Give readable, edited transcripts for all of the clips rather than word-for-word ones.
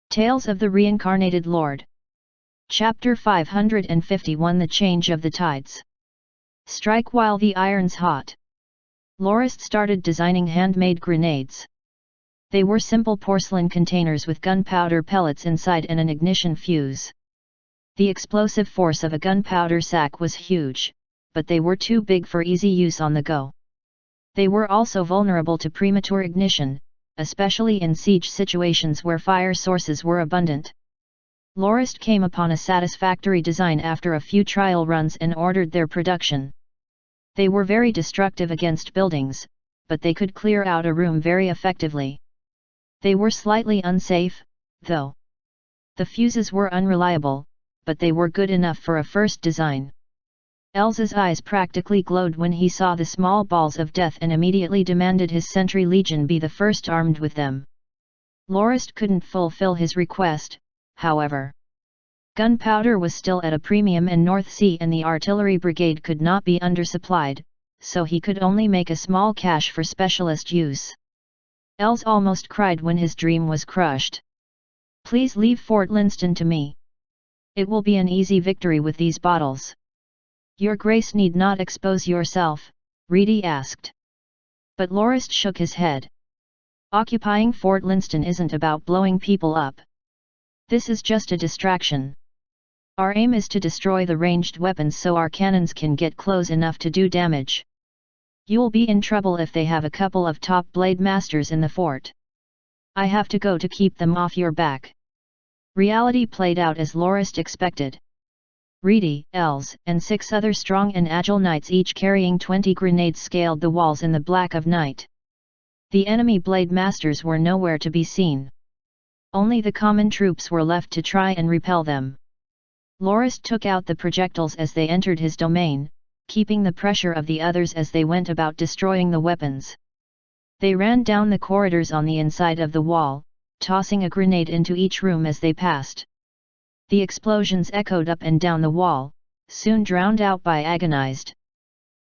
Tales of the Reincarnated Lord. Chapter 551 The Change of the Tides. Strike while the iron's hot. Lorist started designing handmade grenades. They were simple porcelain containers with gunpowder pellets inside and an ignition fuse. The explosive force of a gunpowder sack was huge, but they were too big for easy use on the go. They were also vulnerable to premature ignition, especially in siege situations where fire sources were abundant. Lorist came upon a satisfactory design after a few trial runs and ordered their production. They were very destructive against buildings, but they could clear out a room very effectively. They were slightly unsafe, though. The fuses were unreliable, but they were good enough for a first design. Elsa's eyes practically glowed when he saw the small balls of death and immediately demanded his sentry legion be the first armed with them. Lorist couldn't fulfill his request, however. Gunpowder was still at a premium in North Sea and the artillery brigade could not be undersupplied, so he could only make a small cache for specialist use. Els almost cried when his dream was crushed. "Please leave Fort Linston to me. It will be an easy victory with these bottles." "Your Grace need not expose yourself," Reedy asked. But Lorist shook his head. "Occupying Fort Linston isn't about blowing people up. This is just a distraction. Our aim is to destroy the ranged weapons so our cannons can get close enough to do damage. You'll be in trouble if they have a couple of top blade masters in the fort. I have to go to keep them off your back." Reality played out as Lorist expected. Reedy, Els, and 6 other strong and agile knights each carrying 20 grenades scaled the walls in the black of night. The enemy blade masters were nowhere to be seen. Only the common troops were left to try and repel them. Lorist took out the projectiles as they entered his domain, keeping the pressure of the others as they went about destroying the weapons. They ran down the corridors on the inside of the wall, tossing a grenade into each room as they passed. The explosions echoed up and down the wall, soon drowned out by agonized.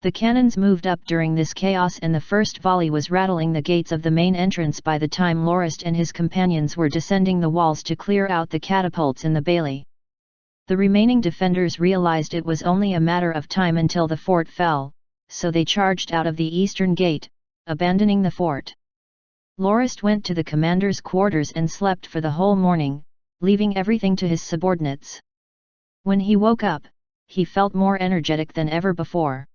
The cannons moved up during this chaos and the first volley was rattling the gates of the main entrance by the time Lorist and his companions were descending the walls to clear out the catapults in the bailey. The remaining defenders realized it was only a matter of time until the fort fell, so they charged out of the eastern gate, abandoning the fort. Lorist went to the commander's quarters and slept for the whole morning, leaving everything to his subordinates. When he woke up, he felt more energetic than ever before.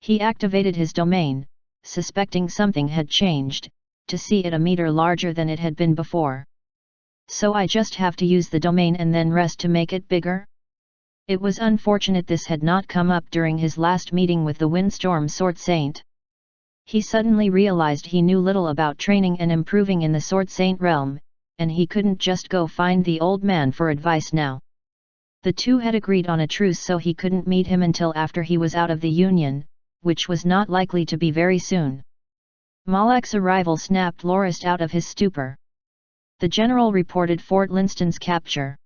He activated his domain, suspecting something had changed, to see it a meter larger than it had been before. "So I just have to use the domain and then rest to make it bigger?" It was unfortunate this had not come up during his last meeting with the Windstorm Sword Saint. He suddenly realized he knew little about training and improving in the Sword Saint realm, and he couldn't just go find the old man for advice now. The two had agreed on a truce so he couldn't meet him until after he was out of the Union, which was not likely to be very soon. Malak's arrival snapped Lorist out of his stupor. The general reported Fort Linston's capture.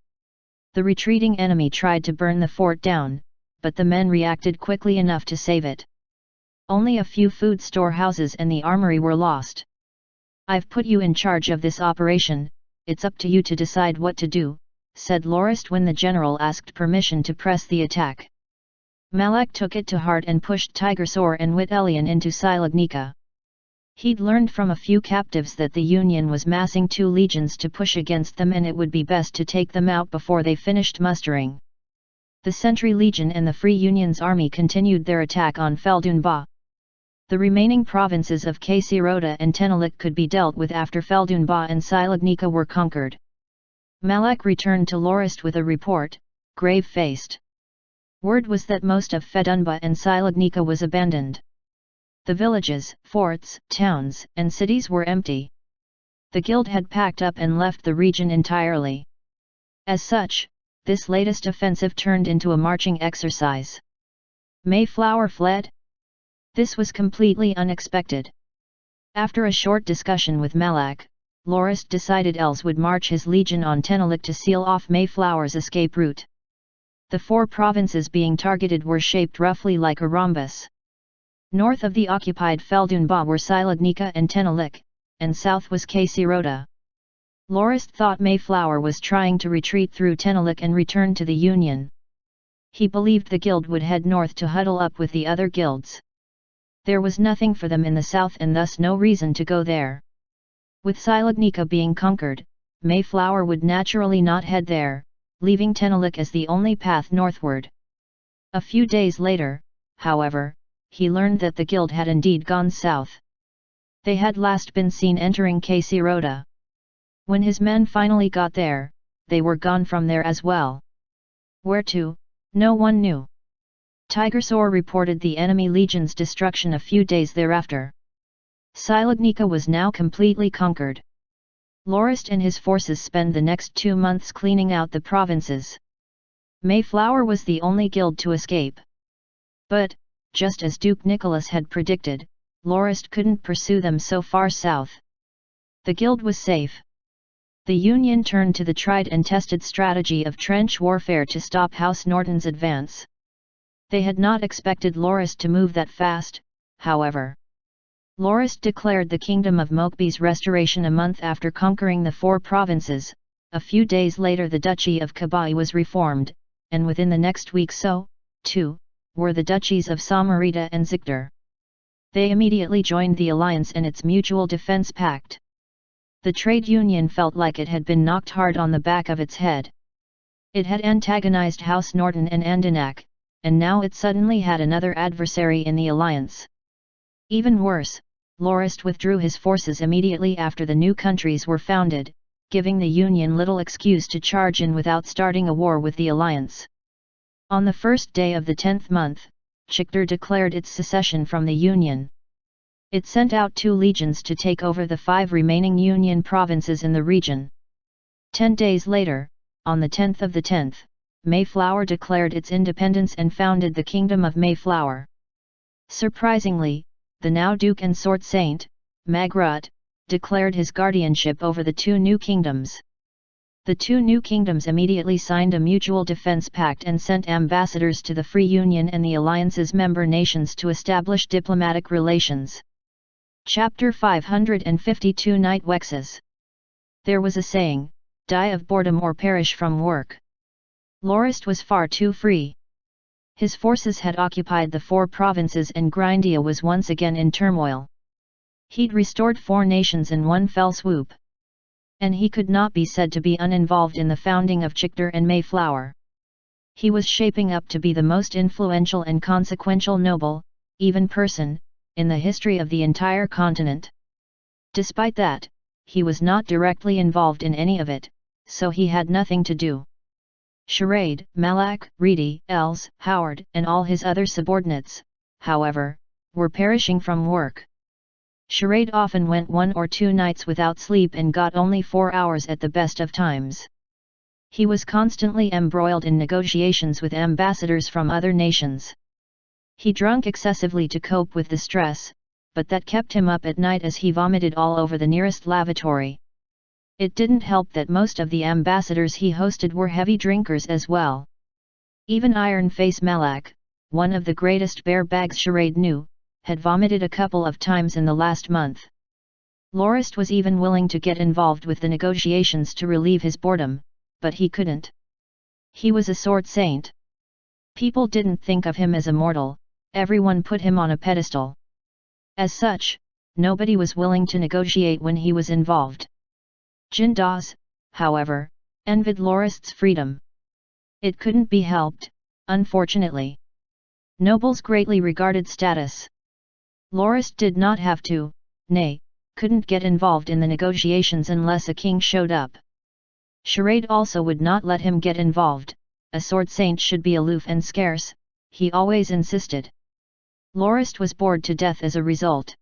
The retreating enemy tried to burn the fort down, but the men reacted quickly enough to save it. Only a few food storehouses and the armory were lost. "I've put you in charge of this operation, it's up to you to decide what to do," said Lorist when the general asked permission to press the attack. Malak took it to heart and pushed Tigersor and Wit-Elian into Silagnica. He'd learned from a few captives that the Union was massing 2 legions to push against them and it would be best to take them out before they finished mustering. The Sentry Legion and the Free Union's army continued their attack on Feldunba. The remaining provinces of Caesirota and Tenalik could be dealt with after Feldunba and Silagnica were conquered. Malak returned to Lorist with a report, grave-faced. Word was that most of Fedunba and Silagnica was abandoned. The villages, forts, towns, and cities were empty. The guild had packed up and left the region entirely. As such, this latest offensive turned into a marching exercise. Mayflower fled? This was completely unexpected. After a short discussion with Malak, Lorist decided Els would march his legion on Tenalik to seal off Mayflower's escape route. The 4 provinces being targeted were shaped roughly like a rhombus. North of the occupied Feldunba were Silagnica and Tenalik, and south was Caesirota. Lorist thought Mayflower was trying to retreat through Tenalik and return to the Union. He believed the guild would head north to huddle up with the other guilds. There was nothing for them in the south and thus no reason to go there. With Silagnica being conquered, Mayflower would naturally not head there, leaving Tenalik as the only path northward. A few days later, however, he learned that the guild had indeed gone south. They had last been seen entering Caseroda. When his men finally got there, they were gone from there as well. Where to, no one knew. Tigersor reported the enemy legion's destruction a few days thereafter. Silagnica was now completely conquered. Lorist and his forces spent the next 2 months cleaning out the provinces. Mayflower was the only guild to escape. But, just as Duke Nicholas had predicted, Lorist couldn't pursue them so far south. The guild was safe. The Union turned to the tried and tested strategy of trench warfare to stop House Norton's advance. They had not expected Lorist to move that fast, however. Lorist declared the Kingdom of Mokbe's restoration a month after conquering the 4 provinces. A few days later the Duchy of Kabai was reformed, and within the next week so, too, were the duchies of Samarita and Zikdar. They immediately joined the alliance and its mutual defense pact. The trade union felt like it had been knocked hard on the back of its head. It had antagonized House Norton and Andanak, and now it suddenly had another adversary in the alliance. Even worse, Lorist withdrew his forces immediately after the new countries were founded, giving the Union little excuse to charge in without starting a war with the alliance. On the first day of the 10th month, Chikdar declared its secession from the Union. It sent out 2 legions to take over the 5 remaining Union provinces in the region. 10 days later, on the 10th of the 10th, Mayflower declared its independence and founded the Kingdom of Mayflower. Surprisingly, the now Duke and Sword Saint, Magrut, declared his guardianship over the 2 new kingdoms. The 2 new kingdoms immediately signed a mutual defense pact and sent ambassadors to the Free Union and the alliance's member nations to establish diplomatic relations. Chapter 552 Night Wexes. There was a saying, die of boredom or perish from work. Lorist was far too free. His forces had occupied the 4 provinces and Grindia was once again in turmoil. He'd restored 4 nations in one fell swoop. And he could not be said to be uninvolved in the founding of Chikdar and Mayflower. He was shaping up to be the most influential and consequential noble, even person, in the history of the entire continent. Despite that, he was not directly involved in any of it, so he had nothing to do. Charade, Malak, Reedy, Els, Howard, and all his other subordinates, however, were perishing from work. Charade often went 1 or 2 nights without sleep and got only 4 hours at the best of times. He was constantly embroiled in negotiations with ambassadors from other nations. He drank excessively to cope with the stress, but that kept him up at night as he vomited all over the nearest lavatory. It didn't help that most of the ambassadors he hosted were heavy drinkers as well. Even Iron Face Malak, one of the greatest bear bags Charade knew, had vomited a couple of times in the last month. Lorist was even willing to get involved with the negotiations to relieve his boredom, but he couldn't. He was a sword saint. People didn't think of him as a mortal, everyone put him on a pedestal. As such, nobody was willing to negotiate when he was involved. Jindas, however, envied Lorist's freedom. It couldn't be helped, unfortunately. Nobles greatly regarded status. Lorist did not have to, nay, couldn't get involved in the negotiations unless a king showed up. Charade also would not let him get involved, a sword saint should be aloof and scarce, he always insisted. Lorist was bored to death as a result.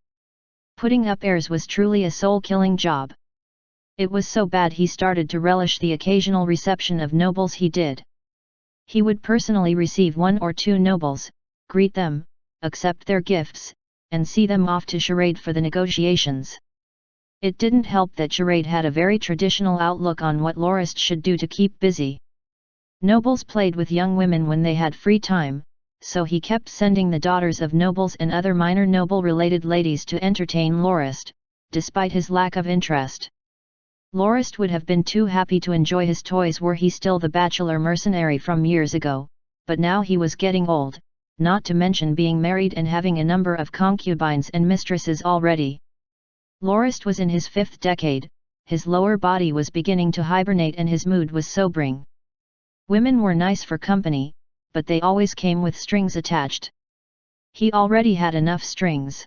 Putting up airs was truly a soul-killing job. It was so bad he started to relish the occasional reception of nobles he did. He would personally receive 1 or 2 nobles, greet them, accept their gifts, and see them off to Charade for the negotiations. It didn't help that Charade had a very traditional outlook on what Lorist should do to keep busy. Nobles played with young women when they had free time, so he kept sending the daughters of nobles and other minor noble-related ladies to entertain Lorist, despite his lack of interest. Lorist would have been too happy to enjoy his toys were he still the bachelor mercenary from years ago, but now he was getting old, not to mention being married and having a number of concubines and mistresses already. Lorist was in his 5th decade, his lower body was beginning to hibernate and his mood was sobering. Women were nice for company, but they always came with strings attached. He already had enough strings.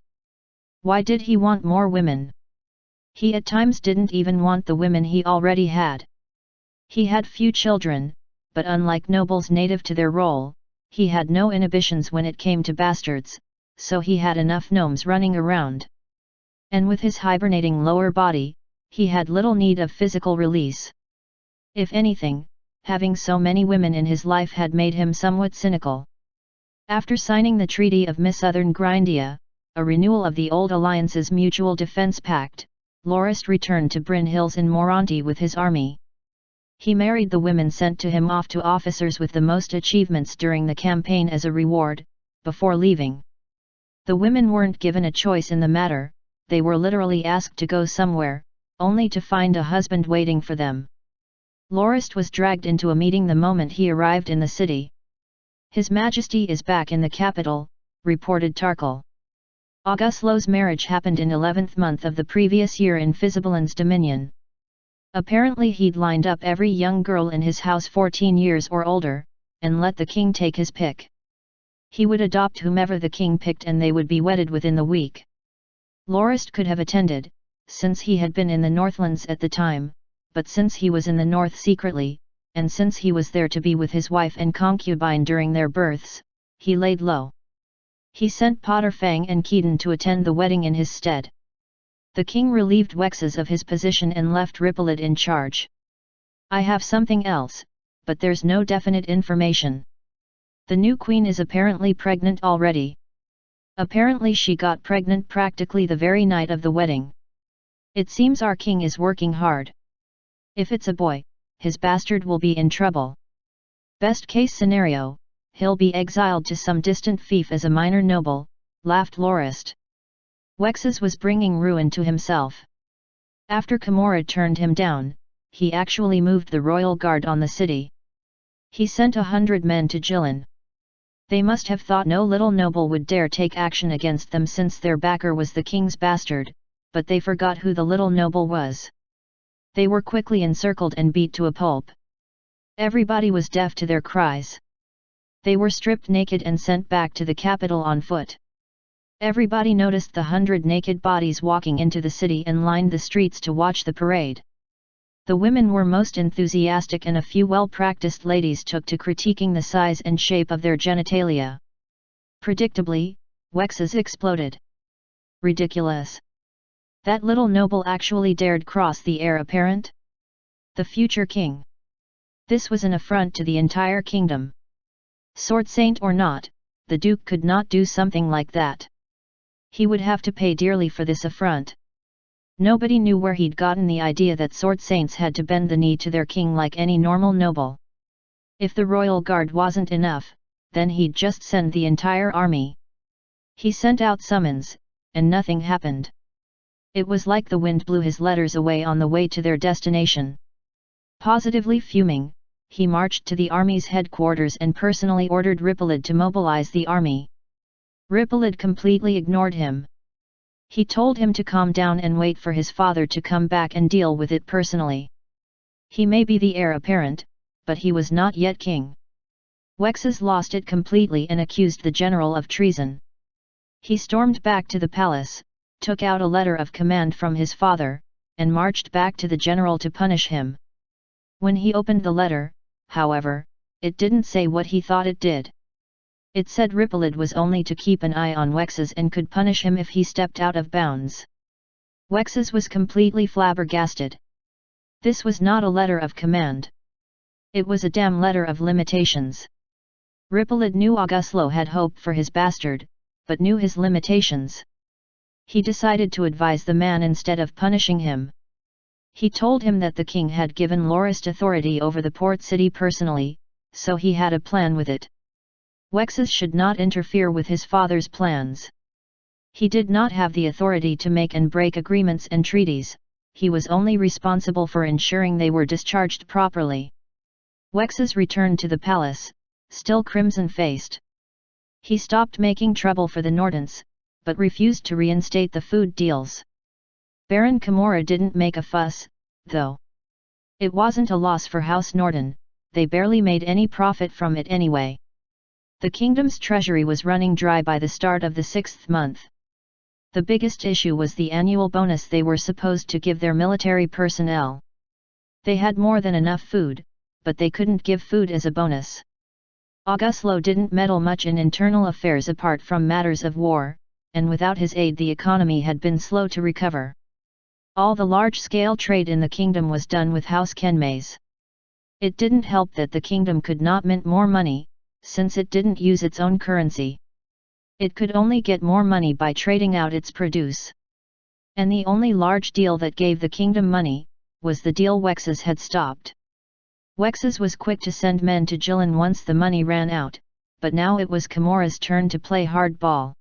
Why did he want more women? He at times didn't even want the women he already had. He had few children, but unlike nobles native to their role, he had no inhibitions when it came to bastards, so he had enough gnomes running around. And with his hibernating lower body, he had little need of physical release. If anything, having so many women in his life had made him somewhat cynical. After signing the Treaty of Southern Grindia, a renewal of the old alliance's mutual defense pact, Lorist returned to Bryn Hills in Moronti with his army. He married the women sent to him off to officers with the most achievements during the campaign as a reward, before leaving. The women weren't given a choice in the matter, they were literally asked to go somewhere, only to find a husband waiting for them. Lorist was dragged into a meeting the moment he arrived in the city. His Majesty is back in the capital, reported Tarkal. Auguslo's marriage happened in 11th month of the previous year in Fisibalan's dominion. Apparently he'd lined up every young girl in his house 14 years or older, and let the king take his pick. He would adopt whomever the king picked and they would be wedded within the week. Lorist could have attended, since he had been in the Northlands at the time, but since he was in the north secretly, and since he was there to be with his wife and concubine during their births, he laid low. He sent Potterfang and Keaton to attend the wedding in his stead. The king relieved Wexes of his position and left Ripollet in charge. I have something else, but there's no definite information. The new queen is apparently pregnant already. Apparently she got pregnant practically the very night of the wedding. It seems our king is working hard. If it's a boy, his bastard will be in trouble. Best case scenario, he'll be exiled to some distant fief as a minor noble, laughed Lorist. Wexes was bringing ruin to himself. After Camorra turned him down, he actually moved the royal guard on the city. He sent 100 men to Gillen. They must have thought no little noble would dare take action against them since their backer was the king's bastard, but they forgot who the little noble was. They were quickly encircled and beat to a pulp. Everybody was deaf to their cries. They were stripped naked and sent back to the capital on foot. Everybody noticed the 100 naked bodies walking into the city and lined the streets to watch the parade. The women were most enthusiastic and a few well-practiced ladies took to critiquing the size and shape of their genitalia. Predictably, Wexes exploded. Ridiculous! That little noble actually dared cross the heir apparent? The future king. This was an affront to the entire kingdom. Sword saint or not, the duke could not do something like that. He would have to pay dearly for this affront. Nobody knew where he'd gotten the idea that sword saints had to bend the knee to their king like any normal noble. If the royal guard wasn't enough, then he'd just send the entire army. He sent out summons, and nothing happened. It was like the wind blew his letters away on the way to their destination. Positively fuming, he marched to the army's headquarters and personally ordered Ripollet to mobilize the army. Ripollet completely ignored him. He told him to calm down and wait for his father to come back and deal with it personally. He may be the heir apparent, but he was not yet king. Wexes lost it completely and accused the general of treason. He stormed back to the palace, took out a letter of command from his father, and marched back to the general to punish him. When he opened the letter, however, it didn't say what he thought it did. It said Ripollet was only to keep an eye on Wexes and could punish him if he stepped out of bounds. Wexes was completely flabbergasted. This was not a letter of command. It was a damn letter of limitations. Ripollet knew Auguslo had hope for his bastard, but knew his limitations. He decided to advise the man instead of punishing him. He told him that the king had given Lorist authority over the port city personally, so he had a plan with it. Wexes should not interfere with his father's plans. He did not have the authority to make and break agreements and treaties, he was only responsible for ensuring they were discharged properly. Wexes returned to the palace, still crimson-faced. He stopped making trouble for the Nordens, but refused to reinstate the food deals. Baron Kimura didn't make a fuss, though. It wasn't a loss for House Norden, they barely made any profit from it anyway. The kingdom's treasury was running dry by the start of the 6th month. The biggest issue was the annual bonus they were supposed to give their military personnel. They had more than enough food, but they couldn't give food as a bonus. Auguslo didn't meddle much in internal affairs apart from matters of war, and without his aid the economy had been slow to recover. All the large-scale trade in the kingdom was done with House Kenmays. It didn't help that the kingdom could not mint more money, since it didn't use its own currency. It could only get more money by trading out its produce. And the only large deal that gave the kingdom money, was the deal Wexes had stopped. Wexes was quick to send men to Jilin once the money ran out, but now it was Kimura's turn to play hardball.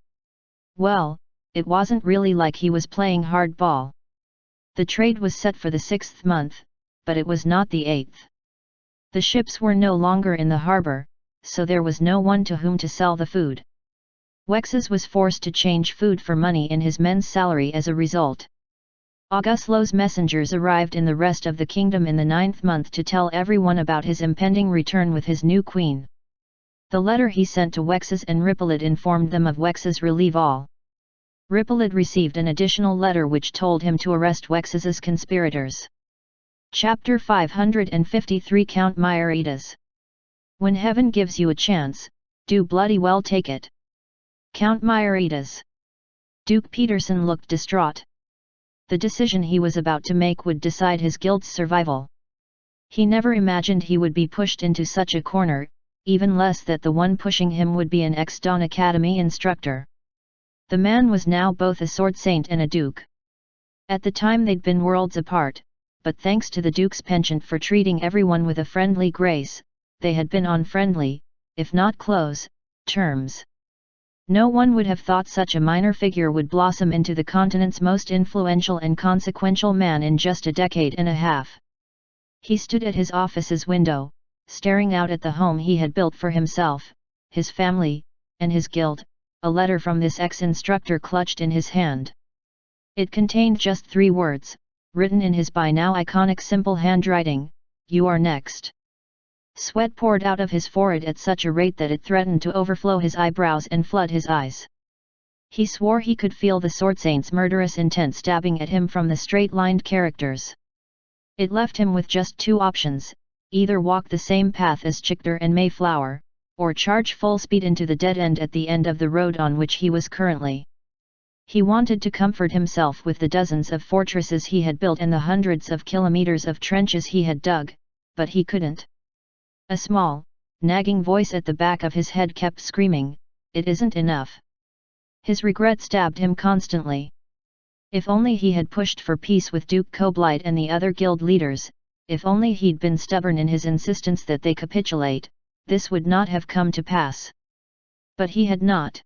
Well, it wasn't really like he was playing hardball. The trade was set for the 6th month, but it was not the 8th. The ships were no longer in the harbor, so there was no one to whom to sell the food. Wexes was forced to change food for money in his men's salary as a result. Auguslo's messengers arrived in the rest of the kingdom in the 9th month to tell everyone about his impending return with his new queen. The letter he sent to Wexes and Ripolid informed them of Wexes' relieve all. Ripolid received an additional letter which told him to arrest Wexes' conspirators. Chapter 553 Count Myridas. When heaven gives you a chance, do bloody well take it. Count Myridas. Duke Peterson looked distraught. The decision he was about to make would decide his guild's survival. He never imagined he would be pushed into such a corner, even less that the one pushing him would be an ex-Dawn Academy instructor. The man was now both a sword saint and a duke. At the time they'd been worlds apart, but thanks to the duke's penchant for treating everyone with a friendly grace, they had been on friendly, if not close, terms. No one would have thought such a minor figure would blossom into the continent's most influential and consequential man in just a decade and a half. He stood at his office's window, staring out at the home he had built for himself, his family, and his guild, a letter from this ex-instructor clutched in his hand. It contained just 3 words, written in his by now iconic simple handwriting, "You are next." Sweat poured out of his forehead at such a rate that it threatened to overflow his eyebrows and flood his eyes. He swore he could feel the sword saint's murderous intent stabbing at him from the straight-lined characters. It left him with just 2 options, either walk the same path as Chichter and Mayflower, or charge full speed into the dead end at the end of the road on which he was currently. He wanted to comfort himself with the dozens of fortresses he had built and the hundreds of kilometers of trenches he had dug, but he couldn't. A small, nagging voice at the back of his head kept screaming, "It isn't enough." His regret stabbed him constantly. If only he had pushed for peace with Duke Koblight and the other guild leaders, if only he'd been stubborn in his insistence that they capitulate, this would not have come to pass. But he had not.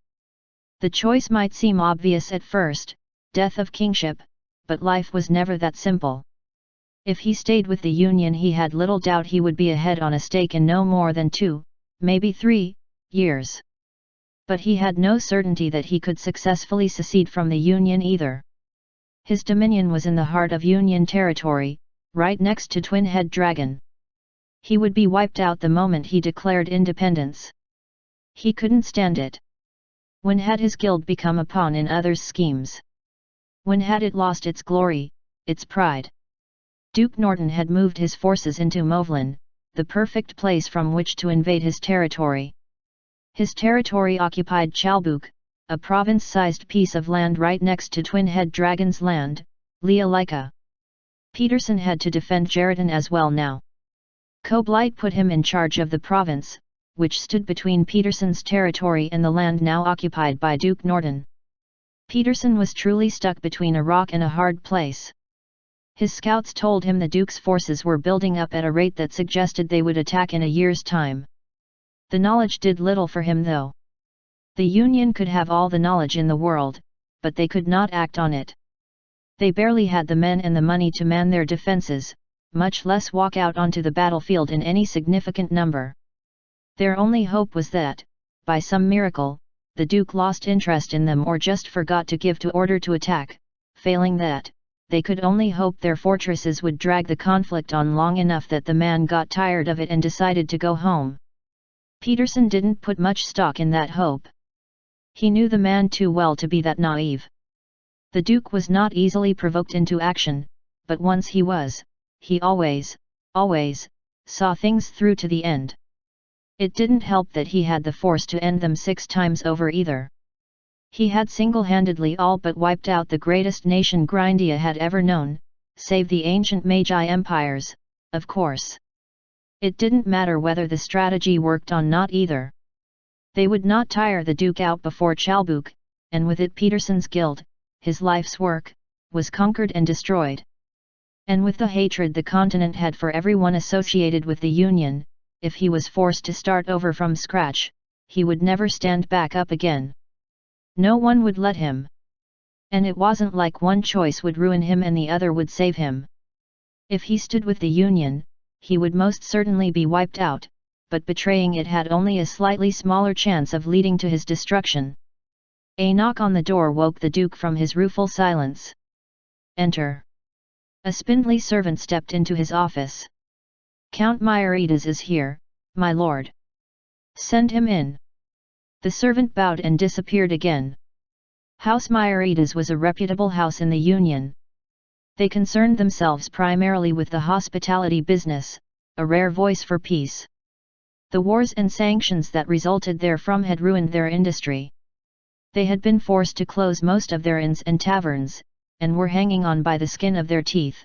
The choice might seem obvious at first, death of kingship, but life was never that simple. If he stayed with the Union he had little doubt he would be ahead on a stake in no more than 2, maybe 3, years. But he had no certainty that he could successfully secede from the Union either. His dominion was in the heart of Union territory, right next to Twin Head Dragon. He would be wiped out the moment he declared independence. He couldn't stand it. When had his guild become a pawn in others' schemes? When had it lost its glory, its pride? Duke Norton had moved his forces into Movlin, the perfect place from which to invade his territory. His territory occupied Chalbuk, a province-sized piece of land right next to Twin Head Dragon's land, Leolika. Peterson had to defend Jeritan as well now. Koblight put him in charge of the province, which stood between Peterson's territory and the land now occupied by Duke Norton. Peterson was truly stuck between a rock and a hard place. His scouts told him the Duke's forces were building up at a rate that suggested they would attack in a year's time. The knowledge did little for him though. The Union could have all the knowledge in the world, but they could not act on it. They barely had the men and the money to man their defenses, much less walk out onto the battlefield in any significant number. Their only hope was that, by some miracle, the Duke lost interest in them or just forgot to give the order to attack. Failing that, they could only hope their fortresses would drag the conflict on long enough that the man got tired of it and decided to go home. Peterson didn't put much stock in that hope. He knew the man too well to be that naive. The Duke was not easily provoked into action, but once he was, he always saw things through to the end. It didn't help that he had the force to end them 6 times over either. He had single-handedly all but wiped out the greatest nation Grindia had ever known, save the ancient Magi empires, of course. It didn't matter whether the strategy worked or not either. They would not tire the Duke out before Chalbuk, and with it Peterson's guild, his life's work, was conquered and destroyed. And with the hatred the continent had for everyone associated with the Union, if he was forced to start over from scratch, he would never stand back up again. No one would let him. And it wasn't like one choice would ruin him and the other would save him. If he stood with the Union, he would most certainly be wiped out, but betraying it had only a slightly smaller chance of leading to his destruction. A knock on the door woke the Duke from his rueful silence. "Enter." A spindly servant stepped into his office. "Count Myrides is here, my lord." "Send him in." The servant bowed and disappeared again. House Myrides was a reputable house in the Union. They concerned themselves primarily with the hospitality business, a rare voice for peace. The wars and sanctions that resulted therefrom had ruined their industry. They had been forced to close most of their inns and taverns, and were hanging on by the skin of their teeth.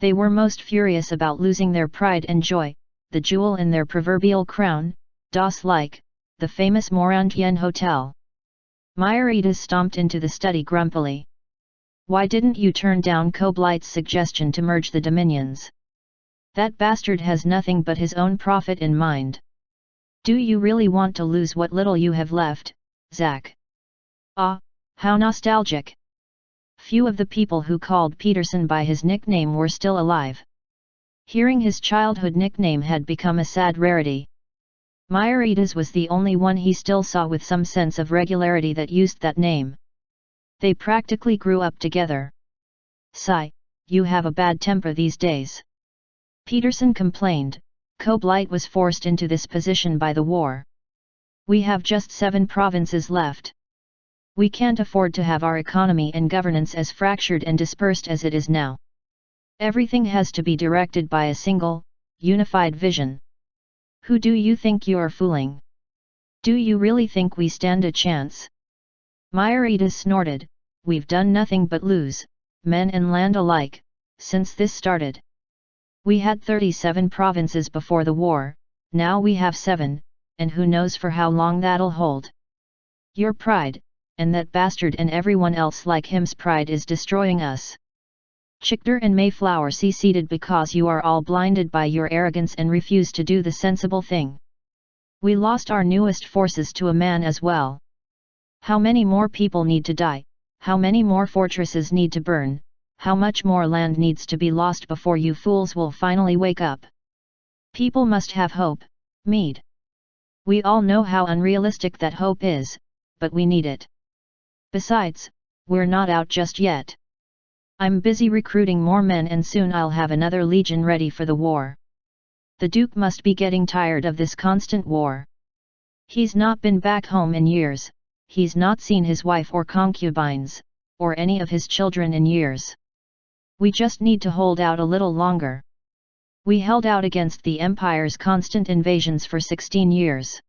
They were most furious about losing their pride and joy, the jewel in their proverbial crown, like the famous Morantien Hotel. Myrides stomped into the study grumpily. "Why didn't you turn down Koblight's suggestion to merge the dominions? That bastard has nothing but his own profit in mind. Do you really want to lose what little you have left, Zach?" "Ah, how nostalgic." Few of the people who called Peterson by his nickname were still alive. Hearing his childhood nickname had become a sad rarity. Myrides was the only one he still saw with some sense of regularity that used that name. They practically grew up together. "Sigh, you have a bad temper these days," Peterson complained. "Koblight was forced into this position by the war. We have just 7 provinces left. We can't afford to have our economy and governance as fractured and dispersed as it is now. Everything has to be directed by a single, unified vision. Who do you think you're fooling? Do you really think we stand a chance?" Myrides snorted. "We've done nothing but lose, men and land alike, since this started. We had 37 provinces before the war, now we have 7, and who knows for how long that'll hold. Your pride, and that bastard and everyone else like him's pride is destroying us. Chichester and Mayflower seceded because you are all blinded by your arrogance and refuse to do the sensible thing. We lost our newest forces to a man as well. How many more people need to die, how many more fortresses need to burn, how much more land needs to be lost before you fools will finally wake up? People must have hope, Meade. We all know how unrealistic that hope is, but we need it. Besides, we're not out just yet. I'm busy recruiting more men and soon I'll have another legion ready for the war. The Duke must be getting tired of this constant war. He's not been back home in years, he's not seen his wife or concubines, or any of his children in years. We just need to hold out a little longer. We held out against the Empire's constant invasions for 16 years.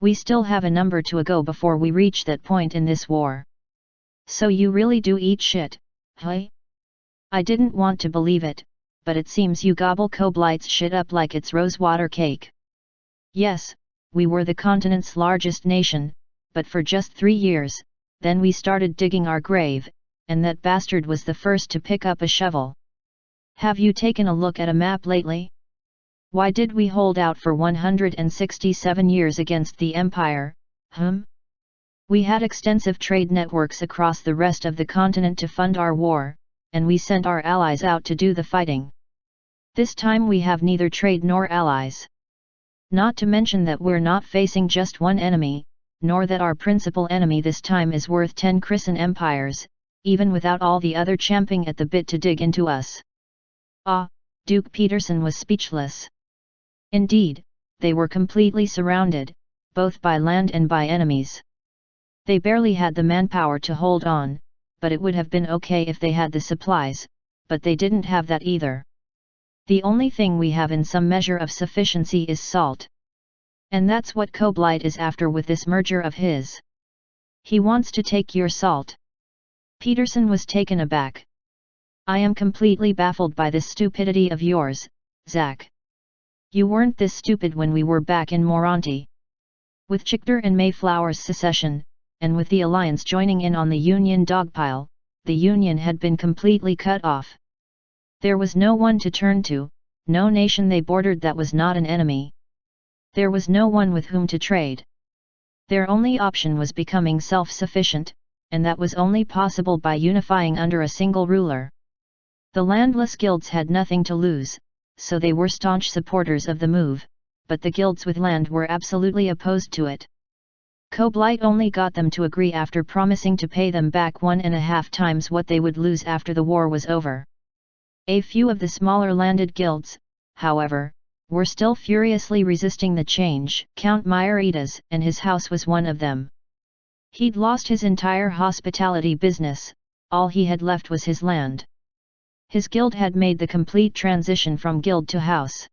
We still have a number to go before we reach that point in this war. So you really do eat shit, hey? I didn't want to believe it, but it seems you gobble Koblight's shit up like it's rosewater cake. Yes, we were the continent's largest nation, but for just 3 years, then we started digging our grave, and that bastard was the first to pick up a shovel. Have you taken a look at a map lately? Why did we hold out for 167 years against the Empire, We had extensive trade networks across the rest of the continent to fund our war, and we sent our allies out to do the fighting. This time we have neither trade nor allies. Not to mention that we're not facing just one enemy, nor that our principal enemy this time is worth 10 Christian empires, even without all the other champing at the bit to dig into us. Ah, Duke Peterson was speechless. Indeed, they were completely surrounded, both by land and by enemies. They barely had the manpower to hold on, but it would have been okay if they had the supplies, but they didn't have that either. The only thing we have in some measure of sufficiency is salt. And that's what Koblight is after with this merger of his. He wants to take your salt. Peterson was taken aback. I am completely baffled by this stupidity of yours, Zack. You weren't this stupid when we were back in Moronti. With Chichester and Mayflower's secession, and with the Alliance joining in on the Union dogpile, the Union had been completely cut off. There was no one to turn to, no nation they bordered that was not an enemy. There was no one with whom to trade. Their only option was becoming self-sufficient, and that was only possible by unifying under a single ruler. The landless guilds had nothing to lose, so they were staunch supporters of the move, but the guilds with land were absolutely opposed to it. Koblight only got them to agree after promising to pay them back 1.5 times what they would lose after the war was over. A few of the smaller landed guilds, however, were still furiously resisting the change. Count Myridas and his house was one of them. He'd lost his entire hospitality business, all he had left was his land. His guild had made the complete transition from guild to house.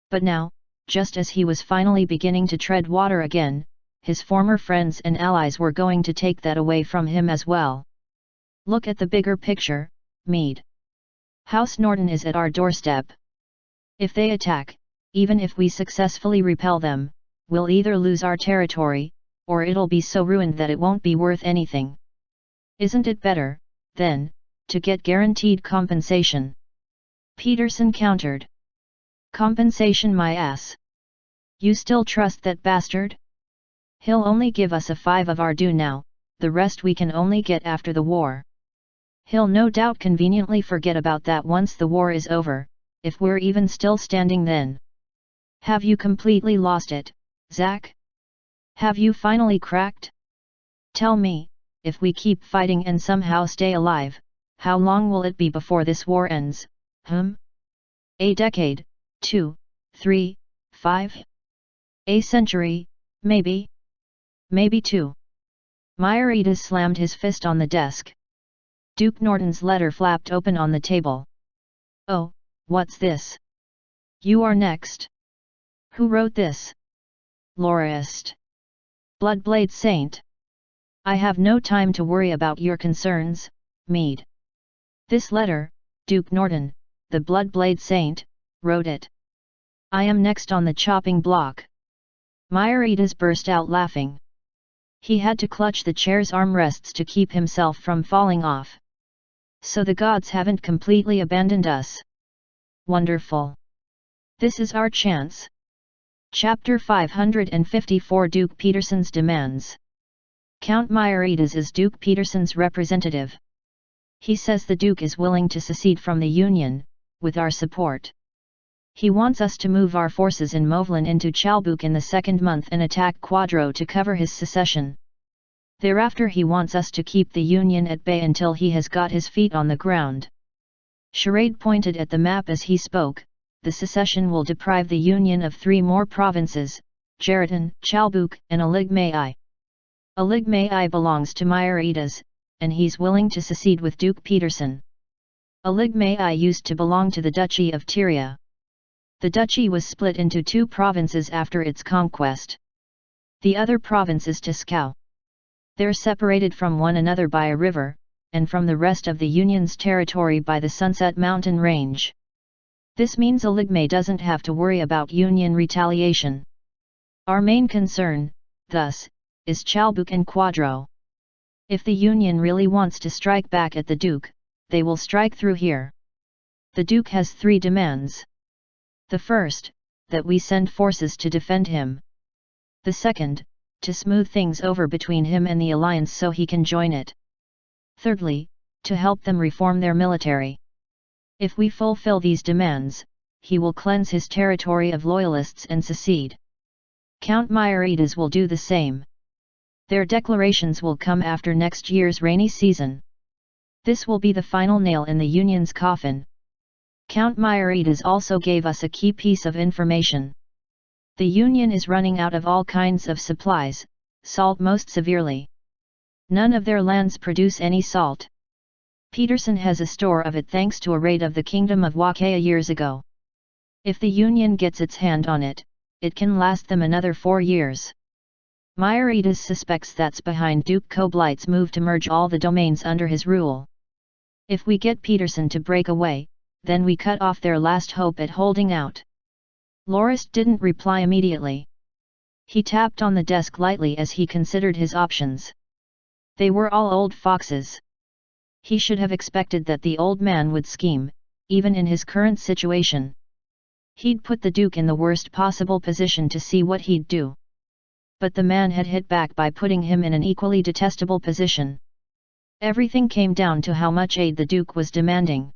But now, just as he was finally beginning to tread water again, his former friends and allies were going to take that away from him as well. Look at the bigger picture, Meade. House Norton is at our doorstep. If they attack, even if we successfully repel them, we'll either lose our territory, or it'll be so ruined that it won't be worth anything. Isn't it better, then, to get guaranteed compensation? Peterson countered. Compensation my ass. You still trust that bastard? He'll only give us a 5 of our due now, the rest we can only get after the war. He'll no doubt conveniently forget about that once the war is over, if we're even still standing then. Have you completely lost it, Zack? Have you finally cracked? Tell me, if we keep fighting and somehow stay alive, how long will it be before this war ends, A decade, 2, 3, 5? A century, maybe? Maybe 2. Myridas slammed his fist on the desk. Duke Norton's letter flapped open on the table. Oh, what's this? You are next. Who wrote this? Lorist. Bloodblade Saint. I have no time to worry about your concerns, Meade. This letter, Duke Norton, the Bloodblade Saint, wrote it. I am next on the chopping block. Myridas burst out laughing. He had to clutch the chair's armrests to keep himself from falling off. So the gods haven't completely abandoned us. Wonderful. This is our chance. Chapter 554 Duke Peterson's Demands. Count Myridas is Duke Peterson's representative. He says the Duke is willing to secede from the Union, with our support. He wants us to move our forces in Movlin into Chalbuk in the second month and attack Quadro to cover his secession. Thereafter he wants us to keep the Union at bay until he has got his feet on the ground. Charade pointed at the map as he spoke. The secession will deprive the Union of 3 more provinces, Jeritan, Chalbuk and Aligmai. Aligmai belongs to Myridas, and he's willing to secede with Duke Peterson. Aligmai used to belong to the Duchy of Tyria. The duchy was split into 2 provinces after its conquest. The other province is Tiscau. They're separated from one another by a river, and from the rest of the Union's territory by the Sunset Mountain Range. This means Aligmai doesn't have to worry about Union retaliation. Our main concern, thus, is Chalbuk and Quadro. If the Union really wants to strike back at the Duke, they will strike through here. The Duke has 3 demands. The first, that we send forces to defend him. The second, to smooth things over between him and the alliance so he can join it. Thirdly, to help them reform their military. If we fulfill these demands, he will cleanse his territory of loyalists and secede. Count Myridas will do the same. Their declarations will come after next year's rainy season. This will be the final nail in the Union's coffin. Count Myridas also gave us a key piece of information. The Union is running out of all kinds of supplies, salt most severely. None of their lands produce any salt. Peterson has a store of it thanks to a raid of the Kingdom of Wakaya years ago. If the Union gets its hand on it, it can last them another 4 years. Myridas suspects that's behind Duke Koblight's move to merge all the domains under his rule. If we get Peterson to break away, then we cut off their last hope at holding out. Lorist didn't reply immediately. He tapped on the desk lightly as he considered his options. They were all old foxes. He should have expected that the old man would scheme, even in his current situation. He'd put the Duke in the worst possible position to see what he'd do. But the man had hit back by putting him in an equally detestable position. Everything came down to how much aid the Duke was demanding.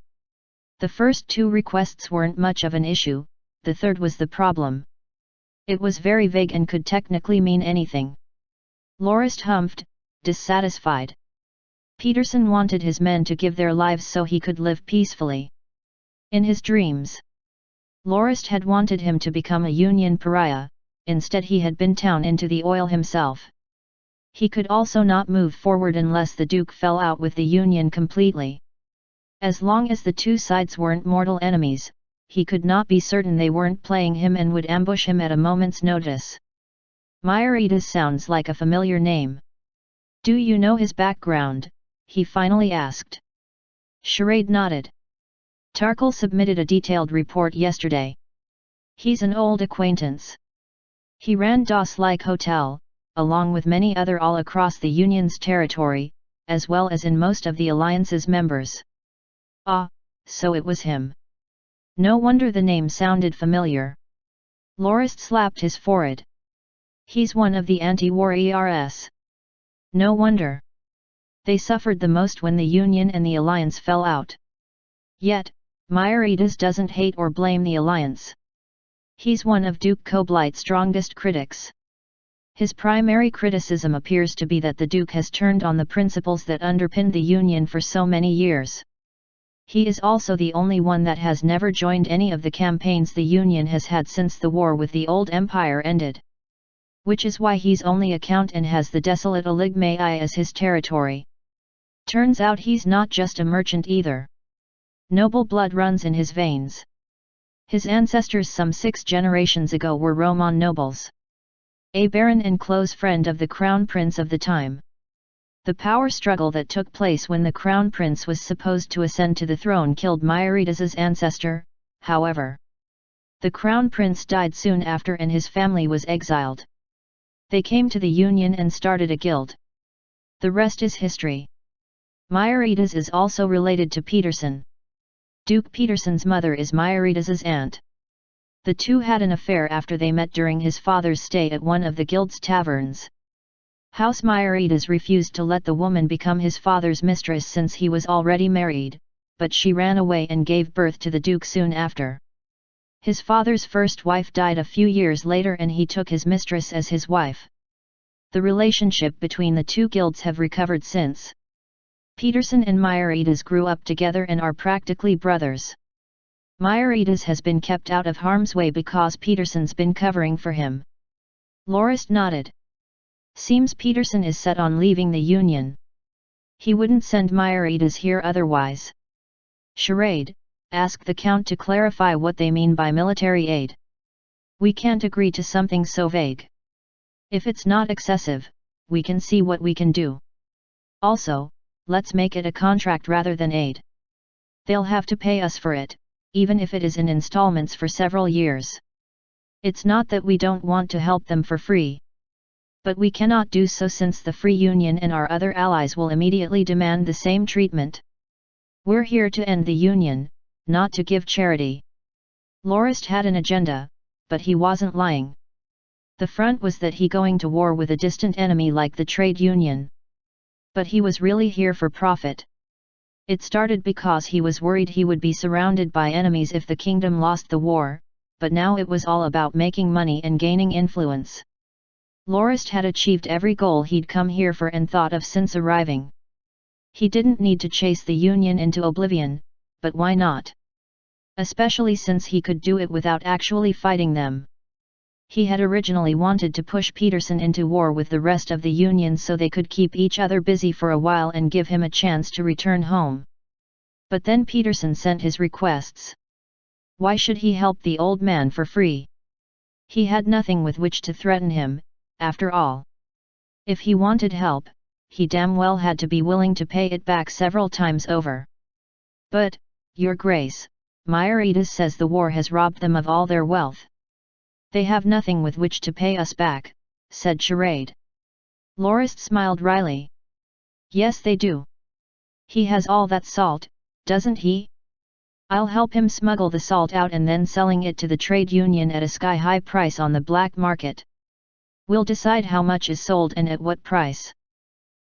The first 2 requests weren't much of an issue, the third was the problem. It was very vague and could technically mean anything. Lorist humphed, dissatisfied. Peterson wanted his men to give their lives so he could live peacefully. In his dreams, Lorist had wanted him to become a Union pariah, instead he had been down into the oil himself. He could also not move forward unless the Duke fell out with the Union completely. As long as the 2 sides weren't mortal enemies, he could not be certain they weren't playing him and would ambush him at a moment's notice. Myridas sounds like a familiar name. Do you know his background? He finally asked. Charade nodded. Tarkle submitted a detailed report yesterday. He's an old acquaintance. He ran Das-like Hotel, along with many other all across the Union's territory, as well as in most of the Alliance's members. Ah, so it was him. No wonder the name sounded familiar. Lorist slapped his forehead. He's one of the anti-war ERS. No wonder. They suffered the most when the Union and the Alliance fell out. Yet, Myridas doesn't hate or blame the Alliance. He's one of Duke Koblight's strongest critics. His primary criticism appears to be that the Duke has turned on the principles that underpinned the Union for so many years. He is also the only one that has never joined any of the campaigns the Union has had since the war with the old empire ended. Which is why he's only a count and has the desolate Eligmai as his territory. Turns out he's not just a merchant either. Noble blood runs in his veins. His ancestors some 6 generations ago were Roman nobles. A baron and close friend of the crown prince of the time. The power struggle that took place when the crown prince was supposed to ascend to the throne killed Myridas's ancestor, however. The crown prince died soon after and his family was exiled. They came to the Union and started a guild. The rest is history. Myridas is also related to Peterson. Duke Peterson's mother is Myridas's aunt. The two had an affair after they met during his father's stay at one of the guild's taverns. House Myridas refused to let the woman become his father's mistress since he was already married, but she ran away and gave birth to the Duke soon after. His father's first wife died a few years later and he took his mistress as his wife. The relationship between the two guilds have recovered since. Peterson and Myridas grew up together and are practically brothers. Myridas has been kept out of harm's way because Peterson's been covering for him. Lorist nodded. Seems Peterson is set on leaving the Union. He wouldn't send Myridas here otherwise. Charade, ask the Count to clarify what they mean by military aid. We can't agree to something so vague. If it's not excessive, we can see what we can do. Also, let's make it a contract rather than aid. They'll have to pay us for it, even if it is in installments for several years. It's not that we don't want to help them for free. But we cannot do so since the Free Union and our other allies will immediately demand the same treatment. We're here to end the Union, not to give charity. Lorist had an agenda, but he wasn't lying. The front was that he going to war with a distant enemy like the trade union. But he was really here for profit. It started because he was worried he would be surrounded by enemies if the kingdom lost the war, but now it was all about making money and gaining influence. Lorist had achieved every goal he'd come here for and thought of since arriving. He didn't need to chase the Union into oblivion, but why not? Especially since he could do it without actually fighting them. He had originally wanted to push Peterson into war with the rest of the Union so they could keep each other busy for a while and give him a chance to return home. But then Peterson sent his requests. Why should he help the old man for free? He had nothing with which to threaten him, after all. If he wanted help, he damn well had to be willing to pay it back several times over. But, Your Grace, Myridas says the war has robbed them of all their wealth. They have nothing with which to pay us back, said Charade. Lorist smiled wryly. Yes they do. He has all that salt, doesn't he? I'll help him smuggle the salt out and then selling it to the trade union at a sky-high price on the black market. We'll decide how much is sold and at what price.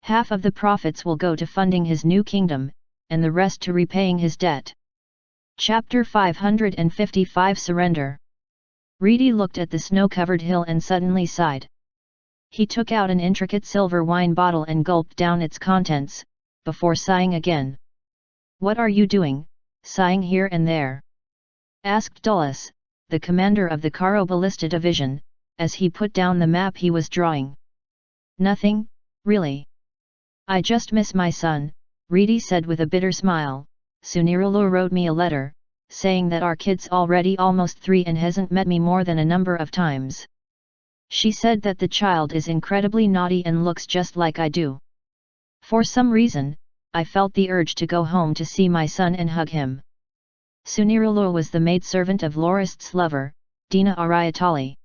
Half of the profits will go to funding his new kingdom, and the rest to repaying his debt. Chapter 555 Surrender. Reedy looked at the snow-covered hill and suddenly sighed. He took out an intricate silver wine bottle and gulped down its contents, before sighing again. What are you doing, sighing here and there? Asked Dulles, the commander of the Caro Ballista Division, as he put down the map he was drawing. Nothing, really. I just miss my son, Reedy said with a bitter smile. Sunirulu wrote me a letter, saying that our kid's already almost 3 and hasn't met me more than a number of times. She said that the child is incredibly naughty and looks just like I do. For some reason, I felt the urge to go home to see my son and hug him. Sunirulu was the maidservant of Lorist's lover, Dina Ariatali.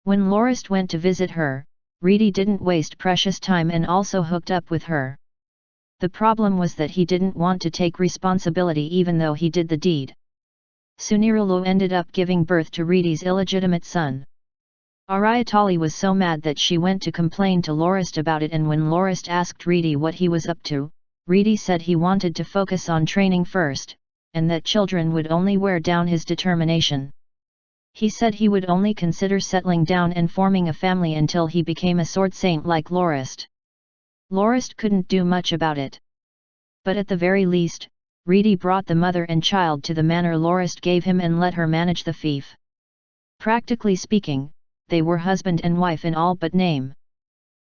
When Lorist went to visit her, Reedy didn't waste precious time and also hooked up with her. The problem was that he didn't want to take responsibility even though he did the deed. Sunirulu ended up giving birth to Reedy's illegitimate son. Ariatali was so mad that she went to complain to Lorist about it, and when Lorist asked Reedy what he was up to, Reedy said he wanted to focus on training first, and that children would only wear down his determination. He said he would only consider settling down and forming a family until he became a sword saint like Lorist. Lorist couldn't do much about it. But at the very least, Reedy brought the mother and child to the manor Lorist gave him and let her manage the fief. Practically speaking, they were husband and wife in all but name.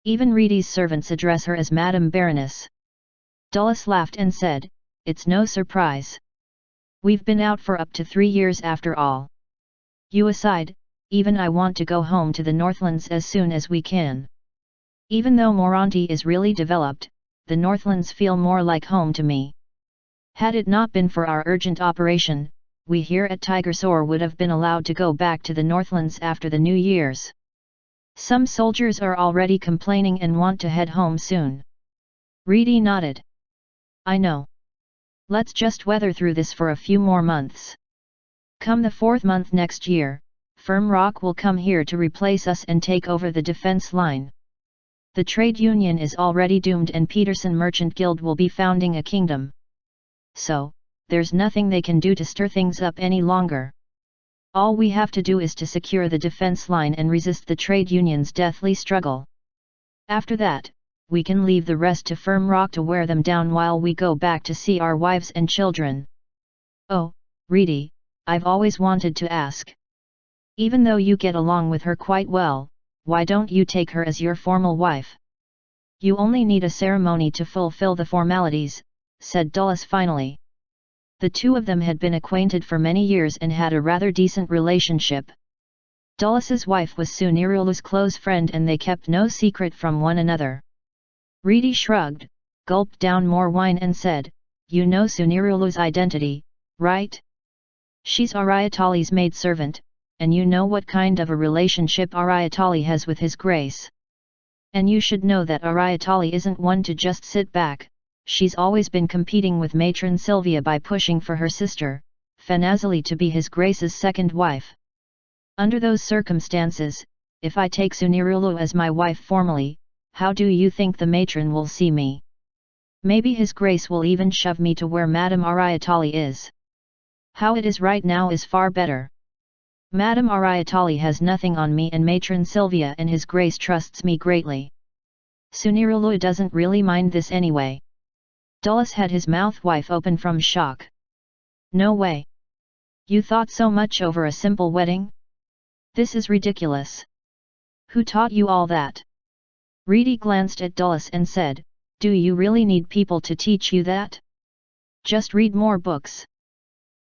Even Reedy's servants address her as Madam Baroness. Dulles laughed and said, "It's no surprise. We've been out for up to 3 years after all. You aside, even I want to go home to the Northlands as soon as we can. Even though Moronti is really developed, the Northlands feel more like home to me. Had it not been for our urgent operation, we here at Tigersoar would have been allowed to go back to the Northlands after the New Year's. Some soldiers are already complaining and want to head home soon." Reedy nodded. "I know. Let's just weather through this for a few more months. Come the 4th month next year, Firm Rock will come here to replace us and take over the defense line. The trade union is already doomed and Peterson Merchant Guild will be founding a kingdom. So, there's nothing they can do to stir things up any longer. All we have to do is to secure the defense line and resist the trade union's deathly struggle. After that, we can leave the rest to Firm Rock to wear them down while we go back to see our wives and children. Oh, Reedy, I've always wanted to ask. Even though you get along with her quite well, why don't you take her as your formal wife? You only need a ceremony to fulfill the formalities," said Dulles finally. The two of them had been acquainted for many years and had a rather decent relationship. Dulles's wife was Sunirulu's close friend and they kept no secret from one another. Reedy shrugged, gulped down more wine and said, "You know Sunirulu's identity, right? She's Ariatali's maidservant, and you know what kind of a relationship Ariatali has with His Grace. And you should know that Ariatali isn't one to just sit back. She's always been competing with Matron Sylvia by pushing for her sister, Fanazali, to be His Grace's second wife. Under those circumstances, if I take Sunirulu as my wife formally, how do you think the matron will see me? Maybe His Grace will even shove me to where Madame Ariatali is. How it is right now is far better. Madame Ariatali has nothing on me and Matron Sylvia and His Grace trusts me greatly. Sunirulu doesn't really mind this anyway. Dulles had his mouth wide open from shock. No way. You thought so much over a simple wedding? This is ridiculous. Who taught you all that? Reedy glanced at Dulles and said, do you really need people to teach you that? Just read more books.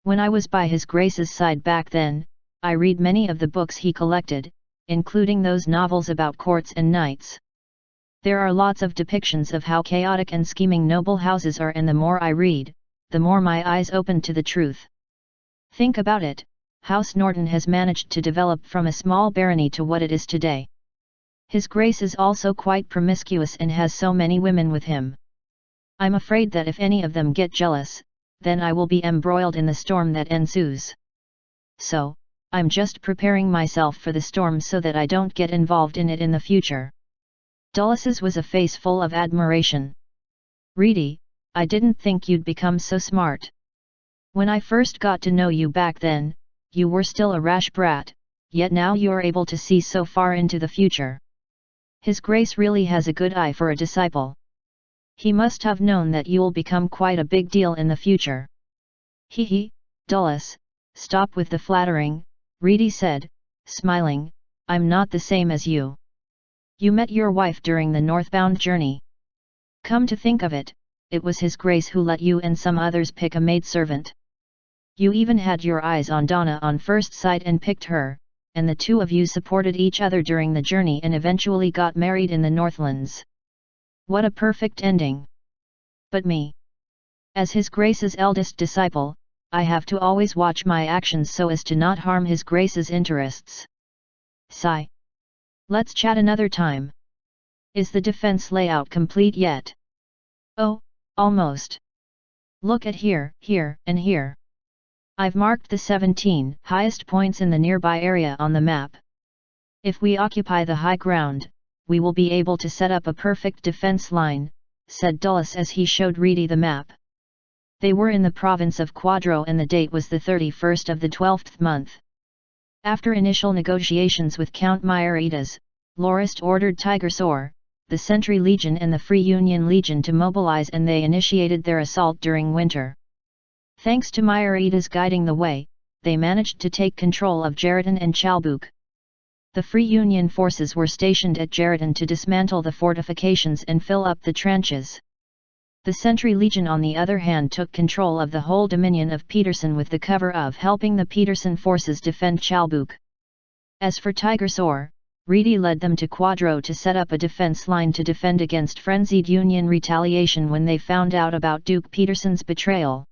When I was by His Grace's side back then, I read many of the books he collected, including those novels about courts and knights. There are lots of depictions of how chaotic and scheming noble houses are, and the more I read, the more my eyes open to the truth. Think about it, House Norton has managed to develop from a small barony to what it is today. His Grace is also quite promiscuous and has so many women with him. I'm afraid that if any of them get jealous, then I will be embroiled in the storm that ensues. So, I'm just preparing myself for the storm so that I don't get involved in it in the future. Dulles's was a face full of admiration. Reedy, I didn't think you'd become so smart. When I first got to know you back then, you were still a rash brat, yet now you're able to see so far into the future. His Grace really has a good eye for a disciple. He must have known that you'll become quite a big deal in the future. Hee, Dulles, stop with the flattering, Reedy said, smiling, I'm not the same as you. You met your wife during the northbound journey. Come to think of it, it was His Grace who let you and some others pick a maidservant. You even had your eyes on Donna on first sight and picked her, and the two of you supported each other during the journey and eventually got married in the Northlands. What a perfect ending! But me, as His Grace's eldest disciple, I have to always watch my actions so as to not harm His Grace's interests. Sigh. Let's chat another time. Is the defense layout complete yet? Oh, almost. Look at here, and here. I've marked the 17 highest points in the nearby area on the map. If we occupy the high ground, we will be able to set up a perfect defense line, said Dulles as he showed Reedy the map. They were in the province of Quadro and the date was the 31st of the 12th month. After initial negotiations with Count Myriades, Lorist ordered Tigersor, the Sentry Legion and the Free Union Legion to mobilize, and they initiated their assault during winter. Thanks to Myriades guiding the way, they managed to take control of Jeritan and Chalbuk. The Free Union forces were stationed at Jeritan to dismantle the fortifications and fill up the trenches. The Sentry Legion on the other hand took control of the whole dominion of Peterson with the cover of helping the Peterson forces defend Chalbuk. As for Tigersor, Reedy led them to Quadro to set up a defense line to defend against frenzied Union retaliation when they found out about Duke Peterson's betrayal.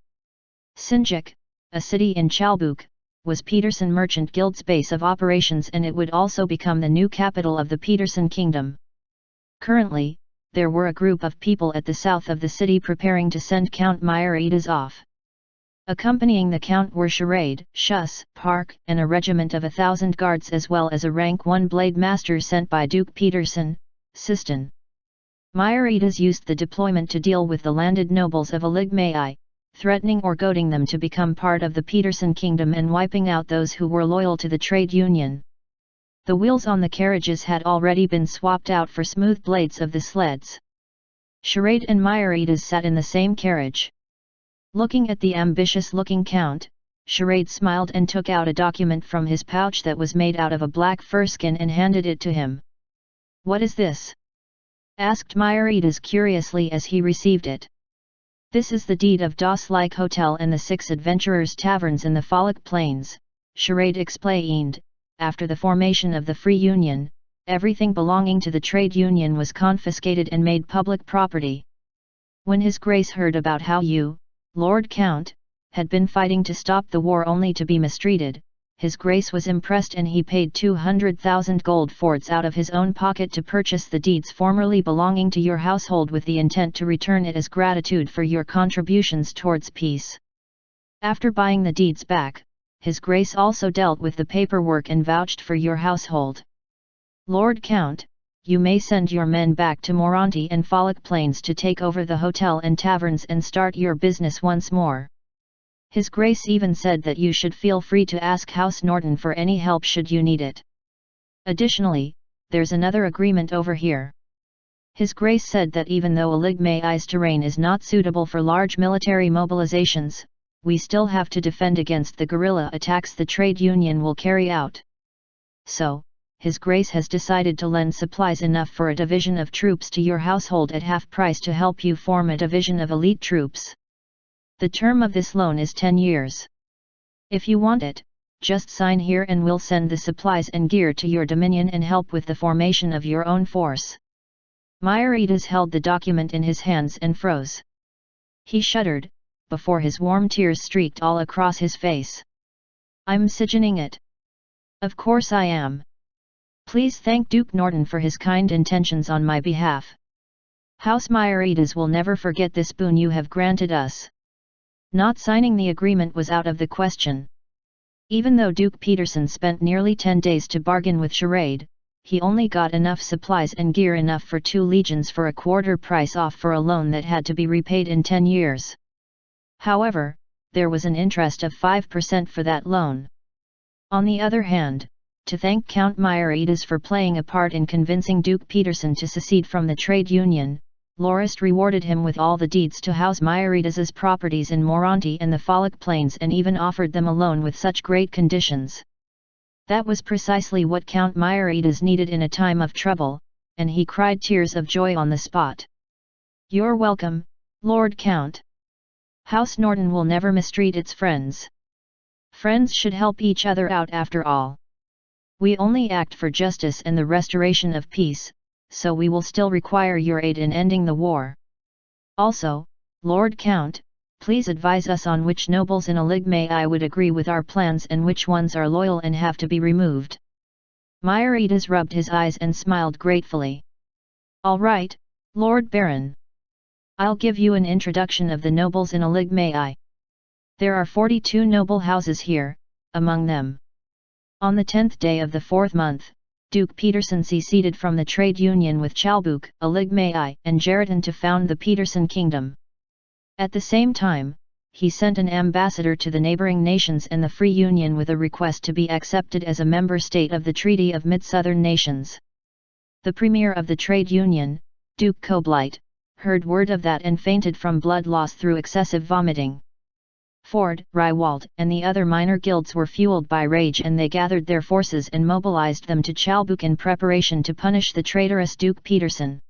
Sinjik, a city in Chalbuk, was Peterson Merchant Guild's base of operations, and it would also become the new capital of the Peterson Kingdom. Currently, there were a group of people at the south of the city preparing to send Count Myriades off. Accompanying the Count were Charade, Schuss, Park, and a regiment of 1,000 guards, as well as a rank 1 blade master sent by Duke Peterson, Sistan. Myriades used the deployment to deal with the landed nobles of Aligmai, threatening or goading them to become part of the Peterson Kingdom and wiping out those who were loyal to the trade union. The wheels on the carriages had already been swapped out for smooth blades of the sleds. Charade and Myriades sat in the same carriage. Looking at the ambitious-looking Count, Charade smiled and took out a document from his pouch that was made out of a black furskin and handed it to him. "What is this?" asked Myriades curiously as he received it. "This is the deed of Das Lake Hotel and the 6 adventurers' taverns in the Folic Plains," Charade explained. After the formation of the Free Union, everything belonging to the trade union was confiscated and made public property. When His Grace heard about how you, Lord Count, had been fighting to stop the war only to be mistreated, His Grace was impressed and he paid 200,000 gold fords out of his own pocket to purchase the deeds formerly belonging to your household with the intent to return it as gratitude for your contributions towards peace. After buying the deeds back, His Grace also dealt with the paperwork and vouched for your household. Lord Count, you may send your men back to Moronti and Folic Plains to take over the hotel and taverns and start your business once more. His Grace even said that you should feel free to ask House Norton for any help should you need it. Additionally, there's another agreement over here. His Grace said that even though Eligmai's terrain is not suitable for large military mobilizations, we still have to defend against the guerrilla attacks the trade union will carry out. So, His Grace has decided to lend supplies enough for a division of troops to your household at half price to help you form a division of elite troops. The term of this loan is 10 years. If you want it, just sign here and we'll send the supplies and gear to your dominion and help with the formation of your own force. Myridas held the document in his hands and froze. He shuddered, before his warm tears streaked all across his face. I'm signing it. Of course I am. Please thank Duke Norton for his kind intentions on my behalf. House Myridas will never forget this boon you have granted us. Not signing the agreement was out of the question. Even though Duke Peterson spent nearly 10 days to bargain with Charade, he only got enough supplies and gear enough for 2 legions for a quarter price off for a loan that had to be repaid in 10 years. However, there was an interest of 5% for that loan. On the other hand, to thank Count Myridas for playing a part in convincing Duke Peterson to secede from the trade union, Lorist rewarded him with all the deeds to House Myridas's properties in Moronti and the Folic Plains and even offered them a loan with such great conditions. That was precisely what Count Myridas needed in a time of trouble, and he cried tears of joy on the spot. You're welcome, Lord Count. House Norton will never mistreat its friends. Friends should help each other out after all. We only act for justice and the restoration of peace, so we will still require your aid in ending the war. Also, Lord Count, please advise us on which nobles in Eligmai would agree with our plans and which ones are loyal and have to be removed. Myridas rubbed his eyes and smiled gratefully. All right, Lord Baron. I'll give you an introduction of the nobles in Eligmai. There are 42 noble houses here, among them. On the 10th day of the 4th month, Duke Peterson seceded from the trade union with Chalbuk, Eligmai, and Jeritan to found the Peterson Kingdom. At the same time, he sent an ambassador to the neighboring nations and the Free Union with a request to be accepted as a member state of the Treaty of Mid-Southern Nations. The premier of the trade union, Duke Koblight, heard word of that and fainted from blood loss through excessive vomiting. Ford, Rywald, and the other minor guilds were fueled by rage and they gathered their forces and mobilized them to Chalbuk in preparation to punish the traitorous Duke Peterson.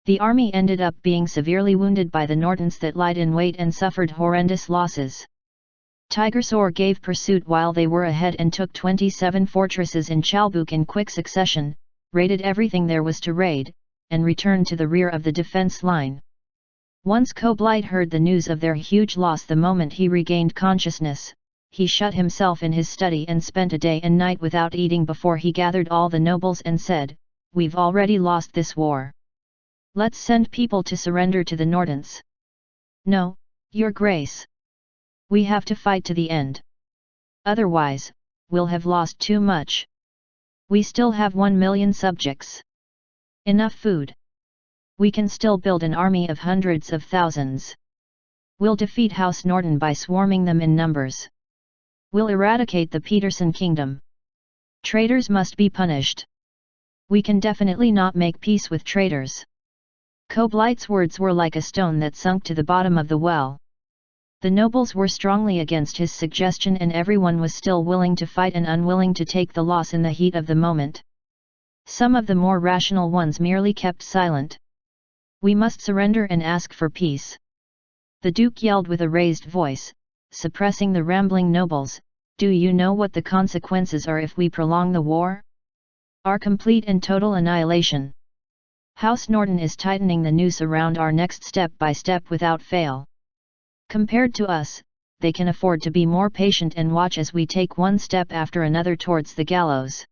The army ended up being severely wounded by the Nortons that lied in wait and suffered horrendous losses. Tigersor gave pursuit while they were ahead and took 27 fortresses in Chalbuk in quick succession, raided everything there was to raid, and returned to the rear of the defense line. Once Koblight heard the news of their huge loss the moment he regained consciousness, he shut himself in his study and spent a day and night without eating before he gathered all the nobles and said, "We've already lost this war. Let's send people to surrender to the Nortons." "No, Your Grace. We have to fight to the end. Otherwise, we'll have lost too much. We still have 1 million subjects. Enough food. We can still build an army of hundreds of thousands. We'll defeat House Norton by swarming them in numbers. We'll eradicate the Peterson Kingdom. Traitors must be punished. We can definitely not make peace with traitors." Koblight's words were like a stone that sunk to the bottom of the well. The nobles were strongly against his suggestion and everyone was still willing to fight and unwilling to take the loss in the heat of the moment. Some of the more rational ones merely kept silent. "We must surrender and ask for peace," the Duke yelled with a raised voice, suppressing the rambling nobles. "Do you know what the consequences are if we prolong the war? Our complete and total annihilation. House Norton is tightening the noose around our next step by step without fail. Compared to us, they can afford to be more patient and watch as we take one step after another towards the gallows.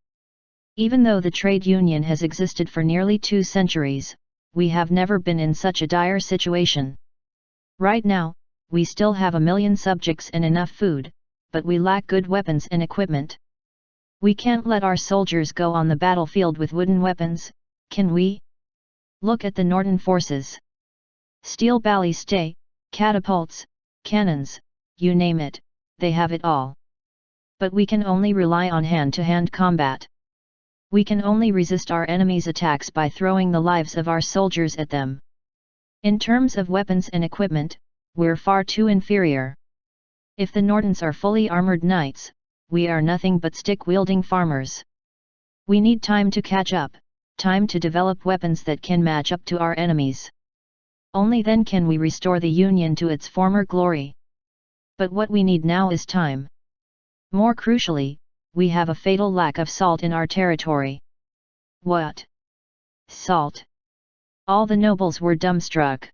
Even though the trade union has existed for nearly 2 centuries, we have never been in such a dire situation. Right now, we still have 1 million subjects and enough food, but we lack good weapons and equipment. We can't let our soldiers go on the battlefield with wooden weapons, can we? Look at the Norton forces. Steel ballistae, catapults, cannons, you name it, they have it all. But we can only rely on hand-to-hand combat. We can only resist our enemies' attacks by throwing the lives of our soldiers at them. In terms of weapons and equipment, we're far too inferior. If the Nortons are fully armored knights, we are nothing but stick-wielding farmers. We need time to catch up, time to develop weapons that can match up to our enemies. Only then can we restore the Union to its former glory. But what we need now is time. More crucially, we have a fatal lack of salt in our territory. What? Salt? All the nobles were dumbstruck.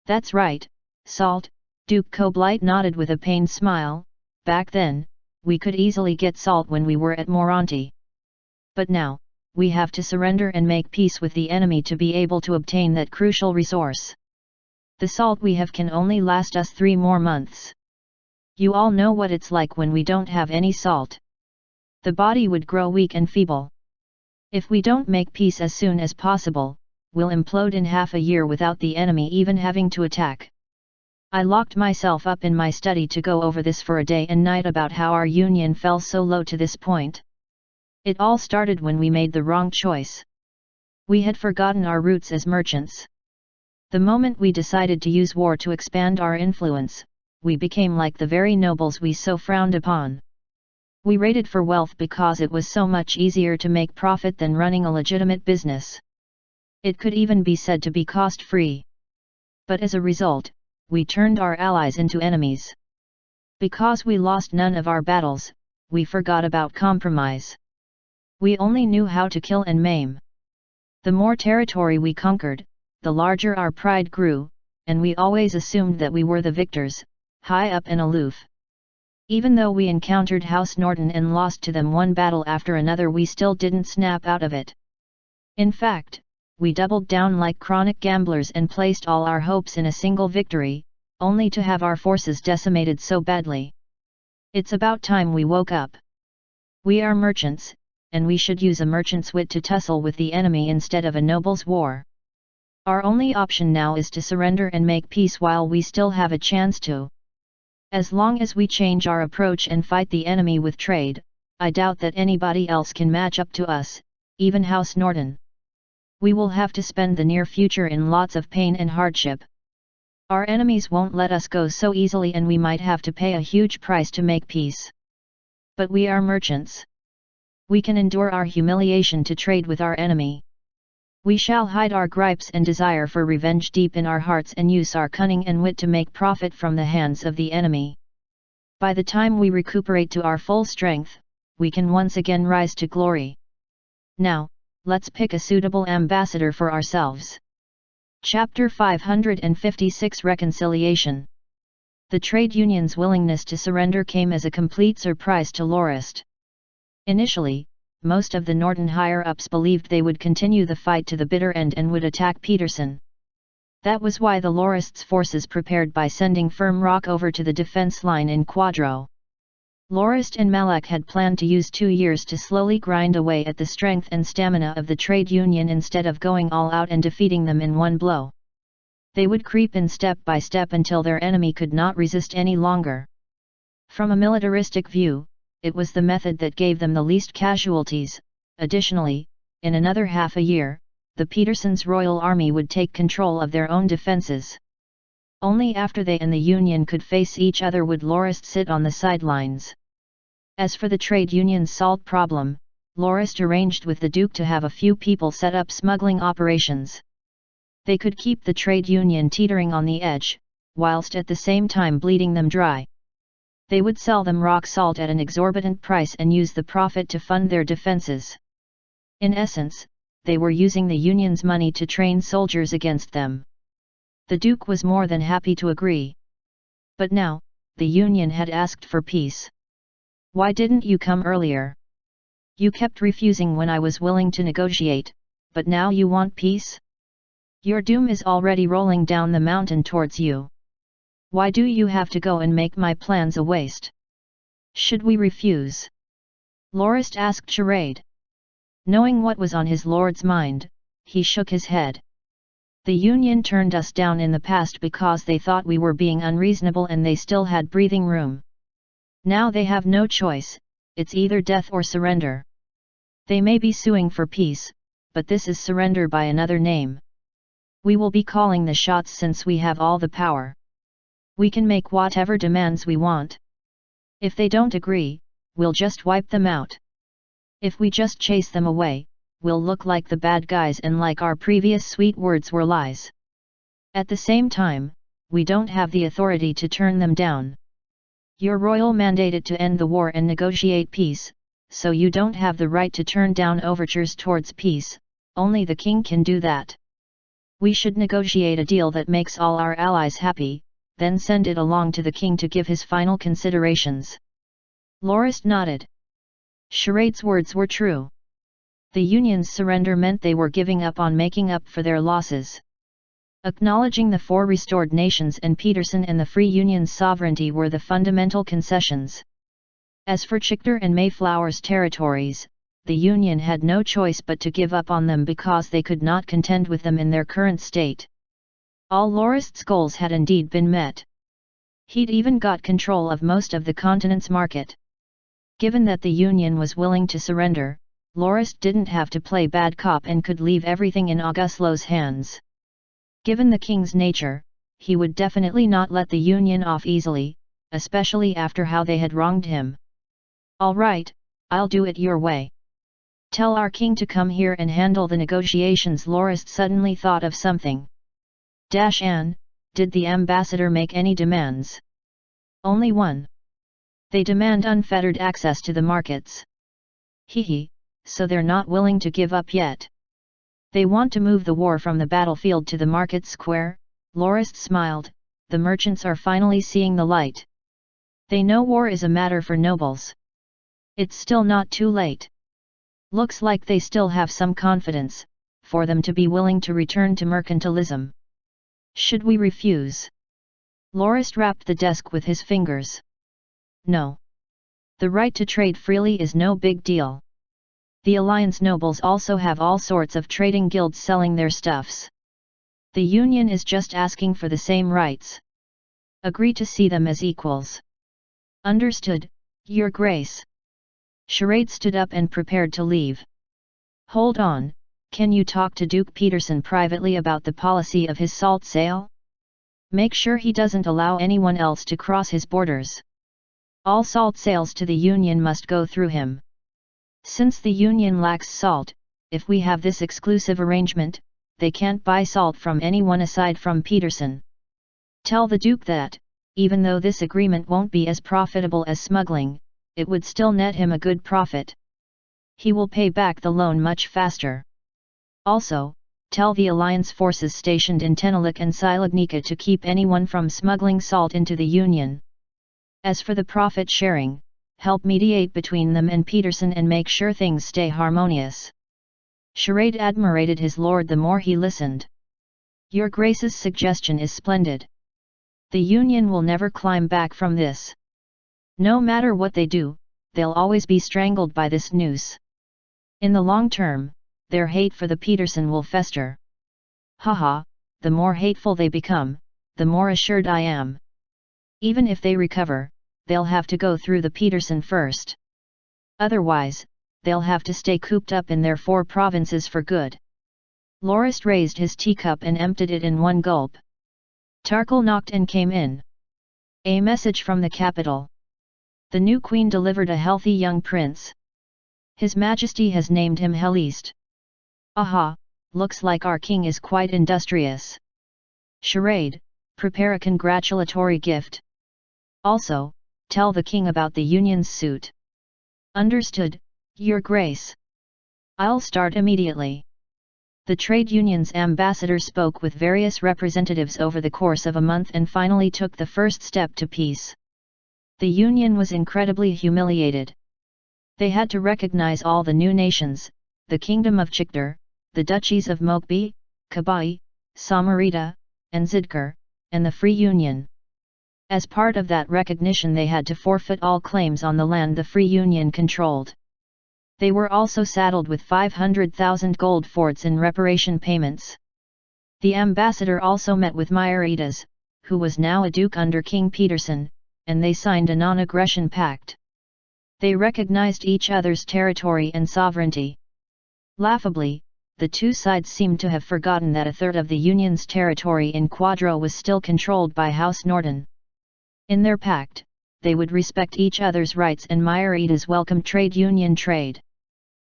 That's right, salt, Duke Coblight nodded with a pained smile. Back then, we could easily get salt when we were at Moronti. But now, we have to surrender and make peace with the enemy to be able to obtain that crucial resource. The salt we have can only last us 3 more months. You all know what it's like when we don't have any salt. The body would grow weak and feeble. If we don't make peace as soon as possible, we'll implode in half a year without the enemy even having to attack. I locked myself up in my study to go over this for a day and night about how our Union fell so low to this point. It all started when we made the wrong choice. We had forgotten our roots as merchants. The moment we decided to use war to expand our influence, we became like the very nobles we so frowned upon. We raided for wealth because it was so much easier to make profit than running a legitimate business. It could even be said to be cost-free. But as a result, we turned our allies into enemies. Because we lost none of our battles, we forgot about compromise. We only knew how to kill and maim. The more territory we conquered, the larger our pride grew, and we always assumed that we were the victors, high up and aloof. Even though we encountered House Norton and lost to them one battle after another, we still didn't snap out of it. In fact, we doubled down like chronic gamblers and placed all our hopes in a single victory, only to have our forces decimated so badly. It's about time we woke up. We are merchants, and we should use a merchant's wit to tussle with the enemy instead of a noble's war. Our only option now is to surrender and make peace while we still have a chance to. As long as we change our approach and fight the enemy with trade, I doubt that anybody else can match up to us, even House Norton. We will have to spend the near future in lots of pain and hardship. Our enemies won't let us go so easily, and we might have to pay a huge price to make peace. But we are merchants. We can endure our humiliation to trade with our enemy. We shall hide our gripes and desire for revenge deep in our hearts and use our cunning and wit to make profit from the hands of the enemy. By the time we recuperate to our full strength, we can once again rise to glory. Now, let's pick a suitable ambassador for ourselves. Chapter 556 Reconciliation. The trade union's willingness to surrender came as a complete surprise to Lorist. Initially, most of the Norton higher-ups believed they would continue the fight to the bitter end and would attack Peterson. That was why the Lorists' forces prepared by sending Firm Rock over to the defense line in Quadro. Lorist and Malek had planned to use 2 years to slowly grind away at the strength and stamina of the trade union instead of going all out and defeating them in one blow. They would creep in step by step until their enemy could not resist any longer. From a militaristic view, it was the method that gave them the least casualties. Additionally, in another half a year, the Petersons' Royal Army would take control of their own defenses. Only after they and the Union could face each other would Lorist sit on the sidelines. As for the trade union's salt problem, Lorist arranged with the Duke to have a few people set up smuggling operations. They could keep the trade union teetering on the edge, whilst at the same time bleeding them dry. They would sell them rock salt at an exorbitant price and use the profit to fund their defenses. In essence, they were using the Union's money to train soldiers against them. The Duke was more than happy to agree. But now, the Union had asked for peace. Why didn't you come earlier? You kept refusing when I was willing to negotiate, but now you want peace? Your doom is already rolling down the mountain towards you. Why do you have to go and make my plans a waste? Should we refuse? Lorist asked Charade. Knowing what was on his lord's mind, he shook his head. The Union turned us down in the past because they thought we were being unreasonable and they still had breathing room. Now they have no choice, it's either death or surrender. They may be suing for peace, but this is surrender by another name. We will be calling the shots since we have all the power. We can make whatever demands we want. If they don't agree, we'll just wipe them out. If we just chase them away, we'll look like the bad guys and like our previous sweet words were lies. At the same time, we don't have the authority to turn them down. Your royal mandated to end the war and negotiate peace, so you don't have the right to turn down overtures towards peace, only the king can do that. We should negotiate a deal that makes all our allies happy, then send it along to the king to give his final considerations. Lorist nodded. Charade's words were true. The Union's surrender meant they were giving up on making up for their losses. Acknowledging the four restored nations and Peterson and the Free Union's sovereignty were the fundamental concessions. As for Chictor and Mayflower's territories, the Union had no choice but to give up on them because they could not contend with them in their current state. All Lorist's goals had indeed been met. He'd even got control of most of the continent's market. Given that the Union was willing to surrender, Lorist didn't have to play bad cop and could leave everything in Auguslo's hands. Given the king's nature, he would definitely not let the Union off easily, especially after how they had wronged him. All right, I'll do it your way. Tell our king to come here and handle the negotiations. Lorist suddenly thought of something. Anne, did the ambassador make any demands? Only one. They demand unfettered access to the markets. Hee, so they're not willing to give up yet. They want to move the war from the battlefield to the market square. Lorist smiled, the merchants are finally seeing the light. They know war is a matter for nobles. It's still not too late. Looks like they still have some confidence, for them to be willing to return to mercantilism. Should we refuse? Lorist rapped the desk with his fingers. No. The right to trade freely is no big deal. The Alliance nobles also have all sorts of trading guilds selling their stuffs. The Union is just asking for the same rights. Agree to see them as equals. Understood, Your Grace. Charade stood up and prepared to leave. Hold on, can you talk to Duke Peterson privately about the policy of his salt sale? Make sure he doesn't allow anyone else to cross his borders. All salt sales to the Union must go through him. Since the Union lacks salt, if we have this exclusive arrangement, they can't buy salt from anyone aside from Peterson. Tell the Duke that, even though this agreement won't be as profitable as smuggling, it would still net him a good profit. He will pay back the loan much faster. Also, tell the Alliance forces stationed in Tenalik and Silagnika to keep anyone from smuggling salt into the Union. As for the profit sharing, help mediate between them and Peterson and make sure things stay harmonious. Charade admirated his lord the more he listened. Your Grace's suggestion is splendid. The Union will never climb back from this. No matter what they do, they'll always be strangled by this noose. In the long term, their hate for the Peterson will fester. Haha, the more hateful they become, the more assured I am. Even if they recover, they'll have to go through the Peterson first. Otherwise, they'll have to stay cooped up in their 4 provinces for good. Lorist raised his teacup and emptied it in one gulp. Tarkle knocked and came in. A message from the capital. The new queen delivered a healthy young prince. His Majesty has named him Heliste. Aha, looks like our king is quite industrious. Charade, prepare a congratulatory gift. Also, tell the king about the Union's suit. Understood, Your Grace. I'll start immediately. The trade union's ambassador spoke with various representatives over the course of a month and finally took the first step to peace. The Union was incredibly humiliated. They had to recognize all the new nations, the Kingdom of Chictor, the Duchies of Mokbe, Kabai, Samarita, and Zidkar, and the Free Union. As part of that recognition they had to forfeit all claims on the land the Free Union controlled. They were also saddled with 500,000 gold forts in reparation payments. The ambassador also met with Myridas, who was now a duke under King Peterson, and they signed a non-aggression pact. They recognized each other's territory and sovereignty. Laughably, the two sides seemed to have forgotten that a third of the Union's territory in Quadro was still controlled by House Norton. In their pact, they would respect each other's rights, and Myridas welcomed trade union trade.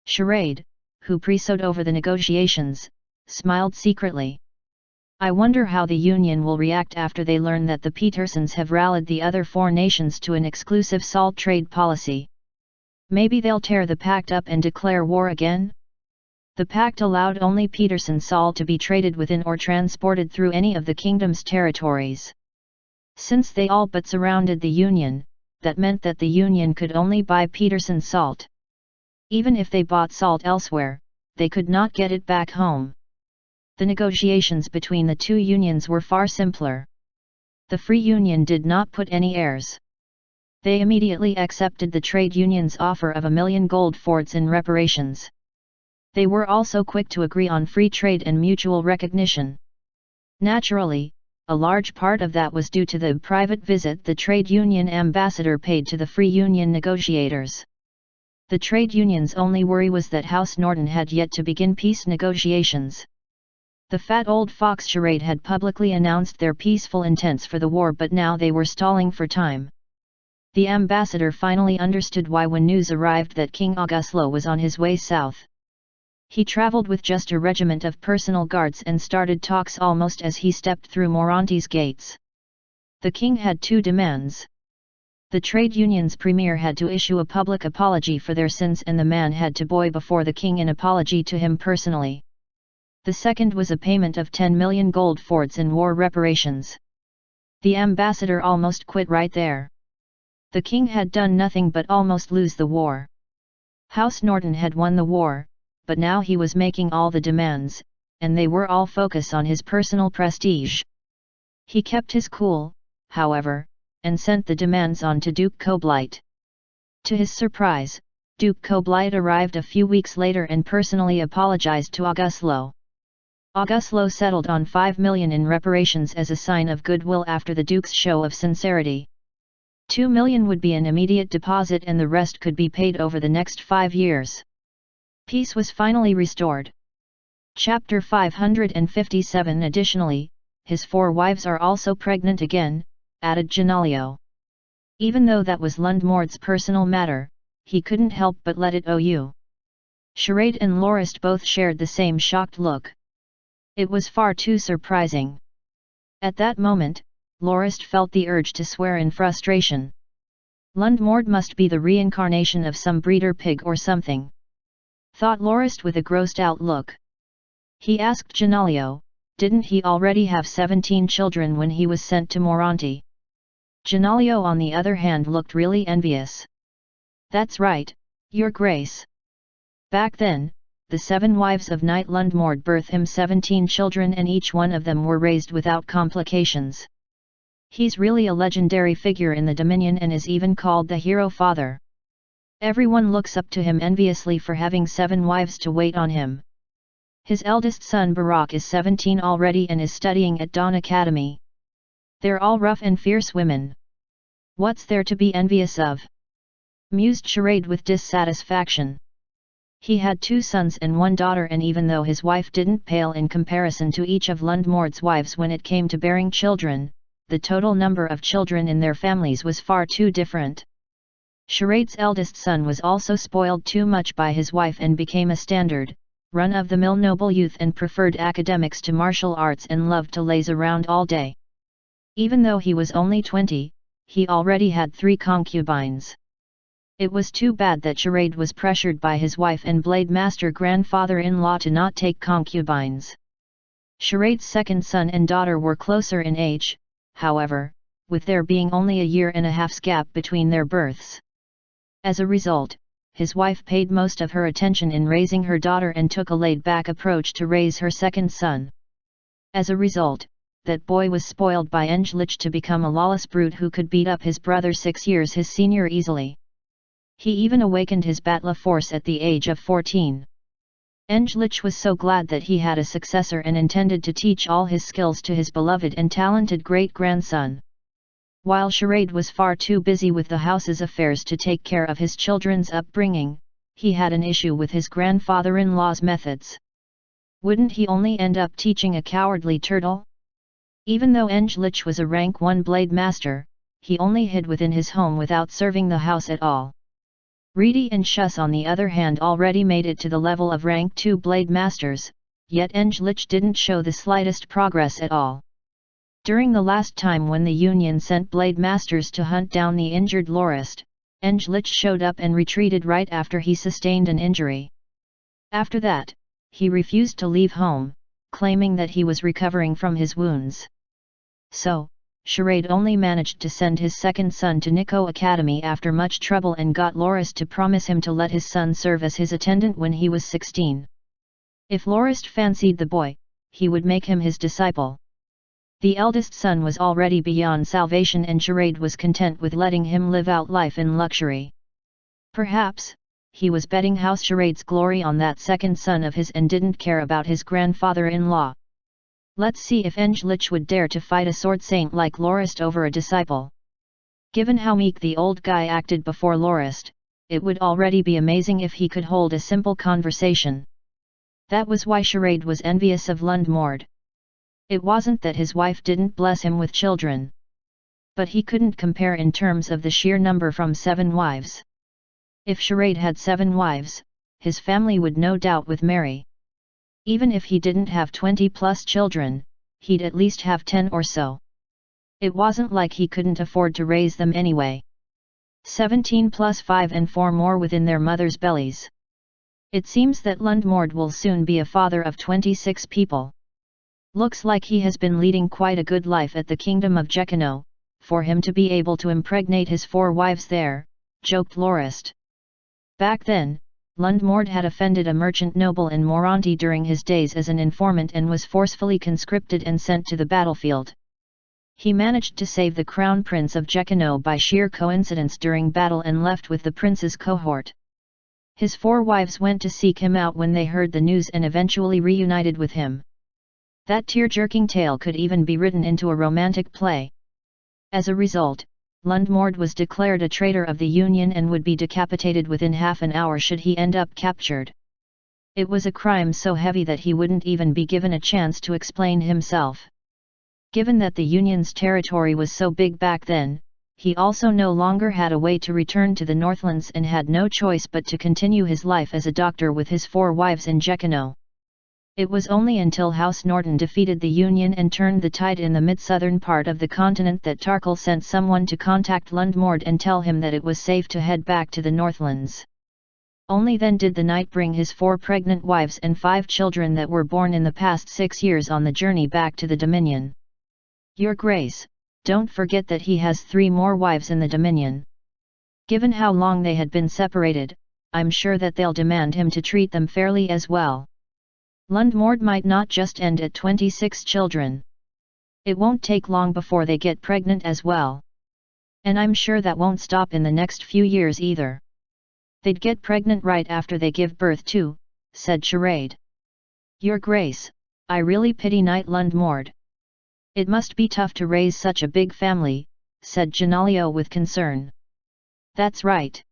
Charade, who presided over the negotiations, smiled secretly. I wonder how the Union will react after they learn that the Petersons have rallied the other four nations to an exclusive salt trade policy. Maybe they'll tear the pact up and declare war again? The pact allowed only Peterson salt to be traded within or transported through any of the kingdom's territories. Since they all but surrounded the Union, that meant that the Union could only buy Peterson salt. Even if they bought salt elsewhere, they could not get it back home. The negotiations between the two unions were far simpler. The Free Union did not put any airs. They immediately accepted the trade union's offer of 1,000,000 gold forts in reparations. They were also quick to agree on free trade and mutual recognition. Naturally, a large part of that was due to the private visit the trade union ambassador paid to the Free Union negotiators. The trade union's only worry was that House Norton had yet to begin peace negotiations. The fat old fox Charade had publicly announced their peaceful intents for the war, but now they were stalling for time. The ambassador finally understood why when news arrived that King Auguslo was on his way south. He traveled with just a regiment of personal guards and started talks almost as he stepped through Moronti's gates. The king had two demands. The trade union's premier had to issue a public apology for their sins, and the man had to bow before the king in apology to him personally. The second was a payment of 10,000,000 gold forts in war reparations. The ambassador almost quit right there. The king had done nothing but almost lose the war. House Norton had won the war, but now he was making all the demands, and they were all focused on his personal prestige. He kept his cool, however, and sent the demands on to Duke Coblite. To his surprise, Duke Coblite arrived a few weeks later and personally apologized to Auguslo. Auguslo settled on 5,000,000 in reparations as a sign of goodwill after the Duke's show of sincerity. 2,000,000 would be an immediate deposit, and the rest could be paid over the next 5 years. Peace was finally restored. Chapter 557. Additionally, his 4 wives are also pregnant again, added Genalio. Even though that was Lundmord's personal matter, he couldn't help but let it out. Charade and Lorist both shared the same shocked look. It was far too surprising. At that moment, Lorist felt the urge to swear in frustration. Lundmord must be the reincarnation of some breeder pig or something, thought Lorist with a grossed-out look. He asked Genalio, didn't he already have 17 children when he was sent to Moronti? Genalio on the other hand looked really envious. That's right, Your Grace. Back then, the 7 wives of Knight Lundmord birthed him 17 children, and each one of them were raised without complications. He's really a legendary figure in the Dominion and is even called the Hero Father. Everyone looks up to him enviously for having 7 wives to wait on him. His eldest son Barak is 17 already and is studying at Dawn Academy. They're all rough and fierce women. What's there to be envious of? Mused Charade with dissatisfaction. He had 2 sons and 1 daughter, and even though his wife didn't pale in comparison to each of Lundmord's wives when it came to bearing children, the total number of children in their families was far too different. Charade's eldest son was also spoiled too much by his wife and became a standard, run-of-the-mill noble youth and preferred academics to martial arts and loved to laze around all day. Even though he was only 20, he already had 3 concubines. It was too bad that Charade was pressured by his wife and Blade Master grandfather-in-law to not take concubines. Charade's second son and daughter were closer in age, however, with there being only a 1.5 year gap between their births. As a result, his wife paid most of her attention in raising her daughter and took a laid-back approach to raise her second son. As a result, that boy was spoiled by Englich to become a lawless brute who could beat up his brother 6 years his senior easily. He even awakened his Batla force at the age of 14. Englich was so glad that he had a successor and intended to teach all his skills to his beloved and talented great-grandson. While Charade was far too busy with the house's affairs to take care of his children's upbringing, he had an issue with his grandfather-in-law's methods. Wouldn't he only end up teaching a cowardly turtle? Even though Englich was a rank 1 blade master, he only hid within his home without serving the house at all. Reedy and Schuss on the other hand already made it to the level of rank 2 blade masters, yet Englich didn't show the slightest progress at all. During the last time when the Union sent blade masters to hunt down the injured Lorist, Englich showed up and retreated right after he sustained an injury. After that, he refused to leave home, claiming that he was recovering from his wounds. So, Charade only managed to send his second son to Nico Academy after much trouble and got Lorist to promise him to let his son serve as his attendant when he was 16. If Lorist fancied the boy, he would make him his disciple. The eldest son was already beyond salvation and Charade was content with letting him live out life in luxury. Perhaps, he was betting House Charade's glory on that second son of his and didn't care about his grandfather-in-law. Let's see if Englich would dare to fight a sword saint like Lorist over a disciple. Given how meek the old guy acted before Lorist, it would already be amazing if he could hold a simple conversation. That was why Charade was envious of Lundmord. It wasn't that his wife didn't bless him with children. But he couldn't compare in terms of the sheer number from 7 wives. If Charade had 7 wives, his family would no doubt with marry. Even if he didn't have 20+ children, he'd at least have 10 or so. It wasn't like he couldn't afford to raise them anyway. 17 plus 5 and 4 more within their mothers' bellies. It seems that Lundmord will soon be a father of 26 people. Looks like he has been leading quite a good life at the Kingdom of Jekino, for him to be able to impregnate his 4 wives there, joked Lorist. Back then, Lundmord had offended a merchant noble in Moronti during his days as an informant and was forcefully conscripted and sent to the battlefield. He managed to save the Crown Prince of Jekino by sheer coincidence during battle and left with the prince's cohort. His 4 wives went to seek him out when they heard the news and eventually reunited with him. That tear-jerking tale could even be written into a romantic play. As a result, Lundmord was declared a traitor of the Union and would be decapitated within half an hour should he end up captured. It was a crime so heavy that he wouldn't even be given a chance to explain himself. Given that the Union's territory was so big back then, he also no longer had a way to return to the Northlands and had no choice but to continue his life as a doctor with his 4 wives in Jekino. It was only until House Norton defeated the Union and turned the tide in the mid-southern part of the continent that Tarkle sent someone to contact Lundmord and tell him that it was safe to head back to the Northlands. Only then did the knight bring his 4 pregnant wives and 5 children that were born in the past 6 years on the journey back to the Dominion. Your Grace, don't forget that he has 3 more wives in the Dominion. Given how long they had been separated, I'm sure that they'll demand him to treat them fairly as well. Lundmord might not just end at 26 children. It won't take long before they get pregnant as well. And I'm sure that won't stop in the next few years either. They'd get pregnant right after they give birth too, said Charade. Your Grace, I really pity Knight Lundmord. It must be tough to raise such a big family, said Janalio with concern. That's right.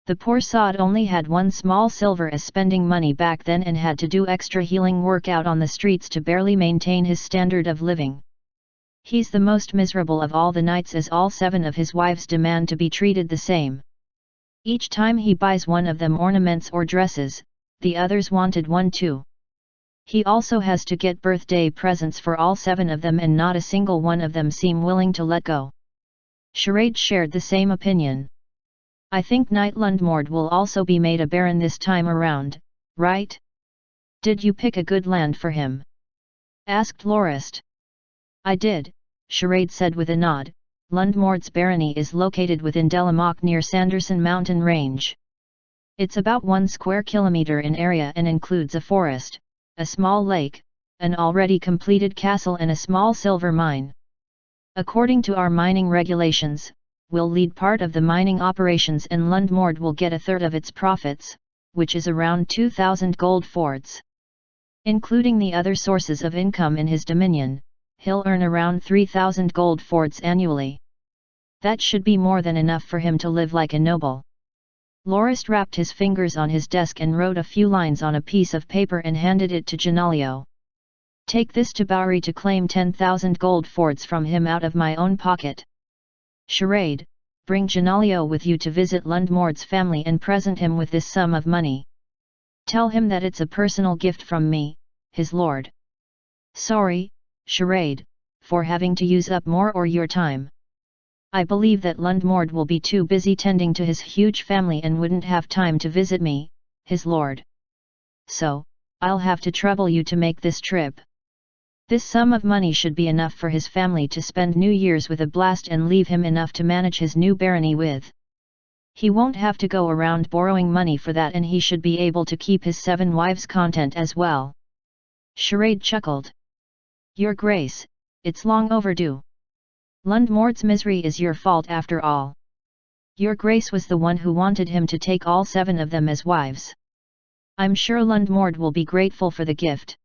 The poor sod only had 1 small silver as spending money back then and had to do extra healing work out on the streets to barely maintain his standard of living. He's the most miserable of all the knights as all 7 of his wives demand to be treated the same. Each time he buys one of them ornaments or dresses, the others wanted one too. He also has to get birthday presents for all 7 of them and not a single one of them seem willing to let go. Charade shared the same opinion. I think Knight Lundmord will also be made a baron this time around, right? Did you pick a good land for him? Asked Lorist. I did, Charade said with a nod. Lundmord's barony is located within Delamock near Sanderson mountain range. It's about 1 square kilometer in area and includes a forest, a small lake, an already completed castle and a small silver mine. According to our mining regulations, will lead part of the mining operations and Lundmord will get a third of its profits, which is around 2,000 gold fords. Including the other sources of income in his dominion, he'll earn around 3,000 gold fords annually. That should be more than enough for him to live like a noble. Lorist wrapped his fingers on his desk and wrote a few lines on a piece of paper and handed it to Janalio. Take this to Bowery to claim 10,000 gold fords from him out of my own pocket. Charade, bring Janalio with you to visit Lundmord's family and present him with this sum of money. Tell him that it's a personal gift from me, his lord. Sorry, Charade, for having to use up more or your time. I believe that Lundmord will be too busy tending to his huge family and wouldn't have time to visit me, his lord. So, I'll have to trouble you to make this trip. This sum of money should be enough for his family to spend New Year's with a blast and leave him enough to manage his new barony with. He won't have to go around borrowing money for that and he should be able to keep his 7 wives content as well. Charade chuckled. Your Grace, it's long overdue. Lundmord's misery is your fault after all. Your Grace was the one who wanted him to take all 7 of them as wives. I'm sure Lundmord will be grateful for the gift.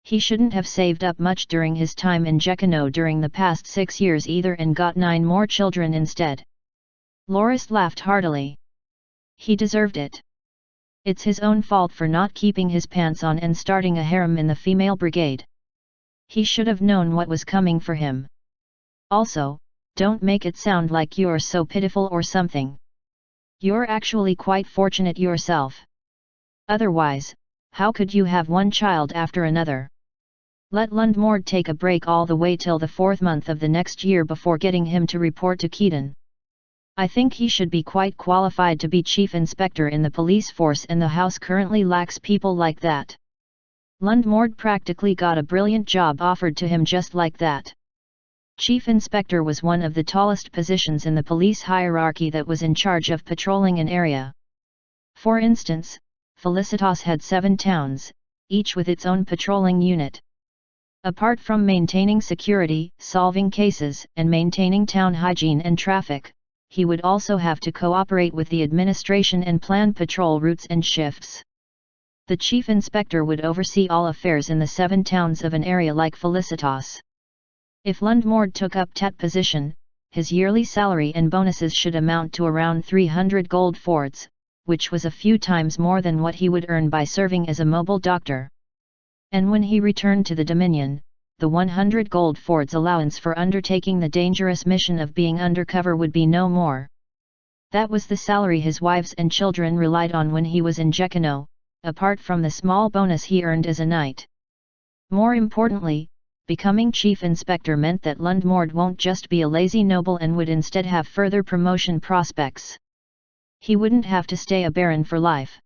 He shouldn't have saved up much during his time in Jekino during the past 6 years either and got 9 more children instead. Lorist laughed heartily. He deserved it. It's his own fault for not keeping his pants on and starting a harem in the female brigade. He should have known what was coming for him. Also, don't make it sound like you're so pitiful or something. You're actually quite fortunate yourself. Otherwise, how could you have one child after another? Let Lundmord take a break all the way till the 4th month of the next year before getting him to report to Keaton. I think he should be quite qualified to be chief inspector in the police force and the house currently lacks people like that. Lundmord practically got a brilliant job offered to him just like that. Chief inspector was one of the tallest positions in the police hierarchy that was in charge of patrolling an area. For instance, Felicitas had 7 towns, each with its own patrolling unit. Apart from maintaining security, solving cases, and maintaining town hygiene and traffic, he would also have to cooperate with the administration and plan patrol routes and shifts. The chief inspector would oversee all affairs in the 7 towns of an area like Felicitas. If Lundmord took up that position, his yearly salary and bonuses should amount to around 300 gold fords, which was a few times more than what he would earn by serving as a mobile doctor. And when he returned to the Dominion, the 100 gold fords allowance for undertaking the dangerous mission of being undercover would be no more. That was the salary his wives and children relied on when he was in Jekino, apart from the small bonus he earned as a knight. More importantly, becoming chief inspector meant that Lundmord won't just be a lazy noble and would instead have further promotion prospects. He wouldn't have to stay a baron for life.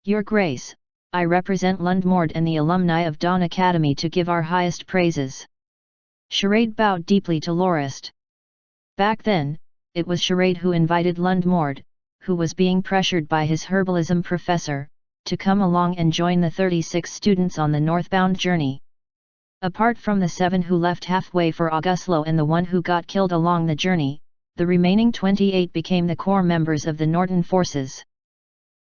Your Grace, I represent Lundmord and the alumni of Dawn Academy to give our highest praises. Charade bowed deeply to Lorist. Back then, it was Charade who invited Lundmord, who was being pressured by his herbalism professor, to come along and join the 36 students on the northbound journey. Apart from the 7 who left halfway for Auguslo and the one who got killed along the journey, the remaining 28 became the core members of the Norton forces.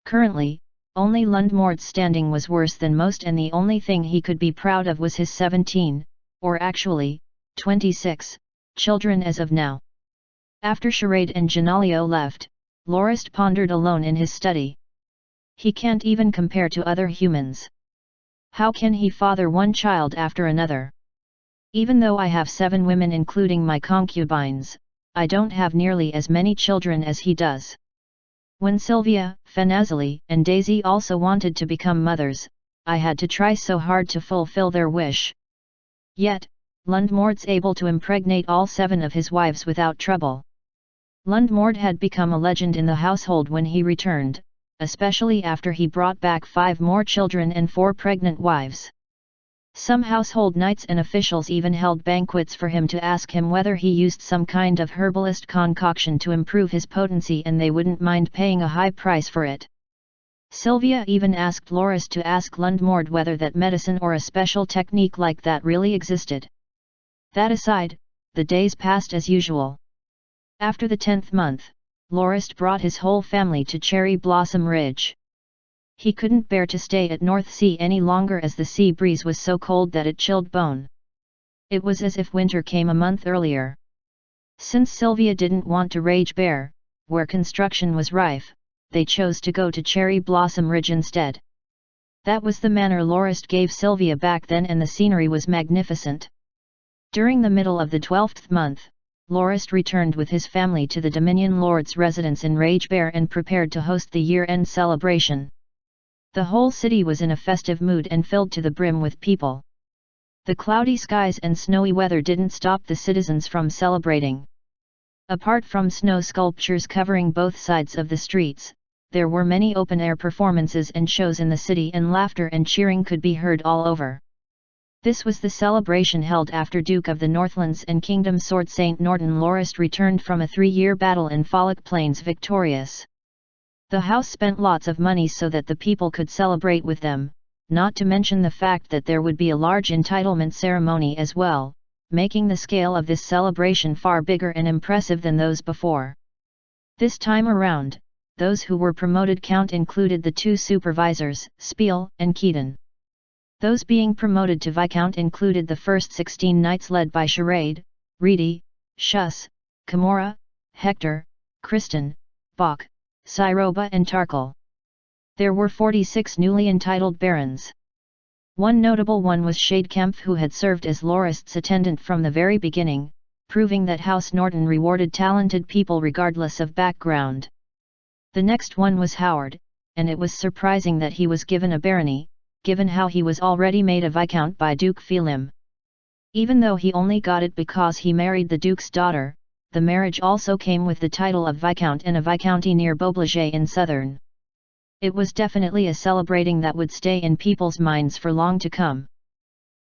Currently, only Lundmord's standing was worse than most and the only thing he could be proud of was his 17, or actually, 26, children as of now. After Charade and Janalio left, Lorist pondered alone in his study. He can't even compare to other humans. How can he father one child after another? Even though I have 7 women including my concubines, I don't have nearly as many children as he does. When Sylvia, Fenazeli, and Daisy also wanted to become mothers, I had to try so hard to fulfill their wish. Yet, Lundmord's able to impregnate all 7 of his wives without trouble. Lundmord had become a legend in the household when he returned, especially after he brought back 5 more children and 4 pregnant wives. Some household knights and officials even held banquets for him to ask him whether he used some kind of herbalist concoction to improve his potency and they wouldn't mind paying a high price for it. Sylvia even asked Loris to ask Lundmord whether that medicine or a special technique like that really existed. That aside, the days passed as usual. After the 10th month, Lorist brought his whole family to Cherry Blossom Ridge. He couldn't bear to stay at North Sea any longer as the sea breeze was so cold that it chilled bone. It was as if winter came a month earlier. Since Sylvia didn't want to Rage Bear, where construction was rife, they chose to go to Cherry Blossom Ridge instead. That was the manor Lorist gave Sylvia back then, and the scenery was magnificent. During the middle of the 12th month, Lorist returned with his family to the Dominion Lord's residence in Rage Bear and prepared to host the year-end celebration. The whole city was in a festive mood and filled to the brim with people. The cloudy skies and snowy weather didn't stop the citizens from celebrating. Apart from snow sculptures covering both sides of the streets, there were many open-air performances and shows in the city, and laughter and cheering could be heard all over. This was the celebration held after Duke of the Northlands and Kingdom Sword Saint Norton Lorist returned from a 3-year battle in Fallock Plains victorious. The house spent lots of money so that the people could celebrate with them, not to mention the fact that there would be a large entitlement ceremony as well, making the scale of this celebration far bigger and impressive than those before. This time around, those who were promoted count included the 2 supervisors, Spiel and Keaton. Those being promoted to Viscount included the first 16 knights led by Charade, Reedy, Shuss, Kimura, Hector, Kristen, Bach, Siroba and Tarkle. There were 46 newly entitled barons. One notable one was Shadekempf, who had served as Lorist's attendant from the very beginning, proving that House Norton rewarded talented people regardless of background. The next one was Howard, and it was surprising that he was given a barony, given how he was already made a Viscount by Duke Phelim. Even though he only got it because he married the Duke's daughter, the marriage also came with the title of Viscount and a Viscounty near Beaublaget in Southern. It was definitely a celebrating that would stay in people's minds for long to come.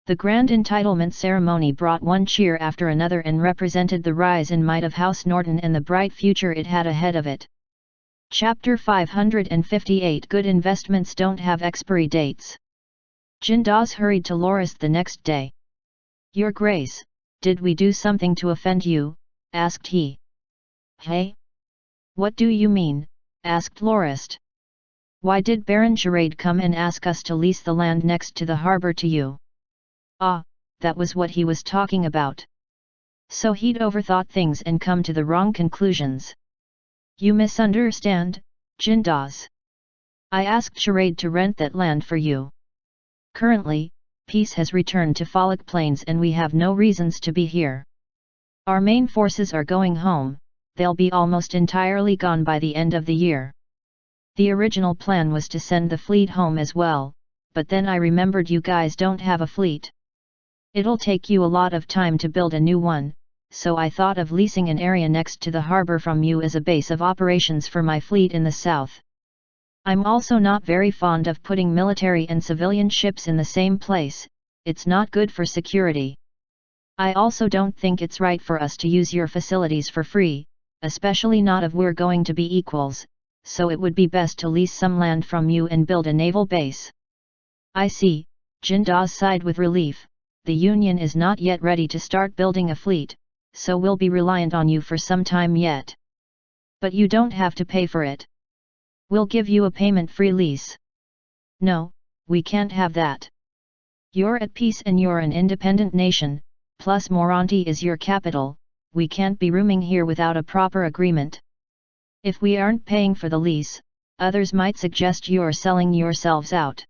The grand entitlement ceremony brought one cheer after another and represented the rise in might of House Norton and the bright future it had ahead of it. Chapter 558 Good investments don't have expiry dates. Jindas hurried to Lorist the next day. Your Grace, did we do something to offend you? Asked he. Hey? What do you mean? Asked Lorist. Why did Baron Charade come and ask us to lease the land next to the harbour to you? Ah, that was what he was talking about. So he'd overthought things and come to the wrong conclusions. You misunderstand, Jindas. I asked Charade to rent that land for you. Currently, peace has returned to Fallock Plains and we have no reasons to be here. Our main forces are going home, they'll be almost entirely gone by the end of the year. The original plan was to send the fleet home as well, but then I remembered you guys don't have a fleet. It'll take you a lot of time to build a new one, so I thought of leasing an area next to the harbour from you as a base of operations for my fleet in the south. I'm also not very fond of putting military and civilian ships in the same place, it's not good for security. I also don't think it's right for us to use your facilities for free, especially not if we're going to be equals, so it would be best to lease some land from you and build a naval base. I see, Jindas sighed with relief, the Union is not yet ready to start building a fleet, so we'll be reliant on you for some time yet. But you don't have to pay for it. We'll give you a payment-free lease. No, we can't have that. You're at peace and you're an independent nation, plus Moronti is your capital, we can't be rooming here without a proper agreement. If we aren't paying for the lease, others might suggest you're selling yourselves out.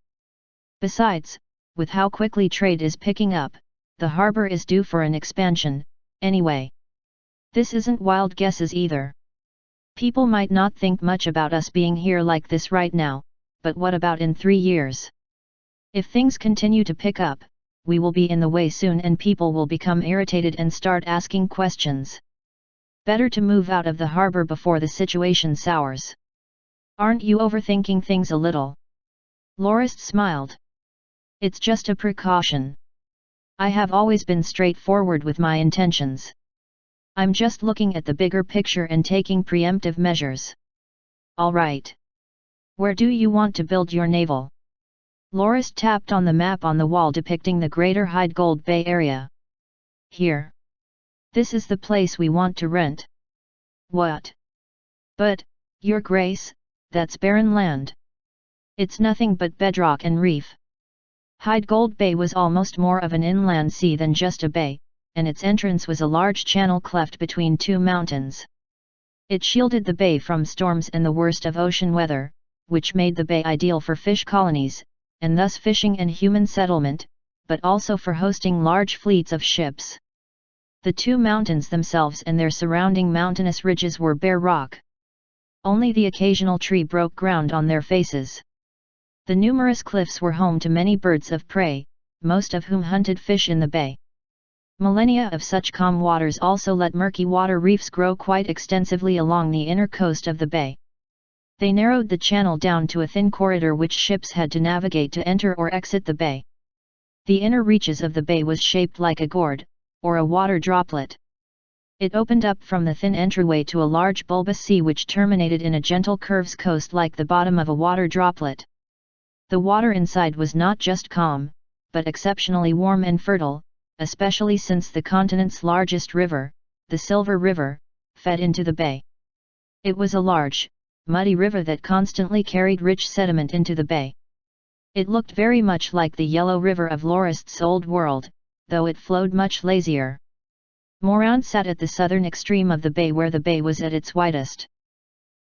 Besides, with how quickly trade is picking up, the harbour is due for an expansion, anyway. This isn't wild guesses either. People might not think much about us being here like this right now, but what about in 3 years? If things continue to pick up, we will be in the way soon and people will become irritated and start asking questions. Better to move out of the harbour before the situation sours. Aren't you overthinking things a little? Lorist smiled. It's just a precaution. I have always been straightforward with my intentions. I'm just looking at the bigger picture and taking preemptive measures. All right. Where do you want to build your naval? Lorist tapped on the map on the wall depicting the Greater Hyde Gold Bay area. Here. This is the place we want to rent. What? But, Your Grace, that's barren land. It's nothing but bedrock and reef. Hyde Gold Bay was almost more of an inland sea than just a bay, and its entrance was a large channel cleft between two mountains. It shielded the bay from storms and the worst of ocean weather, which made the bay ideal for fish colonies, and thus fishing and human settlement, but also for hosting large fleets of ships. The two mountains themselves and their surrounding mountainous ridges were bare rock. Only the occasional tree broke ground on their faces. The numerous cliffs were home to many birds of prey, most of whom hunted fish in the bay. Millennia of such calm waters also let murky water reefs grow quite extensively along the inner coast of the bay. They narrowed the channel down to a thin corridor which ships had to navigate to enter or exit the bay. The inner reaches of the bay was shaped like a gourd, or a water droplet. It opened up from the thin entryway to a large bulbous sea which terminated in a gentle curves coast like the bottom of a water droplet. The water inside was not just calm, but exceptionally warm and fertile, especially since the continent's largest river, the Silver River, fed into the bay. It was a large, muddy river that constantly carried rich sediment into the bay. It looked very much like the Yellow River of Lorist's old world, though it flowed much lazier. Morant sat at the southern extreme of the bay where the bay was at its widest.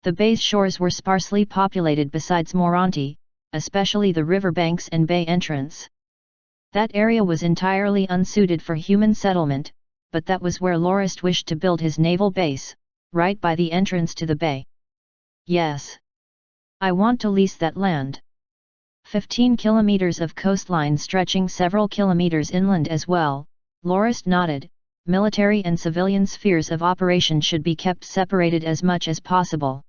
The bay's shores were sparsely populated besides Moranti, especially the riverbanks and bay entrance. That area was entirely unsuited for human settlement, but that was where Lorist wished to build his naval base, right by the entrance to the bay. Yes. I want to lease that land. 15 kilometers of coastline stretching several kilometers inland as well, Lorist nodded. Military and civilian spheres of operation should be kept separated as much as possible.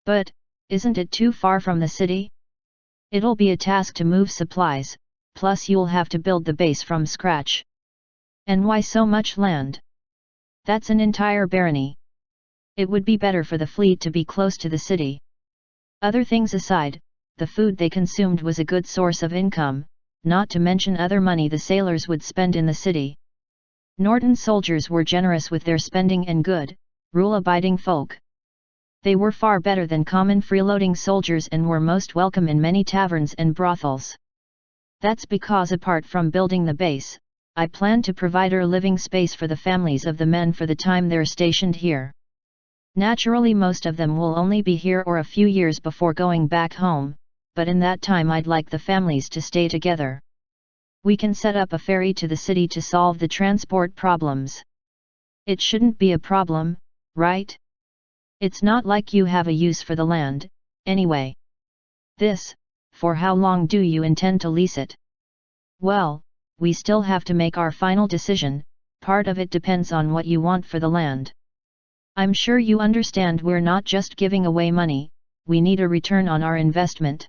But, isn't it too far from the city? It'll be a task to move supplies, plus you'll have to build the base from scratch. And why so much land? That's an entire barony. It would be better for the fleet to be close to the city. Other things aside, the food they consumed was a good source of income, not to mention other money the sailors would spend in the city. Norton soldiers were generous with their spending and good, rule-abiding folk. They were far better than common freeloading soldiers and were most welcome in many taverns and brothels. That's because apart from building the base, I plan to provide a living space for the families of the men for the time they're stationed here. Naturally most of them will only be here or a few years before going back home, but in that time I'd like the families to stay together. We can set up a ferry to the city to solve the transport problems. It shouldn't be a problem, right? It's not like you have a use for the land, anyway. For how long do you intend to lease it? Well, we still have to make our final decision, part of it depends on what you want for the land. I'm sure you understand we're not just giving away money, we need a return on our investment.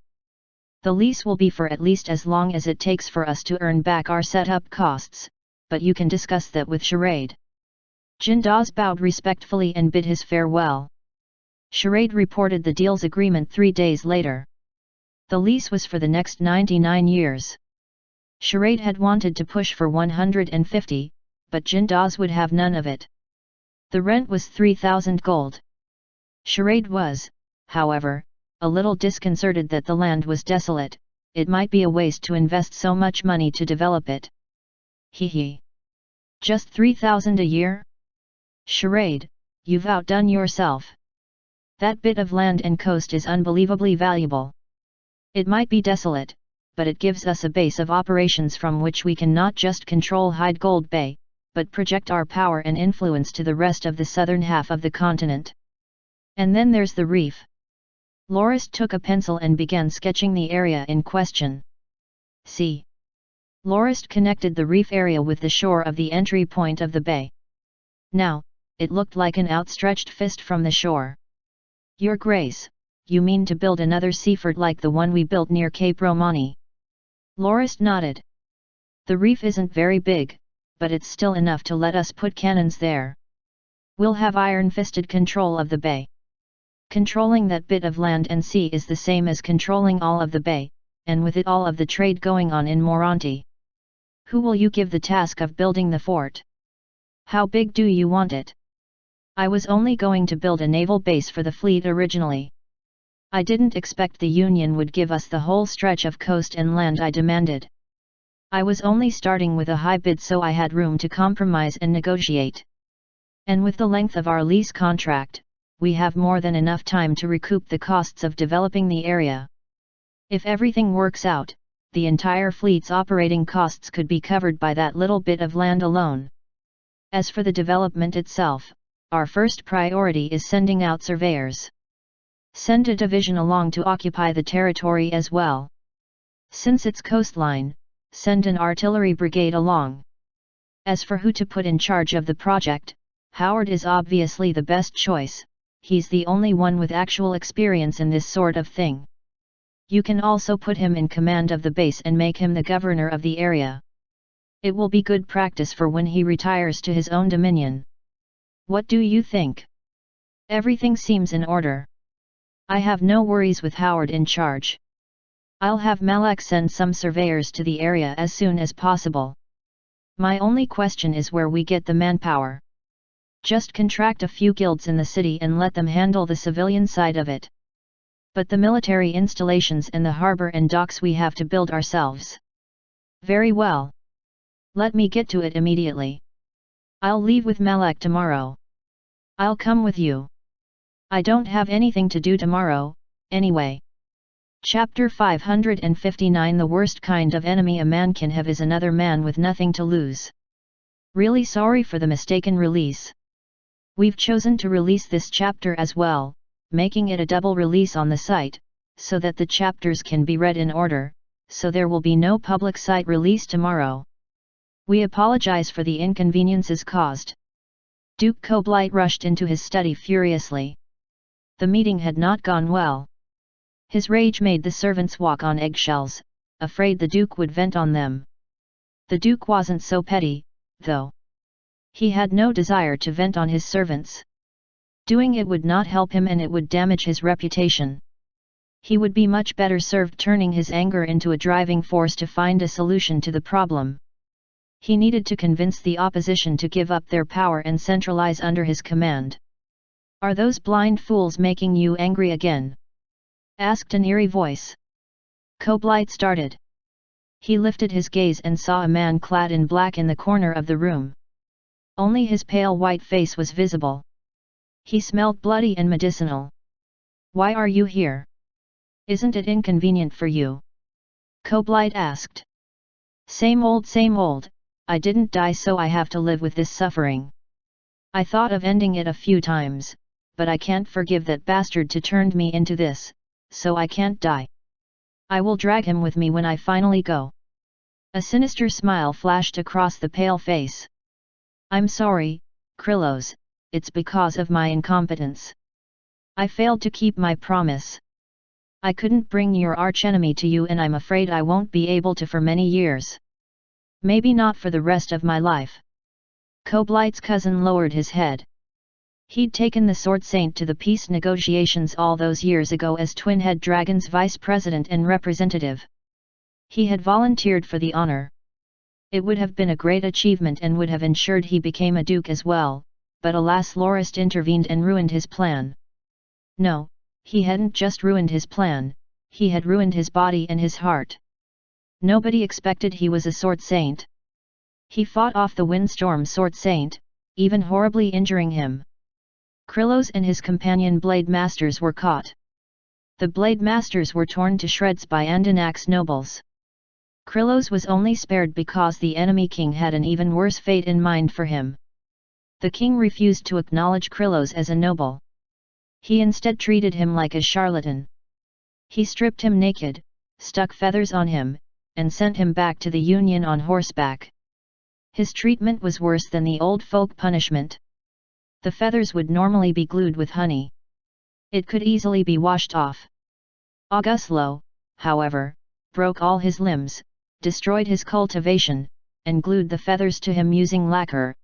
The lease will be for at least as long as it takes for us to earn back our setup costs, but you can discuss that with Charade. Jindas bowed respectfully and bid his farewell. Charade reported the deal's agreement 3 days later. The lease was for the next 99 years. Charade had wanted to push for 150, but Jindas would have none of it. The rent was 3,000 gold. Charade was, however, a little disconcerted that the land was desolate. It might be a waste to invest so much money to develop it. Hee. Just 3,000 a year? Charade, you've outdone yourself. That bit of land and coast is unbelievably valuable. It might be desolate, but it gives us a base of operations from which we can not just control Hyde Gold Bay, but project our power and influence to the rest of the southern half of the continent. And then there's the reef. Lorist took a pencil and began sketching the area in question. See. Lorist connected the reef area with the shore of the entry point of the bay. Now, it looked like an outstretched fist from the shore. Your Grace, you mean to build another seafort like the one we built near Cape Romani? Lorist nodded. The reef isn't very big, but it's still enough to let us put cannons there. We'll have iron-fisted control of the bay. Controlling that bit of land and sea is the same as controlling all of the bay, and with it all of the trade going on in Moranti. Who will you give the task of building the fort? How big do you want it? I was only going to build a naval base for the fleet originally. I didn't expect the Union would give us the whole stretch of coast and land I demanded. I was only starting with a high bid, so I had room to compromise and negotiate. And with the length of our lease contract, we have more than enough time to recoup the costs of developing the area. If everything works out, the entire fleet's operating costs could be covered by that little bit of land alone. As for the development itself, our first priority is sending out surveyors. Send a division along to occupy the territory as well. Since it's coastline, send an artillery brigade along. As for who to put in charge of the project, Howard is obviously the best choice. He's the only one with actual experience in this sort of thing. You can also put him in command of the base and make him the governor of the area. It will be good practice for when he retires to his own dominion. What do you think? Everything seems in order. I have no worries with Howard in charge. I'll have Malak send some surveyors to the area as soon as possible. My only question is where we get the manpower. Just contract a few guilds in the city and let them handle the civilian side of it. But the military installations and the harbor and docks we have to build ourselves. Very well. Let me get to it immediately. I'll leave with Malak tomorrow. I'll come with you. I don't have anything to do tomorrow, anyway. Chapter 559 The worst kind of enemy a man can have is another man with nothing to lose. Really sorry for the mistaken release. We've chosen to release this chapter as well, making it a double release on the site, so that the chapters can be read in order, so there will be no public site release tomorrow. We apologize for the inconveniences caused. Duke Koblight rushed into his study furiously. The meeting had not gone well. His rage made the servants walk on eggshells, afraid the Duke would vent on them. The Duke wasn't so petty, though. He had no desire to vent on his servants. Doing it would not help him and it would damage his reputation. He would be much better served turning his anger into a driving force to find a solution to the problem. He needed to convince the opposition to give up their power and centralize under his command. Are those blind fools making you angry again? Asked an eerie voice. Koblight started. He lifted his gaze and saw a man clad in black in the corner of the room. Only his pale white face was visible. He smelled bloody and medicinal. Why are you here? Isn't it inconvenient for you? Koblight asked. Same old, I didn't die so I have to live with this suffering. I thought of ending it a few times, but I can't forgive that bastard to turned me into this, so I can't die. I will drag him with me when I finally go. A sinister smile flashed across the pale face. I'm sorry, Krylos, it's because of my incompetence. I failed to keep my promise. I couldn't bring your archenemy to you and I'm afraid I won't be able to for many years. Maybe not for the rest of my life. Koblight's cousin lowered his head. He'd taken the Sword Saint to the peace negotiations all those years ago as Twin-Head Dragon's vice president and representative. He had volunteered for the honor. It would have been a great achievement and would have ensured he became a duke as well, but alas Lorist intervened and ruined his plan. No, he hadn't just ruined his plan, he had ruined his body and his heart. Nobody expected he was a Sword Saint. He fought off the windstorm Sword Saint, even horribly injuring him. Krylos and his companion Blade Masters were caught. The Blade Masters were torn to shreds by Andonak's nobles. Krylos was only spared because the enemy king had an even worse fate in mind for him. The king refused to acknowledge Krylos as a noble. He instead treated him like a charlatan. He stripped him naked, stuck feathers on him, and sent him back to the Union on horseback. His treatment was worse than the old folk punishment. The feathers would normally be glued with honey. It could easily be washed off. Auguslo, however, broke all his limbs, destroyed his cultivation, and glued the feathers to him using lacquer.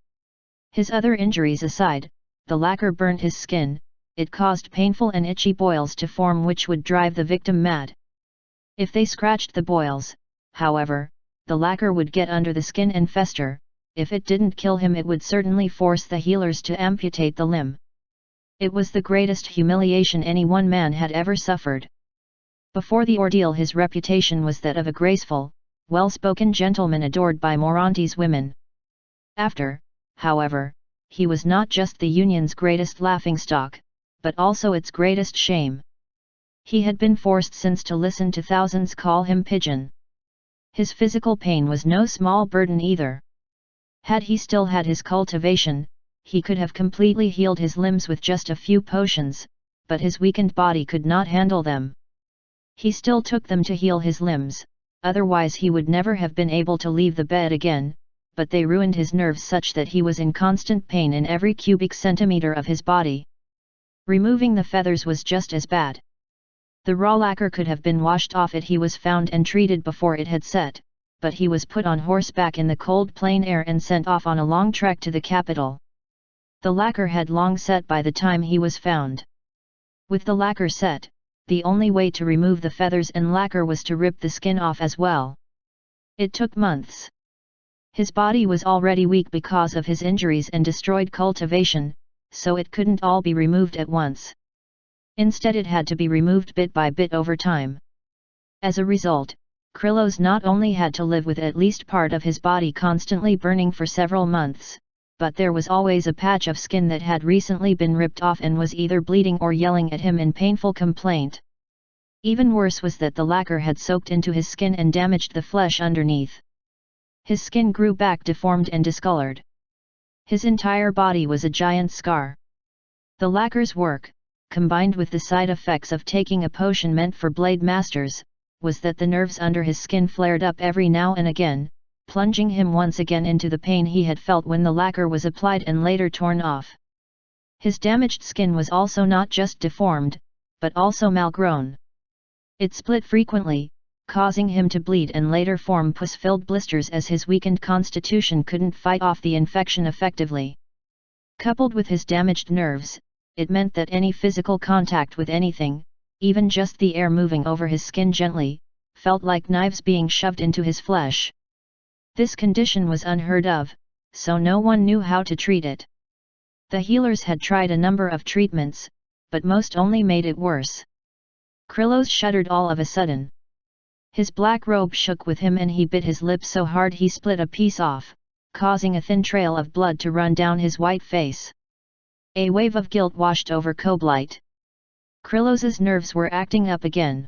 His other injuries aside, the lacquer burnt his skin, it caused painful and itchy boils to form which would drive the victim mad. If they scratched the boils, however, the lacquer would get under the skin and fester. If it didn't kill him it would certainly force the healers to amputate the limb. It was the greatest humiliation any one man had ever suffered. Before the ordeal his reputation was that of a graceful, well-spoken gentleman adored by Moronti's women. After, however, he was not just the Union's greatest laughingstock, but also its greatest shame. He had been forced since to listen to thousands call him pigeon. His physical pain was no small burden either. Had he still had his cultivation, he could have completely healed his limbs with just a few potions, but his weakened body could not handle them. He still took them to heal his limbs, otherwise he would never have been able to leave the bed again, but they ruined his nerves such that he was in constant pain in every cubic centimeter of his body. Removing the feathers was just as bad. The raw lacquer could have been washed off it. He was found and treated before it had set, but he was put on horseback in the cold plain air and sent off on a long trek to the capital. The lacquer had long set by the time he was found. With the lacquer set, the only way to remove the feathers and lacquer was to rip the skin off as well. It took months. His body was already weak because of his injuries and destroyed cultivation, so it couldn't all be removed at once. Instead it had to be removed bit by bit over time. As a result, Krillos not only had to live with at least part of his body constantly burning for several months, but there was always a patch of skin that had recently been ripped off and was either bleeding or yelling at him in painful complaint. Even worse was that the lacquer had soaked into his skin and damaged the flesh underneath. His skin grew back deformed and discolored. His entire body was a giant scar. The lacquer's work, combined with the side effects of taking a potion meant for blade masters, was that the nerves under his skin flared up every now and again, plunging him once again into the pain he had felt when the lacquer was applied and later torn off. His damaged skin was also not just deformed, but also malgrown. It split frequently, causing him to bleed and later form pus-filled blisters as his weakened constitution couldn't fight off the infection effectively. Coupled with his damaged nerves, it meant that any physical contact with anything, even just the air moving over his skin gently, felt like knives being shoved into his flesh. This condition was unheard of, so no one knew how to treat it. The healers had tried a number of treatments, but most only made it worse. Krillos shuddered all of a sudden. His black robe shook with him and he bit his lip so hard he split a piece off, causing a thin trail of blood to run down his white face. A wave of guilt washed over Koblight. Krillos's nerves were acting up again.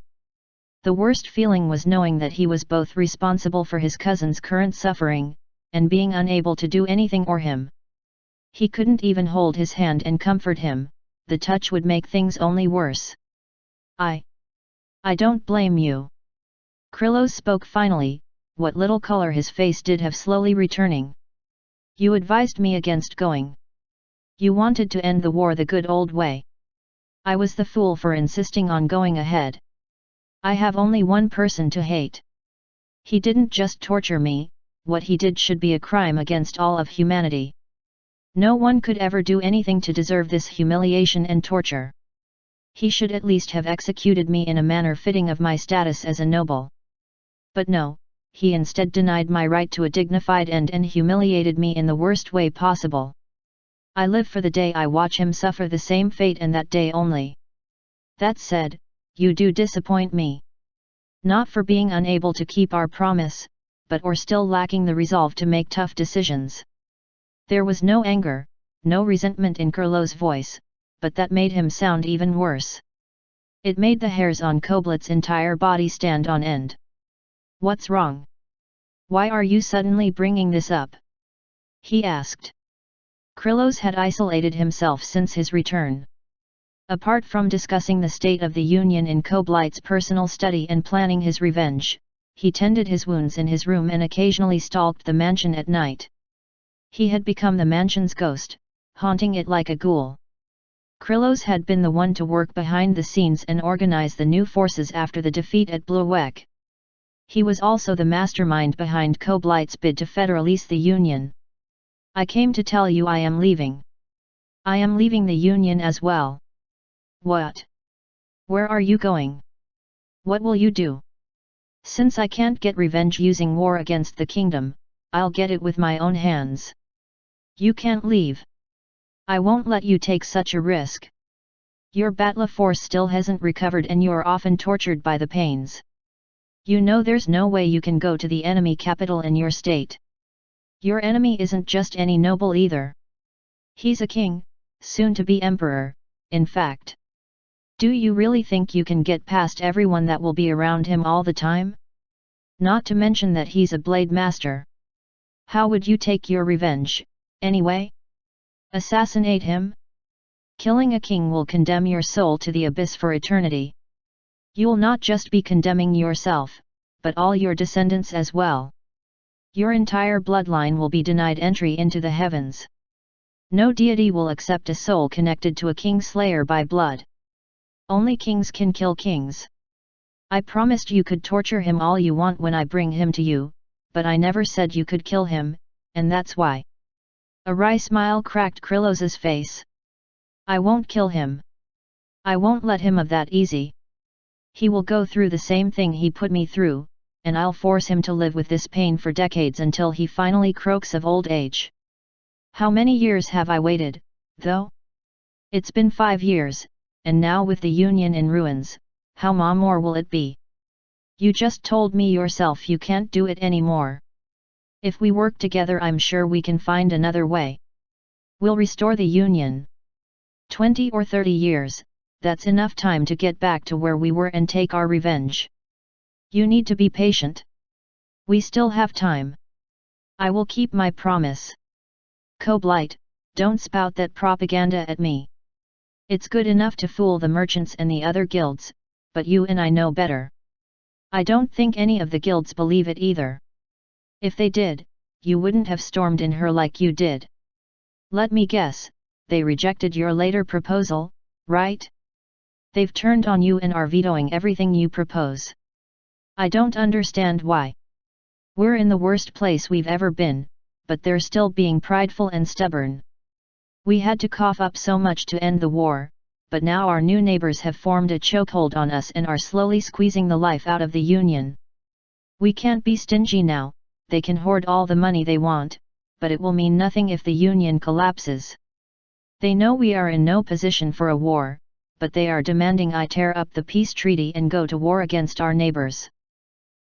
The worst feeling was knowing that he was both responsible for his cousin's current suffering, and being unable to do anything for him. He couldn't even hold his hand and comfort him, the touch would make things only worse. I don't blame you. Krillos spoke finally, what little color his face did have slowly returning. You advised me against going. You wanted to end the war the good old way. I was the fool for insisting on going ahead. I have only one person to hate. He didn't just torture me, what he did should be a crime against all of humanity. No one could ever do anything to deserve this humiliation and torture. He should at least have executed me in a manner fitting of my status as a noble. But no, he instead denied my right to a dignified end and humiliated me in the worst way possible. I live for the day I watch him suffer the same fate and that day only. That said, you do disappoint me. Not for being unable to keep our promise, but or still lacking the resolve to make tough decisions. There was no anger, no resentment in Kurlo's voice, but that made him sound even worse. It made the hairs on Koblet's entire body stand on end. What's wrong? Why are you suddenly bringing this up? He asked. Krillos had isolated himself since his return. Apart from discussing the state of the Union in Koblight's personal study and planning his revenge, he tended his wounds in his room and occasionally stalked the mansion at night. He had become the mansion's ghost, haunting it like a ghoul. Krillos had been the one to work behind the scenes and organize the new forces after the defeat at Bluewek. He was also the mastermind behind Koblight's bid to federalize the Union. I came to tell you I am leaving. I am leaving the Union as well. What? Where are you going? What will you do? Since I can't get revenge using war against the kingdom, I'll get it with my own hands. You can't leave. I won't let you take such a risk. Your Batla force still hasn't recovered and you're often tortured by the pains. You know there's no way you can go to the enemy capital in your state. Your enemy isn't just any noble either. He's a king, soon to be emperor, in fact. Do you really think you can get past everyone that will be around him all the time? Not to mention that he's a blade master. How would you take your revenge, anyway? Assassinate him? Killing a king will condemn your soul to the abyss for eternity. You'll not just be condemning yourself, but all your descendants as well. Your entire bloodline will be denied entry into the heavens. No deity will accept a soul connected to a king-slayer by blood. Only kings can kill kings. I promised you could torture him all you want when I bring him to you, but I never said you could kill him, and that's why. A wry smile cracked Krillos's face. I won't kill him. I won't let him off that easy. He will go through the same thing he put me through, and I'll force him to live with this pain for decades until he finally croaks of old age. How many years have I waited, though? It's been 5 years, and now with the Union in ruins, how much more will it be? You just told me yourself you can't do it anymore. If we work together I'm sure we can find another way. We'll restore the Union. 20 or 30 years, that's enough time to get back to where we were and take our revenge. You need to be patient. We still have time. I will keep my promise. Koblight, don't spout that propaganda at me. It's good enough to fool the merchants and the other guilds, but you and I know better. I don't think any of the guilds believe it either. If they did, you wouldn't have stormed in her like you did. Let me guess, they rejected your later proposal, right? They've turned on you and are vetoing everything you propose. I don't understand why. We're in the worst place we've ever been, but they're still being prideful and stubborn. We had to cough up so much to end the war, but now our new neighbors have formed a chokehold on us and are slowly squeezing the life out of the Union. We can't be stingy now. They can hoard all the money they want, but it will mean nothing if the Union collapses. They know we are in no position for a war, but they are demanding I tear up the peace treaty and go to war against our neighbors.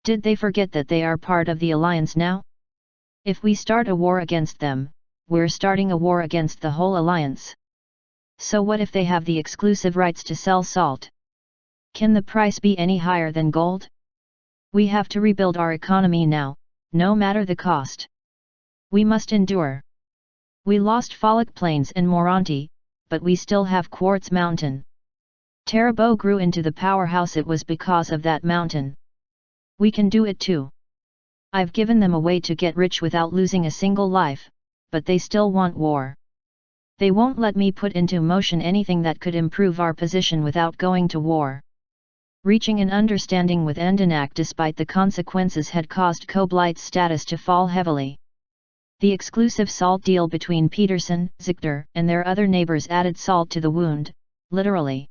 Did they forget that they are part of the alliance now? If we start a war against them, we're starting a war against the whole alliance. So what if they have the exclusive rights to sell salt? Can the price be any higher than gold? We have to rebuild our economy now, no matter the cost. We must endure. We lost Folic Plains and Moronti, but we still have Quartz Mountain. Tarabo grew into the powerhouse it was because of that mountain. We can do it too. I've given them a way to get rich without losing a single life, but they still want war. They won't let me put into motion anything that could improve our position without going to war. Reaching an understanding with Endenak despite the consequences had caused Koblight's status to fall heavily. The exclusive salt deal between Peterson, Zichter, and their other neighbors added salt to the wound, literally.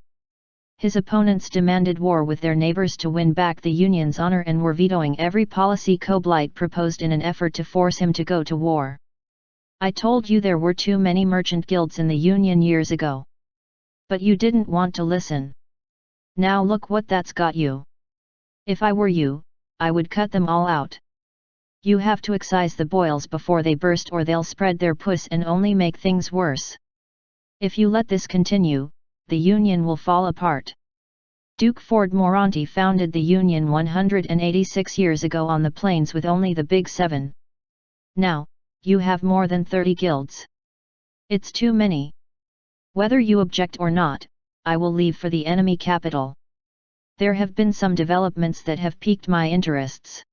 His opponents demanded war with their neighbors to win back the Union's honor and were vetoing every policy Koblight proposed in an effort to force him to go to war. I told you there were too many merchant guilds in the Union years ago. But you didn't want to listen. Now look what that's got you. If I were you, I would cut them all out. You have to excise the boils before they burst or they'll spread their pus and only make things worse. If you let this continue, the Union will fall apart. Duke Ford Moronti founded the Union 186 years ago on the plains with only the Big Seven. Now, you have more than 30 guilds. It's too many. Whether you object or not, I will leave for the enemy capital. There have been some developments that have piqued my interests.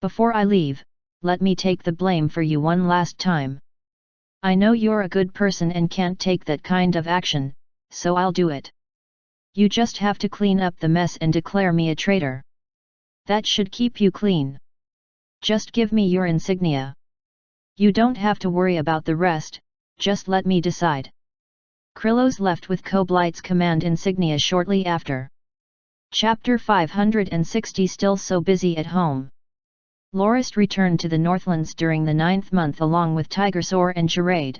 Before I leave, let me take the blame for you one last time. I know you're a good person and can't take that kind of action, so I'll do it. You just have to clean up the mess and declare me a traitor. That should keep you clean. Just give me your insignia. You don't have to worry about the rest, just let me decide. Krillos left with Koblight's command insignia shortly after. Chapter 560 Still so busy at home. Lorist returned to the Northlands during the 9th month along with Tigersaur and Charade.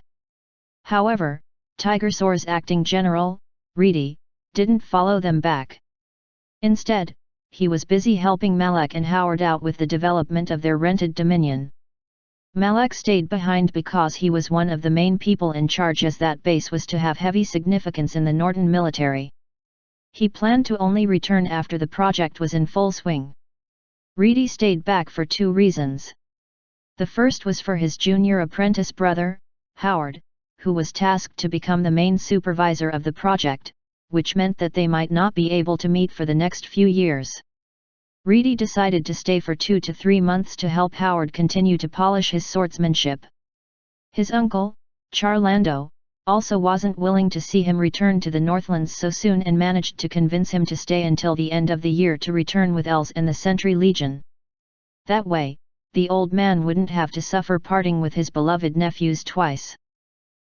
However, Tigersaur's acting general, Reedy, didn't follow them back. Instead, he was busy helping Malak and Howard out with the development of their rented dominion. Malak stayed behind because he was one of the main people in charge, as that base was to have heavy significance in the Norton military. He planned to only return after the project was in full swing. Reedy stayed back for two reasons. The first was for his junior apprentice brother, Howard, who was tasked to become the main supervisor of the project, which meant that they might not be able to meet for the next few years. Reedy decided to stay for 2 to 3 months to help Howard continue to polish his swordsmanship. His uncle, Charlando, also wasn't willing to see him return to the Northlands so soon and managed to convince him to stay until the end of the year to return with Els and the Sentry Legion. That way, the old man wouldn't have to suffer parting with his beloved nephews twice.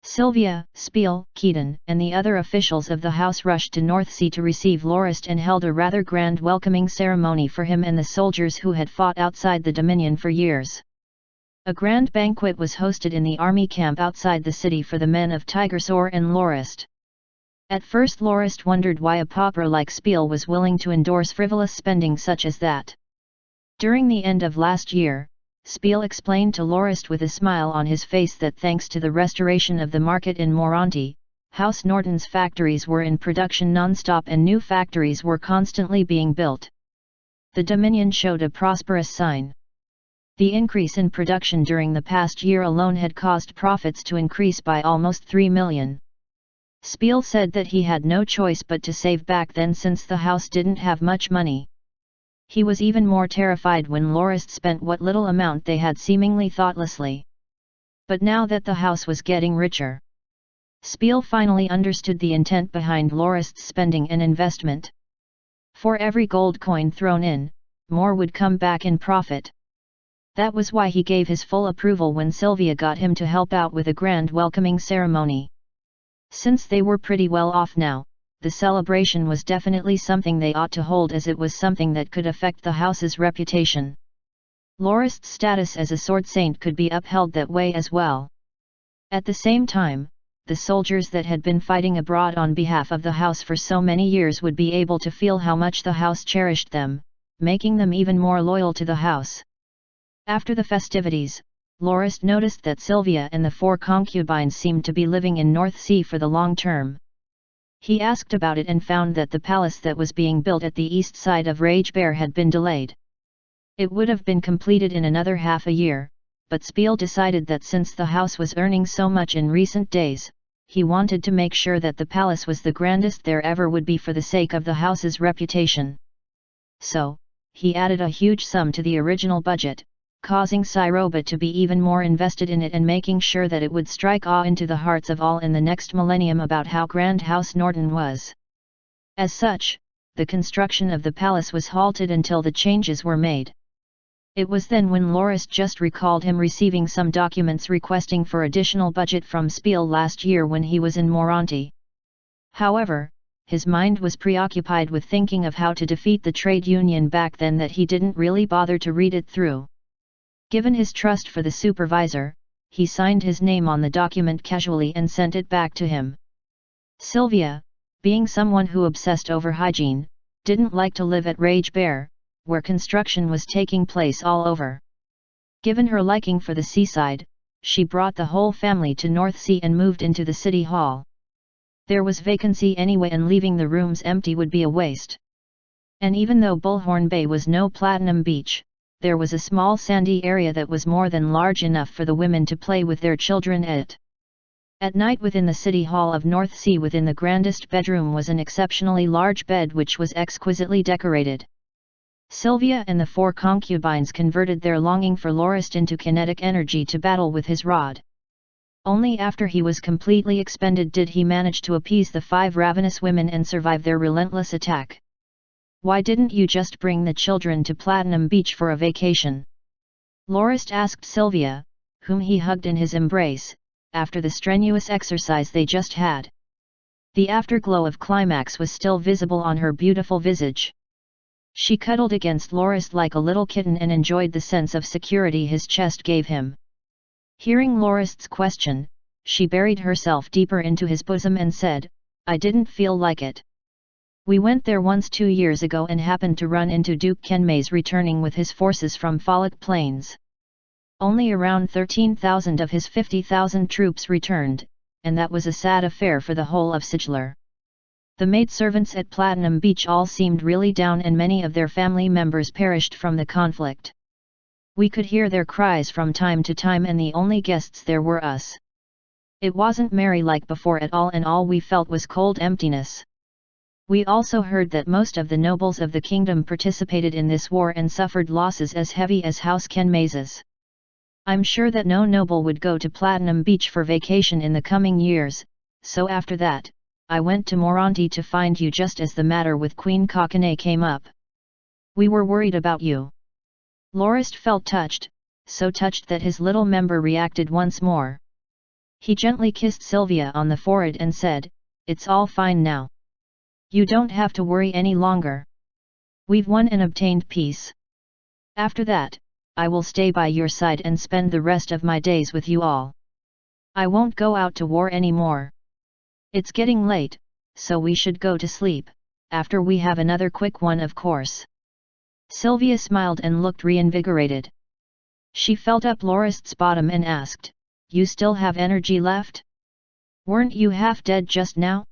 Sylvia, Spiel, Keaton, and the other officials of the house rushed to Northsea to receive Lorist and held a rather grand welcoming ceremony for him and the soldiers who had fought outside the Dominion for years. A grand banquet was hosted in the army camp outside the city for the men of Tigersore and Lorist. At first Lorist wondered why a pauper like Spiel was willing to endorse frivolous spending such as that. During the end of last year, Spiel explained to Lorist with a smile on his face that thanks to the restoration of the market in Moronti, House Norton's factories were in production non-stop and new factories were constantly being built. The Dominion showed a prosperous sign. The increase in production during the past year alone had caused profits to increase by almost 3 million. Spiel said that he had no choice but to save back then since the house didn't have much money. He was even more terrified when Lorist spent what little amount they had seemingly thoughtlessly. But now that the house was getting richer, Spiel finally understood the intent behind Lorist's spending and investment. For every gold coin thrown in, more would come back in profit. That was why he gave his full approval when Sylvia got him to help out with a grand welcoming ceremony. Since they were pretty well off now, the celebration was definitely something they ought to hold, as it was something that could affect the house's reputation. Lorist's status as a sword saint could be upheld that way as well. At the same time, the soldiers that had been fighting abroad on behalf of the house for so many years would be able to feel how much the house cherished them, making them even more loyal to the house. After the festivities, Lorist noticed that Sylvia and the 4 concubines seemed to be living in Northsea for the long term. He asked about it and found that the palace that was being built at the east side of Rage Bear had been delayed. It would have been completed in another half a year, but Spiel decided that since the house was earning so much in recent days, he wanted to make sure that the palace was the grandest there ever would be for the sake of the house's reputation. So, he added a huge sum to the original budget, causing Siroba to be even more invested in it and making sure that it would strike awe into the hearts of all in the next millennium about how grand House Norton was. As such, the construction of the palace was halted until the changes were made. It was then when Lorist just recalled him receiving some documents requesting for additional budget from Spiel last year when he was in Moronti. However, his mind was preoccupied with thinking of how to defeat the trade union back then that he didn't really bother to read it through. Given his trust for the supervisor, he signed his name on the document casually and sent it back to him. Sylvia, being someone who obsessed over hygiene, didn't like to live at Rage Bear, where construction was taking place all over. Given her liking for the seaside, she brought the whole family to Northsea and moved into the city hall. There was vacancy anyway, and leaving the rooms empty would be a waste. And even though Bullhorn Bay was no platinum beach, there was a small sandy area that was more than large enough for the women to play with their children at. At night within the city hall of Northsea, within the grandest bedroom, was an exceptionally large bed which was exquisitely decorated. Sylvia and the 4 concubines converted their longing for Lorist into kinetic energy to battle with his rod. Only after he was completely expended did he manage to appease the 5 ravenous women and survive their relentless attack. "Why didn't you just bring the children to Platinum Beach for a vacation?" Lorist asked Sylvia, whom he hugged in his embrace, after the strenuous exercise they just had. The afterglow of climax was still visible on her beautiful visage. She cuddled against Lorist like a little kitten and enjoyed the sense of security his chest gave him. Hearing Lorist's question, she buried herself deeper into his bosom and said, I didn't feel like it. We went there once 2 years ago and happened to run into Duke Kenmei's returning with his forces from Fallout Plains. Only around 13,000 of his 50,000 troops returned, and that was a sad affair for the whole of Sigilor. The maidservants at Platinum Beach all seemed really down and many of their family members perished from the conflict. We could hear their cries from time to time and the only guests there were us. It wasn't merry like before at all and all we felt was cold emptiness. We also heard that most of the nobles of the kingdom participated in this war and suffered losses as heavy as House Kenmei's. I'm sure that no noble would go to Platinum Beach for vacation in the coming years, so after that, I went to Moronti to find you just as the matter with Queen Kakane came up. We were worried about you. Lorist felt touched, so touched that his little member reacted once more. He gently kissed Sylvia on the forehead and said, "It's all fine now. You don't have to worry any longer. We've won and obtained peace. After that, I will stay by your side and spend the rest of my days with you all. I won't go out to war anymore. It's getting late, so we should go to sleep, after we have another quick one of course." Sylvia smiled and looked reinvigorated. She felt up Lorist's bottom and asked, "You still have energy left? Weren't you half dead just now?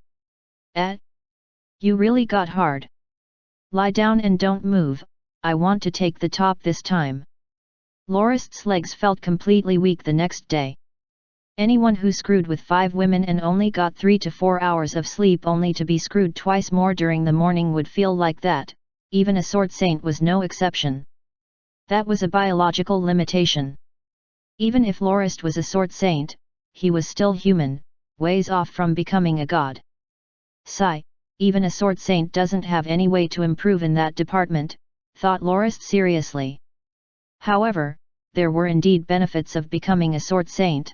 You really got hard. Lie down and don't move, I want to take the top this time." Lorist's legs felt completely weak the next day. Anyone who screwed with 5 women and only got 3 to 4 hours of sleep only to be screwed twice more during the morning would feel like that. Even a sword saint was no exception. That was a biological limitation. Even if Lorist was a sword saint, he was still human, ways off from becoming a god. Sigh, even a sword saint doesn't have any way to improve in that department, thought Lorist seriously. However, there were indeed benefits of becoming a sword saint.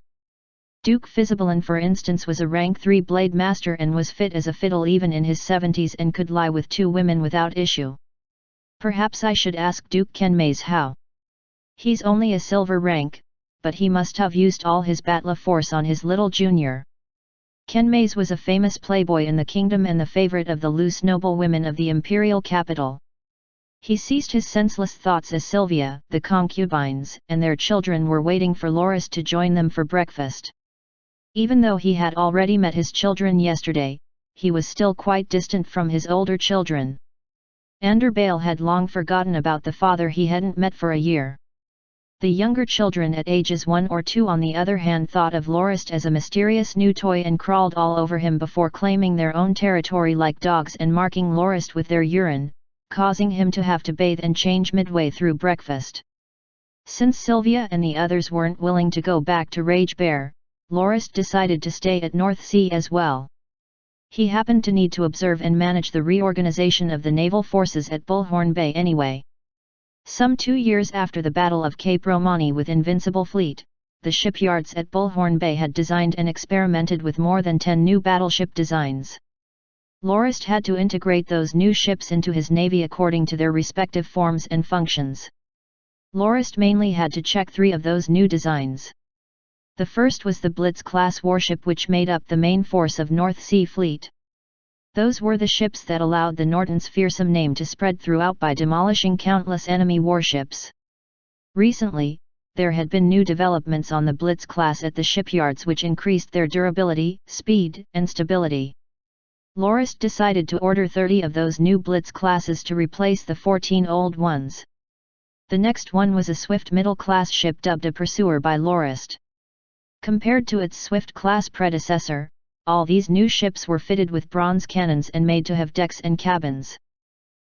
Duke Fizibalin for instance was a rank 3 blade master and was fit as a fiddle even in his 70s and could lie with 2 women without issue. Perhaps I should ask Duke Kenmei's how. He's only a silver rank, but he must have used all his Batla force on his little junior. Kenmei's was a famous playboy in the kingdom and the favorite of the loose noble women of the imperial capital. He ceased his senseless thoughts as Sylvia, the concubines, and their children were waiting for Lorist to join them for breakfast. Even though he had already met his children yesterday, he was still quite distant from his older children. Anderbale had long forgotten about the father he hadn't met for a year. The younger children at ages 1 or 2 on the other hand thought of Lorist as a mysterious new toy and crawled all over him before claiming their own territory like dogs and marking Lorist with their urine, causing him to have to bathe and change midway through breakfast. Since Sylvia and the others weren't willing to go back to Rage Bear, Lorist decided to stay at North Sea as well. He happened to need to observe and manage the reorganization of the naval forces at Bullhorn Bay anyway. Some 2 years after the Battle of Cape Romani with Invincible Fleet, the shipyards at Bullhorn Bay had designed and experimented with more than 10 new battleship designs. Lorist had to integrate those new ships into his navy according to their respective forms and functions. Lorist mainly had to check 3 of those new designs. The first was the Blitz-class warship which made up the main force of North Sea Fleet. Those were the ships that allowed the Norton's fearsome name to spread throughout by demolishing countless enemy warships. Recently, there had been new developments on the Blitz class at the shipyards which increased their durability, speed, and stability. Lorist decided to order 30 of those new Blitz classes to replace the 14 old ones. The next one was a swift middle-class ship dubbed a Pursuer by Lorist. Compared to its Swift-class predecessor, all these new ships were fitted with bronze cannons and made to have decks and cabins.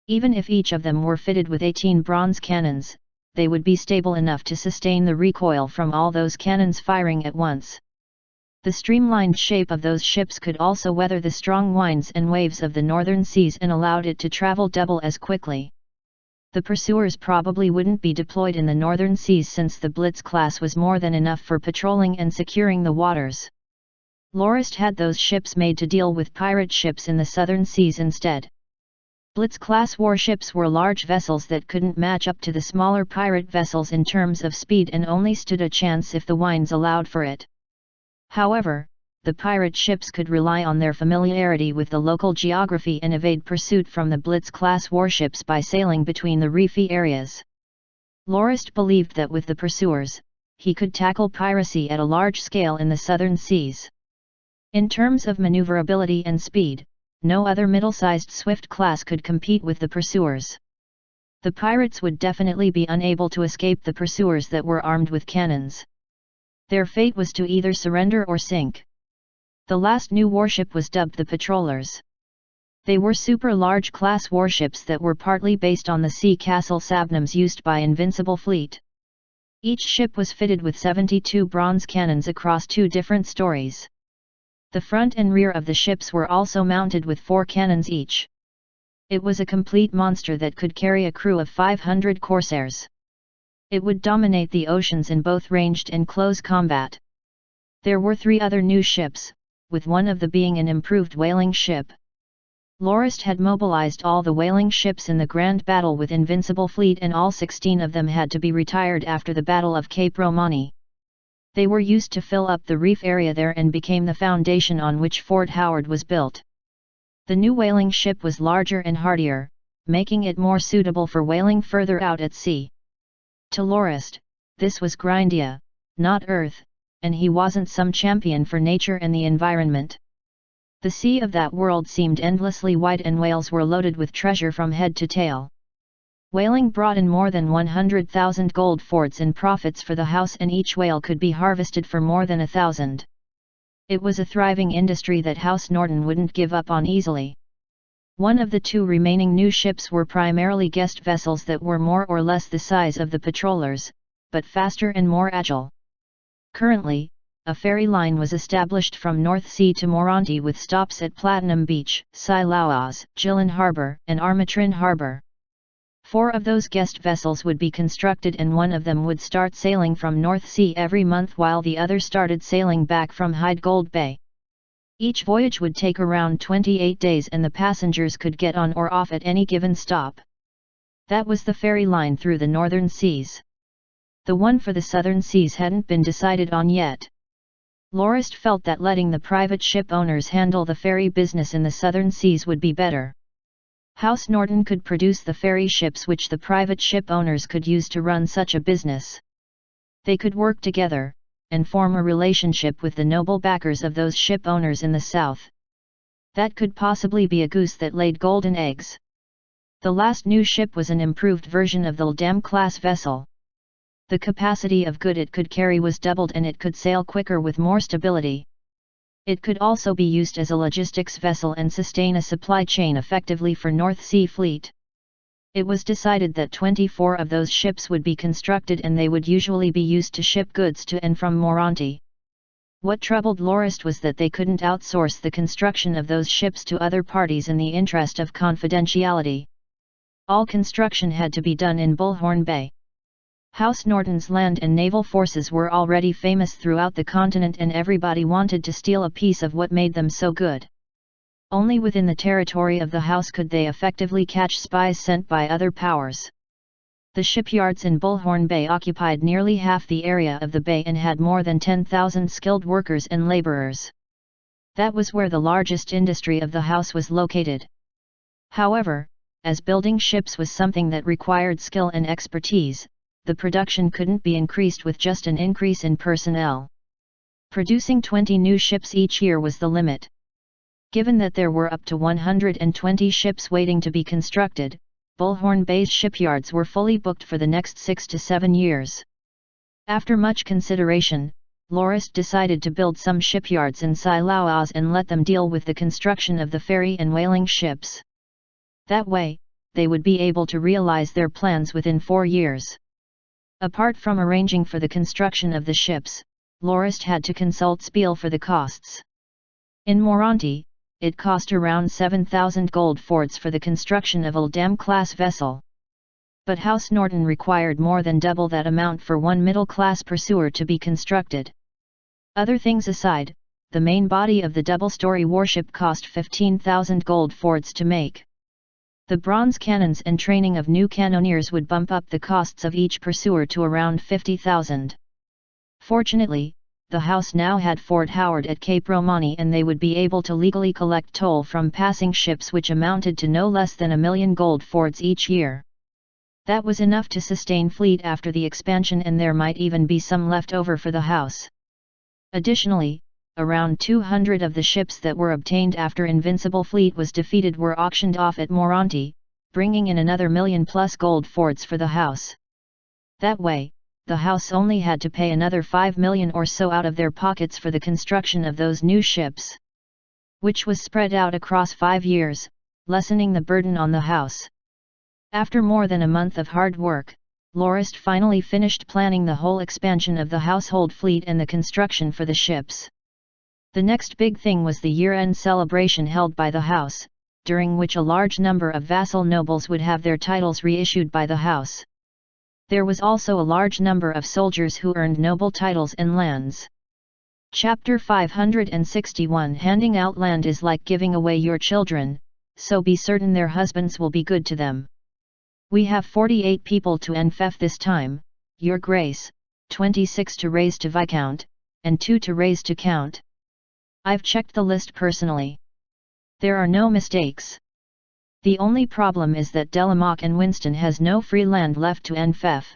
Even if each of them were fitted with 18 bronze cannons, they would be stable enough to sustain the recoil from all those cannons firing at once. The streamlined shape of those ships could also weather the strong winds and waves of the northern seas and allowed it to travel double as quickly. The pursuers probably wouldn't be deployed in the northern seas since the Blitz class was more than enough for patrolling and securing the waters. Lorist had those ships made to deal with pirate ships in the southern seas instead. Blitz-class warships were large vessels that couldn't match up to the smaller pirate vessels in terms of speed and only stood a chance if the winds allowed for it. However, the pirate ships could rely on their familiarity with the local geography and evade pursuit from the Blitz-class warships by sailing between the reefy areas. Lorist believed that with the pursuers, he could tackle piracy at a large scale in the southern seas. In terms of maneuverability and speed, no other middle-sized swift class could compete with the pursuers. The pirates would definitely be unable to escape the pursuers that were armed with cannons. Their fate was to either surrender or sink. The last new warship was dubbed the Patrollers. They were super-large class warships that were partly based on the sea castle Sabnums used by Invincible Fleet. Each ship was fitted with 72 bronze cannons across 2 different stories. The front and rear of the ships were also mounted with 4 cannons each. It was a complete monster that could carry a crew of 500 corsairs. It would dominate the oceans in both ranged and close combat. There were 3 other new ships, with one of them being an improved whaling ship. Lorist had mobilized all the whaling ships in the grand battle with Invincible Fleet, and all 16 of them had to be retired after the Battle of Cape Romani. They were used to fill up the reef area there and became the foundation on which Fort Howard was built. The new whaling ship was larger and hardier, making it more suitable for whaling further out at sea. To Lorist, this was Grindia, not Earth, and he wasn't some champion for nature and the environment. The sea of that world seemed endlessly wide, and whales were loaded with treasure from head to tail. Whaling brought in more than 100,000 gold forts in profits for the house, and each whale could be harvested for more than 1,000. It was a thriving industry that House Norton wouldn't give up on easily. One of the 2 remaining new ships were primarily guest vessels that were more or less the size of the Patrollers, but faster and more agile. Currently, a ferry line was established from North Sea to Morante with stops at Platinum Beach, Silauas, Gillen Harbour, and Armatrin Harbour. 4 of those guest vessels would be constructed, and one of them would start sailing from North Sea every month while the other started sailing back from Hyde Gold Bay. Each voyage would take around 28 days, and the passengers could get on or off at any given stop. That was the ferry line through the northern seas. The one for the southern seas hadn't been decided on yet. Lorist felt that letting the private ship owners handle the ferry business in the southern seas would be better. House Norton could produce the ferry ships which the private ship owners could use to run such a business. They could work together, and form a relationship with the noble backers of those ship owners in the south. That could possibly be a goose that laid golden eggs. The last new ship was an improved version of the Ldam-class vessel. The capacity of goods it could carry was doubled, and it could sail quicker with more stability. It could also be used as a logistics vessel and sustain a supply chain effectively for North Sea Fleet. It was decided that 24 of those ships would be constructed, and they would usually be used to ship goods to and from Morante. What troubled Lorist was that they couldn't outsource the construction of those ships to other parties in the interest of confidentiality. All construction had to be done in Bullhorn Bay. House Norton's land and naval forces were already famous throughout the continent, and everybody wanted to steal a piece of what made them so good. Only within the territory of the house could they effectively catch spies sent by other powers. The shipyards in Bullhorn Bay occupied nearly half the area of the bay and had more than 10,000 skilled workers and laborers. That was where the largest industry of the house was located. However, as building ships was something that required skill and expertise, the production couldn't be increased with just an increase in personnel. Producing 20 new ships each year was the limit. Given that there were up to 120 ships waiting to be constructed, Bullhorn Bay's shipyards were fully booked for the next 6 to 7 years. After much consideration, Lorist decided to build some shipyards in Silauas and let them deal with the construction of the ferry and whaling ships. That way, they would be able to realize their plans within 4 years. Apart from arranging for the construction of the ships, Lorist had to consult Spiel for the costs. In Morante, it cost around 7,000 gold forts for the construction of a Ldam-class vessel. But House Norton required more than double that amount for one middle-class pursuer to be constructed. Other things aside, the main body of the double-story warship cost 15,000 gold forts to make. The bronze cannons and training of new cannoneers would bump up the costs of each pursuer to around 50,000. Fortunately, the house now had Fort Howard at Cape Romani, and they would be able to legally collect toll from passing ships, which amounted to no less than 1 million gold forts each year. That was enough to sustain fleet after the expansion, and there might even be some left over for the house. Additionally, around 200 of the ships that were obtained after Invincible Fleet was defeated were auctioned off at Moronti, bringing in another 1 million plus gold forts for the house. That way, the house only had to pay another 5 million or so out of their pockets for the construction of those new ships, which was spread out across 5 years, lessening the burden on the house. After more than a month of hard work, Lorist finally finished planning the whole expansion of the household fleet and the construction for the ships. The next big thing was the year-end celebration held by the house, during which a large number of vassal nobles would have their titles reissued by the house. There was also a large number of soldiers who earned noble titles and lands. Chapter 561. Handing out land is like giving away your children, so be certain their husbands will be good to them. We have 48 people to enfeoff this time, your grace, 26 to raise to viscount, and 2 to raise to count. I've checked the list personally. There are no mistakes. The only problem is that Delamock and Winston has no free land left to enfeoff.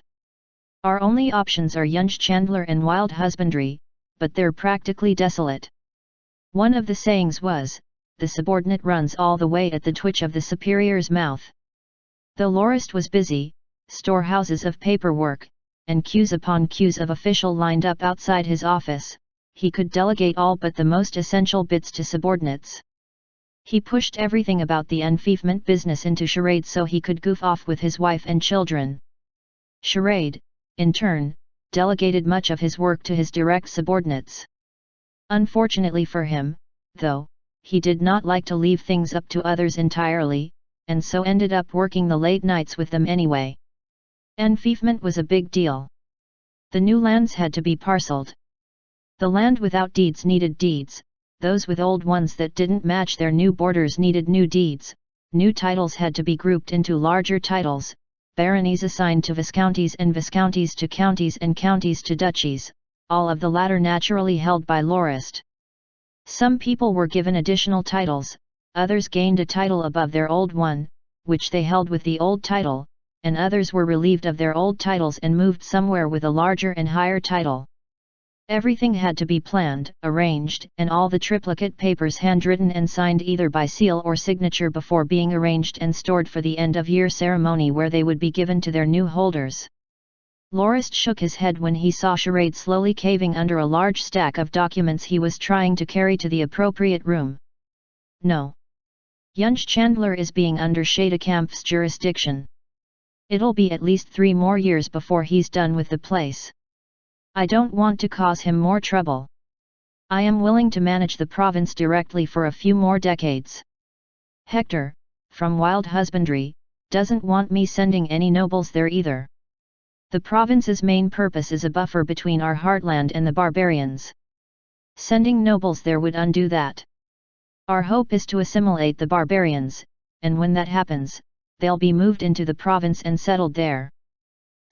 Our only options are Yunge Chandler and Wild Husbandry, but they're practically desolate. One of the sayings was, the subordinate runs all the way at the twitch of the superior's mouth. Though Lorist was busy, storehouses of paperwork, and queues upon queues of official lined up outside his office, he could delegate all but the most essential bits to subordinates. He pushed everything about the enfeoffment business into Charade so he could goof off with his wife and children. Charade, in turn, delegated much of his work to his direct subordinates. Unfortunately for him, though, he did not like to leave things up to others entirely, and so ended up working the late nights with them anyway. Enfeoffment was a big deal. The new lands had to be parceled. The land without deeds needed deeds, those with old ones that didn't match their new borders needed new deeds, new titles had to be grouped into larger titles, baronies assigned to viscounties and viscounties to counties and counties to duchies, all of the latter naturally held by Lorist. Some people were given additional titles, others gained a title above their old one, which they held with the old title, and others were relieved of their old titles and moved somewhere with a larger and higher title. Everything had to be planned, arranged, and all the triplicate papers handwritten and signed either by seal or signature before being arranged and stored for the end-of-year ceremony where they would be given to their new holders. Lorist shook his head when he saw Charade slowly caving under a large stack of documents he was trying to carry to the appropriate room. No. Yunge Chandler is being under Shadekampf's jurisdiction. It'll be at least 3 more years before he's done with the place. I don't want to cause him more trouble. I am willing to manage the province directly for a few more decades. Hector, from Wild Husbandry, doesn't want me sending any nobles there either. The province's main purpose is a buffer between our heartland and the barbarians. Sending nobles there would undo that. Our hope is to assimilate the barbarians, and when that happens, they'll be moved into the province and settled there.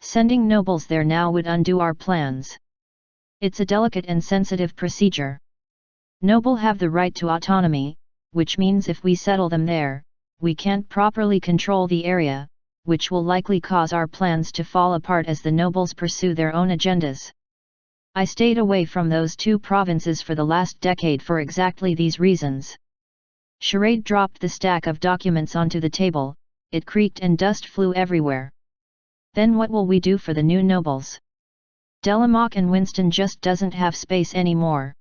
Sending nobles there now would undo our plans. It's a delicate and sensitive procedure. Nobles have the right to autonomy, which means if we settle them there, we can't properly control the area, which will likely cause our plans to fall apart as the nobles pursue their own agendas. I stayed away from those 2 provinces for the last decade for exactly these reasons. Charade dropped the stack of documents onto the table, it creaked and dust flew everywhere. Then what will we do for the new nobles? Delamock and Winston just doesn't have space anymore.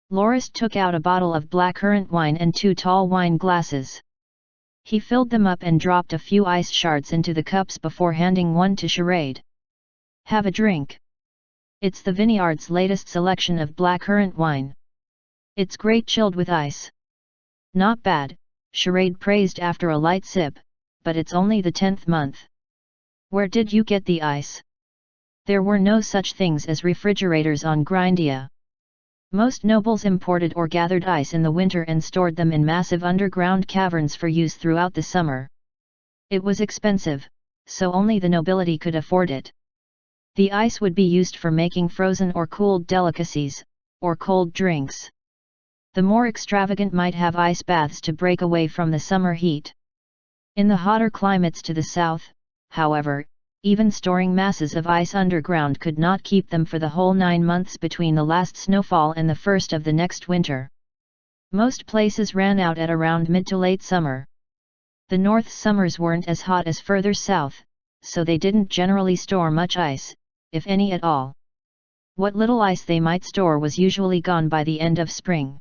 Lorist took out a bottle of blackcurrant wine and 2 tall wine glasses. He filled them up and dropped a few ice shards into the cups before handing one to Charade. Have a drink. It's the Vineyard's latest selection of blackcurrant wine. It's great chilled with ice. Not bad, Charade praised after a light sip, but it's only the 10th month. Where did you get the ice? There were no such things as refrigerators on Grindia. Most nobles imported or gathered ice in the winter and stored them in massive underground caverns for use throughout the summer. It was expensive, so only the nobility could afford it. The ice would be used for making frozen or cooled delicacies, or cold drinks. The more extravagant might have ice baths to break away from the summer heat. In the hotter climates to the south, however, even storing masses of ice underground could not keep them for the whole 9 months between the last snowfall and the first of the next winter. Most places ran out at around mid to late summer. The North's summers weren't as hot as further south, so they didn't generally store much ice, if any at all. What little ice they might store was usually gone by the end of spring.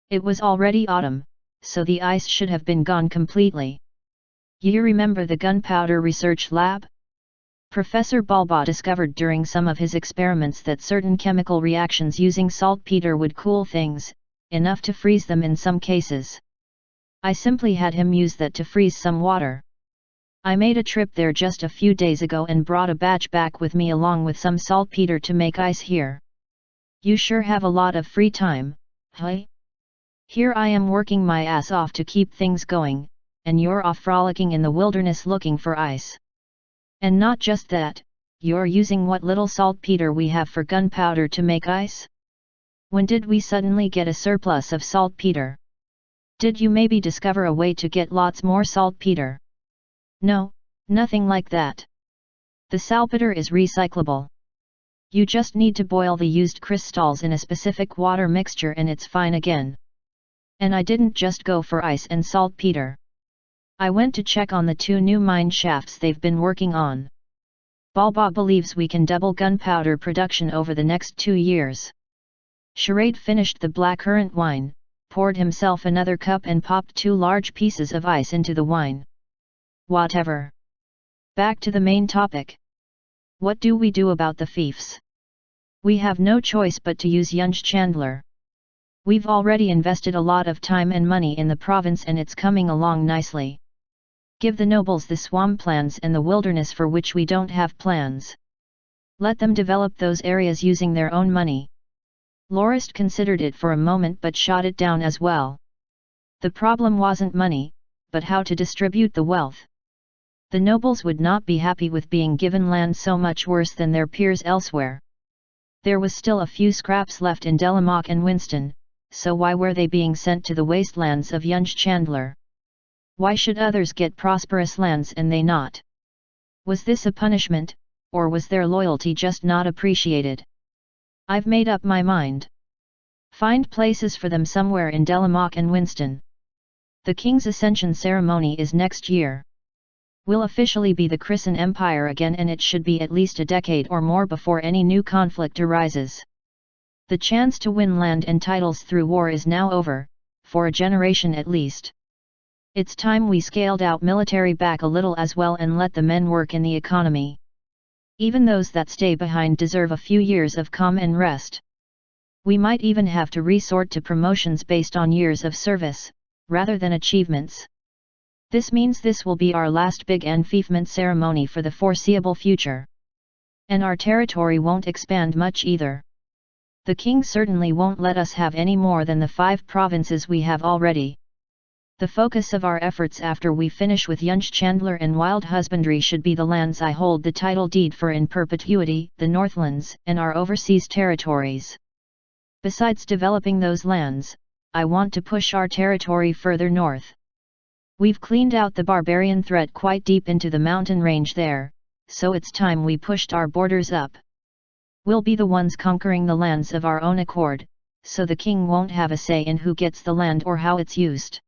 It was already autumn, so the ice should have been gone completely. You remember the gunpowder research lab? Professor Balba discovered during some of his experiments that certain chemical reactions using saltpeter would cool things, enough to freeze them in some cases. I simply had him use that to freeze some water. I made a trip there just a few days ago and brought a batch back with me along with some saltpeter to make ice here. You sure have a lot of free time, huh? Here I am working my ass off to keep things going, and you're off frolicking in the wilderness looking for ice. And not just that, you're using what little saltpeter we have for gunpowder to make ice? When did we suddenly get a surplus of saltpeter? Did you maybe discover a way to get lots more saltpeter? No, nothing like that. The saltpeter is recyclable. You just need to boil the used crystals in a specific water mixture and it's fine again. And I didn't just go for ice and saltpeter. I went to check on the 2 new mine shafts they've been working on. Balba believes we can double gunpowder production over the next 2 years. Charade finished the blackcurrant wine, poured himself another cup and popped 2 large pieces of ice into the wine. Whatever. Back to the main topic. What do we do about the fiefs? We have no choice but to use Yunj Chandler. We've already invested a lot of time and money in the province and it's coming along nicely. Give the nobles the swamplands and the wilderness for which we don't have plans. Let them develop those areas using their own money. Lorist considered it for a moment but shot it down as well. The problem wasn't money, but how to distribute the wealth. The nobles would not be happy with being given land so much worse than their peers elsewhere. There was still a few scraps left in Delamock and Winston, so why were they being sent to the wastelands of Yunj Chandler? Why should others get prosperous lands and they not? Was this a punishment, or was their loyalty just not appreciated? I've made up my mind. Find places for them somewhere in Delamock and Winston. The King's Ascension ceremony is next year. We'll officially be the Christian Empire again and it should be at least a decade or more before any new conflict arises. The chance to win land and titles through war is now over, for a generation at least. It's time we scaled out military back a little as well and let the men work in the economy. Even those that stay behind deserve a few years of calm and rest. We might even have to resort to promotions based on years of service, rather than achievements. This means this will be our last big enfeoffment ceremony for the foreseeable future. And our territory won't expand much either. The king certainly won't let us have any more than the 5 provinces we have already. The focus of our efforts after we finish with Yunj Chandler and wild husbandry should be the lands I hold the title deed for in perpetuity, the Northlands, and our overseas territories. Besides developing those lands, I want to push our territory further north. We've cleaned out the barbarian threat quite deep into the mountain range there, so it's time we pushed our borders up. We'll be the ones conquering the lands of our own accord, so the king won't have a say in who gets the land or how it's used.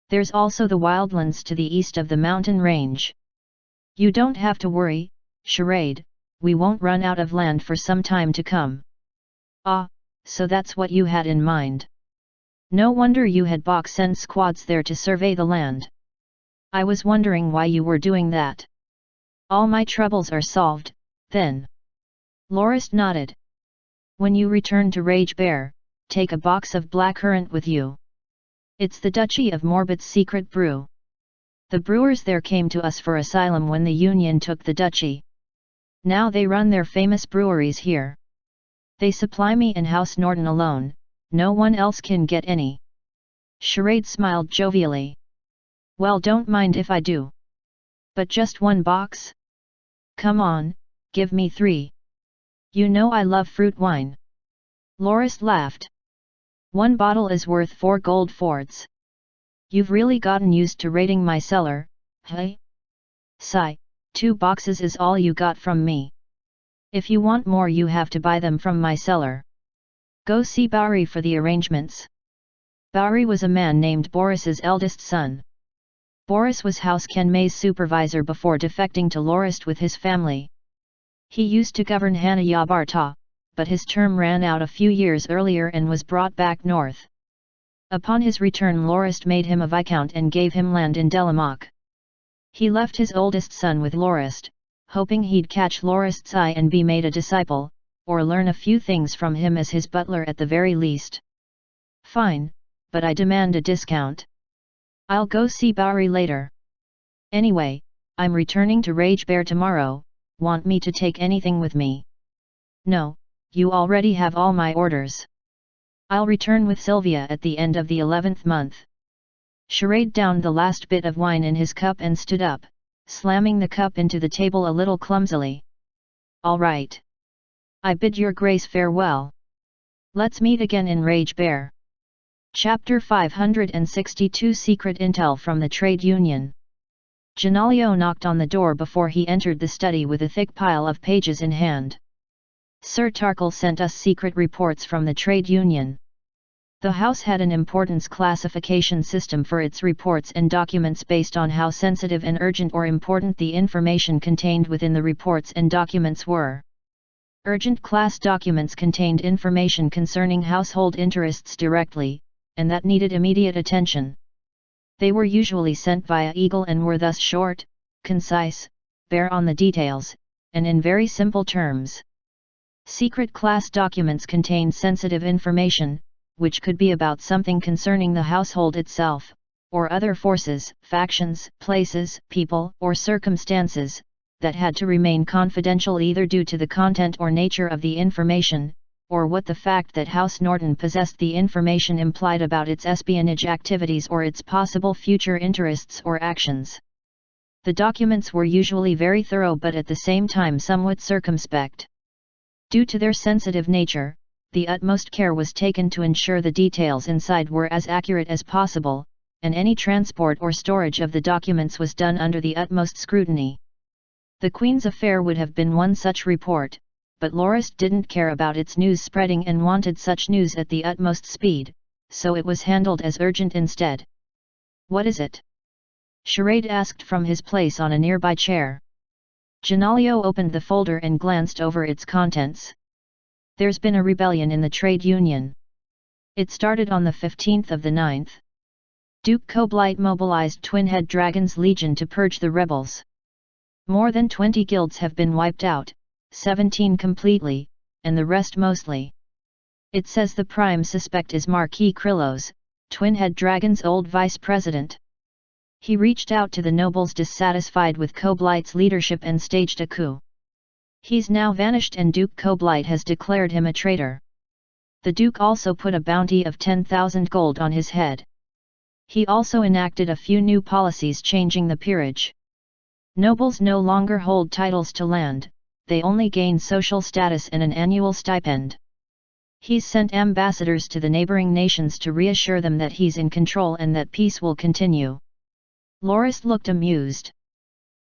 There's also the wildlands to the east of the mountain range. You don't have to worry, Charade, we won't run out of land for some time to come. Ah, so that's what you had in mind. No wonder you had Bach send squads there to survey the land. I was wondering why you were doing that. All my troubles are solved, then. Lorist nodded. When you return to Rage Bear, take a box of blackcurrant with you. It's the Duchy of Morbid's secret brew. The brewers there came to us for asylum when the Union took the duchy. Now they run their famous breweries here. They supply me and House Norton alone, no one else can get any. Charade smiled jovially. Well, don't mind if I do. But just 1 box? Come on, Give me 3. You know I love fruit wine. Lorist laughed. 1 bottle is worth 4 gold fords. You've really gotten used to raiding my cellar, hey? Sigh, 2 boxes is all you got from me. If you want more you have to buy them from my cellar. Go see Bauri for the arrangements. Bauri was a man named Boris's eldest son. Boris was House Kenmay's supervisor before defecting to Lorist with his family. He used to govern Hanayabarta, but his term ran out a few years earlier and was brought back north. Upon his return Lorist made him a viscount and gave him land in Delamak. He left his oldest son with Lorist, hoping he'd catch Lorist's eye and be made a disciple, or learn a few things from him as his butler at the very least. Fine, but I demand a discount. I'll go see Bauri later. Anyway, I'm returning to Rage Bear tomorrow. Want me to take anything with me? No, you already have all my orders. I'll return with Sylvia at the end of the 11th month. Charade downed the last bit of wine in his cup and stood up, slamming the cup into the table a little clumsily. All right. I bid your grace farewell. Let's meet again in Rage Bear. Chapter 562 Secret Intel from the Trade Union. Janalio knocked on the door before he entered the study with a thick pile of pages in hand. Sir Tarkle sent us secret reports from the Trade Union. The House had an importance classification system for its reports and documents based on how sensitive and urgent or important the information contained within the reports and documents were. Urgent class documents contained information concerning household interests directly, and that needed immediate attention. They were usually sent via Eagle and were thus short, concise, bare on the details, and in very simple terms. Secret class documents contained sensitive information, which could be about something concerning the household itself, or other forces, factions, places, people, or circumstances, that had to remain confidential either due to the content or nature of the information, or what the fact that House Norton possessed the information implied about its espionage activities or its possible future interests or actions. The documents were usually very thorough but at the same time somewhat circumspect. Due to their sensitive nature, the utmost care was taken to ensure the details inside were as accurate as possible, and any transport or storage of the documents was done under the utmost scrutiny. The Queen's affair would have been one such report, but Lorist didn't care about its news spreading and wanted such news at the utmost speed, so it was handled as urgent instead. What is it? Charade asked from his place on a nearby chair. Janalio opened the folder and glanced over its contents. There's been a rebellion in the trade union. It started on the 15th of the 9th. Duke Koblight mobilized Twin-Head Dragon's Legion to purge the rebels. More than 20 guilds have been wiped out, 17 completely, and the rest mostly. It says the prime suspect is Marquis Krillos, Twin-Head Dragon's old vice-president. He reached out to the nobles dissatisfied with Koblight's leadership and staged a coup. He's now vanished and Duke Koblight has declared him a traitor. The Duke also put a bounty of 10,000 gold on his head. He also enacted a few new policies changing the peerage. Nobles no longer hold titles to land, they only gain social status and an annual stipend. He's sent ambassadors to the neighboring nations to reassure them that he's in control and that peace will continue. Lorist looked amused.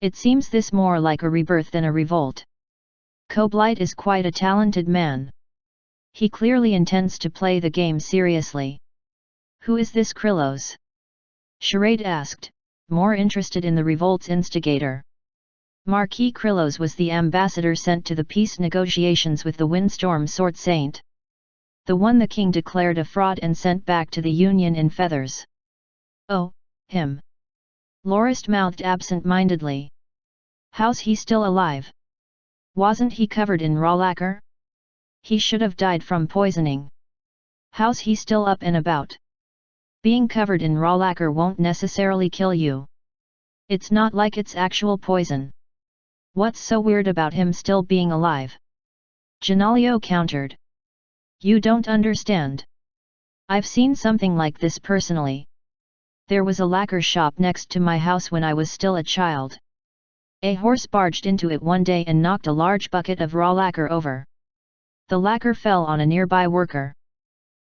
It seems this more like a rebirth than a revolt. Koblight is quite a talented man. He clearly intends to play the game seriously. Who is this Krillos? Charade asked, more interested in the revolt's instigator. Marquis Krillos was the ambassador sent to the peace negotiations with the Windstorm Sword Saint. The one the king declared a fraud and sent back to the Union in feathers. Oh, him. Lorist mouthed absent-mindedly. How's he still alive? Wasn't he covered in raw lacquer? He should have died from poisoning. How's he still up and about? Being covered in raw lacquer won't necessarily kill you. It's not like it's actual poison. What's so weird about him still being alive? Janalio countered. You don't understand. I've seen something like this personally. There was a lacquer shop next to my house when I was still a child. A horse barged into it one day and knocked a large bucket of raw lacquer over. The lacquer fell on a nearby worker.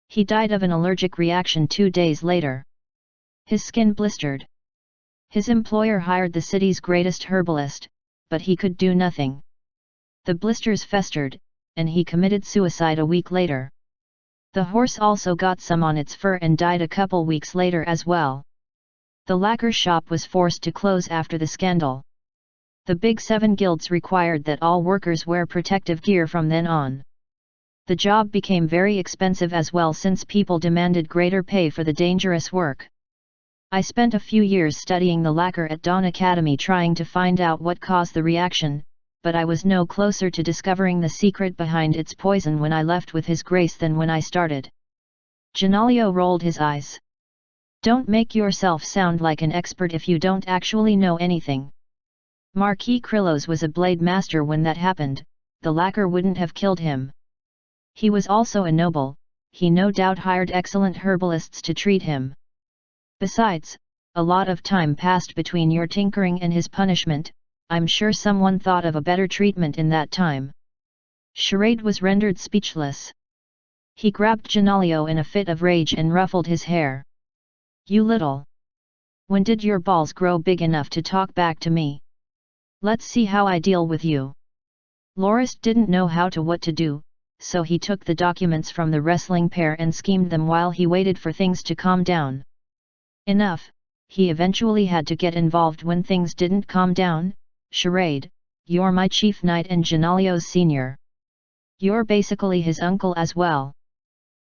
He died of an allergic reaction 2 days later. His skin blistered. His employer hired the city's greatest herbalist, but he could do nothing. The blisters festered, and he committed suicide a week later. The horse also got some on its fur and died a couple weeks later as well. The lacquer shop was forced to close after the scandal. The Big Seven guilds required that all workers wear protective gear from then on. The job became very expensive as well since people demanded greater pay for the dangerous work. I spent a few years studying the lacquer at Dawn Academy trying to find out what caused the reaction, but I was no closer to discovering the secret behind its poison when I left with His Grace than when I started. Genalio rolled his eyes. Don't make yourself sound like an expert if you don't actually know anything. Marquis Krillos was a blade master when that happened, the lacquer wouldn't have killed him. He was also a noble, he no doubt hired excellent herbalists to treat him. Besides, a lot of time passed between your tinkering and his punishment, I'm sure someone thought of a better treatment in that time. Charade was rendered speechless. He grabbed Genalio in a fit of rage and ruffled his hair. You little! When did your balls grow big enough to talk back to me? Let's see how I deal with you. Lorist didn't know what to do, so he took the documents from the wrestling pair and schemed them while he waited for things to calm down. Enough, he eventually had to get involved when things didn't calm down. Charade, you're my chief knight and Genalio's senior. You're basically his uncle as well.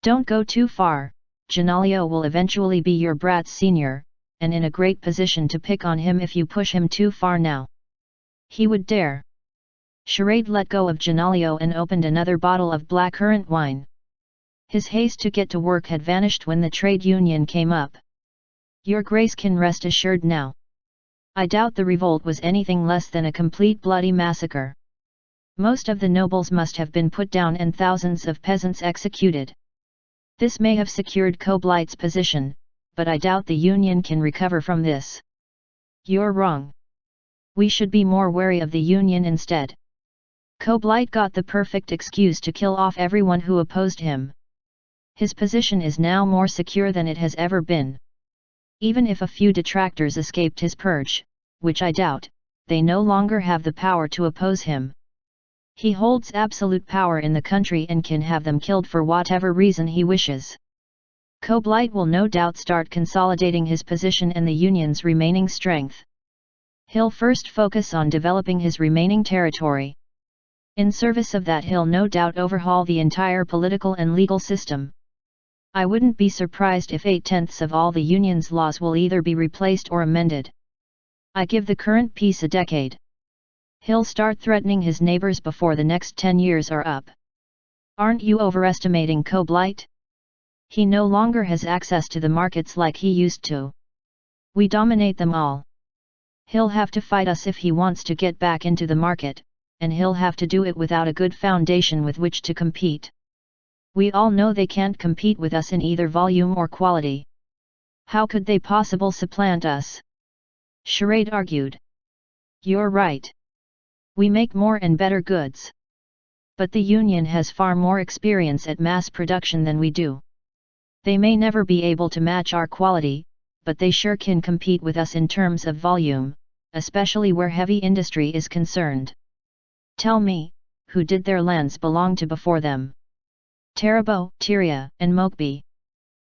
Don't go too far, Genalio will eventually be your brat's senior, and in a great position to pick on him if you push him too far now. He would dare. Charade let go of Genalio and opened another bottle of blackcurrant wine. His haste to get to work had vanished when the trade union came up. Your Grace can rest assured now. I doubt the revolt was anything less than a complete bloody massacre. Most of the nobles must have been put down and thousands of peasants executed. This may have secured Koblight's position, but I doubt the Union can recover from this. You're wrong. We should be more wary of the Union instead. Koblight got the perfect excuse to kill off everyone who opposed him. His position is now more secure than it has ever been. Even if a few detractors escaped his purge, which I doubt, they no longer have the power to oppose him. He holds absolute power in the country and can have them killed for whatever reason he wishes. Koblight will no doubt start consolidating his position and the Union's remaining strength. He'll first focus on developing his remaining territory. In service of that he'll no doubt overhaul the entire political and legal system. I wouldn't be surprised if 8/10 of all the Union's laws will either be replaced or amended. I give the current peace a decade. He'll start threatening his neighbors before the next 10 years are up. Aren't you overestimating Koblight? He no longer has access to the markets like he used to. We dominate them all. He'll have to fight us if he wants to get back into the market, and he'll have to do it without a good foundation with which to compete. We all know they can't compete with us in either volume or quality. How could they possibly supplant us? Charade argued. You're right. We make more and better goods. But the Union has far more experience at mass production than we do. They may never be able to match our quality, but they sure can compete with us in terms of volume, especially where heavy industry is concerned. Tell me, who did their lands belong to before them? Terabo, Tyria, and Mokbe.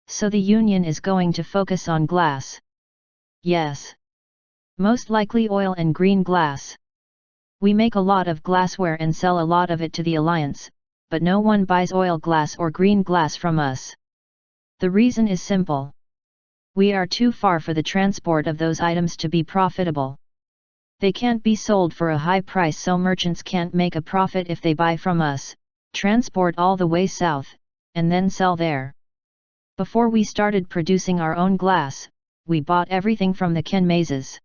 So the Union is going to focus on glass. Yes. Most likely oil and green glass. We make a lot of glassware and sell a lot of it to the Alliance, but no one buys oil glass or green glass from us. The reason is simple. We are too far for the transport of those items to be profitable. They can't be sold for a high price, so merchants can't make a profit if they buy from us, transport all the way south, and then sell there. Before we started producing our own glass, we bought everything from the Kenmazes.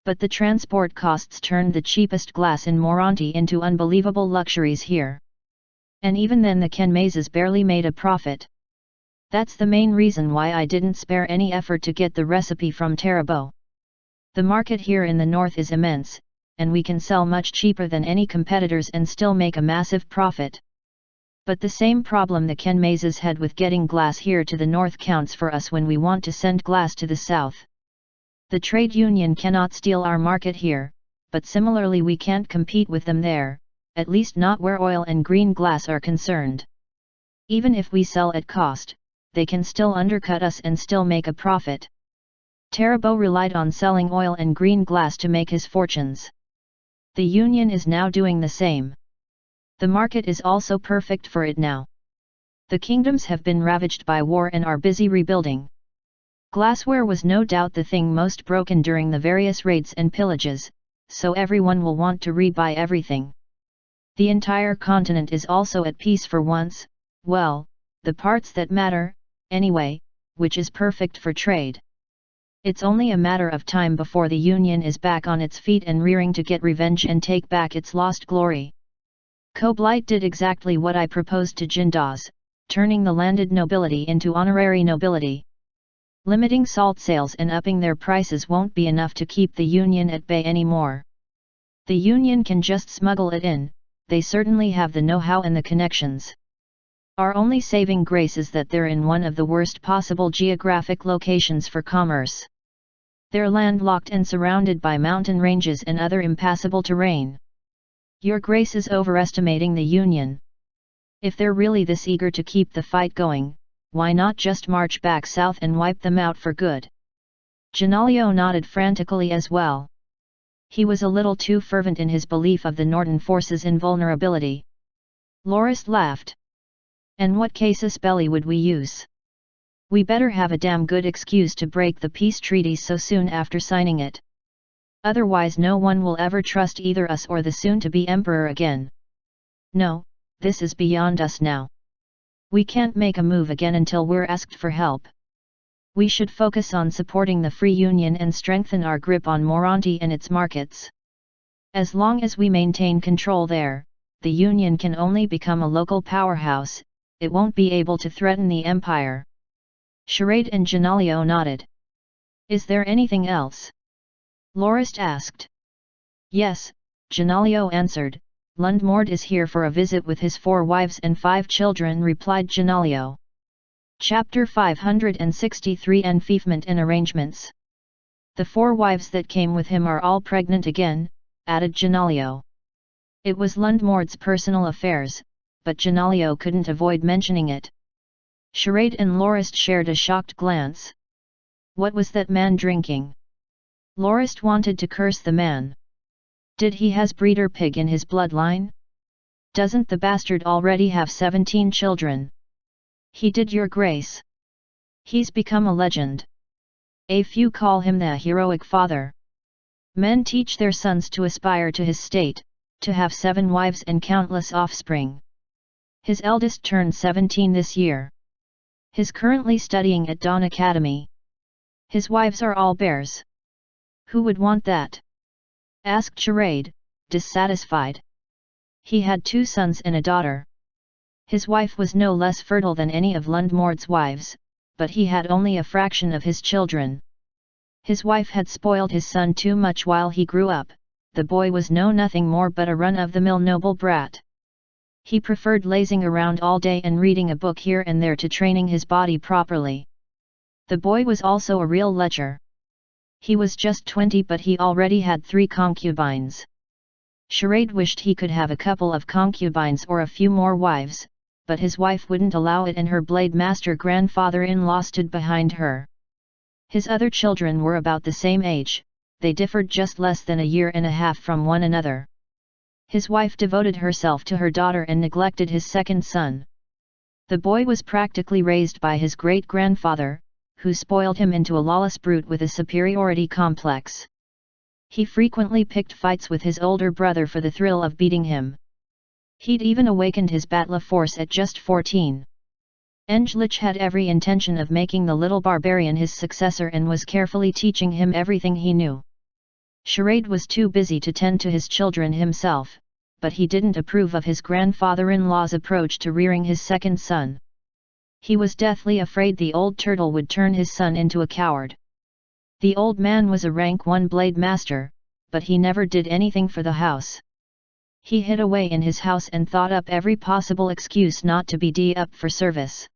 But the transport costs turned the cheapest glass in Moronti into unbelievable luxuries here. And even then the Kenmazes barely made a profit. That's the main reason why I didn't spare any effort to get the recipe from Terabo. The market here in the north is immense, and we can sell much cheaper than any competitors and still make a massive profit. But the same problem the Kenmazes had with getting glass here to the north counts for us when we want to send glass to the south. The trade union cannot steal our market here, but similarly we can't compete with them there, at least not where oil and green glass are concerned. Even if we sell at cost, they can still undercut us and still make a profit. Tarabo relied on selling oil and green glass to make his fortunes. The union is now doing the same. The market is also perfect for it now. The kingdoms have been ravaged by war and are busy rebuilding. Glassware was no doubt the thing most broken during the various raids and pillages, so everyone will want to rebuy everything. The entire continent is also at peace for once, well, the parts that matter, anyway, which is perfect for trade. It's only a matter of time before the Union is back on its feet and rearing to get revenge and take back its lost glory. Koblight did exactly what I proposed to Jindas, turning the landed nobility into honorary nobility. Limiting salt sales and upping their prices won't be enough to keep the Union at bay anymore. The Union can just smuggle it in, they certainly have the know-how and the connections. Our only saving grace is that they're in one of the worst possible geographic locations for commerce. They're landlocked and surrounded by mountain ranges and other impassable terrain. Your Grace is overestimating the Union. If they're really this eager to keep the fight going, why not just march back south and wipe them out for good? Genalio nodded frantically as well. He was a little too fervent in his belief of the Norton force's invulnerability. Lorist laughed. And what casus belli would we use? We better have a damn good excuse to break the peace treaty so soon after signing it. Otherwise no one will ever trust either us or the soon-to-be emperor again. No, this is beyond us now. We can't make a move again until we're asked for help. We should focus on supporting the Free Union and strengthen our grip on Moronti and its markets. As long as we maintain control there, the Union can only become a local powerhouse, it won't be able to threaten the empire. Charade and Genalio nodded. Is there anything else? Lorist asked. Yes, Genalio answered, Lundmord is here for a visit with his 4 wives and 5 children, replied Genalio. Chapter 563 Enfeoffment and Arrangements. The 4 wives that came with him are all pregnant again, added Genalio. It was Lundmord's personal affairs, but Genalio couldn't avoid mentioning it. Charade and Lorist shared a shocked glance. What was that man drinking? Lorist wanted to curse the man. Did he has breeder pig in his bloodline? Doesn't the bastard already have 17 children? He did, your grace. He's become a legend. A few call him the heroic father. Men teach their sons to aspire to his state, to have 7 wives and countless offspring. His eldest turned 17 this year. He's currently studying at Dawn Academy. His wives are all bears. Who would want that? Asked Charade, dissatisfied. He had 2 sons and a daughter. His wife was no less fertile than any of Lundmord's wives, but he had only a fraction of his children. His wife had spoiled his son too much while he grew up, the boy was nothing more but a run-of-the-mill noble brat. He preferred lazing around all day and reading a book here and there to training his body properly. The boy was also a real lecher. He was just 20 but he already had 3 concubines. Charade wished he could have a couple of concubines or a few more wives, but his wife wouldn't allow it and her blade master grandfather-in-law stood behind her. His other children were about the same age, they differed just less than a year and a half from one another. His wife devoted herself to her daughter and neglected his second son. The boy was practically raised by his great-grandfather, who spoiled him into a lawless brute with a superiority complex. He frequently picked fights with his older brother for the thrill of beating him. He'd even awakened his Batla force at just 14. Englich had every intention of making the little barbarian his successor and was carefully teaching him everything he knew. Charade was too busy to tend to his children himself, but he didn't approve of his grandfather-in-law's approach to rearing his second son. He was deathly afraid the old turtle would turn his son into a coward. The old man was a rank 1 blade master, but he never did anything for the house. He hid away in his house and thought up every possible excuse not to be up for service.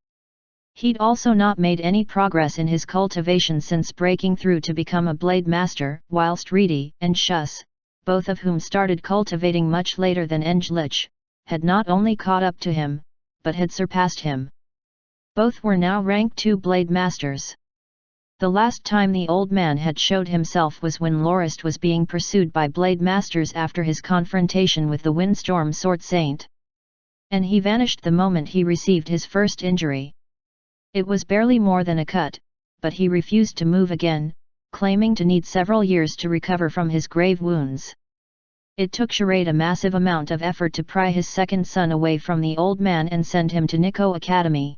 He'd also not made any progress in his cultivation since breaking through to become a blade master, whilst Reedy and Shuss, both of whom started cultivating much later than Englich, had not only caught up to him, but had surpassed him. Both were now rank 2 blade masters. The last time the old man had showed himself was when Lorist was being pursued by blade masters after his confrontation with the windstorm sword saint. And he vanished the moment he received his first injury. It was barely more than a cut, but he refused to move again, claiming to need several years to recover from his grave wounds. It took Charade a massive amount of effort to pry his second son away from the old man and send him to Nico Academy.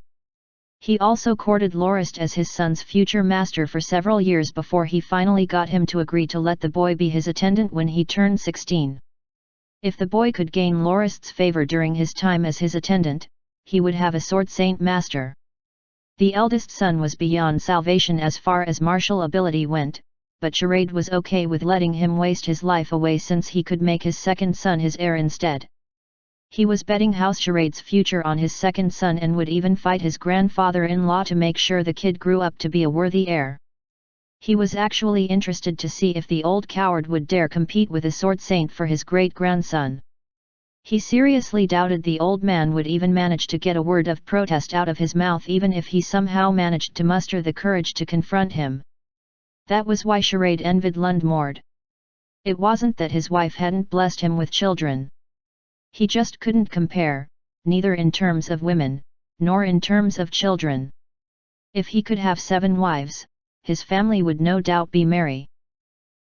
He also courted Lorist as his son's future master for several years before he finally got him to agree to let the boy be his attendant when he turned 16. If the boy could gain Lorist's favor during his time as his attendant, he would have a sword saint master. The eldest son was beyond salvation as far as martial ability went, but Charade was okay with letting him waste his life away since he could make his second son his heir instead. He was betting House Charade's future on his second son and would even fight his grandfather-in-law to make sure the kid grew up to be a worthy heir. He was actually interested to see if the old coward would dare compete with a sword saint for his great-grandson. He seriously doubted the old man would even manage to get a word of protest out of his mouth even if he somehow managed to muster the courage to confront him. That was why Charade envied Lundmord. It wasn't that his wife hadn't blessed him with children. He just couldn't compare, neither in terms of women, nor in terms of children. If he could have 7 wives, his family would no doubt be merry.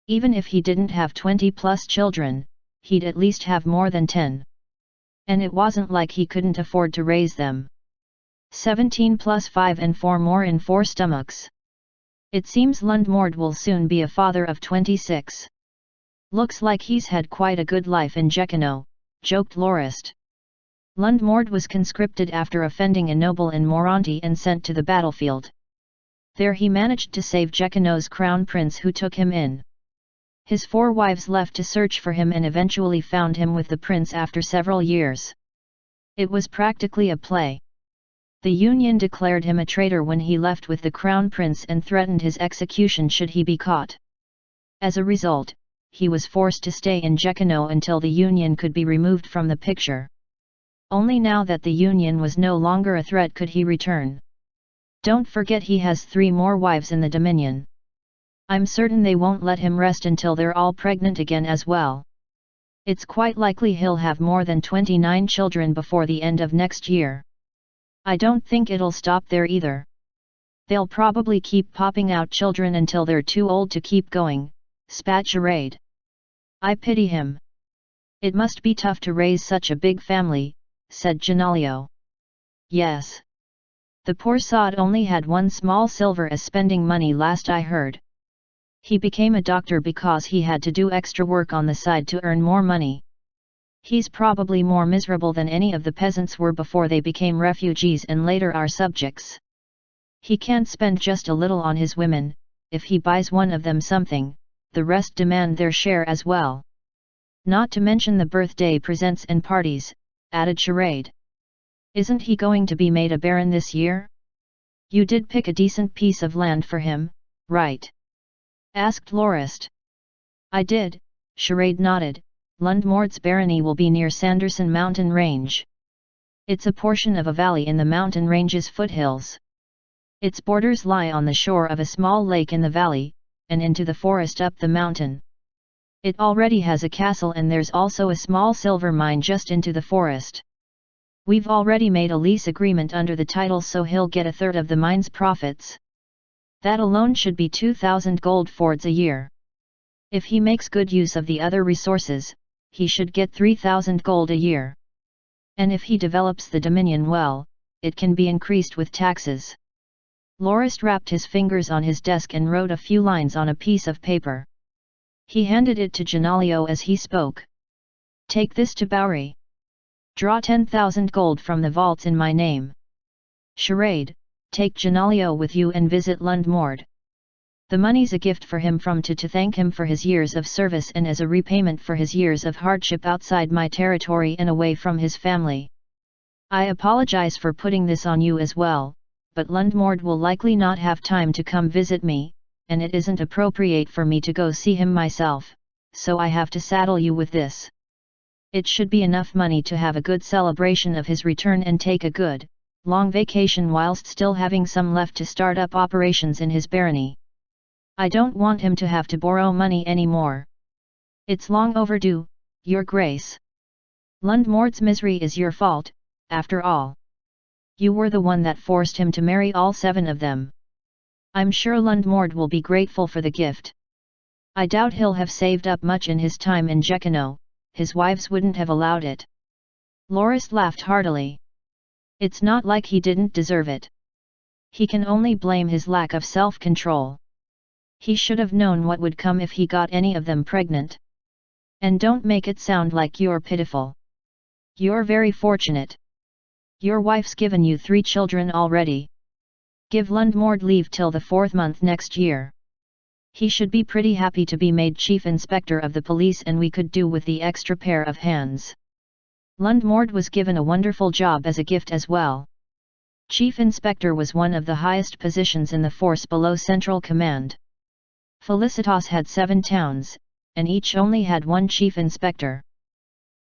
Even if he didn't have 20+ children, he'd at least have more than 10. And it wasn't like he couldn't afford to raise them. 17 + 5 and 4 more in 4 stomachs. It seems Lundmord will soon be a father of 26. Looks like he's had quite a good life in Jekino, joked Lorist. Lundmord was conscripted after offending a noble in Moronti and sent to the battlefield. There he managed to save Jekino's crown prince who took him in. His 4 wives left to search for him and eventually found him with the prince after several years. It was practically a play. The Union declared him a traitor when he left with the crown prince and threatened his execution should he be caught. As a result, he was forced to stay in Jekino until the Union could be removed from the picture. Only now that the Union was no longer a threat could he return. Don't forget he has 3 more wives in the Dominion. I'm certain they won't let him rest until they're all pregnant again as well. It's quite likely he'll have more than 29 children before the end of next year. I don't think it'll stop there either. They'll probably keep popping out children until they're too old to keep going, spat Charade. I pity him. It must be tough to raise such a big family, said Janalio. Yes. The poor sod only had 1 small silver as spending money last I heard. He became a doctor because he had to do extra work on the side to earn more money. He's probably more miserable than any of the peasants were before they became refugees and later our subjects. He can't spend just a little on his women. If he buys one of them something, the rest demand their share as well. Not to mention the birthday presents and parties, added Charade. Isn't he going to be made a baron this year? You did pick a decent piece of land for him, right? Asked Lorist. I did, Charade nodded. Lundmord's barony will be near Sanderson mountain range. It's a portion of a valley in the mountain range's foothills. Its borders lie on the shore of a small lake in the valley, and into the forest up the mountain. It already has a castle and there's also a small silver mine just into the forest. We've already made a lease agreement under the title so he'll get 1/3 of the mine's profits. That alone should be 2,000 gold fords a year. If he makes good use of the other resources, he should get 3,000 gold a year. And if he develops the Dominion well, it can be increased with taxes. Lorist wrapped his fingers on his desk and wrote a few lines on a piece of paper. He handed it to Janalio as he spoke. Take this to Bowery. Draw 10,000 gold from the vaults in my name. Charade, take Janalio with you and visit Lundmord. The money's a gift for him from to thank him for his years of service and as a repayment for his years of hardship outside my territory and away from his family. I apologize for putting this on you as well, but Lundmord will likely not have time to come visit me, and it isn't appropriate for me to go see him myself, so I have to saddle you with this. It should be enough money to have a good celebration of his return and take a good, long vacation whilst still having some left to start up operations in his barony. I don't want him to have to borrow money anymore. It's long overdue, Your Grace. Lundmord's misery is your fault, after all. You were the one that forced him to marry all 7 of them. I'm sure Lundmord will be grateful for the gift. I doubt he'll have saved up much in his time in Jekino, his wives wouldn't have allowed it. Lorist laughed heartily. It's not like he didn't deserve it. He can only blame his lack of self-control. He should have known what would come if he got any of them pregnant. And don't make it sound like you're pitiful. You're very fortunate. Your wife's given you 3 children already. Give Lundmord leave till the 4th month next year. He should be pretty happy to be made Chief Inspector of the Police, and we could do with the extra pair of hands. Lundmord was given a wonderful job as a gift as well. Chief Inspector was one of the highest positions in the force below Central Command. Felicitas had 7 towns, and each only had 1 chief inspector.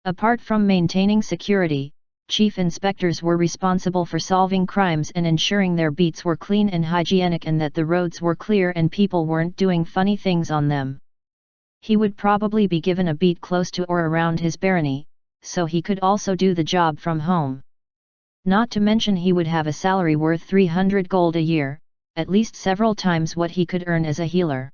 Apart from maintaining security, chief inspectors were responsible for solving crimes and ensuring their beats were clean and hygienic and that the roads were clear and people weren't doing funny things on them. He would probably be given a beat close to or around his barony, so he could also do the job from home. Not to mention he would have a salary worth 300 gold a year, at least several times what he could earn as a healer.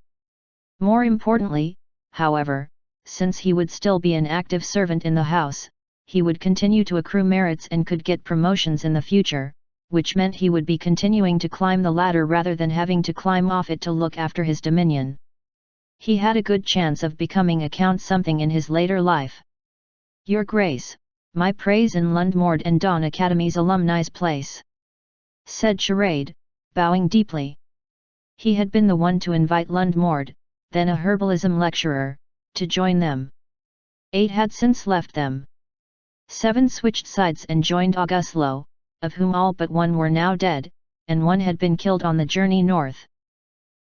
More importantly, however, since he would still be an active servant in the house, he would continue to accrue merits and could get promotions in the future, which meant he would be continuing to climb the ladder rather than having to climb off it to look after his dominion. He had a good chance of becoming a count something in his later life. Your Grace, my praise in Lundmord and Dawn Academy's alumni's place, said Charade, bowing deeply. He had been the one to invite Lundmord, then a herbalism lecturer, to join them. 8 had since left them. 7 switched sides and joined Auguslo, of whom all but 1 were now dead, and 1 had been killed on the journey north.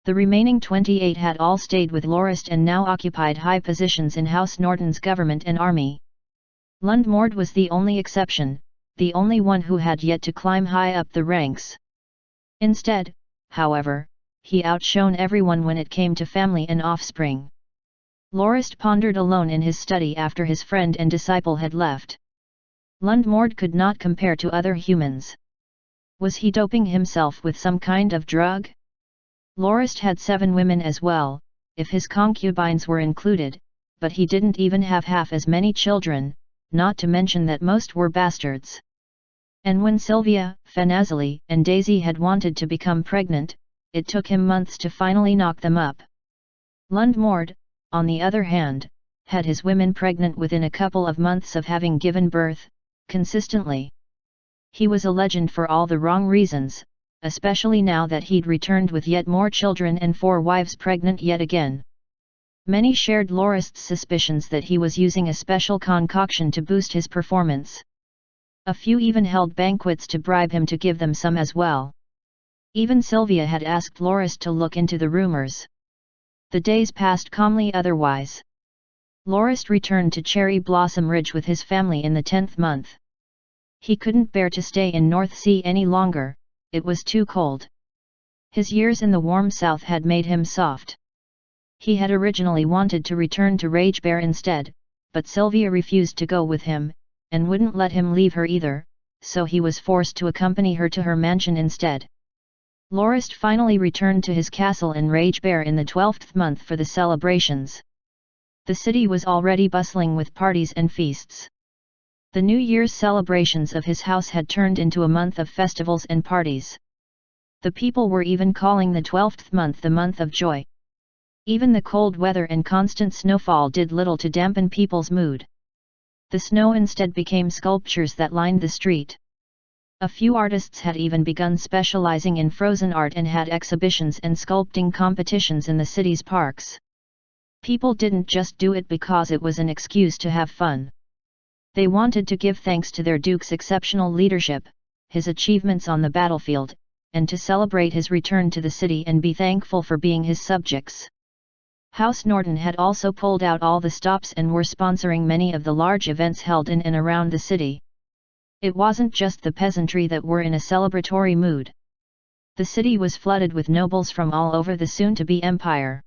The remaining 28 had all stayed with Lorist and now occupied high positions in House Norton's government and army. Lundmord was the only exception, the only one who had yet to climb high up the ranks. Instead, however, he outshone everyone when it came to family and offspring. Lorist pondered alone in his study after his friend and disciple had left. Lundmord could not compare to other humans. Was he doping himself with some kind of drug? Lorist had 7 women as well, if his concubines were included, but he didn't even have half as many children, not to mention that most were bastards. And when Sylvia, Fanazili, and Daisy had wanted to become pregnant, it took him months to finally knock them up. Lundmord, on the other hand, had his women pregnant within a couple of months of having given birth, consistently. He was a legend for all the wrong reasons, especially now that he'd returned with yet more children and 4 wives pregnant yet again. Many shared Lorist's suspicions that he was using a special concoction to boost his performance. A few even held banquets to bribe him to give them some as well. Even Sylvia had asked Lorist to look into the rumors. The days passed calmly otherwise. Lorist returned to Cherry Blossom Ridge with his family in the 10th month. He couldn't bear to stay in North Sea any longer, it was too cold. His years in the warm south had made him soft. He had originally wanted to return to Ragebear instead, but Sylvia refused to go with him, and wouldn't let him leave her either, so he was forced to accompany her to her mansion instead. Lorist finally returned to his castle in Ragebear in the 12th month for the celebrations. The city was already bustling with parties and feasts. The New Year's celebrations of his house had turned into a month of festivals and parties. The people were even calling the 12th month the month of joy. Even the cold weather and constant snowfall did little to dampen people's mood. The snow instead became sculptures that lined the street. A few artists had even begun specializing in frozen art and had exhibitions and sculpting competitions in the city's parks. People didn't just do it because it was an excuse to have fun. They wanted to give thanks to their duke's exceptional leadership, his achievements on the battlefield, and to celebrate his return to the city and be thankful for being his subjects. House Norton had also pulled out all the stops and were sponsoring many of the large events held in and around the city. It wasn't just the peasantry that were in a celebratory mood. The city was flooded with nobles from all over the soon-to-be empire.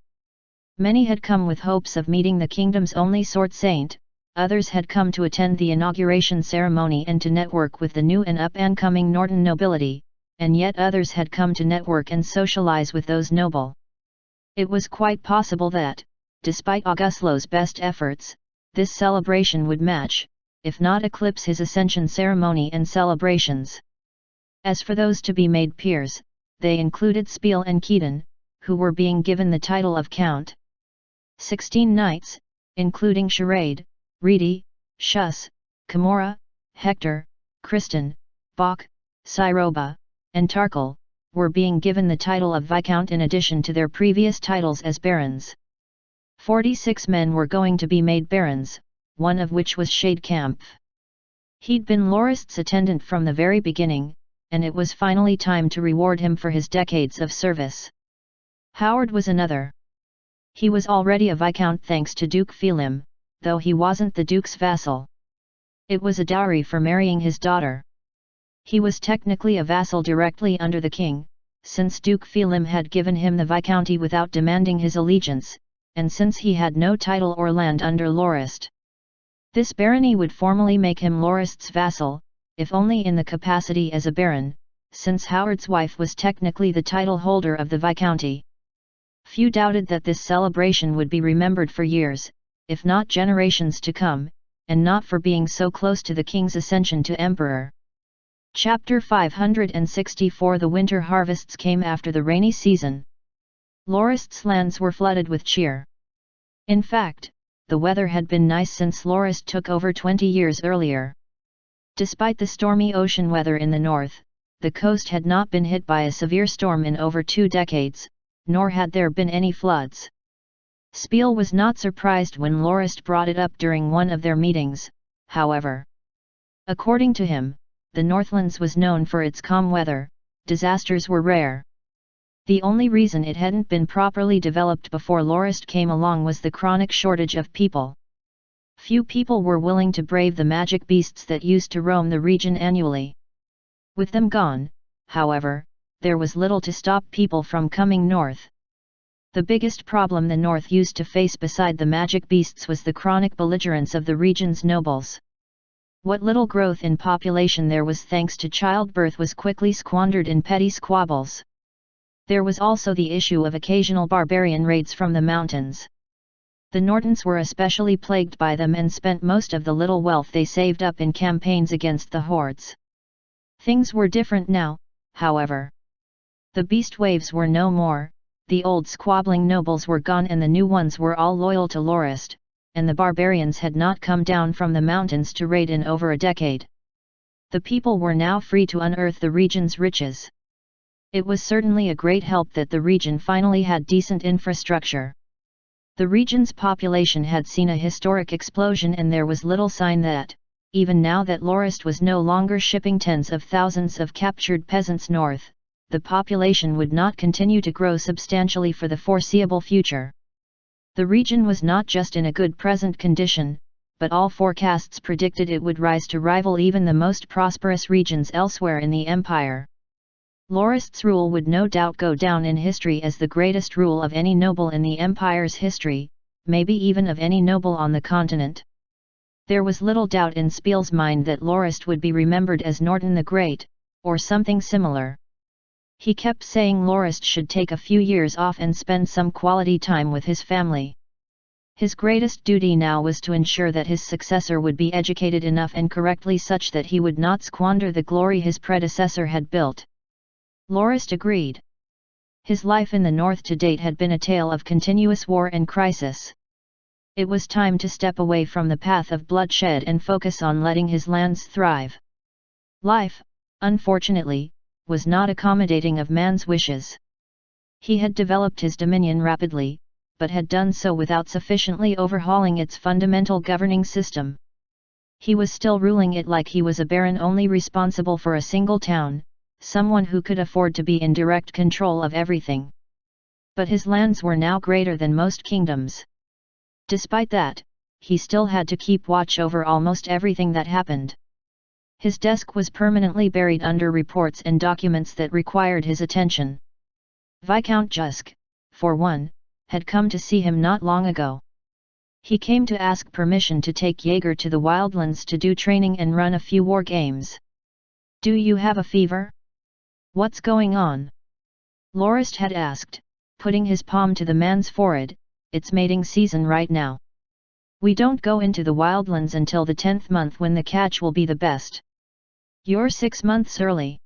Many had come with hopes of meeting the kingdom's only sword saint, others had come to attend the inauguration ceremony and to network with the new and up-and-coming Norton nobility, and yet others had come to network and socialize with those noble. It was quite possible that, despite Auguslo's best efforts, this celebration would match, if not eclipse his ascension ceremony and celebrations. As for those to be made peers, they included Spiel and Keaton, who were being given the title of Count. 16 knights, including Charade, Reedy, Schuss, Camorra, Hector, Kristen, Bach, Siroba, and Tarkle, were being given the title of Viscount in addition to their previous titles as barons. 46 men were going to be made barons, one of which was Shadekampf. He'd been Lorist's attendant from the very beginning, and it was finally time to reward him for his decades of service. Howard was another. He was already a viscount thanks to Duke Felim, though he wasn't the duke's vassal. It was a dowry for marrying his daughter. He was technically a vassal directly under the king, since Duke Felim had given him the viscounty without demanding his allegiance, and since he had no title or land under Lorist. This barony would formally make him Lorist's vassal, if only in the capacity as a baron, since Howard's wife was technically the title holder of the viscounty. Few doubted that this celebration would be remembered for years, if not generations to come, and not for being so close to the king's ascension to emperor. Chapter 564 The winter harvests came after the rainy season. Lorist's lands were flooded with cheer. In fact, the weather had been nice since Lorist took over 20 years earlier. Despite the stormy ocean weather in the north, the coast had not been hit by a severe storm in over 2 decades, nor had there been any floods. Spiel was not surprised when Lorist brought it up during one of their meetings, however. According to him, the Northlands was known for its calm weather, disasters were rare. The only reason it hadn't been properly developed before Lorist came along was the chronic shortage of people. Few people were willing to brave the magic beasts that used to roam the region annually. With them gone, however, there was little to stop people from coming north. The biggest problem the north used to face beside the magic beasts was the chronic belligerence of the region's nobles. What little growth in population there was thanks to childbirth was quickly squandered in petty squabbles. There was also the issue of occasional barbarian raids from the mountains. The Nortons were especially plagued by them and spent most of the little wealth they saved up in campaigns against the hordes. Things were different now, however. The beast waves were no more, the old squabbling nobles were gone and the new ones were all loyal to Lorist, and the barbarians had not come down from the mountains to raid in over a decade. The people were now free to unearth the region's riches. It was certainly a great help that the region finally had decent infrastructure. The region's population had seen a historic explosion and there was little sign that, even now that Lorist was no longer shipping tens of thousands of captured peasants north, the population would not continue to grow substantially for the foreseeable future. The region was not just in a good present condition, but all forecasts predicted it would rise to rival even the most prosperous regions elsewhere in the empire. Lorist's rule would no doubt go down in history as the greatest rule of any noble in the empire's history, maybe even of any noble on the continent. There was little doubt in Spiel's mind that Lorist would be remembered as Norton the Great, or something similar. He kept saying Lorist should take a few years off and spend some quality time with his family. His greatest duty now was to ensure that his successor would be educated enough and correctly such that he would not squander the glory his predecessor had built. Lorist agreed. His life in the north to date had been a tale of continuous war and crisis. It was time to step away from the path of bloodshed and focus on letting his lands thrive. Life, unfortunately, was not accommodating of man's wishes. He had developed his dominion rapidly, but had done so without sufficiently overhauling its fundamental governing system. He was still ruling it like he was a baron only responsible for a single town, someone who could afford to be in direct control of everything. But his lands were now greater than most kingdoms. Despite that, he still had to keep watch over almost everything that happened. His desk was permanently buried under reports and documents that required his attention. Viscount Jusk, for one, had come to see him not long ago. He came to ask permission to take Jaeger to the wildlands to do training and run a few war games. "Do you have a fever? What's going on?" Lorist had asked, putting his palm to the man's forehead. "It's mating season right now. We don't go into the wildlands until the 10th month when the catch will be the best. You're 6 months early."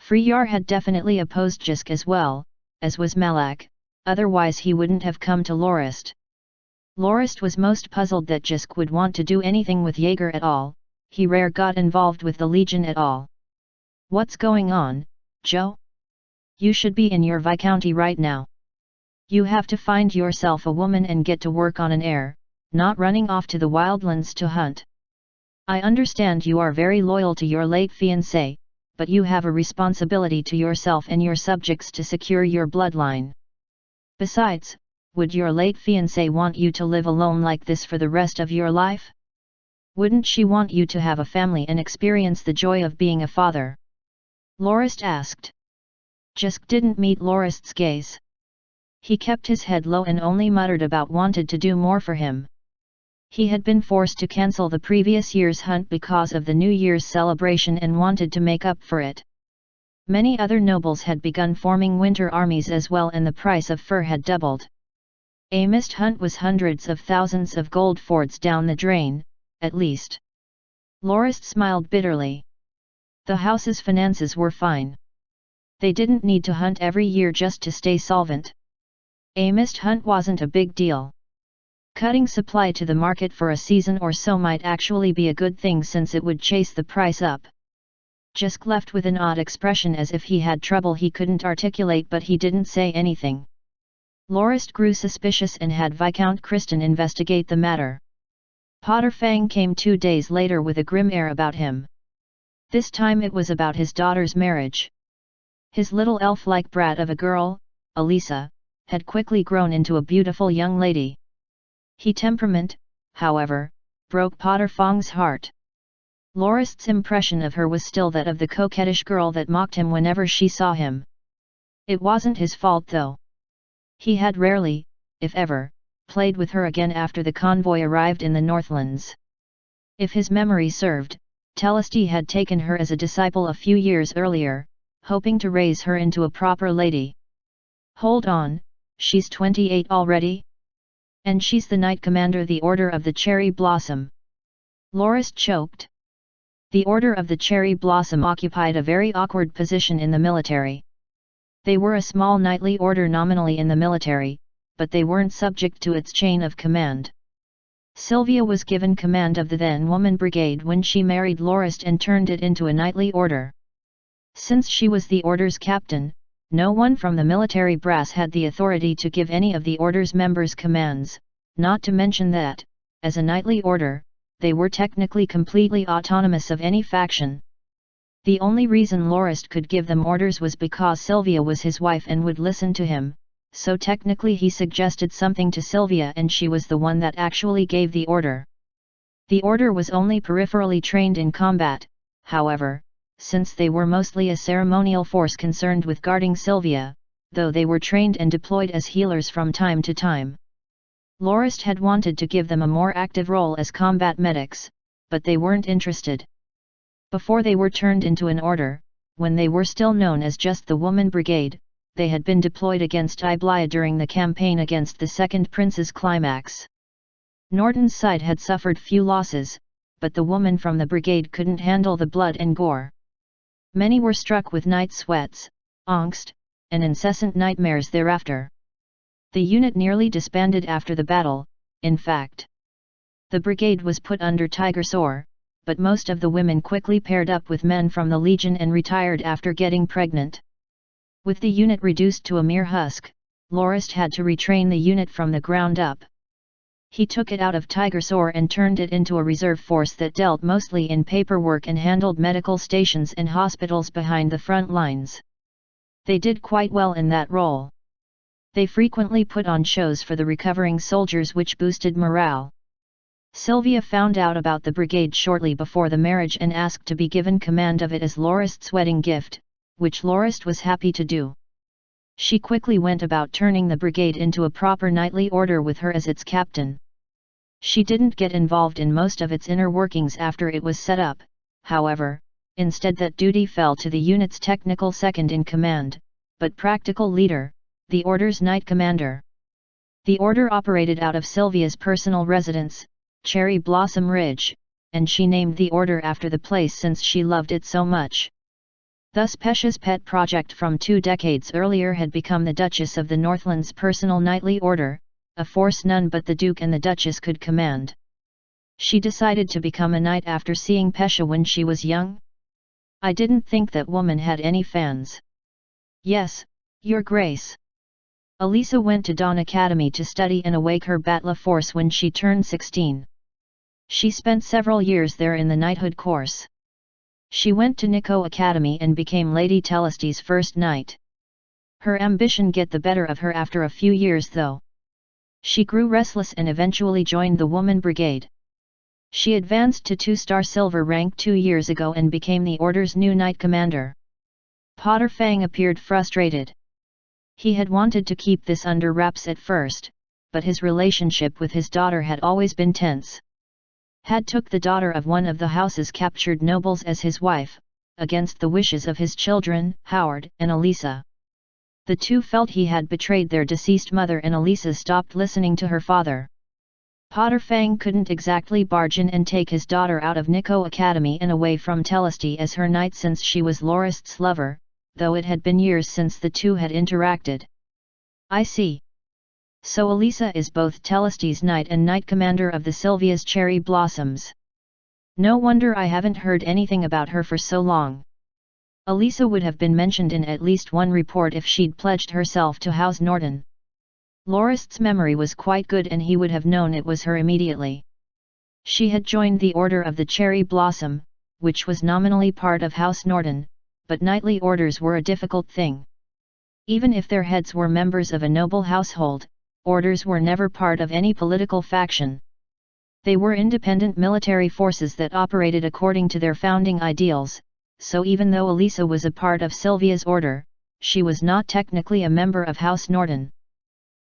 Freyar had definitely opposed Jusk as well, as was Malak, otherwise he wouldn't have come to Lorist. Lorist was most puzzled that Jusk would want to do anything with Jaeger at all. He rare got involved with the Legion at all. "What's going on, Joe? You should be in your viscounty right now. You have to find yourself a woman and get to work on an heir, not running off to the wildlands to hunt. I understand you are very loyal to your late fiancé, but you have a responsibility to yourself and your subjects to secure your bloodline. Besides, would your late fiancé want you to live alone like this for the rest of your life? Wouldn't she want you to have a family and experience the joy of being a father?" Lorist asked. Jusk didn't meet Lorist's gaze. He kept his head low and only muttered about wanted to do more for him. He had been forced to cancel the previous year's hunt because of the New Year's celebration and wanted to make up for it. Many other nobles had begun forming winter armies as well, and the price of fur had doubled. A missed hunt was hundreds of thousands of gold fords down the drain, at least. Lorist smiled bitterly. The house's finances were fine. They didn't need to hunt every year just to stay solvent. A missed hunt wasn't a big deal. Cutting supply to the market for a season or so might actually be a good thing since it would chase the price up. Jusk left with an odd expression as if he had trouble he couldn't articulate, but he didn't say anything. Lorist grew suspicious and had Viscount Kristen investigate the matter. Potter Fang came 2 days later with a grim air about him. This time it was about his daughter's marriage. His little elf-like brat of a girl, Elisa, had quickly grown into a beautiful young lady. His temperament, however, broke Potter Fang's heart. Lorist's impression of her was still that of the coquettish girl that mocked him whenever she saw him. It wasn't his fault though. He had rarely, if ever, played with her again after the convoy arrived in the Northlands. If his memory served, Telesty had taken her as a disciple a few years earlier, hoping to raise her into a proper lady. Hold on, she's 28 already? And she's the Knight Commander the Order of the Cherry Blossom. Lorist choked. The Order of the Cherry Blossom occupied a very awkward position in the military. They were a small knightly order nominally in the military, but they weren't subject to its chain of command. Sylvia was given command of the then-woman brigade when she married Lorist and turned it into a knightly order. Since she was the order's captain, no one from the military brass had the authority to give any of the order's members commands, not to mention that, as a knightly order, they were technically completely autonomous of any faction. The only reason Lorist could give them orders was because Sylvia was his wife and would listen to him, so technically he suggested something to Sylvia and she was the one that actually gave the order. The order was only peripherally trained in combat, however, since they were mostly a ceremonial force concerned with guarding Sylvia, though they were trained and deployed as healers from time to time. Lorist had wanted to give them a more active role as combat medics, but they weren't interested. Before they were turned into an order, when they were still known as just the Woman Brigade, they had been deployed against Iblia during the campaign against the Second Prince's Climax. Norton's side had suffered few losses, but the woman from the brigade couldn't handle the blood and gore. Many were struck with night sweats, angst, and incessant nightmares thereafter. The unit nearly disbanded after the battle, in fact. The brigade was put under tiger sore, but most of the women quickly paired up with men from the Legion and retired after getting pregnant. With the unit reduced to a mere husk, Lorist had to retrain the unit from the ground up. He took it out of Tigersore and turned it into a reserve force that dealt mostly in paperwork and handled medical stations and hospitals behind the front lines. They did quite well in that role. They frequently put on shows for the recovering soldiers which boosted morale. Sylvia found out about the brigade shortly before the marriage and asked to be given command of it as Lorist's wedding gift, which Lorist was happy to do. She quickly went about turning the brigade into a proper knightly order with her as its captain. She didn't get involved in most of its inner workings after it was set up, however, instead that duty fell to the unit's technical second-in-command, but practical leader, the order's knight commander. The order operated out of Sylvia's personal residence, Cherry Blossom Ridge, and she named the order after the place since she loved it so much. Thus Pesha's pet project from 2 decades earlier had become the Duchess of the Northland's personal knightly order, a force none but the Duke and the Duchess could command. She decided to become a knight after seeing Pesha when she was young. I didn't think that woman had any fans. Yes, Your Grace. Elisa went to Dawn Academy to study and awake her Batla force when she turned 16. She spent several years there in the knighthood course. She went to Nico Academy and became Lady Telesti's first knight. Her ambition got the better of her after a few years though. She grew restless and eventually joined the Woman Brigade. She advanced to 2-star silver rank 2 years ago and became the Order's new knight commander. Potter Fang appeared frustrated. He had wanted to keep this under wraps at first, but his relationship with his daughter had always been tense. Had took the daughter of one of the house's captured nobles as his wife, against the wishes of his children, Howard and Elisa. The two felt he had betrayed their deceased mother and Elisa stopped listening to her father. Potter Fang couldn't exactly barge in and take his daughter out of Nico Academy and away from Telesti as her knight since she was Lorist's lover, though it had been years since the two had interacted. I see. So Elisa is both Telesti's knight and knight commander of the Sylvia's Cherry Blossoms. No wonder I haven't heard anything about her for so long. Elisa would have been mentioned in at least one report if she'd pledged herself to House Norton. Lorist's memory was quite good and he would have known it was her immediately. She had joined the Order of the Cherry Blossom, which was nominally part of House Norton, but knightly orders were a difficult thing. Even if their heads were members of a noble household, orders were never part of any political faction. They were independent military forces that operated according to their founding ideals, so even though Elisa was a part of Sylvia's order, she was not technically a member of House Norton.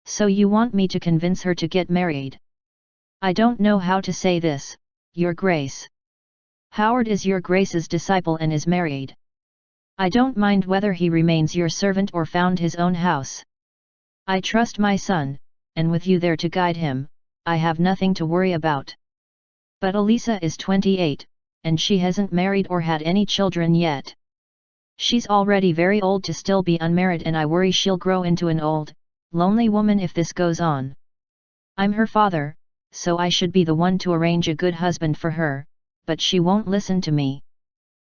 So you want me to convince her to get married? I don't know how to say this, Your Grace. Howard is Your Grace's disciple and is married. I don't mind whether he remains your servant or found his own house. I trust my son, and with you there to guide him, I have nothing to worry about. But Elisa is 28, and she hasn't married or had any children yet. She's already very old to still be unmarried and I worry she'll grow into an old, lonely woman if this goes on. I'm her father, so I should be the one to arrange a good husband for her, but she won't listen to me.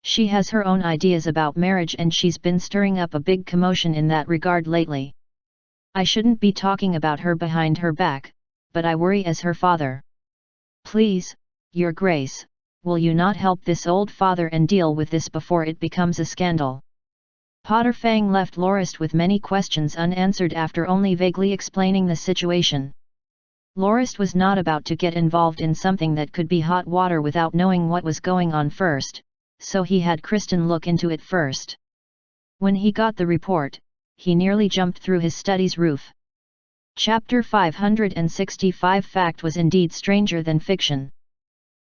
She has her own ideas about marriage and she's been stirring up a big commotion in that regard lately. I shouldn't be talking about her behind her back, but I worry as her father. Please, Your Grace, will you not help this old father and deal with this before it becomes a scandal? Potter Fang left Lorist with many questions unanswered after only vaguely explaining the situation. Lorist was not about to get involved in something that could be hot water without knowing what was going on first, so he had Kristen look into it first. When he got the report, he nearly jumped through his study's roof. Chapter 565 Fact was indeed stranger than fiction.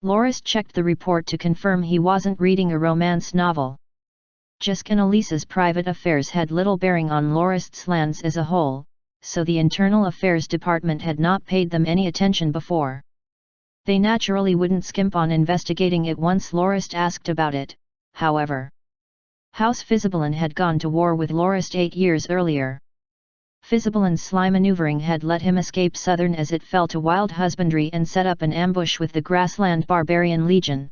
Lorist checked the report to confirm he wasn't reading a romance novel. Jisk and Elisa's private affairs had little bearing on Lorist's lands as a whole, so the Internal Affairs Department had not paid them any attention before. They naturally wouldn't skimp on investigating it once Lorist asked about it, however. House Fizibalin had gone to war with Lorist 8 years earlier. Fizibalin's sly maneuvering had let him escape southern as it fell to wild husbandry and set up an ambush with the Grassland Barbarian Legion.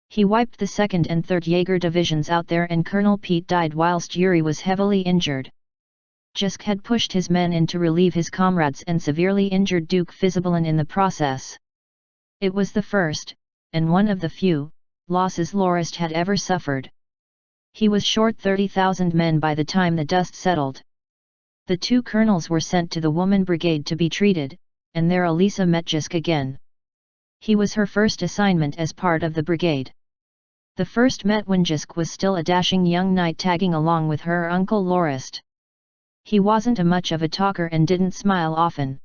He wiped the 2nd and 3rd Jaeger divisions out there, and Colonel Pete died whilst Yuri was heavily injured. Jusk had pushed his men in to relieve his comrades and severely injured Duke Fizibalin in the process. It was the first, and one of the few, losses Lorist had ever suffered. He was short 30,000 men by the time the dust settled. The 2 colonels were sent to the Woman Brigade to be treated, and there Elisa met Jusk again. He was her first assignment as part of the brigade. The first met when Jusk was still a dashing young knight tagging along with her uncle Lorist. He wasn't much of a talker and didn't smile often.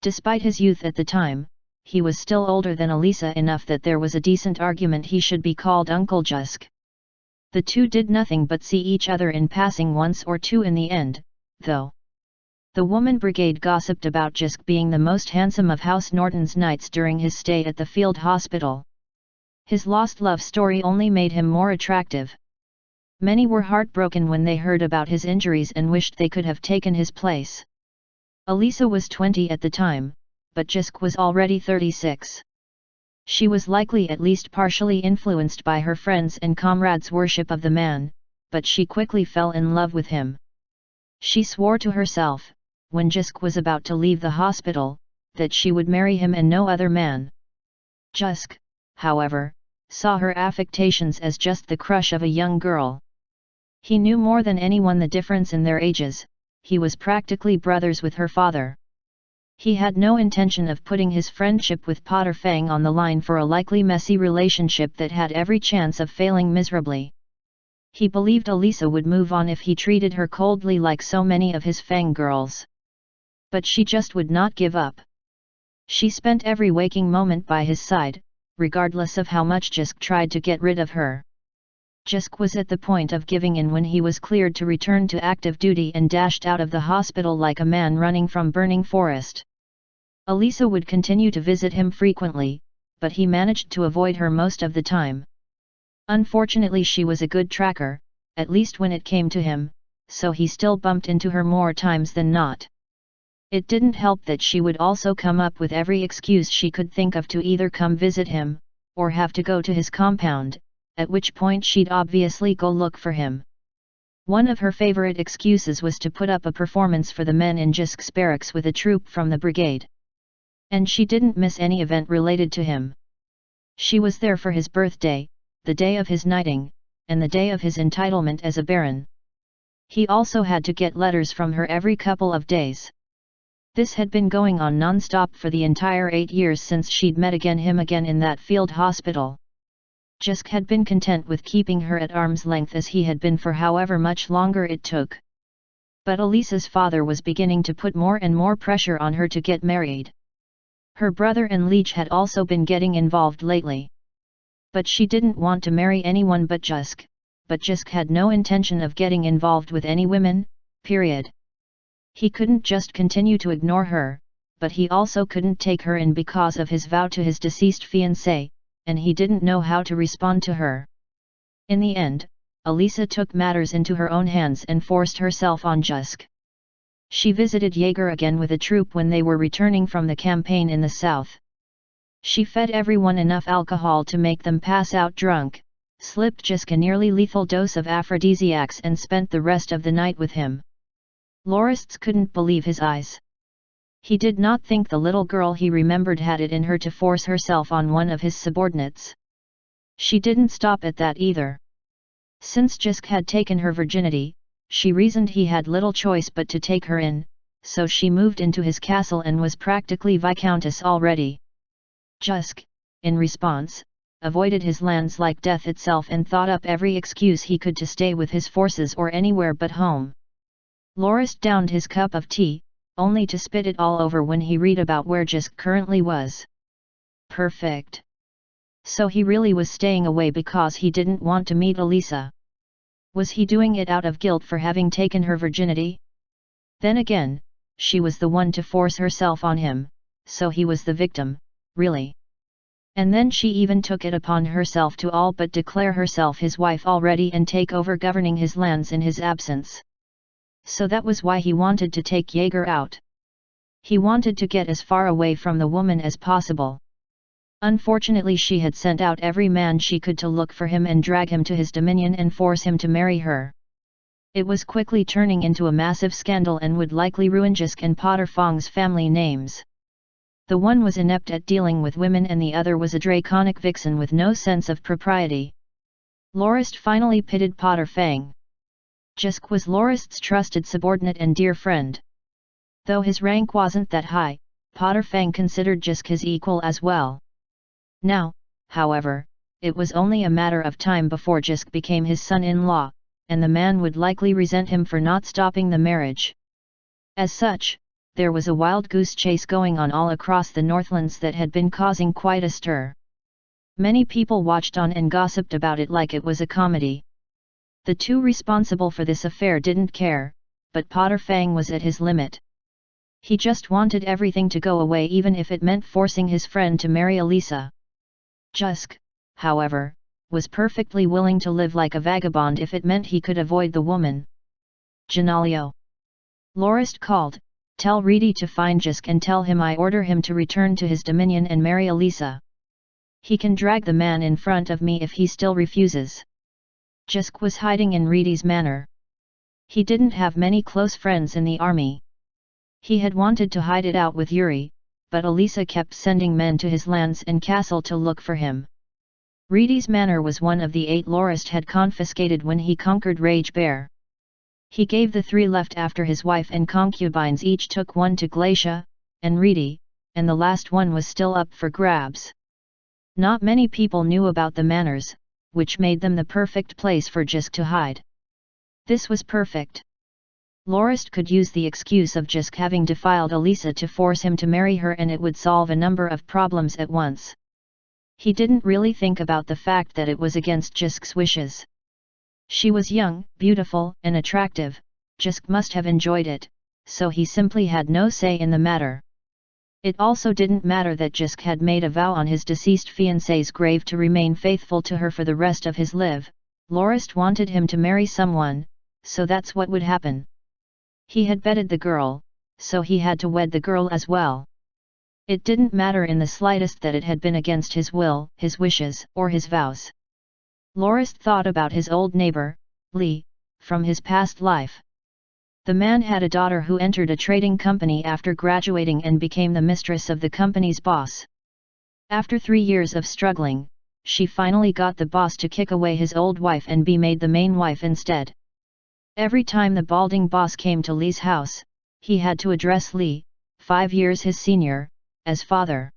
Despite his youth at the time, he was still older than Elisa enough that there was a decent argument he should be called Uncle Jusk. The 2 did nothing but see each other in passing once or two in the end, though. The Woman Brigade gossiped about Jusk being the most handsome of House Norton's knights during his stay at the field hospital. His lost love story only made him more attractive. Many were heartbroken when they heard about his injuries and wished they could have taken his place. Elisa was 20 at the time, but Jusk was already 36. She was likely at least partially influenced by her friends' and comrades' worship of the man, but she quickly fell in love with him. She swore to herself, when Jusk was about to leave the hospital, that she would marry him and no other man. Jusk, however, saw her affectations as just the crush of a young girl. He knew more than anyone the difference in their ages. He was practically brothers with her father. He had no intention of putting his friendship with Potter Fang on the line for a likely messy relationship that had every chance of failing miserably. He believed Elisa would move on if he treated her coldly like so many of his Fang girls. But she just would not give up. She spent every waking moment by his side, regardless of how much Jusk tried to get rid of her. Jusk was at the point of giving in when he was cleared to return to active duty and dashed out of the hospital like a man running from burning forest. Elisa would continue to visit him frequently, but he managed to avoid her most of the time. Unfortunately, she was a good tracker, at least when it came to him, so he still bumped into her more times than not. It didn't help that she would also come up with every excuse she could think of to either come visit him, or have to go to his compound, at which point she'd obviously go look for him. One of her favorite excuses was to put up a performance for the men in Jusk's barracks with a troop from the brigade. And she didn't miss any event related to him. She was there for his birthday, the day of his knighting, and the day of his entitlement as a baron. He also had to get letters from her every couple of days. This had been going on non-stop for the entire 8 years since she'd met him again in that field hospital. Jusk had been content with keeping her at arm's length as he had been for however much longer it took. But Elisa's father was beginning to put more and more pressure on her to get married. Her brother and liege had also been getting involved lately. But she didn't want to marry anyone but Jusk had no intention of getting involved with any women, period. He couldn't just continue to ignore her, but he also couldn't take her in because of his vow to his deceased fiancé, and he didn't know how to respond to her. In the end, Elisa took matters into her own hands and forced herself on Jusk. She visited Jaeger again with a troop when they were returning from the campaign in the south. She fed everyone enough alcohol to make them pass out drunk, slipped Jusk a nearly lethal dose of aphrodisiacs and spent the rest of the night with him. Lorists couldn't believe his eyes. He did not think the little girl he remembered had it in her to force herself on one of his subordinates. She didn't stop at that either. Since Jusk had taken her virginity, she reasoned he had little choice but to take her in, so she moved into his castle and was practically Viscountess already. Jusk, in response, avoided his lands like death itself and thought up every excuse he could to stay with his forces or anywhere but home. Lorist downed his cup of tea, only to spit it all over when he read about where Jusk currently was. Perfect. So he really was staying away because he didn't want to meet Elisa. Was he doing it out of guilt for having taken her virginity? Then again, she was the one to force herself on him, so he was the victim, really. And then she even took it upon herself to all but declare herself his wife already and take over governing his lands in his absence. So that was why he wanted to take Jaeger out. He wanted to get as far away from the woman as possible. Unfortunately she had sent out every man she could to look for him and drag him to his dominion and force him to marry her. It was quickly turning into a massive scandal and would likely ruin Jisk and Potter Fong's family names. The one was inept at dealing with women and the other was a draconic vixen with no sense of propriety. Lorist finally pitted Potter Fang. Jisk was Lorist's trusted subordinate and dear friend. Though his rank wasn't that high, Potter Fang considered Jisk his equal as well. Now, however, it was only a matter of time before Jisk became his son-in-law, and the man would likely resent him for not stopping the marriage. As such, there was a wild goose chase going on all across the Northlands that had been causing quite a stir. Many people watched on and gossiped about it like it was a comedy. The two responsible for this affair didn't care, but Potter Fang was at his limit. He just wanted everything to go away even if it meant forcing his friend to marry Elisa. Jisk, however, was perfectly willing to live like a vagabond if it meant he could avoid the woman. Janalio. Lorist called, "Tell Reedy to find Jisk and tell him I order him to return to his dominion and marry Elisa. He can drag the man in front of me if he still refuses." Jisk was hiding in Reedy's manor. He didn't have many close friends in the army. He had wanted to hide it out with Yuri, but Elisa kept sending men to his lands and castle to look for him. Reedy's manor was one of the 8 Lorist had confiscated when he conquered Rage Bear. He gave the 3 left after his wife and concubines each took one to Glacia, and Reedy, and the last one was still up for grabs. Not many people knew about the manors, which made them the perfect place for Jisk to hide. This was perfect. Lorist could use the excuse of Jisk having defiled Elisa to force him to marry her and it would solve a number of problems at once. He didn't really think about the fact that it was against Jisk's wishes. She was young, beautiful, and attractive. Jisk must have enjoyed it, so he simply had no say in the matter. It also didn't matter that Jisk had made a vow on his deceased fiancé's grave to remain faithful to her for the rest of his life. Lorist wanted him to marry someone, so that's what would happen. He had betted the girl, so he had to wed the girl as well. It didn't matter in the slightest that it had been against his will, his wishes, or his vows. Lorist thought about his old neighbor, Li, from his past life. The man had a daughter who entered a trading company after graduating and became the mistress of the company's boss. After 3 years of struggling, she finally got the boss to kick away his old wife and be made the main wife instead. Every time the balding boss came to Li's house, he had to address Li, 5 years his senior, as father.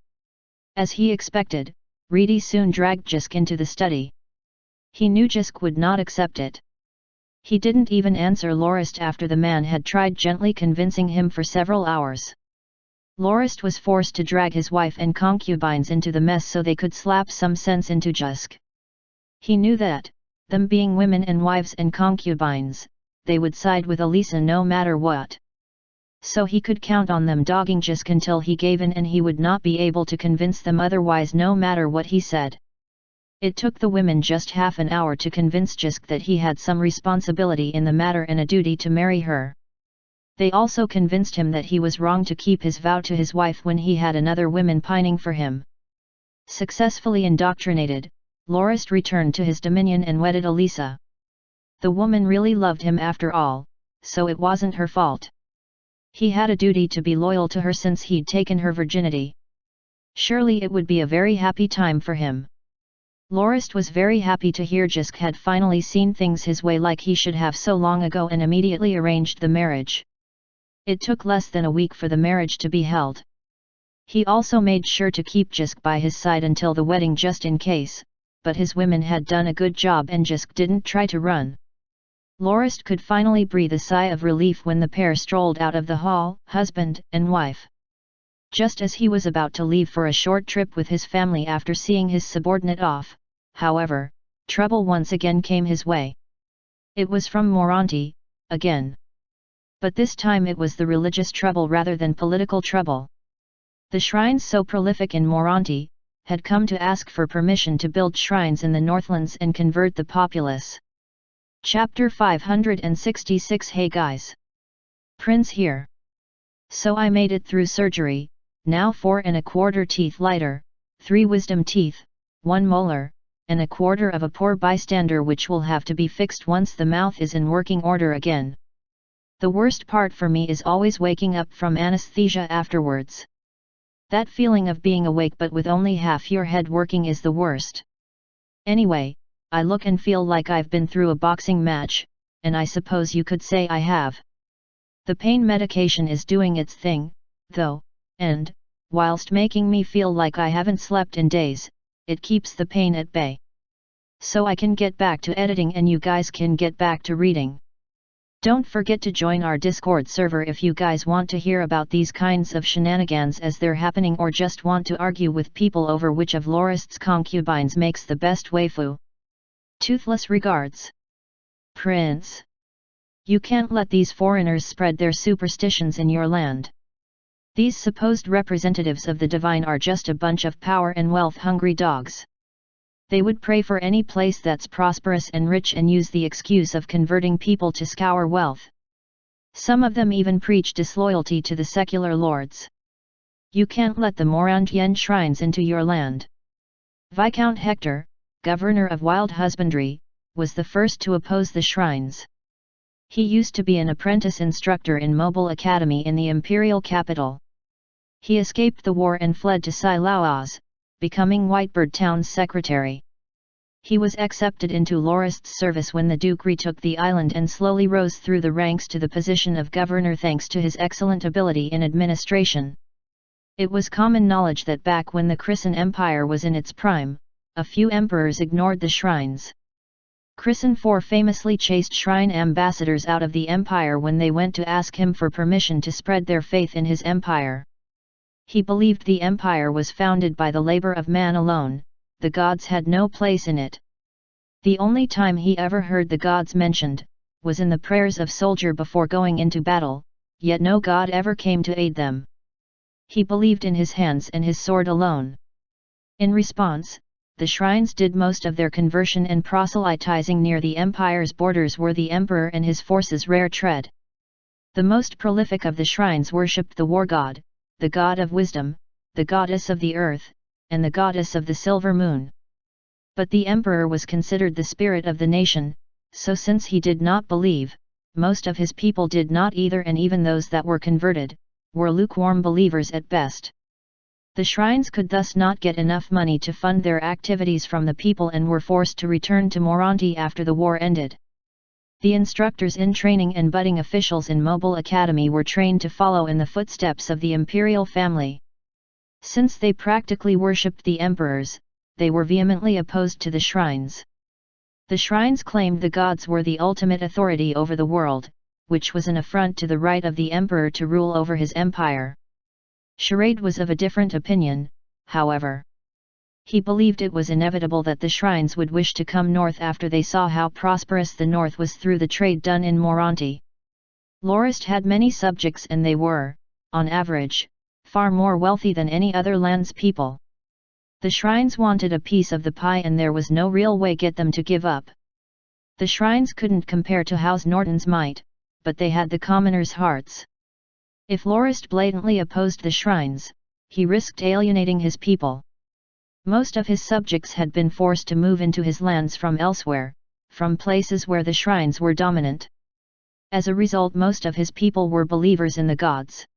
As he expected, Reedy soon dragged Jisk into the study. He knew Jisk would not accept it. He didn't even answer Lorist after the man had tried gently convincing him for several hours. Lorist was forced to drag his wife and concubines into the mess so they could slap some sense into Jisk. He knew that, them being women and wives and concubines, they would side with Elisa no matter what. So he could count on them dogging Jisk until he gave in and he would not be able to convince them otherwise no matter what he said. It took the women just half an hour to convince Jisk that he had some responsibility in the matter and a duty to marry her. They also convinced him that he was wrong to keep his vow to his wife when he had another woman pining for him. Successfully indoctrinated, Lorist returned to his dominion and wedded Elisa. The woman really loved him after all, so it wasn't her fault. He had a duty to be loyal to her since he'd taken her virginity. Surely it would be a very happy time for him. Lorist was very happy to hear Jisk had finally seen things his way like he should have so long ago and immediately arranged the marriage. It took less than a week for the marriage to be held. He also made sure to keep Jisk by his side until the wedding just in case, but his women had done a good job and Jisk didn't try to run. Lorist could finally breathe a sigh of relief when the pair strolled out of the hall, husband and wife. Just as he was about to leave for a short trip with his family after seeing his subordinate off, however, trouble once again came his way. It was from Moranti, again. But this time it was the religious trouble rather than political trouble. The shrines so prolific in Moranti, had come to ask for permission to build shrines in the Northlands and convert the populace. Chapter 566 Hey guys! Prince here. So I made it through surgery, now 4 1/4 teeth lighter, 3 wisdom teeth, 1 molar, and a quarter of a poor bystander which will have to be fixed once the mouth is in working order again. The worst part for me is always waking up from anesthesia afterwards. That feeling of being awake but with only half your head working is the worst. Anyway, I look and feel like I've been through a boxing match, and I suppose you could say I have. The pain medication is doing its thing, though, and, whilst making me feel like I haven't slept in days, it keeps the pain at bay. So I can get back to editing and you guys can get back to reading. Don't forget to join our Discord server if you guys want to hear about these kinds of shenanigans as they're happening or just want to argue with people over which of Lorist's concubines makes the best waifu. Toothless regards. Prince. You can't let these foreigners spread their superstitions in your land. These supposed representatives of the divine are just a bunch of power and wealth-hungry dogs. They would pray for any place that's prosperous and rich and use the excuse of converting people to scour wealth. Some of them even preach disloyalty to the secular lords. You can't let the Morantian shrines into your land. Viscount Hector, governor of wild husbandry, was the first to oppose the shrines. He used to be an apprentice instructor in Mobile Academy in the imperial capital. He escaped the war and fled to Silaos, becoming Whitebird Town's secretary. He was accepted into Lorist's service when the Duke retook the island and slowly rose through the ranks to the position of governor thanks to his excellent ability in administration. It was common knowledge that back when the Christian Empire was in its prime, a few emperors ignored the shrines. Christian IV famously chased shrine ambassadors out of the empire when they went to ask him for permission to spread their faith in his empire. He believed the empire was founded by the labor of man alone, the gods had no place in it. The only time he ever heard the gods mentioned, was in the prayers of soldier before going into battle, yet no god ever came to aid them. He believed in his hands and his sword alone. In response, the shrines did most of their conversion and proselytizing near the empire's borders where the emperor and his forces rare tread. The most prolific of the shrines worshipped the war god, the god of wisdom, the goddess of the earth, and the goddess of the silver moon. But the emperor was considered the spirit of the nation, so since he did not believe, most of his people did not either, and even those that were converted, were lukewarm believers at best. The shrines could thus not get enough money to fund their activities from the people and were forced to return to Moranti after the war ended. The instructors in training and budding officials in Mobile Academy were trained to follow in the footsteps of the imperial family. Since they practically worshipped the emperors, they were vehemently opposed to the shrines. The shrines claimed the gods were the ultimate authority over the world, which was an affront to the right of the emperor to rule over his empire. Charade was of a different opinion, however. He believed it was inevitable that the shrines would wish to come north after they saw how prosperous the north was through the trade done in Moranti. Lorist had many subjects and they were, on average, far more wealthy than any other land's people. The shrines wanted a piece of the pie and there was no real way get them to give up. The shrines couldn't compare to House Norton's might, but they had the commoners' hearts. If Lorist blatantly opposed the shrines, he risked alienating his people. Most of his subjects had been forced to move into his lands from elsewhere, from places where the shrines were dominant. As a result, most of his people were believers in the gods.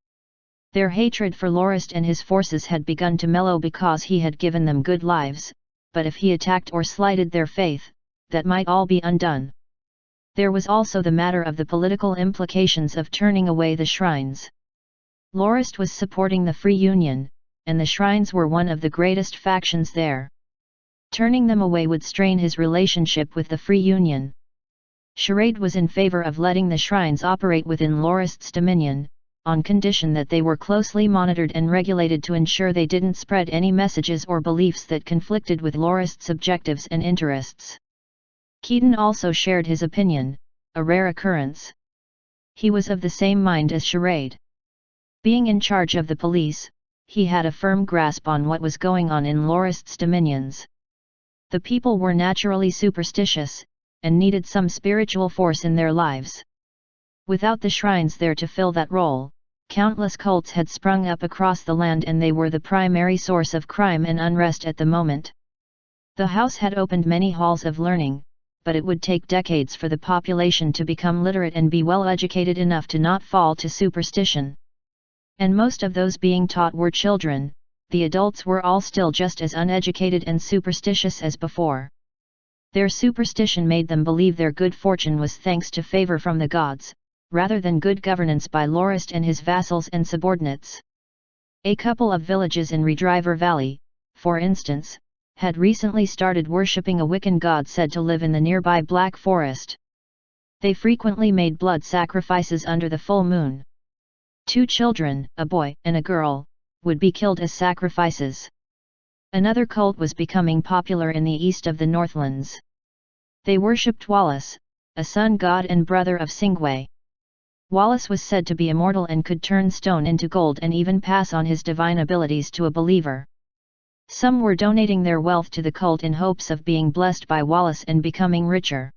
Their hatred for Lorist and his forces had begun to mellow because he had given them good lives, but if he attacked or slighted their faith, that might all be undone. There was also the matter of the political implications of turning away the shrines. Lorist was supporting the Free Union, and the shrines were one of the greatest factions there. Turning them away would strain his relationship with the Free Union. Charade was in favor of letting the shrines operate within Lorist's dominion, on condition that they were closely monitored and regulated to ensure they didn't spread any messages or beliefs that conflicted with Lorist's objectives and interests. Keaton also shared his opinion, a rare occurrence. He was of the same mind as Charade. Being in charge of the police, he had a firm grasp on what was going on in Lorist's dominions. The people were naturally superstitious, and needed some spiritual force in their lives. Without the shrines there to fill that role, countless cults had sprung up across the land and they were the primary source of crime and unrest at the moment. The house had opened many halls of learning, but it would take decades for the population to become literate and be well educated enough to not fall to superstition. And most of those being taught were children. The adults were all still just as uneducated and superstitious as before. Their superstition made them believe their good fortune was thanks to favor from the gods, rather than good governance by Lorist and his vassals and subordinates. A couple of villages in Redriver Valley, for instance, had recently started worshipping a Wiccan god said to live in the nearby Black Forest. They frequently made blood sacrifices under the full moon. 2 children, a boy and a girl, would be killed as sacrifices. Another cult was becoming popular in the east of the Northlands. They worshipped Wallace, a sun god and brother of Singway. Wallace was said to be immortal and could turn stone into gold and even pass on his divine abilities to a believer. Some were donating their wealth to the cult in hopes of being blessed by Wallace and becoming richer.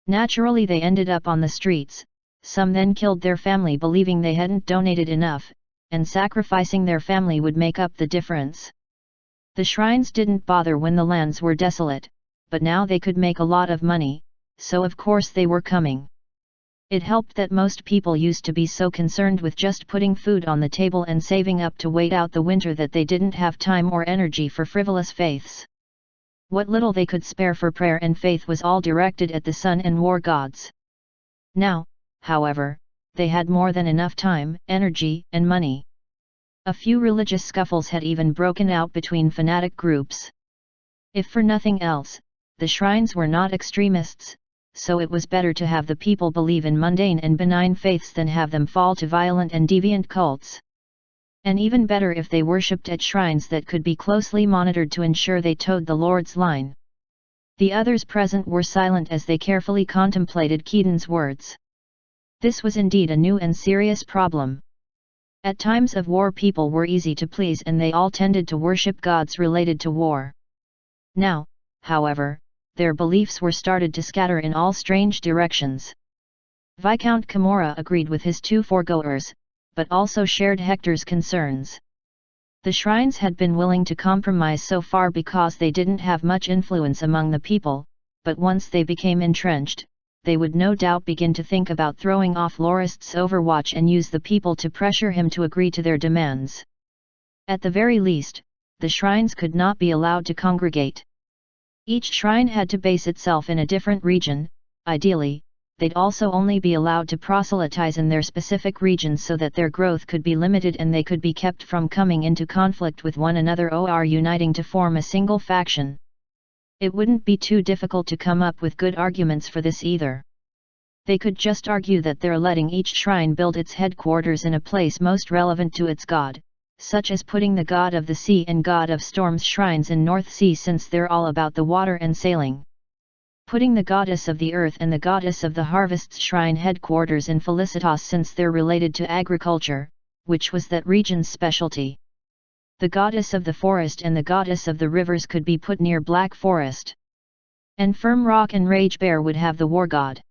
Naturally they ended up on the streets. Some then killed their family believing they hadn't donated enough, and sacrificing their family would make up the difference. The shrines didn't bother when the lands were desolate, but now they could make a lot of money, so of course they were coming. It helped that most people used to be so concerned with just putting food on the table and saving up to wait out the winter that they didn't have time or energy for frivolous faiths. What little they could spare for prayer and faith was all directed at the sun and war gods. Now, however, they had more than enough time, energy, and money. A few religious scuffles had even broken out between fanatic groups. If for nothing else, the shrines were not extremists, so it was better to have the people believe in mundane and benign faiths than have them fall to violent and deviant cults. And even better if they worshipped at shrines that could be closely monitored to ensure they towed the Lord's line. The others present were silent as they carefully contemplated Keaton's words. This was indeed a new and serious problem. At times of war people were easy to please and they all tended to worship gods related to war. Now, however, their beliefs were started to scatter in all strange directions. Viscount Camorra agreed with his 2 foregoers, but also shared Hector's concerns. The shrines had been willing to compromise so far because they didn't have much influence among the people, but once they became entrenched, they would no doubt begin to think about throwing off Lorist's overwatch and use the people to pressure him to agree to their demands. At the very least, the shrines could not be allowed to congregate. Each shrine had to base itself in a different region. Ideally, they'd also only be allowed to proselytize in their specific regions so that their growth could be limited and they could be kept from coming into conflict with one another or uniting to form a single faction. It wouldn't be too difficult to come up with good arguments for this either. They could just argue that they're letting each shrine build its headquarters in a place most relevant to its god, such as putting the god of the sea and god of storms shrines in North Sea since they're all about the water and sailing. Putting the goddess of the earth and the goddess of the harvests shrine headquarters in Felicitas since they're related to agriculture, which was that region's specialty. The goddess of the forest and the goddess of the rivers could be put near Black Forest. And Firm Rock and Rage Bear would have the war god.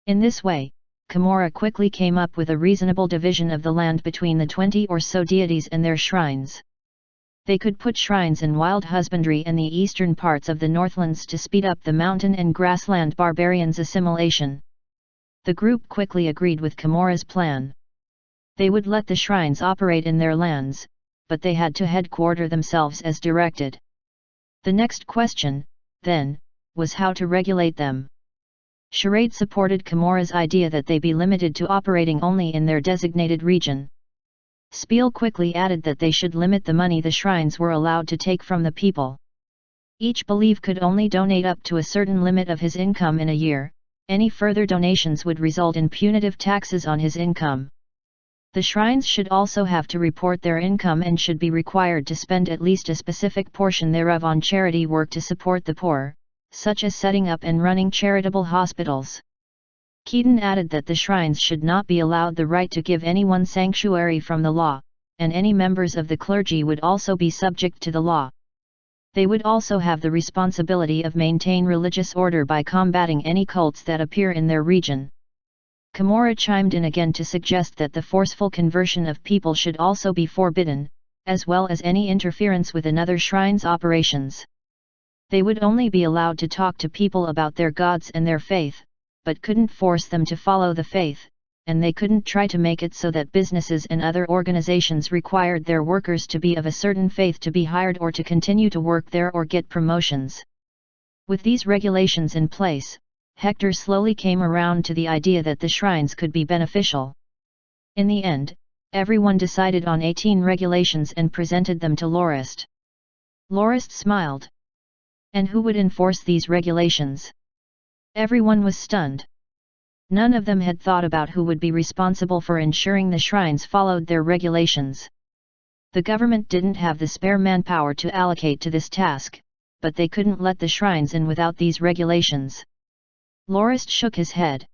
In this way, Camorra quickly came up with a reasonable division of the land between the 20 or so deities and their shrines. They could put shrines in wild husbandry and the eastern parts of the Northlands to speed up the mountain and grassland barbarians' assimilation. The group quickly agreed with Camorra's plan. They would let the shrines operate in their lands, but they had to headquarter themselves as directed. The next question, then, was how to regulate them. Charade supported Camorra's idea that they be limited to operating only in their designated region. Spiel quickly added that they should limit the money the shrines were allowed to take from the people. Each belief could only donate up to a certain limit of his income in a year. Any further donations would result in punitive taxes on his income. The shrines should also have to report their income and should be required to spend at least a specific portion thereof on charity work to support the poor, such as setting up and running charitable hospitals. Keaton added that the shrines should not be allowed the right to give anyone sanctuary from the law, and any members of the clergy would also be subject to the law. They would also have the responsibility of maintain religious order by combating any cults that appear in their region. Kimura chimed in again to suggest that the forceful conversion of people should also be forbidden, as well as any interference with another shrine's operations. They would only be allowed to talk to people about their gods and their faith, but couldn't force them to follow the faith, and they couldn't try to make it so that businesses and other organizations required their workers to be of a certain faith to be hired or to continue to work there or get promotions. With these regulations in place, Hector slowly came around to the idea that the shrines could be beneficial. In the end, everyone decided on 18 regulations and presented them to Lorist. Lorist smiled. And who would enforce these regulations? Everyone was stunned. None of them had thought about who would be responsible for ensuring the shrines followed their regulations. The government didn't have the spare manpower to allocate to this task, but they couldn't let the shrines in without these regulations. Lorist shook his head.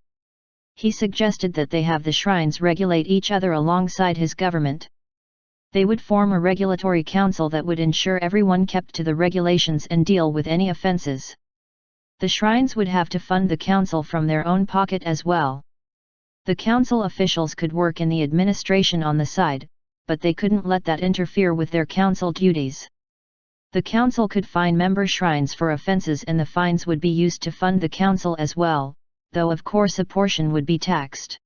He suggested that they have the shrines regulate each other alongside his government. They would form a regulatory council that would ensure everyone kept to the regulations and deal with any offenses. The shrines would have to fund the council from their own pocket as well. The council officials could work in the administration on the side, but they couldn't let that interfere with their council duties. The council could fine member shrines for offenses and the fines would be used to fund the council as well, though of course a portion would be taxed.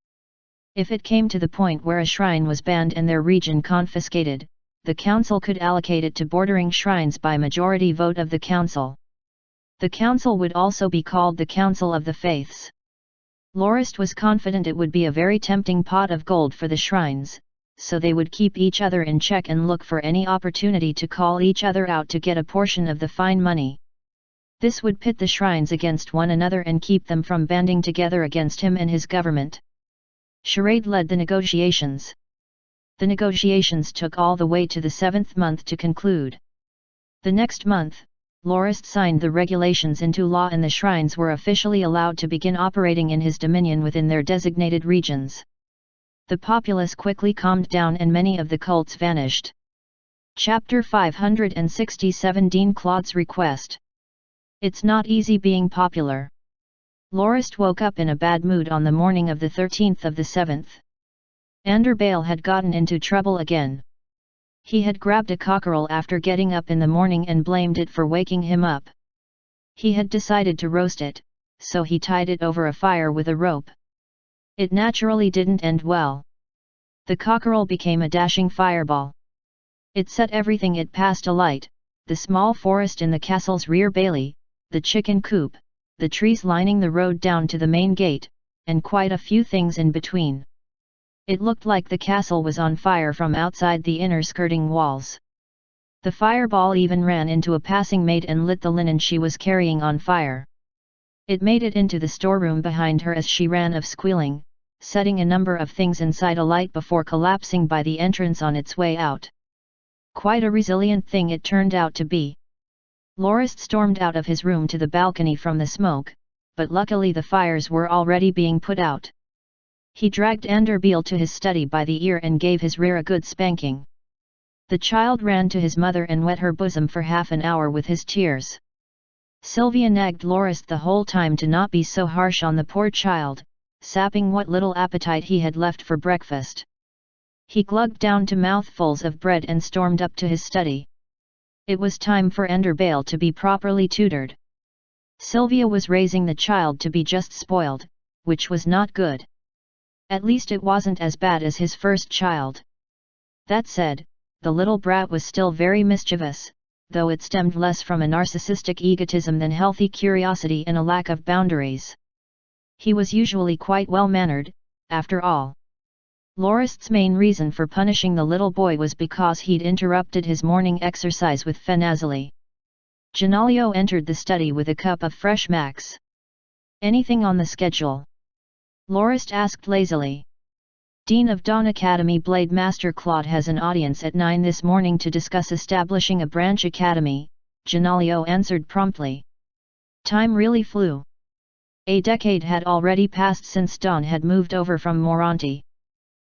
If it came to the point where a shrine was banned and their region confiscated, the council could allocate it to bordering shrines by majority vote of the council. The council would also be called the Council of the Faiths. Lorist was confident it would be a very tempting pot of gold for the shrines, so they would keep each other in check and look for any opportunity to call each other out to get a portion of the fine money. This would pit the shrines against one another and keep them from banding together against him and his government. Charade led the negotiations. The negotiations took all the way to the 7th month to conclude. The next month, Lorist signed the regulations into law and the shrines were officially allowed to begin operating in his dominion within their designated regions. The populace quickly calmed down and many of the cults vanished. Chapter 567 Dean Claude's Request. It's not easy being popular. Lorist woke up in a bad mood on the morning of the 13th of the 7th. Anderbale had gotten into trouble again. He had grabbed a cockerel after getting up in the morning and blamed it for waking him up. He had decided to roast it, so he tied it over a fire with a rope. It naturally didn't end well. The cockerel became a dashing fireball. It set everything it passed alight, the small forest in the castle's rear bailey, the chicken coop, the trees lining the road down to the main gate, and quite a few things in between. It looked like the castle was on fire from outside the inner skirting walls. The fireball even ran into a passing maid and lit the linen she was carrying on fire. It made it into the storeroom behind her as she ran off squealing, setting a number of things inside alight before collapsing by the entrance on its way out. Quite a resilient thing it turned out to be. Lorist stormed out of his room to the balcony from the smoke, but luckily the fires were already being put out. He dragged Anderbale to his study by the ear and gave his rear a good spanking. The child ran to his mother and wet her bosom for half an hour with his tears. Sylvia nagged Lorist the whole time to not be so harsh on the poor child, sapping what little appetite he had left for breakfast. He glugged down to mouthfuls of bread and stormed up to his study. It was time for Anderbale to be properly tutored. Sylvia was raising the child to be just spoiled, which was not good. At least it wasn't as bad as his first child. That said, the little brat was still very mischievous, though it stemmed less from a narcissistic egotism than healthy curiosity and a lack of boundaries. He was usually quite well-mannered, after all. Lorist's main reason for punishing the little boy was because he'd interrupted his morning exercise with Fenazali. Genalio entered the study with a cup of fresh Max. "Anything on the schedule?" Lorist asked lazily. "Dean of Dawn Academy Blade Master Claude has an audience at 9 this morning to discuss establishing a branch academy," Genalio answered promptly. Time really flew. A decade had already passed since Dawn had moved over from Moranti.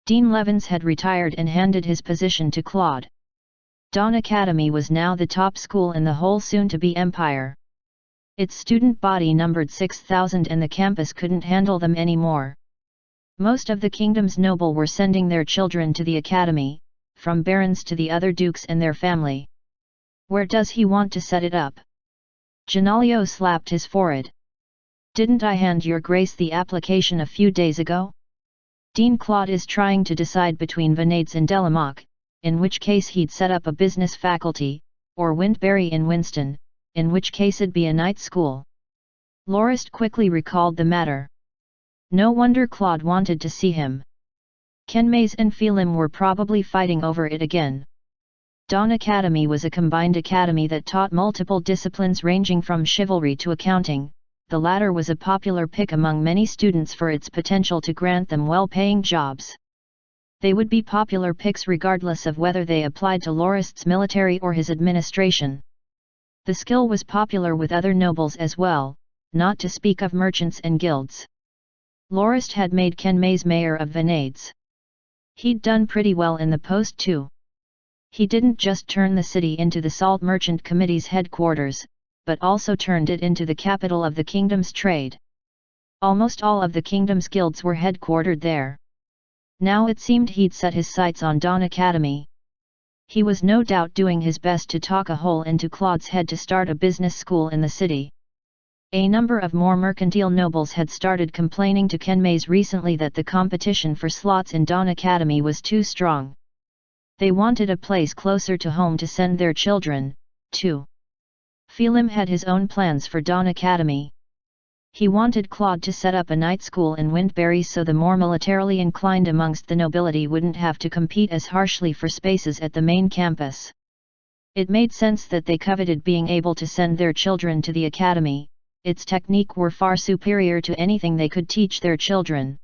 Dean Levins had retired and handed his position to Claude. Dawn Academy was now the top school in the whole soon-to-be empire. Its student body numbered 6,000 and the campus couldn't handle them anymore. Most of the kingdom's noble were sending their children to the academy, from barons to the other dukes and their family. Where does he want to set it up? Genalio slapped his forehead. Didn't I hand your grace the application a few days ago? Dean Claude is trying to decide between Venades and Delamoc, in which case he'd set up a business faculty, or Windbury in Winston, in which case it'd be a night school. Lorist quickly recalled the matter. No wonder Claude wanted to see him. Kenmays and Phelim were probably fighting over it again. Dawn Academy was a combined academy that taught multiple disciplines ranging from chivalry to accounting. The latter was a popular pick among many students for its potential to grant them well-paying jobs. They would be popular picks regardless of whether they applied to Lorist's military or his administration. The skill was popular with other nobles as well, not to speak of merchants and guilds. Lorist had made Kenmays mayor of Venades. He'd done pretty well in the post too. He didn't just turn the city into the Salt Merchant Committee's headquarters, but also turned it into the capital of the kingdom's trade. Almost all of the kingdom's guilds were headquartered there. Now it seemed he'd set his sights on Dawn Academy. He was no doubt doing his best to talk a hole into Claude's head to start a business school in the city. A number of more mercantile nobles had started complaining to Kenmays recently that the competition for slots in Dawn Academy was too strong. They wanted a place closer to home to send their children, too. Phelim had his own plans for Dawn Academy. He wanted Claude to set up a night school in Windbury so the more militarily inclined amongst the nobility wouldn't have to compete as harshly for spaces at the main campus. It made sense that they coveted being able to send their children to the academy. Its technique were far superior to anything they could teach their children.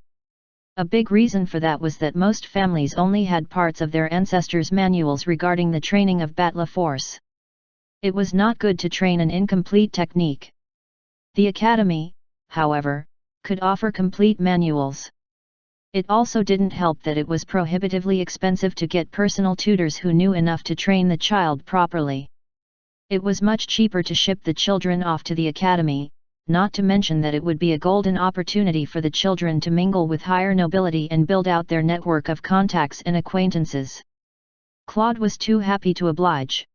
A big reason for that was that most families only had parts of their ancestors' manuals regarding the training of battle force. It was not good to train an incomplete technique. The academy, however, could offer complete manuals. It also didn't help that it was prohibitively expensive to get personal tutors who knew enough to train the child properly. It was much cheaper to ship the children off to the academy, not to mention that it would be a golden opportunity for the children to mingle with higher nobility and build out their network of contacts and acquaintances. Claude was too happy to oblige.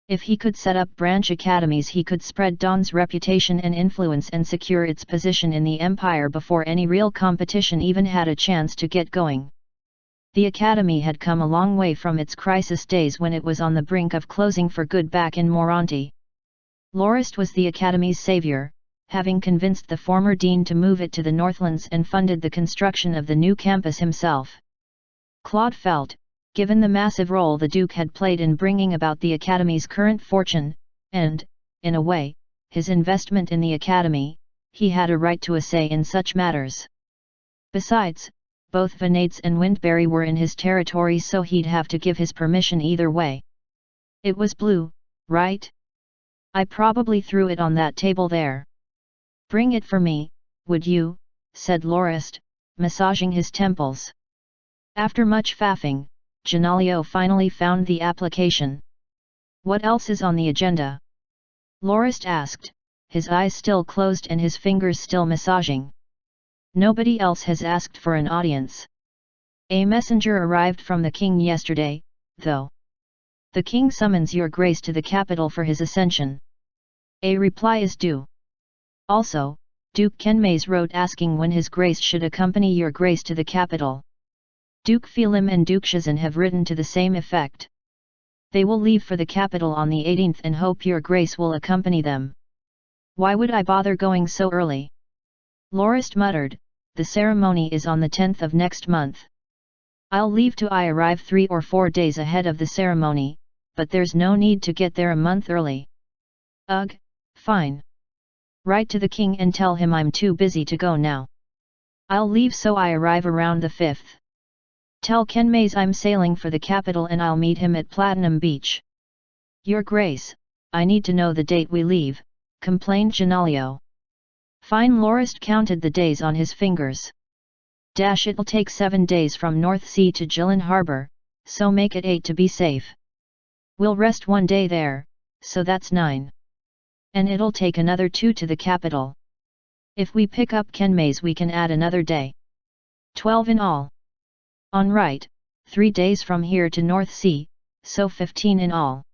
If he could set up branch academies, he could spread Dawn's reputation and influence and secure its position in the empire before any real competition even had a chance to get going. The academy had come a long way from its crisis days when it was on the brink of closing for good back in Moronti. Lorist was the academy's savior, having convinced the former dean to move it to the Northlands and funded the construction of the new campus himself. Claude felt, given the massive role the Duke had played in bringing about the academy's current fortune, and, in a way, his investment in the academy, he had a right to a say in such matters. Besides, both Venades and Windbury were in his territory, so he'd have to give his permission either way. It was blue, right? I probably threw it on that table there. Bring it for me, would you, said Lorist, massaging his temples. After much faffing, Genalio finally found the application. What else is on the agenda? Lorist asked, his eyes still closed and his fingers still massaging. Nobody else has asked for an audience. A messenger arrived from the king yesterday, though. The king summons your grace to the capital for his ascension. A reply is due. Also, Duke Kenmays wrote asking when his grace should accompany your grace to the capital. Duke Phelim and Duke Shazan have written to the same effect. They will leave for the capital on the 18th and hope your grace will accompany them. Why would I bother going so early? Lorist muttered, the ceremony is on the 10th of next month. I'll leave to I arrive 3 or 4 days ahead of the ceremony, but there's no need to get there a month early. Ugh, fine. Write to the king and tell him I'm too busy to go now. I'll leave so I arrive around the 5th. Tell Kenmays I'm sailing for the capital and I'll meet him at Platinum Beach. Your Grace, I need to know the date we leave, complained Genalio. Fine. Lorist counted the days on his fingers. It'll take 7 days from North Sea to Gillen Harbour, so make it 8 to be safe. We'll rest 1 day there, so that's 9. And it'll take another 2 to the capital. If we pick up Kenmays we can add another day. 12 in all. On right, 3 days from here to North Sea, so 15 in all.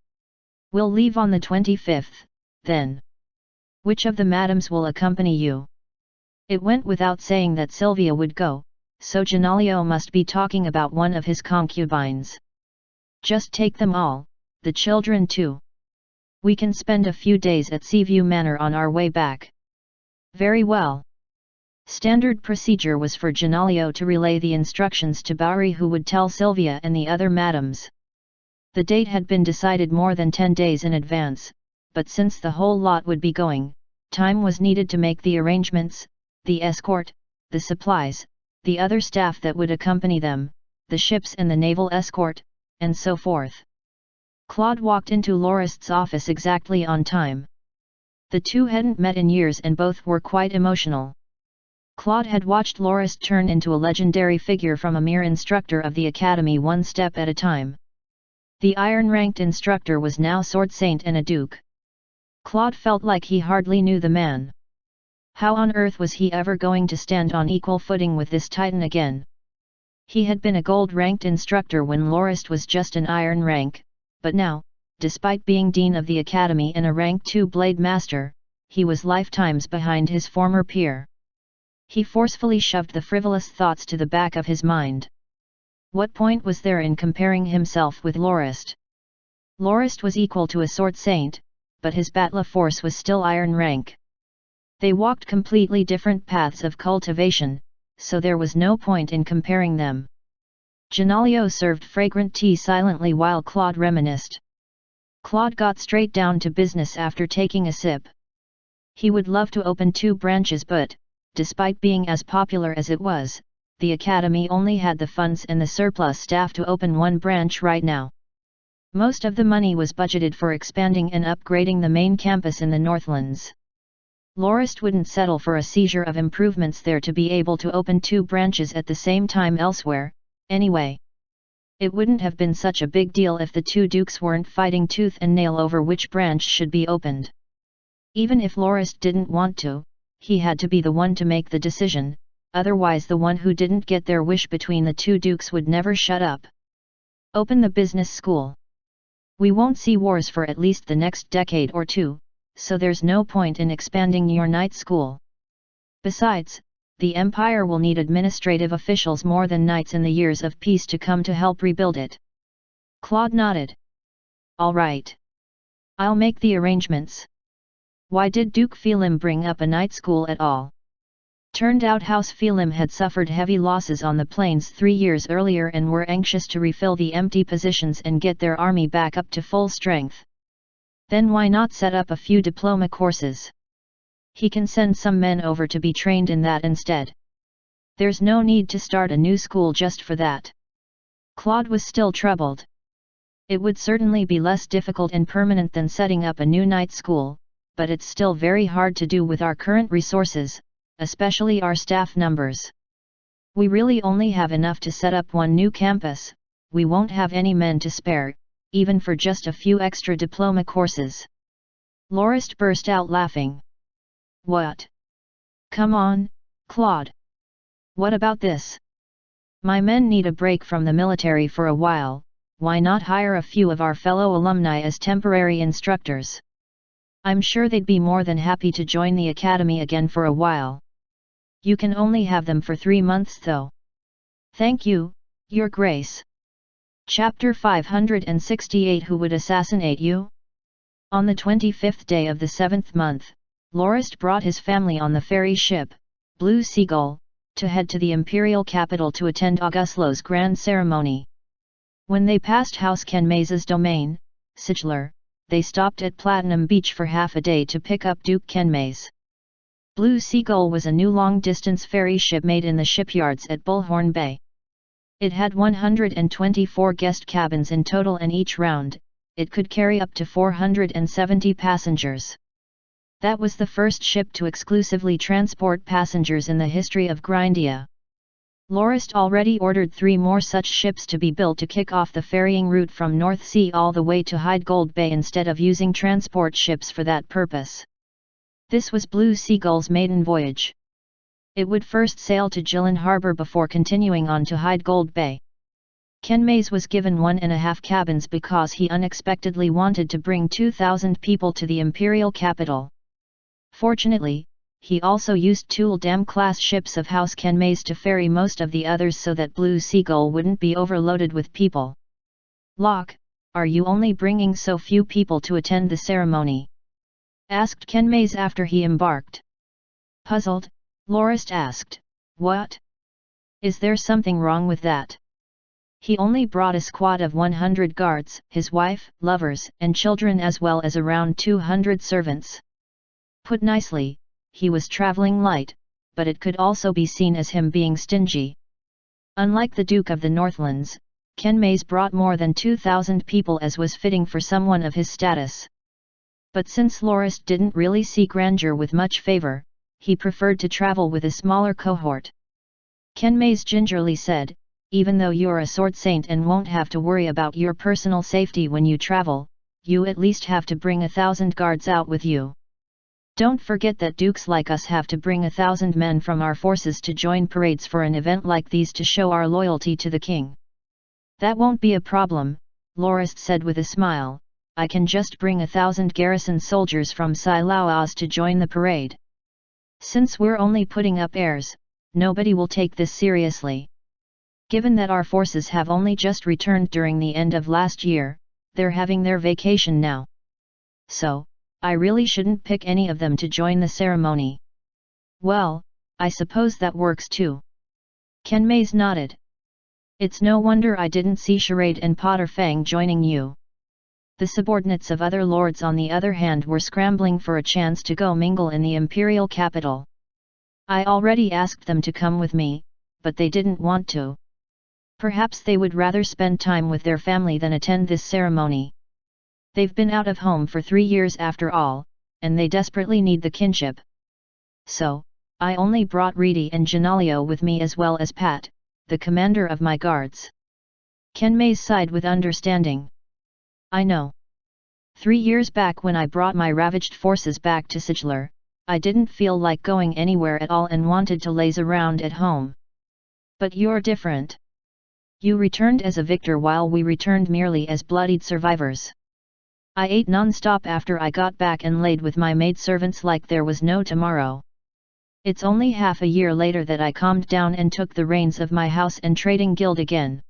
We'll leave on the 25th, then. Which of the madams will accompany you? It went without saying that Sylvia would go, so Genalio must be talking about one of his concubines. Just take them all, the children too. We can spend a few days at Seaview Manor on our way back. Very well. Standard procedure was for Genalio to relay the instructions to Bowery, who would tell Sylvia and the other madams. The date had been decided more than 10 days in advance, but since the whole lot would be going, time was needed to make the arrangements, the escort, the supplies, the other staff that would accompany them, the ships and the naval escort, and so forth. Claude walked into Lorist's office exactly on time. The two hadn't met in years and both were quite emotional. Claude had watched Lorist turn into a legendary figure from a mere instructor of the academy one step at a time. The iron-ranked instructor was now Sword Saint and a Duke. Claude felt like he hardly knew the man. How on earth was he ever going to stand on equal footing with this titan again? He had been a gold-ranked instructor when Lorist was just an iron rank, but now, despite being Dean of the Academy and a rank 2 Blade Master, he was lifetimes behind his former peer. He forcefully shoved the frivolous thoughts to the back of his mind. What point was there in comparing himself with Lorist? Lorist was equal to a Sword Saint, but his battle force was still iron rank. They walked completely different paths of cultivation, so there was no point in comparing them. Genalio served fragrant tea silently while Claude reminisced. Claude got straight down to business after taking a sip. He would love to open 2 branches, but, despite being as popular as it was, the academy only had the funds and the surplus staff to open 1 branch right now. Most of the money was budgeted for expanding and upgrading the main campus in the Northlands. Lorist wouldn't settle for a seizure of improvements there to be able to open 2 branches at the same time elsewhere, anyway. It wouldn't have been such a big deal if the 2 dukes weren't fighting tooth and nail over which branch should be opened. Even if Lorist didn't want to, he had to be the one to make the decision, otherwise the one who didn't get their wish between the 2 dukes would never shut up. Open the business school. We won't see wars for at least the next decade or 2, so there's no point in expanding your night school. Besides, the Empire will need administrative officials more than knights in the years of peace to come to help rebuild it. Claude nodded. All right. I'll make the arrangements. Why did Duke Phelim bring up a night school at all? Turned out House Phelim had suffered heavy losses on the plains 3 years earlier and were anxious to refill the empty positions and get their army back up to full strength. Then why not set up a few diploma courses? He can send some men over to be trained in that instead. There's no need to start a new school just for that. Claude was still troubled. It would certainly be less difficult and permanent than setting up a new night school, but it's still very hard to do with our current resources, especially our staff numbers. We really only have enough to set up 1 new campus. We won't have any men to spare, even for just a few extra diploma courses. Lorist burst out laughing. What? Come on, Claude. What about this? My men need a break from the military for a while. Why not hire a few of our fellow alumni as temporary instructors? I'm sure they'd be more than happy to join the academy again for a while. You can only have them for 3 months though. Thank you, Your Grace. Chapter 568 Who Would Assassinate You? On the 25th day of the 7th month, Lorist brought his family on the ferry ship, Blue Seagull, to head to the imperial capital to attend Auguslo's grand ceremony. When they passed House Kenmaze's domain, Sigler, they stopped at Platinum Beach for half a day to pick up Duke Kenmaze. Blue Seagull was a new long-distance ferry ship made in the shipyards at Bullhorn Bay. It had 124 guest cabins in total and each round, it could carry up to 470 passengers. That was the first ship to exclusively transport passengers in the history of Grindia. Lorist already ordered 3 more such ships to be built to kick off the ferrying route from North Sea all the way to Hydegold Bay instead of using transport ships for that purpose. This was Blue Seagull's maiden voyage. It would first sail to Jilin Harbor before continuing on to Hyde Gold Bay. Ken Mays was given 1.5 cabins because he unexpectedly wanted to bring 2,000 people to the imperial capital. Fortunately, he also used Tool Dam-class ships of House Ken Mays to ferry most of the others so that Blue Seagull wouldn't be overloaded with people. "Locke, are you only bringing so few people to attend the ceremony?" asked Ken Mays after he embarked. Puzzled, Lorist asked, "What? Is there something wrong with that?" "He only brought a squad of 100 guards, his wife, lovers, and children as well as around 200 servants." Put nicely, he was traveling light, but it could also be seen as him being stingy. Unlike the Duke of the Northlands, Ken Mays brought more than 2,000 people as was fitting for someone of his status. But since Lorist didn't really see grandeur with much favor, he preferred to travel with a smaller cohort. Ken Mays gingerly said, "Even though you're a sword saint and won't have to worry about your personal safety when you travel, you at least have to bring 1,000 guards out with you. Don't forget that dukes like us have to bring 1,000 men from our forces to join parades for an event like these to show our loyalty to the king." "That won't be a problem," Lorist said with a smile. "I can just bring 1,000 garrison soldiers from Silaoaz to join the parade. Since we're only putting up airs, nobody will take this seriously. Given that our forces have only just returned during the end of last year, they're having their vacation now. So, I really shouldn't pick any of them to join the ceremony." "Well, I suppose that works too." Ken Mays nodded. "It's no wonder I didn't see Charade and Potter Fang joining you." The subordinates of other lords on the other hand were scrambling for a chance to go mingle in the imperial capital. "I already asked them to come with me, but they didn't want to. Perhaps they would rather spend time with their family than attend this ceremony. They've been out of home for 3 years after all, and they desperately need the kinship. So, I only brought Reedy and Janalio with me as well as Pat, the commander of my guards." Ken Mays sighed with understanding. "I know. 3 years back when I brought my ravaged forces back to Siglar, I didn't feel like going anywhere at all and wanted to laze around at home. But you're different. You returned as a victor while we returned merely as bloodied survivors. I ate non-stop after I got back and laid with my maidservants like there was no tomorrow. It's only half a year later that I calmed down and took the reins of my house and trading guild again."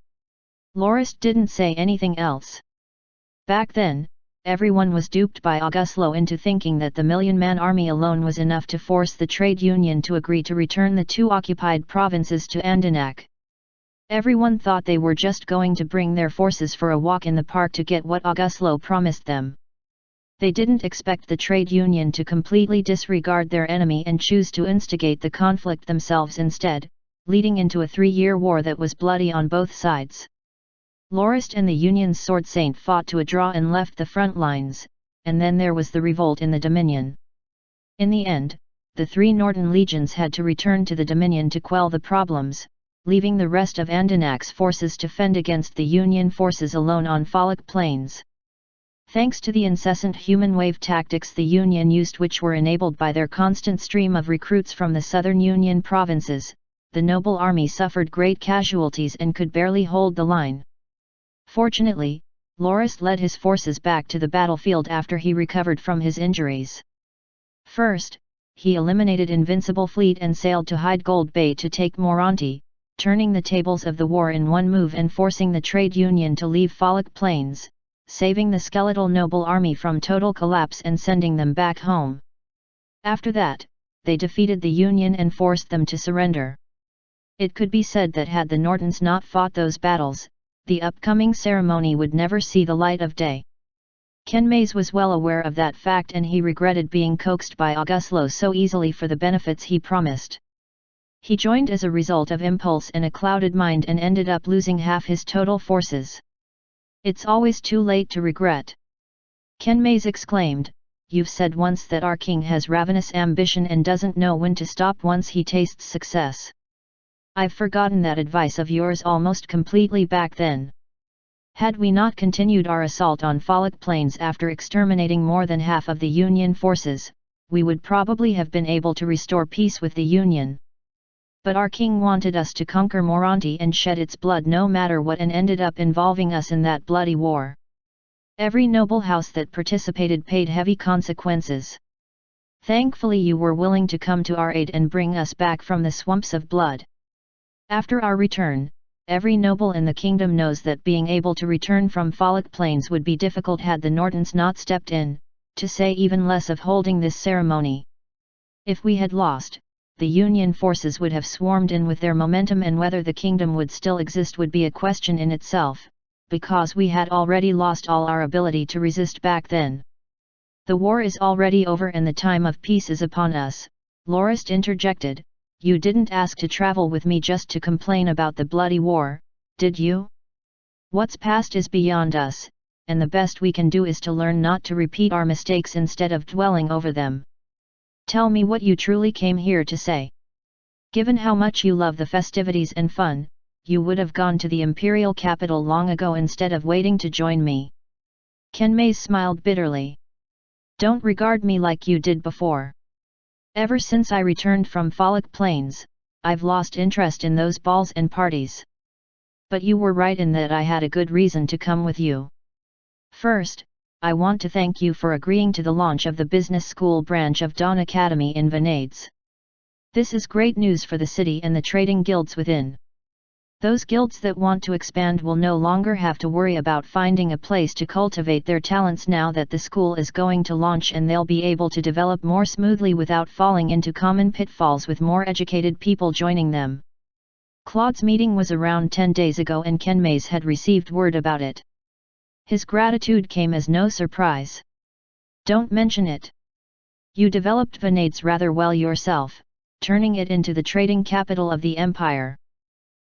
Lorist didn't say anything else. Back then, everyone was duped by Auguslo into thinking that the 1,000,000-man army alone was enough to force the trade union to agree to return the 2 occupied provinces to Andanak. Everyone thought they were just going to bring their forces for a walk in the park to get what Auguslo promised them. They didn't expect the trade union to completely disregard their enemy and choose to instigate the conflict themselves instead, leading into a 3-year war that was bloody on both sides. Lorist and the Union's sword saint fought to a draw and left the front lines, and then there was the revolt in the Dominion. In the end, the 3 Northern legions had to return to the Dominion to quell the problems, leaving the rest of Andanak's forces to fend against the Union forces alone on Fallock Plains. Thanks to the incessant human wave tactics the Union used, which were enabled by their constant stream of recruits from the southern Union provinces, the noble army suffered great casualties and could barely hold the line. Fortunately, Lorist led his forces back to the battlefield after he recovered from his injuries. First, he eliminated Invincible Fleet and sailed to Hyde Gold Bay to take Moronti, turning the tables of the war in one move and forcing the trade union to leave Fallock Plains, saving the skeletal noble army from total collapse and sending them back home. After that, they defeated the Union and forced them to surrender. It could be said that had the Nortons not fought those battles, the upcoming ceremony would never see the light of day. Ken Mays was well aware of that fact and he regretted being coaxed by Auguslo so easily for the benefits he promised. He joined as a result of impulse and a clouded mind and ended up losing half his total forces. "It's always too late to regret." Ken Mays exclaimed, "You've said once that our king has ravenous ambition and doesn't know when to stop once he tastes success. I've forgotten that advice of yours almost completely back then. Had we not continued our assault on Fallock Plains after exterminating more than half of the Union forces, we would probably have been able to restore peace with the Union. But our king wanted us to conquer Moronti and shed its blood no matter what, and ended up involving us in that bloody war. Every noble house that participated paid heavy consequences. Thankfully you were willing to come to our aid and bring us back from the swamps of blood. After our return, every noble in the kingdom knows that being able to return from Fallock Plains would be difficult had the Nortons not stepped in, to say even less of holding this ceremony. If we had lost, the Union forces would have swarmed in with their momentum, and whether the kingdom would still exist would be a question in itself, because we had already lost all our ability to resist back then. The war is already over and the time of peace is upon us, Lorist interjected. You didn't ask to travel with me just to complain about the bloody war, did you? What's past is beyond us, and the best we can do is to learn not to repeat our mistakes instead of dwelling over them. Tell me what you truly came here to say. Given how much you love the festivities and fun, you would have gone to the imperial capital long ago instead of waiting to join me. Kenmei smiled bitterly. Don't regard me like you did before. Ever since I returned from Fallock Plains, I've lost interest in those balls and parties. But you were right in that I had a good reason to come with you. First, I want to thank you for agreeing to the launch of the business school branch of Dawn Academy in Venades. This is great news for the city and the trading guilds within. Those guilds that want to expand will no longer have to worry about finding a place to cultivate their talents now that the school is going to launch, and they'll be able to develop more smoothly without falling into common pitfalls with more educated people joining them. Claude's meeting was around 10 days ago and Kenmei's had received word about it. His gratitude came as no surprise. Don't mention it. You developed Venades rather well yourself, turning it into the trading capital of the empire.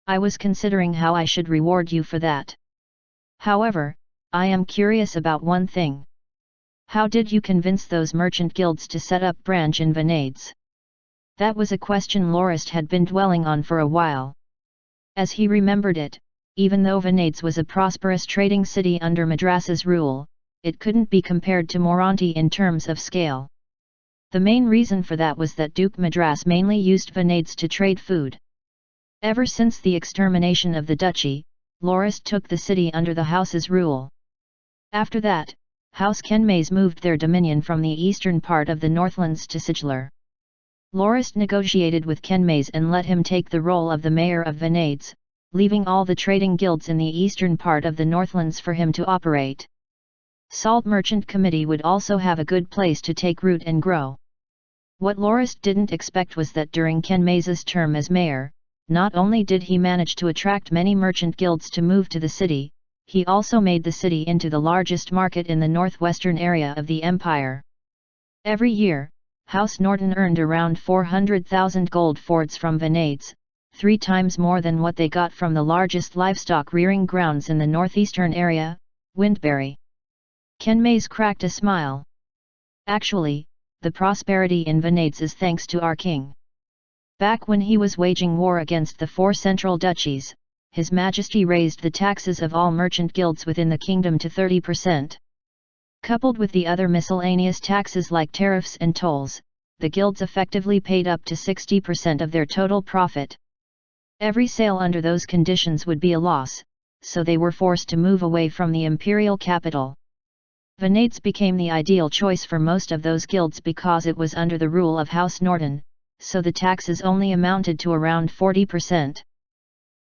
I was considering how I should reward you for that. However, I am curious about one thing. How did you convince those merchant guilds to set up branch in Venades? That was a question Lorist had been dwelling on for a while. As he remembered it, even though Venades was a prosperous trading city under Madras's rule, it couldn't be compared to Moronti in terms of scale. The main reason for that was that Duke Madras mainly used Venades to trade food. Ever since the extermination of the duchy, Lorist took the city under the house's rule. After that, House Kenmei's moved their dominion from the eastern part of the Northlands to Siglar. Lorist negotiated with Kenmei's and let him take the role of the mayor of Venades, leaving all the trading guilds in the eastern part of the Northlands for him to operate. Salt Merchant Committee would also have a good place to take root and grow. What Lorist didn't expect was that during Kenmei's term as mayor, not only did he manage to attract many merchant guilds to move to the city, he also made the city into the largest market in the northwestern area of the empire. Every year, House Norton earned around 400,000 gold fords from Venades, 3 times more than what they got from the largest livestock rearing grounds in the northeastern area, Windberry. Kenmei's cracked a smile. Actually, the prosperity in Venades is thanks to our king. Back when he was waging war against the 4 central duchies, His Majesty raised the taxes of all merchant guilds within the kingdom to 30%. Coupled with the other miscellaneous taxes like tariffs and tolls, the guilds effectively paid up to 60% of their total profit. Every sale under those conditions would be a loss, so they were forced to move away from the imperial capital. Venades became the ideal choice for most of those guilds because it was under the rule of House Norton, so the taxes only amounted to around 40%.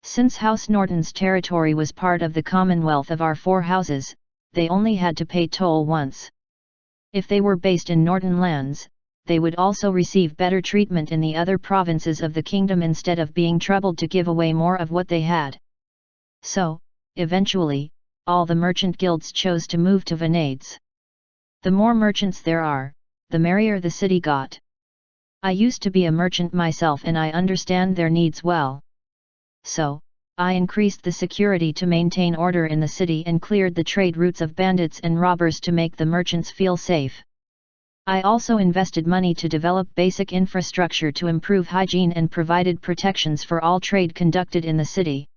Since House Norton's territory was part of the Commonwealth of our 4 houses, they only had to pay toll once. If they were based in Norton lands, they would also receive better treatment in the other provinces of the kingdom instead of being troubled to give away more of what they had. So, eventually, all the merchant guilds chose to move to Venades. The more merchants there are, the merrier the city got. I used to be a merchant myself and I understand their needs well. So, I increased the security to maintain order in the city and cleared the trade routes of bandits and robbers to make the merchants feel safe. I also invested money to develop basic infrastructure to improve hygiene and provided protections for all trade conducted in the city.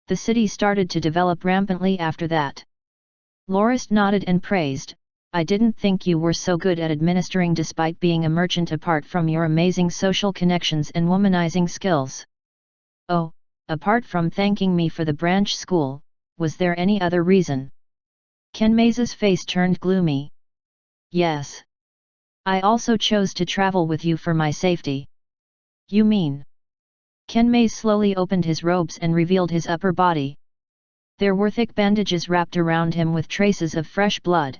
The city started to develop rampantly after that. Lorist nodded and praised, I didn't think you were so good at administering despite being a merchant apart from your amazing social connections and womanizing skills. Oh, apart from thanking me for the branch school, was there any other reason? Kenmei's face turned gloomy. Yes. I also chose to travel with you for my safety. You mean? Kenmei slowly opened his robes and revealed his upper body. There were thick bandages wrapped around him with traces of fresh blood.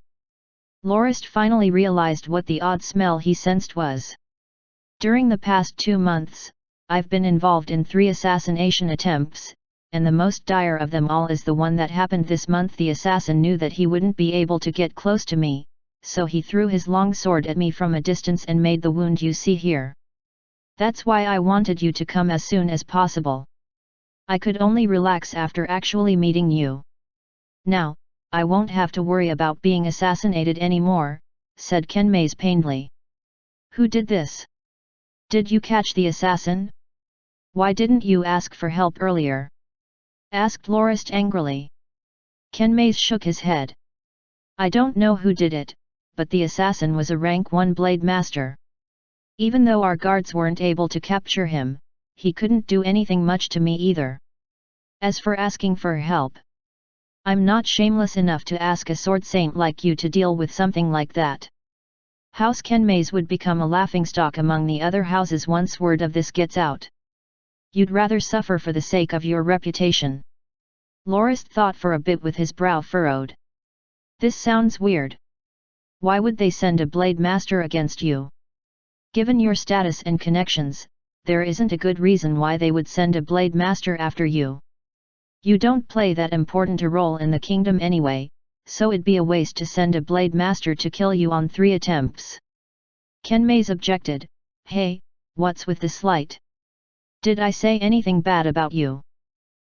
Lorist finally realized what the odd smell he sensed was. During the past 2 months, I've been involved in 3 assassination attempts, and the most dire of them all is the one that happened this month. The assassin knew that he wouldn't be able to get close to me, so he threw his long sword at me from a distance and made the wound you see here. That's why I wanted you to come as soon as possible. I could only relax after actually meeting you. Now, I won't have to worry about being assassinated anymore, said Kenmei painedly. Who did this? Did you catch the assassin? Why didn't you ask for help earlier? Asked Lorist angrily. Kenmei shook his head. I don't know who did it, but the assassin was a rank 1 blade master. Even though our guards weren't able to capture him, he couldn't do anything much to me either. As for asking for help, I'm not shameless enough to ask a sword saint like you to deal with something like that. House Kenmei would become a laughingstock among the other houses once word of this gets out. You'd rather suffer for the sake of your reputation. Lorist thought for a bit with his brow furrowed. This sounds weird. Why would they send a blade master against you? Given your status and connections, there isn't a good reason why they would send a blade master after you. You don't play that important a role in the kingdom anyway, so it'd be a waste to send a blade master to kill you on 3 attempts. Kenmei objected. Hey, what's with the slight? Did I say anything bad about you?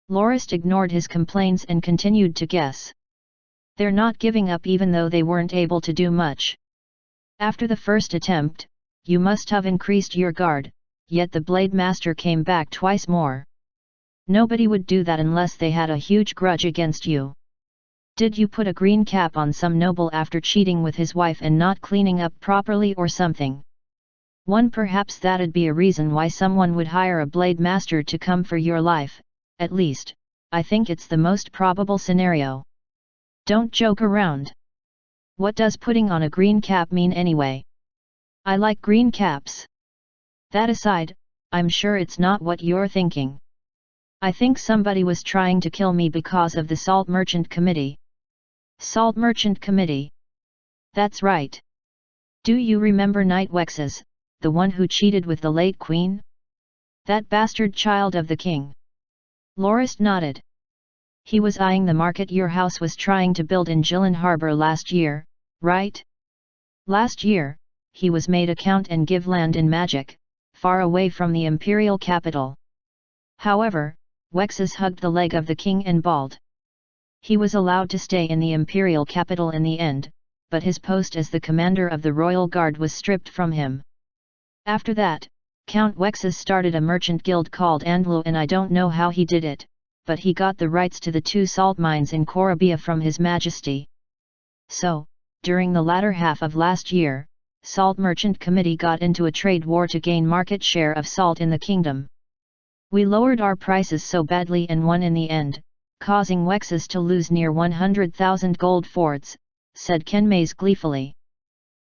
Lorist ignored his complaints and continued to guess. They're not giving up even though they weren't able to do much. After the first attempt, you must have increased your guard, yet the blade master came back twice more. Nobody would do that unless they had a huge grudge against you. Did you put a green cap on some noble after cheating with his wife and not cleaning up properly or something? Perhaps that'd be a reason why someone would hire a blade master to come for your life, at least, I think it's the most probable scenario. Don't joke around. What does putting on a green cap mean anyway? I like green caps. That aside, I'm sure it's not what you're thinking. I think somebody was trying to kill me because of the Salt Merchant Committee. Salt Merchant Committee? That's right. Do you remember Knight Wexes, the one who cheated with the late queen? That bastard child of the king. Lorist nodded. He was eyeing the market your house was trying to build in Jilin Harbor last year, right? Last year, he was made a count and give land in magic, far away from the imperial capital. However, Wexes hugged the leg of the king and bawled. He was allowed to stay in the imperial capital in the end, but his post as the commander of the royal guard was stripped from him. After that, Count Wexes started a merchant guild called Andlo, and I don't know how he did it, but he got the rights to the 2 salt mines in Korabia from His Majesty. So, during the latter half of last year, Salt Merchant Committee got into a trade war to gain market share of salt in the kingdom. We lowered our prices so badly and won in the end, causing Wexes to lose near 100,000 gold forts, said Kenmei gleefully.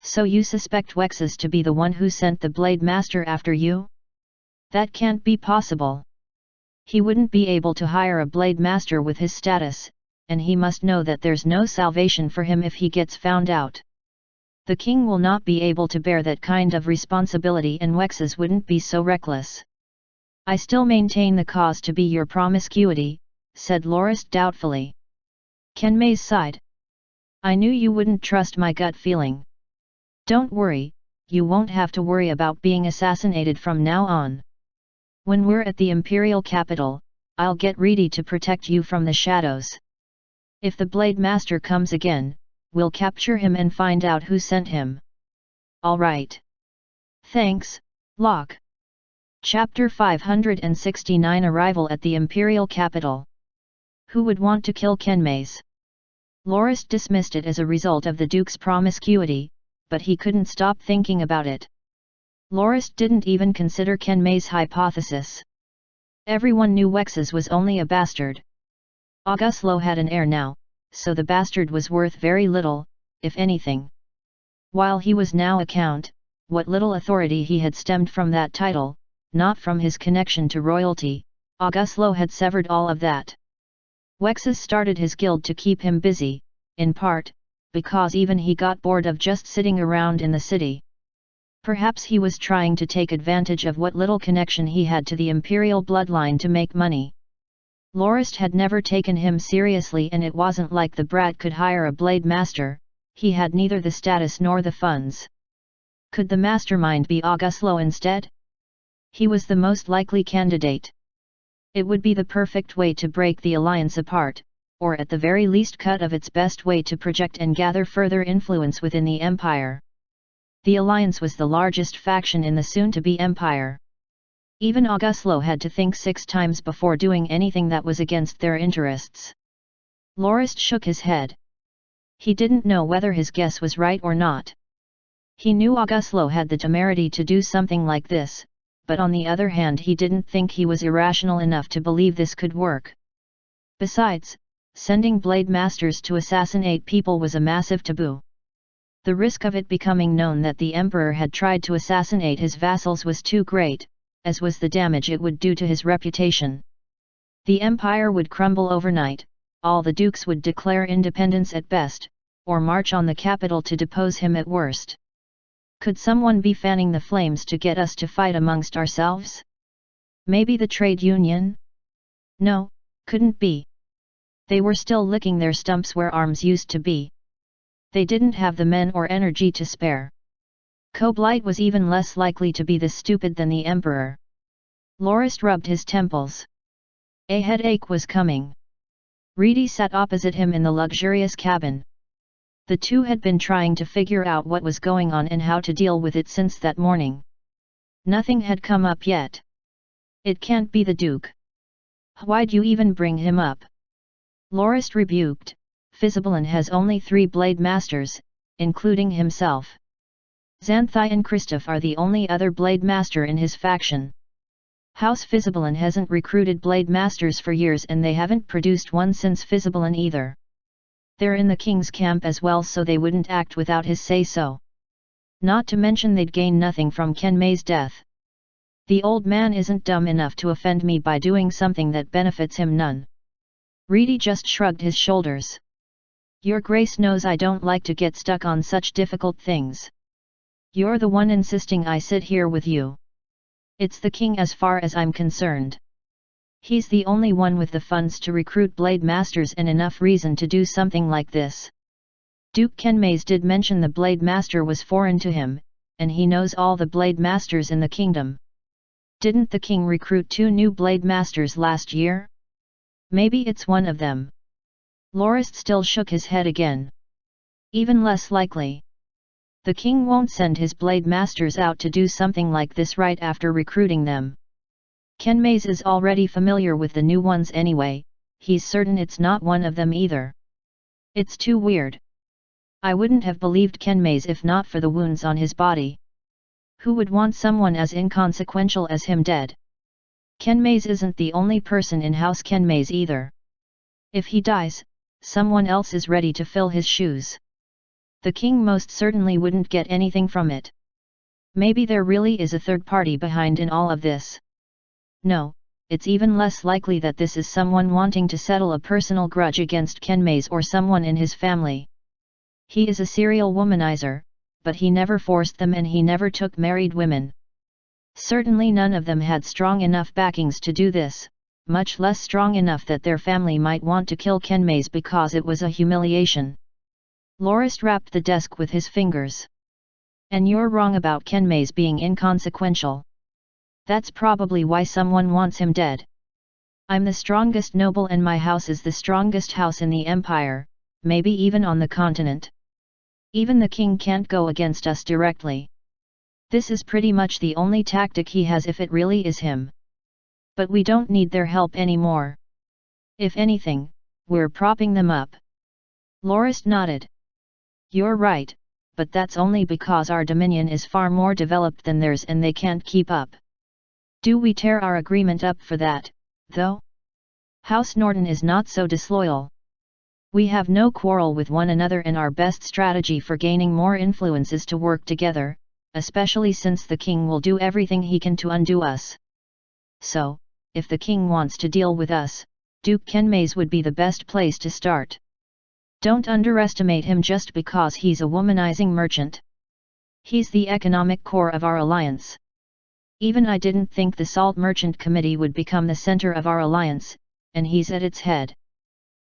So you suspect Wexes to be the one who sent the blade master after you? That can't be possible. He wouldn't be able to hire a blade master with his status, and he must know that there's no salvation for him if he gets found out. The king will not be able to bear that kind of responsibility, and Wexes wouldn't be so reckless. I still maintain the cause to be your promiscuity, said Lorist doubtfully. Kenmei sighed. I knew you wouldn't trust my gut feeling. Don't worry, you won't have to worry about being assassinated from now on. When we're at the imperial capital, I'll get ready to protect you from the shadows. If the blade master comes again, we'll capture him and find out who sent him. All right. Thanks, Locke. Chapter 569 Arrival at the Imperial Capital. Who would want to kill Kenmei? Lorist dismissed it as a result of the Duke's promiscuity, but he couldn't stop thinking about it. Lorist didn't even consider Ken May's hypothesis. Everyone knew Wexes was only a bastard. Auguslo had an heir now, so the bastard was worth very little, if anything. While he was now a count, what little authority he had stemmed from that title, not from his connection to royalty, Auguslo had severed all of that. Wexes started his guild to keep him busy, in part, because even he got bored of just sitting around in the city. Perhaps he was trying to take advantage of what little connection he had to the imperial bloodline to make money. Lorist had never taken him seriously, and it wasn't like the brat could hire a blade master. He had neither the status nor the funds. Could the mastermind be Auguslo instead? He was the most likely candidate. It would be the perfect way to break the alliance apart, or at the very least cut of its best way to project and gather further influence within the empire. The alliance was the largest faction in the soon-to-be empire. Even Auguslo had to think 6 times before doing anything that was against their interests. Lorist shook his head. He didn't know whether his guess was right or not. He knew Auguslo had the temerity to do something like this, but on the other hand he didn't think he was irrational enough to believe this could work. Besides, sending blade masters to assassinate people was a massive taboo. The risk of it becoming known that the emperor had tried to assassinate his vassals was too great, as was the damage it would do to his reputation. The empire would crumble overnight, all the dukes would declare independence at best, or march on the capital to depose him at worst. Could someone be fanning the flames to get us to fight amongst ourselves? Maybe the trade union? No, couldn't be. They were still licking their stumps where arms used to be. They didn't have the men or energy to spare. Koblight was even less likely to be this stupid than the emperor. Lorist rubbed his temples. A headache was coming. Reedy sat opposite him in the luxurious cabin. The two had been trying to figure out what was going on and how to deal with it since that morning. Nothing had come up yet. It can't be the Duke. Why'd you even bring him up? Lorist rebuked. Fisibalin has only 3 blade masters, including himself. Xanthai and Christoph are the only other blade master in his faction. House Fisibalin hasn't recruited blade masters for years, and they haven't produced one since Fisibalin either. They're in the king's camp as well, so they wouldn't act without his say-so. Not to mention they'd gain nothing from Ken May's death. The old man isn't dumb enough to offend me by doing something that benefits him none. Reedy just shrugged his shoulders. Your Grace knows I don't like to get stuck on such difficult things. You're the one insisting I sit here with you. It's the king as far as I'm concerned. He's the only one with the funds to recruit blade masters and enough reason to do something like this. Duke Kenmays did mention the blade master was foreign to him, and he knows all the blade masters in the kingdom. Didn't the king recruit 2 new blade masters last year? Maybe it's one of them. Lorist still shook his head again. Even less likely. The king won't send his blade masters out to do something like this right after recruiting them. Kenmays is already familiar with the new ones anyway, he's certain it's not one of them either. It's too weird. I wouldn't have believed Kenmays if not for the wounds on his body. Who would want someone as inconsequential as him dead? Kenmays isn't the only person in House Kenmays either. If he dies, someone else is ready to fill his shoes. The king most certainly wouldn't get anything from it. Maybe there really is a third party behind in all of this. No, it's even less likely that this is someone wanting to settle a personal grudge against Kenmays or someone in his family. He is a serial womanizer, but he never forced them and he never took married women. Certainly none of them had strong enough backings to do this, much less strong enough that their family might want to kill Kenmays because it was a humiliation. Lorist rapped the desk with his fingers. And you're wrong about Kenmays being inconsequential. That's probably why someone wants him dead. I'm the strongest noble and my house is the strongest house in the empire, maybe even on the continent. Even the king can't go against us directly. This is pretty much the only tactic he has if it really is him. But we don't need their help anymore. If anything, we're propping them up. Lorist nodded. You're right, but that's only because our dominion is far more developed than theirs and they can't keep up. Do we tear our agreement up for that, though? House Norton is not so disloyal. We have no quarrel with one another, and our best strategy for gaining more influence is to work together, especially since the king will do everything he can to undo us. So, if the king wants to deal with us, Duke Kenmays would be the best place to start. Don't underestimate him just because he's a womanizing merchant. He's the economic core of our alliance. Even I didn't think the Salt Merchant Committee would become the center of our alliance, and he's at its head.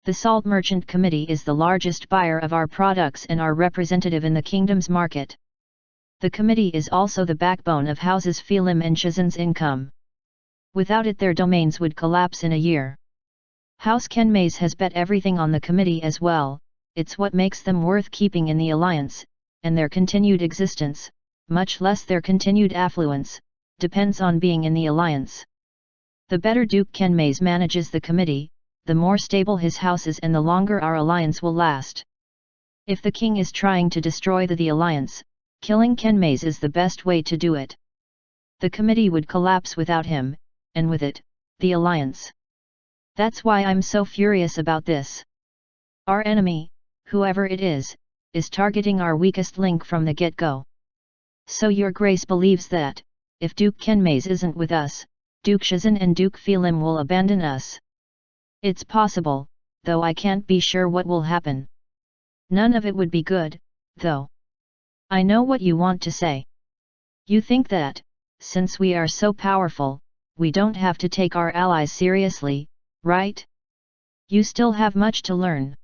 The Salt Merchant Committee is the largest buyer of our products and our representative in the kingdom's market. The committee is also the backbone of houses Phelim and Chazin's income. Without it, their domains would collapse in a year. House Kenmays has bet everything on the committee as well. It's what makes them worth keeping in the alliance, and their continued existence, much less their continued affluence, depends on being in the alliance. The better Duke Kenmays manages the committee, the more stable his house is and the longer our alliance will last. If the king is trying to destroy the alliance, killing Kenmays is the best way to do it. The committee would collapse without him, and with it, the alliance. That's why I'm so furious about this. Our enemy, whoever it is targeting our weakest link from the get-go. So your grace believes that, if Duke Kenmays isn't with us, Duke Chazin and Duke Phelim will abandon us. It's possible, though I can't be sure what will happen. None of it would be good, though. I know what you want to say. You think that, since we are so powerful, we don't have to take our allies seriously, right? You still have much to learn.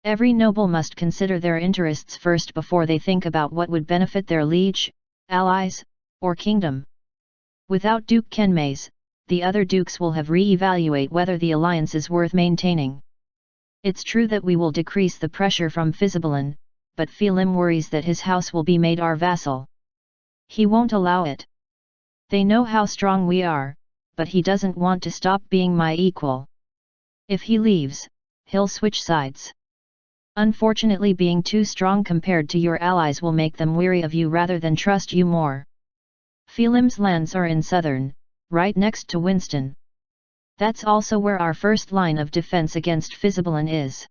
Every noble must consider their interests first before they think about what would benefit their liege, allies, or kingdom. Without Duke Kenmays, the other dukes will have re-evaluate whether the alliance is worth maintaining. It's true that we will decrease the pressure from Fisibalin, but Phelim worries that his house will be made our vassal. He won't allow it. They know how strong we are, but he doesn't want to stop being my equal. If he leaves, he'll switch sides. Unfortunately, being too strong compared to your allies will make them weary of you rather than trust you more. Phelim's lands are in southern, right next to Winston. That's also where our first line of defense against Fisibalin is.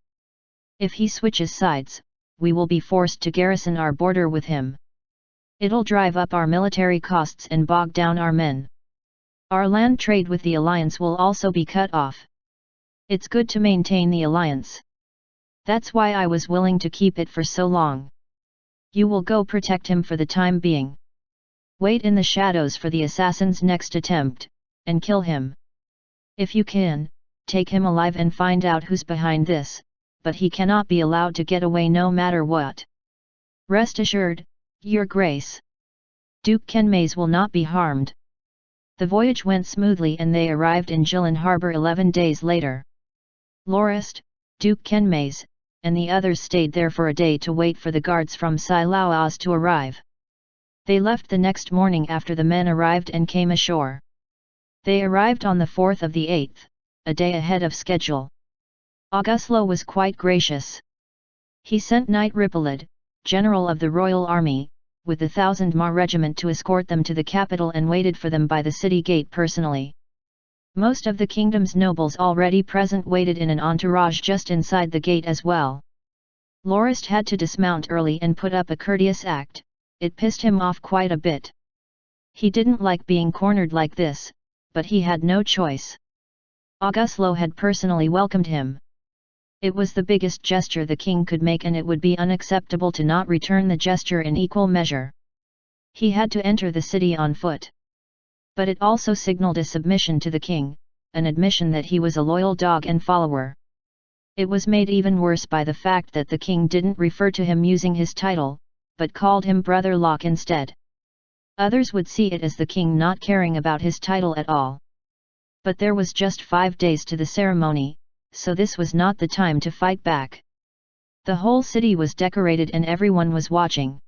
If he switches sides, we will be forced to garrison our border with him. It'll drive up our military costs and bog down our men. Our land trade with the alliance will also be cut off. It's good to maintain the alliance. That's why I was willing to keep it for so long. You will go protect him for the time being. Wait in the shadows for the assassin's next attempt, and kill him. If you can, take him alive and find out who's behind this, but he cannot be allowed to get away no matter what. Rest assured, Your Grace. Duke Kenmays will not be harmed. The voyage went smoothly and they arrived in Jilin Harbour 11 days later. Lorist, Duke Kenmays, and the others stayed there for a day to wait for the guards from Silaoaz to arrive. They left the next morning after the men arrived and came ashore. They arrived on the 4th of the 8th, a day ahead of schedule. Auguslo was quite gracious. He sent Knight Ripolid, general of the Royal Army, with the 1000 Ma regiment to escort them to the capital and waited for them by the city gate personally. Most of the kingdom's nobles already present waited in an entourage just inside the gate as well. Lorist had to dismount early and put up a courteous act. It pissed him off quite a bit. He didn't like being cornered like this, but he had no choice. Auguslo had personally welcomed him. It was the biggest gesture the king could make, and it would be unacceptable to not return the gesture in equal measure. He had to enter the city on foot. But it also signaled a submission to the king, an admission that he was a loyal dog and follower. It was made even worse by the fact that the king didn't refer to him using his title, but called him Brother Locke instead. Others would see it as the king not caring about his title at all. But there was just 5 days to the ceremony, so this was not the time to fight back. The whole city was decorated and everyone was watching.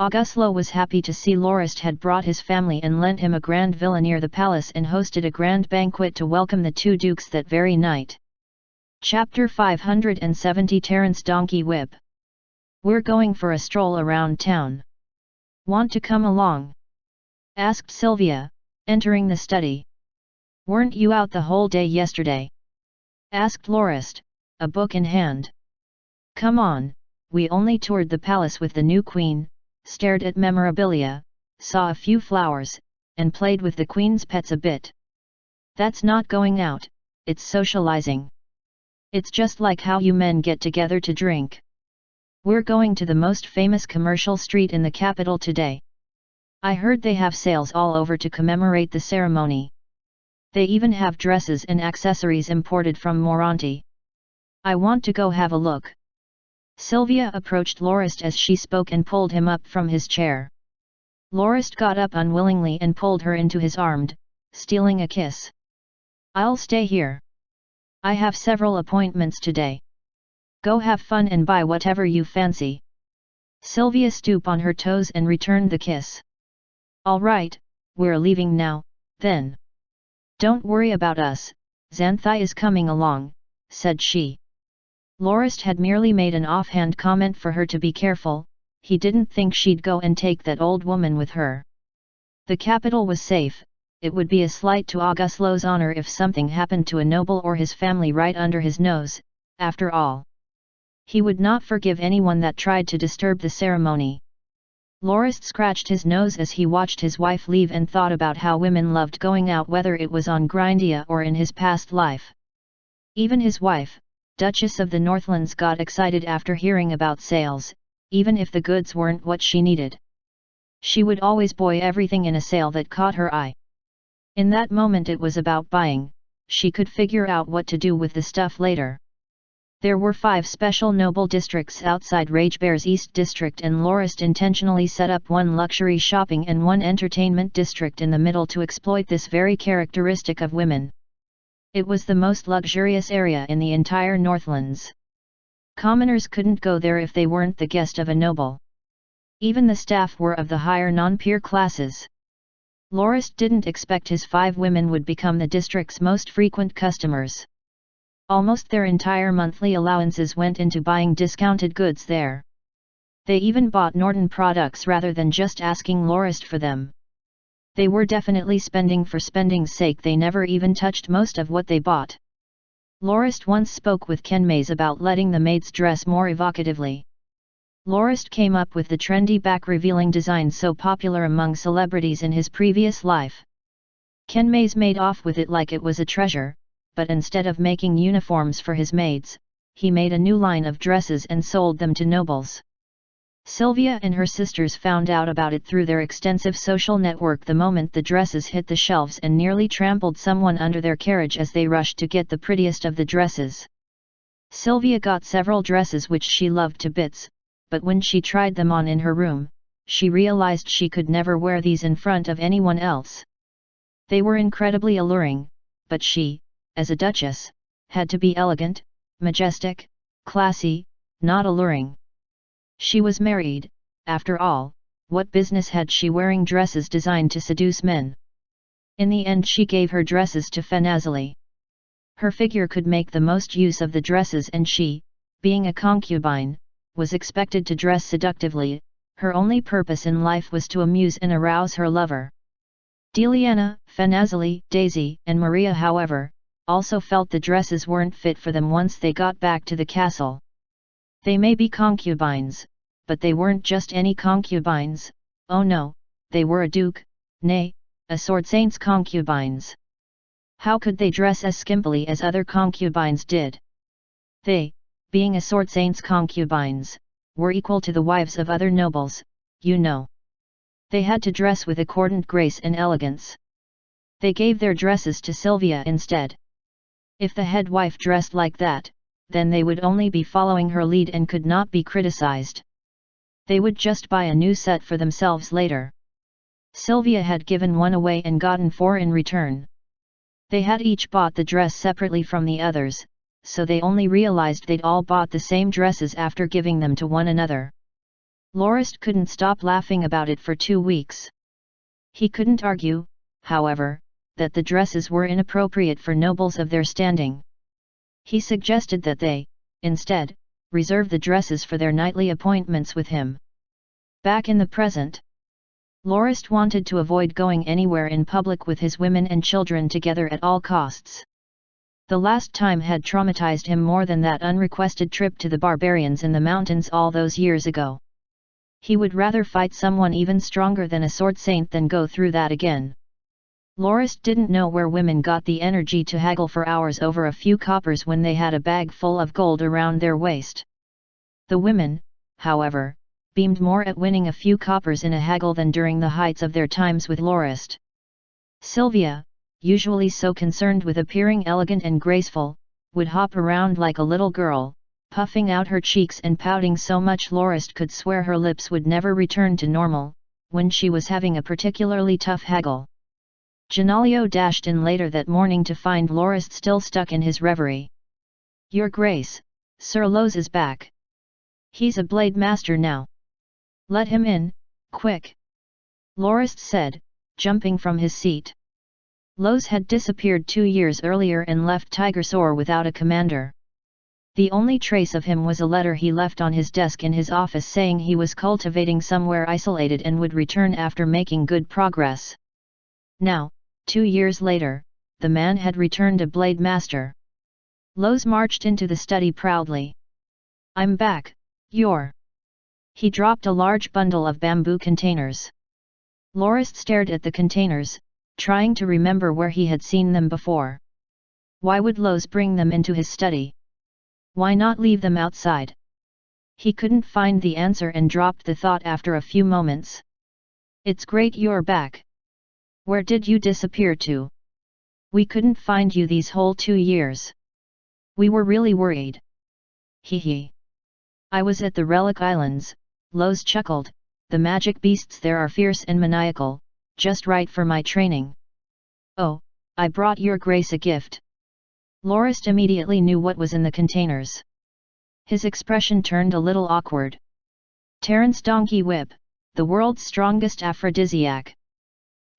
Auguslo was happy to see Lorist had brought his family and lent him a grand villa near the palace and hosted a grand banquet to welcome the two dukes that very night. Chapter 570 Terence Donkey Whip. We're going for a stroll around town. Want to come along? Asked Sylvia, entering the study. Weren't you out the whole day yesterday? Asked Lorist, a book in hand. Come on, we only toured the palace with the new queen, stared at memorabilia, saw a few flowers, and played with the queen's pets a bit. That's not going out, it's socializing. It's just like how you men get together to drink. We're going to the most famous commercial street in the capital today. I heard they have sales all over to commemorate the ceremony. They even have dresses and accessories imported from Moranti. I want to go have a look. Sylvia approached Lorist as she spoke and pulled him up from his chair. Lorist got up unwillingly and pulled her into his arms, stealing a kiss. I'll stay here. I have several appointments today. Go have fun and buy whatever you fancy. Sylvia stooped on her toes and returned the kiss. All right, we're leaving now, then. Don't worry about us, Xanthai is coming along, said she. Lorist had merely made an offhand comment for her to be careful, he didn't think she'd go and take that old woman with her. The capital was safe, it would be a slight to Auguslo's honor if something happened to a noble or his family right under his nose, after all. He would not forgive anyone that tried to disturb the ceremony. Lorist scratched his nose as he watched his wife leave and thought about how women loved going out whether it was on Grindia or in his past life. Even his wife, Duchess of the Northlands, got excited after hearing about sales, even if the goods weren't what she needed. She would always buy everything in a sale that caught her eye. In that moment it was about buying, she could figure out what to do with the stuff later. There were 5 special noble districts outside Ragebear's East District, and Lorist intentionally set up one luxury shopping and one entertainment district in the middle to exploit this very characteristic of women. It was the most luxurious area in the entire Northlands. Commoners couldn't go there if they weren't the guest of a noble. Even the staff were of the higher non-peer classes. Lorist didn't expect his 5 women would become the district's most frequent customers. Almost their entire monthly allowances went into buying discounted goods there. They even bought Norton products rather than just asking Lorist for them. They were definitely spending for spending's sake. They never even touched most of what they bought. Lorist once spoke with Kenmaze about letting the maids dress more evocatively. Lorist came up with the trendy back-revealing design so popular among celebrities in his previous life. Kenmaze made off with it like it was a treasure, but instead of making uniforms for his maids, he made a new line of dresses and sold them to nobles. Sylvia and her sisters found out about it through their extensive social network the moment the dresses hit the shelves and nearly trampled someone under their carriage as they rushed to get the prettiest of the dresses. Sylvia got several dresses which she loved to bits, but when she tried them on in her room, she realized she could never wear these in front of anyone else. They were incredibly alluring, but she, as a duchess, had to be elegant, majestic, classy, not alluring. She was married, after all, what business had she wearing dresses designed to seduce men? In the end she gave her dresses to Fanazali. Her figure could make the most use of the dresses, and she, being a concubine, was expected to dress seductively. Her only purpose in life was to amuse and arouse her lover. Deliana, Fanazali, Daisy, and Maria, however, also felt the dresses weren't fit for them once they got back to the castle. They may be concubines, but they weren't just any concubines. Oh no, they were a duke, nay, a sword saint's concubines. How could they dress as skimpily as other concubines did? They, being a sword saint's concubines, were equal to the wives of other nobles, you know. They had to dress with accordant grace and elegance. They gave their dresses to Sylvia instead. If the head wife dressed like that, then they would only be following her lead and could not be criticized. They would just buy a new set for themselves later. Sylvia had given one away and gotten 4 in return. They had each bought the dress separately from the others, so they only realized they'd all bought the same dresses after giving them to one another. Lorist couldn't stop laughing about it for 2 weeks. He couldn't argue, however, that the dresses were inappropriate for nobles of their standing. He suggested that they, instead, reserve the dresses for their nightly appointments with him. Back in the present, Lorist wanted to avoid going anywhere in public with his women and children together at all costs. The last time had traumatized him more than that unrequested trip to the barbarians in the mountains all those years ago. He would rather fight someone even stronger than a sword saint than go through that again. Lorist didn't know where women got the energy to haggle for hours over a few coppers when they had a bag full of gold around their waist. The women, however, beamed more at winning a few coppers in a haggle than during the heights of their times with Lorist. Sylvia, usually so concerned with appearing elegant and graceful, would hop around like a little girl, puffing out her cheeks and pouting so much Lorist could swear her lips would never return to normal, when she was having a particularly tough haggle. Genalio dashed in later that morning to find Lorist still stuck in his reverie. "Your Grace, Sir Loz is back. He's a blade master now. Let him in, quick," Lorist said, jumping from his seat. Loz had disappeared 2 years earlier and left Tigersore without a commander. The only trace of him was a letter he left on his desk in his office saying he was cultivating somewhere isolated and would return after making good progress. Now, 2 years later, the man had returned a blade master. Loz marched into the study proudly. "I'm back, you're..." He dropped a large bundle of bamboo containers. Lorist stared at the containers, trying to remember where he had seen them before. Why would Loz bring them into his study? Why not leave them outside? He couldn't find the answer and dropped the thought after a few moments. "It's great you're back. Where did you disappear to? We couldn't find you these whole 2 years. We were really worried." "Hee. I was at the Relic Islands," Loz chuckled. "The magic beasts there are fierce and maniacal, just right for my training." "Oh, I brought your Grace a gift." Lorist immediately knew what was in the containers. His expression turned a little awkward. Terran's donkey whip, the world's strongest aphrodisiac.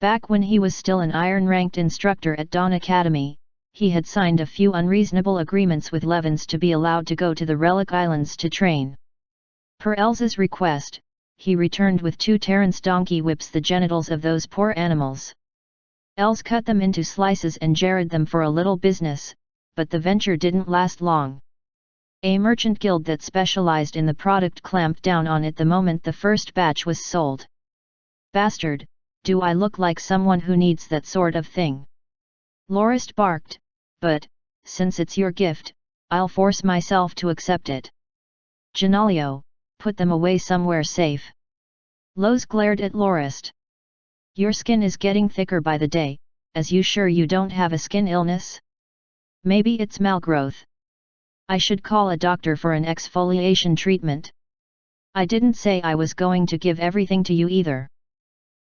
Back when he was still an iron-ranked instructor at Dawn Academy, he had signed a few unreasonable agreements with Levins to be allowed to go to the Relic Islands to train. Per Elsa's request, he returned with 2 Terran's donkey whips, the genitals of those poor animals. Els cut them into slices and jarred them for a little business, but the venture didn't last long. A merchant guild that specialized in the product clamped down on it the moment the first batch was sold. "Bastard, do I look like someone who needs that sort of thing?" Lorist barked, "But, since it's your gift, I'll force myself to accept it." "Genalio, put them away somewhere safe." Loz glared at Lorist. "Your skin is getting thicker by the day, as you sure you don't have a skin illness? Maybe it's malgrowth. I should call a doctor for an exfoliation treatment." "I didn't say I was going to give everything to you either.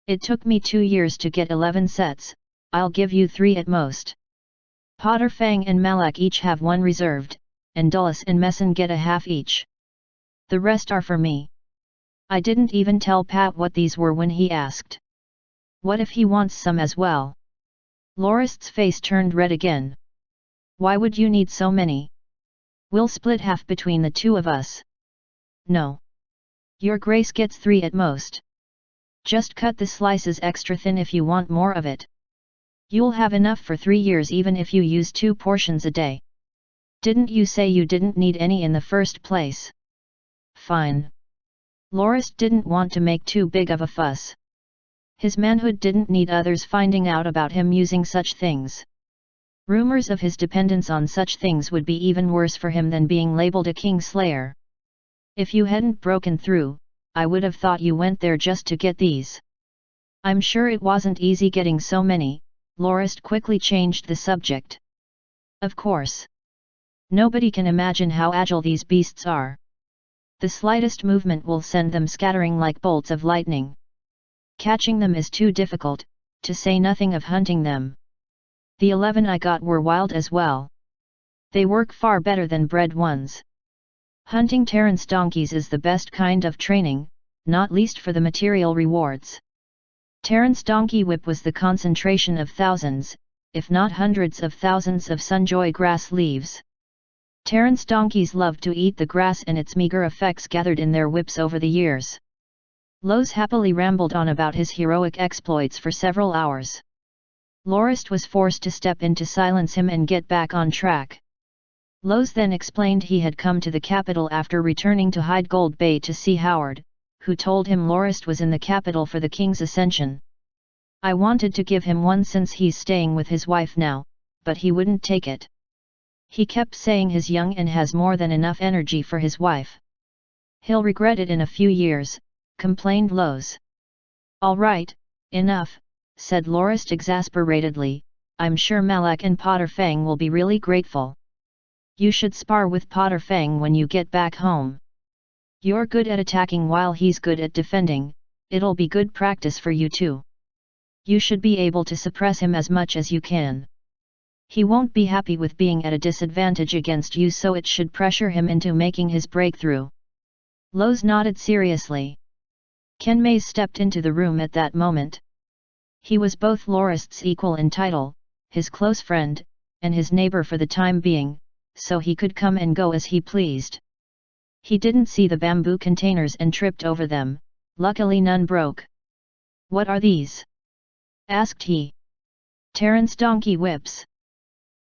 It took me 2 years to get 11 sets, I'll give you 3 at most. Potterfang and Malak each have 1 reserved, and Dulles and Messon get a half each. The rest are for me." I didn't even tell Pat what these were when he asked. "What if he wants some as well?" Lorist's face turned red again. "Why would you need so many? We'll split half between the 2 of us." "No. Your Grace gets 3 at most. Just cut the slices extra thin if you want more of it. You'll have enough for 3 years even if you use 2 portions a day. Didn't you say you didn't need any in the first place?" "Fine." Lorist didn't want to make too big of a fuss. His manhood didn't need others finding out about him using such things. Rumors of his dependence on such things would be even worse for him than being labeled a Kingslayer. "If you hadn't broken through, I would have thought you went there just to get these." "I'm sure it wasn't easy getting so many," Lorist quickly changed the subject. "Of course. Nobody can imagine how agile these beasts are. The slightest movement will send them scattering like bolts of lightning. Catching them is too difficult, to say nothing of hunting them. The 11 I got were wild as well. They work far better than bred ones. Hunting Terran's donkeys is the best kind of training, not least for the material rewards. Terran's donkey whip was the concentration of thousands, if not hundreds of thousands of sunjoy grass leaves. Terran's donkeys loved to eat the grass, and its meager effects gathered in their whips over the years. Loz happily rambled on about his heroic exploits for several hours. Lorist was forced to step in to silence him and get back on track. Loz then explained he had come to the capital after returning to Hide Gold Bay to see Howard, who told him Lorist was in the capital for the king's ascension. I wanted to give him one since he's staying with his wife now, but he wouldn't take it. He kept saying he's young and has more than enough energy for his wife. He'll regret it in a few years, complained Loz. All right, enough, said Lorist exasperatedly, I'm sure Malak and Potterfang will be really grateful. You should spar with Potterfang when you get back home. You're good at attacking while he's good at defending, it'll be good practice for you too. You should be able to suppress him as much as you can. He won't be happy with being at a disadvantage against you, so it should pressure him into making his breakthrough. Loz nodded seriously. Ken Mays stepped into the room at that moment. He was both Lorist's equal in title, his close friend, and his neighbor for the time being, so he could come and go as he pleased. He didn't see the bamboo containers and tripped over them, luckily none broke. What are these? Asked he. Terran's donkey whips.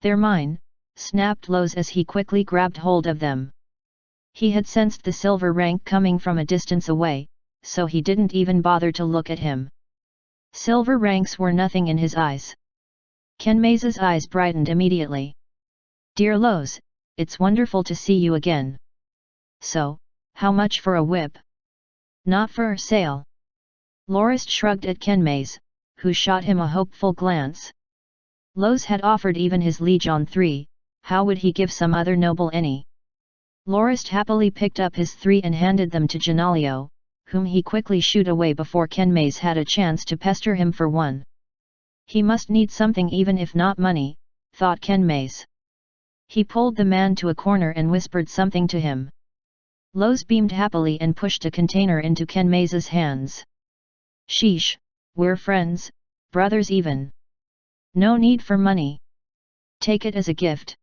They're mine, snapped Loz as he quickly grabbed hold of them. He had sensed the silver rank coming from a distance away, so he didn't even bother to look at him. Silver ranks were nothing in his eyes. Ken Mays's eyes brightened immediately. Dear Loz, it's wonderful to see you again. So, how much for a whip? Not for sale. Lorist shrugged at Ken Mays, who shot him a hopeful glance. Loz had offered even his liege on 3, how would he give some other noble any? Lorist happily picked up his 3 and handed them to Janalio, whom he quickly shooed away before Ken Mays had a chance to pester him for one. He must need something even if not money, thought Ken Mays. He pulled the man to a corner and whispered something to him. Loz beamed happily and pushed a container into Ken Mays's hands. Sheesh, we're friends, brothers even. No need for money. Take it as a gift.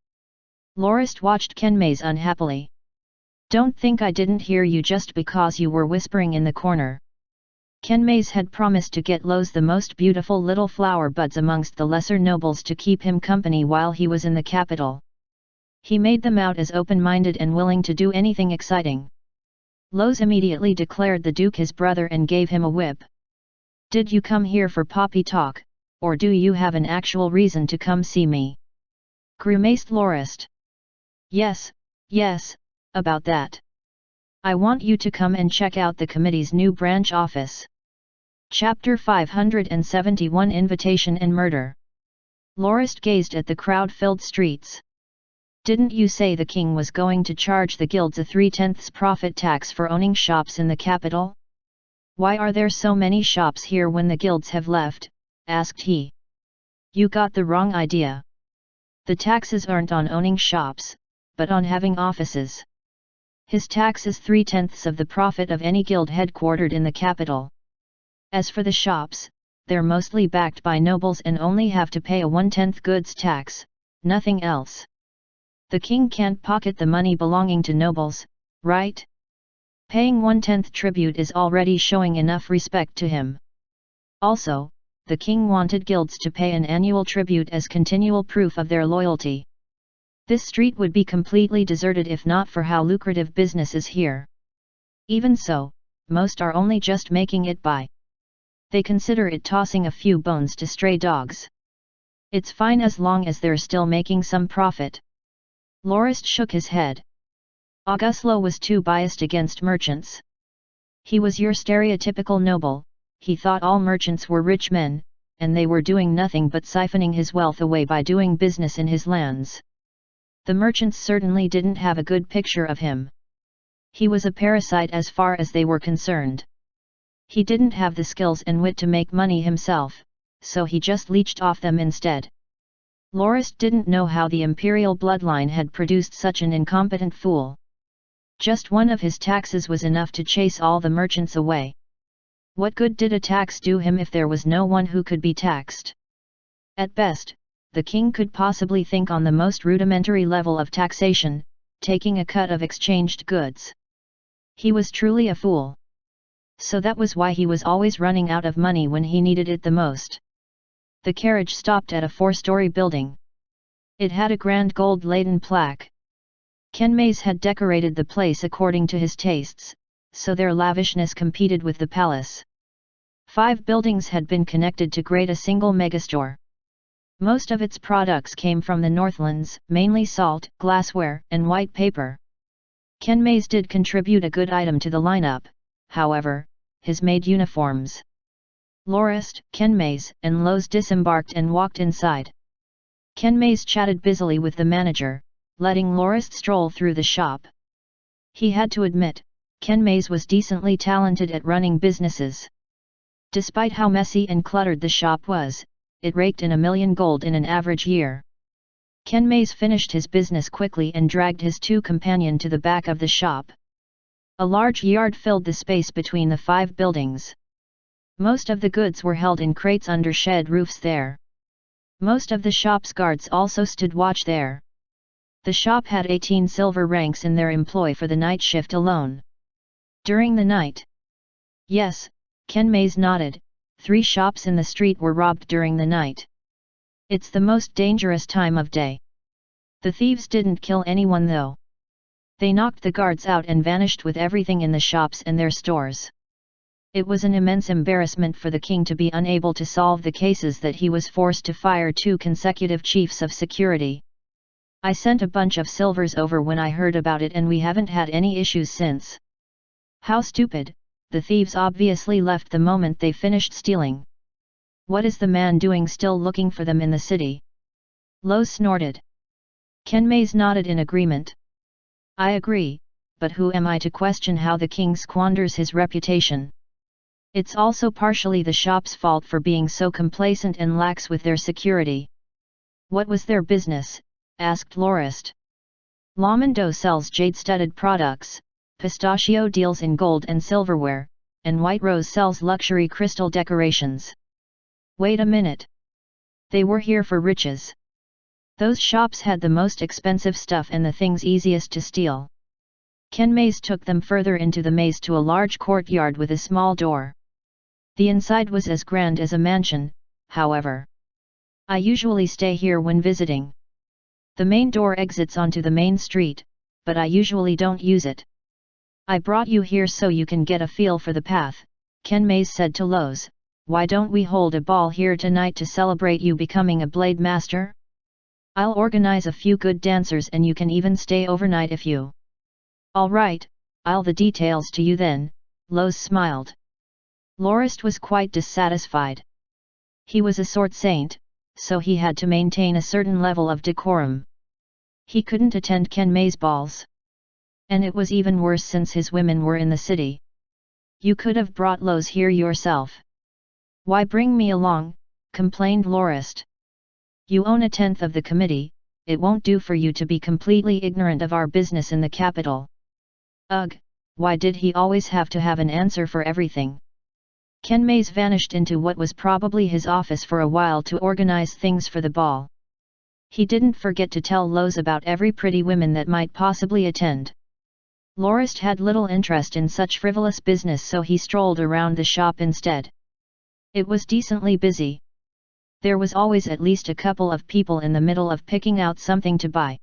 Lorist watched Ken Mays unhappily. Don't think I didn't hear you just because you were whispering in the corner. Ken Mays had promised to get Loz the most beautiful little flower buds amongst the lesser nobles to keep him company while he was in the capital. He made them out as open-minded and willing to do anything exciting. Loz immediately declared the Duke his brother and gave him a whip. Did you come here for poppy talk, or do you have an actual reason to come see me? Grimaced Lorist. Yes, about that. I want you to come and check out the committee's new branch office. Chapter 571 Invitation and Murder. Lorist gazed at the crowd-filled streets. Didn't you say the king was going to charge the guilds a 3/10 profit tax for owning shops in the capital? Why are there so many shops here when the guilds have left? Asked he. You got the wrong idea. The taxes aren't on owning shops, but on having offices. His tax is 3/10 of the profit of any guild headquartered in the capital. As for the shops, they're mostly backed by nobles and only have to pay a 1/10 goods tax, nothing else. The king can't pocket the money belonging to nobles, right? Paying 1/10 tribute is already showing enough respect to him. Also, the king wanted guilds to pay an annual tribute as continual proof of their loyalty. This street would be completely deserted if not for how lucrative business is here. Even so, most are only just making it by. They consider it tossing a few bones to stray dogs. It's fine as long as they're still making some profit. Lorist shook his head. Auguslo was too biased against merchants. He was your stereotypical noble. He thought all merchants were rich men, and they were doing nothing but siphoning his wealth away by doing business in his lands. The merchants certainly didn't have a good picture of him. He was a parasite as far as they were concerned. He didn't have the skills and wit to make money himself, so he just leeched off them instead. Lorist didn't know how the imperial bloodline had produced such an incompetent fool. Just one of his taxes was enough to chase all the merchants away. What good did a tax do him if there was no one who could be taxed? At best, the king could possibly think on the most rudimentary level of taxation, taking a cut of exchanged goods. He was truly a fool. So that was why he was always running out of money when he needed it the most. The carriage stopped at a 4-story building. It had a grand gold-laden plaque. Ken Mays had decorated the place according to his tastes, so their lavishness competed with the palace. 5 buildings had been connected to create a single megastore. Most of its products came from the Northlands, mainly salt, glassware, and white paper. Ken Mays did contribute a good item to the lineup, however, his maid uniforms. Lorist, Ken Mays, and Lowe's disembarked and walked inside. Ken Mays chatted busily with the manager, letting Lorist stroll through the shop. He had to admit, Ken Mays was decently talented at running businesses. Despite how messy and cluttered the shop was, it raked in $1 million gold in an average year. Ken Mays finished his business quickly and dragged his 2 companions to the back of the shop. A large yard filled the space between the 5 buildings. Most of the goods were held in crates under shed roofs there. Most of the shop's guards also stood watch there. The shop had 18 silver ranks in their employ for the night shift alone. During the night? Yes, Ken Mays nodded, 3 shops in the street were robbed during the night. It's the most dangerous time of day. The thieves didn't kill anyone though. They knocked the guards out and vanished with everything in the shops and their stores. It was an immense embarrassment for the king to be unable to solve the cases that he was forced to fire 2 consecutive chiefs of security. I sent a bunch of silvers over when I heard about it and we haven't had any issues since. How stupid, the thieves obviously left the moment they finished stealing. What is the man doing still looking for them in the city? Lowe's snorted. Ken Mays nodded in agreement. I agree, but who am I to question how the king squanders his reputation? It's also partially the shop's fault for being so complacent and lax with their security. What was their business? Asked Lorist. Lamando sells jade-studded products, Pistachio deals in gold and silverware, and White Rose sells luxury crystal decorations. Wait a minute. They were here for riches. Those shops had the most expensive stuff and the things easiest to steal. Ken Mays took them further into the maze to a large courtyard with a small door. The inside was as grand as a mansion, however. I usually stay here when visiting. The main door exits onto the main street, but I usually don't use it. I brought you here so you can get a feel for the path, Ken Mays said to Lowe's. Why don't we hold a ball here tonight to celebrate you becoming a blade master? I'll organize a few good dancers and you can even stay overnight if you. All right, I'll the details to you then, Lowe's smiled. Lorist was quite dissatisfied. He was a sort saint, so he had to maintain a certain level of decorum. He couldn't attend Ken Mays' balls. And it was even worse since his women were in the city. You could have brought Lowe's here yourself. Why bring me along? Complained Lorist. You own 1/10 of the committee, it won't do for you to be completely ignorant of our business in the capital. Ugh, why did he always have to have an answer for everything? Ken Mays vanished into what was probably his office for a while to organize things for the ball. He didn't forget to tell Lowe's about every pretty woman that might possibly attend. Lorist had little interest in such frivolous business, so he strolled around the shop instead. It was decently busy. There was always at least a couple of people in the middle of picking out something to buy.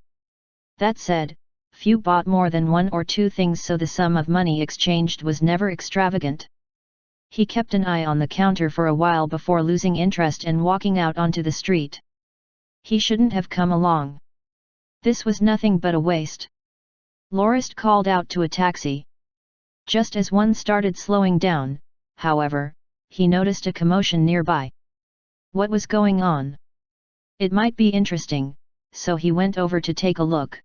That said, few bought more than 1 or 2 things, so the sum of money exchanged was never extravagant. He kept an eye on the counter for a while before losing interest and walking out onto the street. He shouldn't have come along. This was nothing but a waste. Lorist called out to a taxi. Just as one started slowing down, however, he noticed a commotion nearby. What was going on? It might be interesting, so he went over to take a look.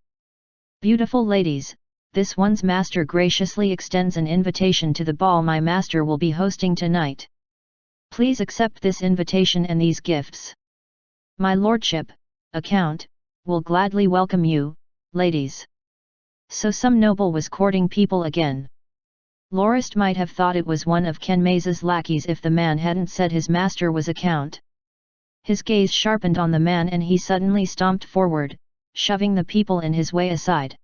Beautiful ladies, this one's master graciously extends an invitation to the ball my master will be hosting tonight. Please accept this invitation and these gifts. My lordship, a count, will gladly welcome you, ladies. So some noble was courting people again. Lorist might have thought it was one of Ken Mays's lackeys if the man hadn't said his master was a count. His gaze sharpened on the man and he suddenly stomped forward, shoving the people in his way aside.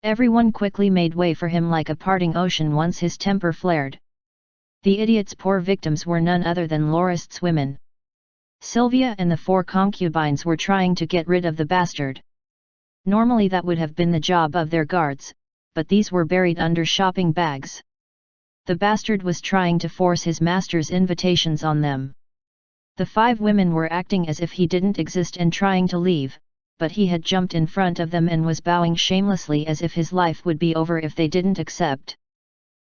Everyone quickly made way for him like a parting ocean once his temper flared. The idiot's poor victims were none other than Lorist's women. Sylvia and the 4 concubines were trying to get rid of the bastard. Normally that would have been the job of their guards, but these were buried under shopping bags. The bastard was trying to force his master's invitations on them. The 5 women were acting as if he didn't exist and trying to leave, but he had jumped in front of them and was bowing shamelessly as if his life would be over if they didn't accept.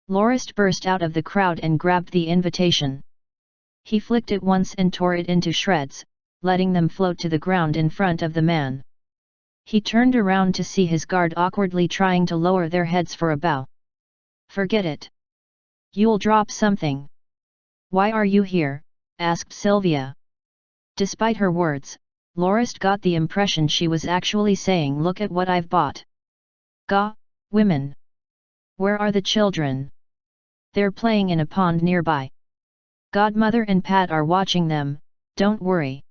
Lorist burst out of the crowd and grabbed the invitation. He flicked it once and tore it into shreds, letting them float to the ground in front of the man. He turned around to see his guard awkwardly trying to lower their heads for a bow. "Forget it. You'll drop something." "Why are you here?" asked Sylvia. Despite her words, Lorist got the impression she was actually saying, "Look at what I've bought." "Gah, women! Where are the children?" "They're playing in a pond nearby. Godmother and Pat are watching them, don't worry."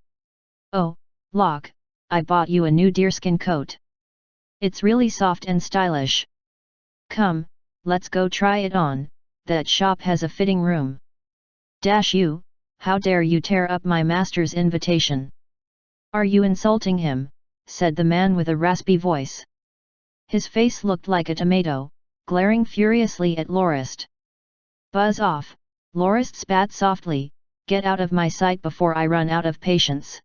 "Oh, Locke, I bought you a new deerskin coat. It's really soft and stylish. Come, let's go try it on, that shop has a fitting room." "Dash you, how dare you tear up my master's invitation?" "Are you insulting him?" said the man with a raspy voice. His face looked like a tomato, glaring furiously at Lorist. "Buzz off," Lorist spat softly, "get out of my sight before I run out of patience.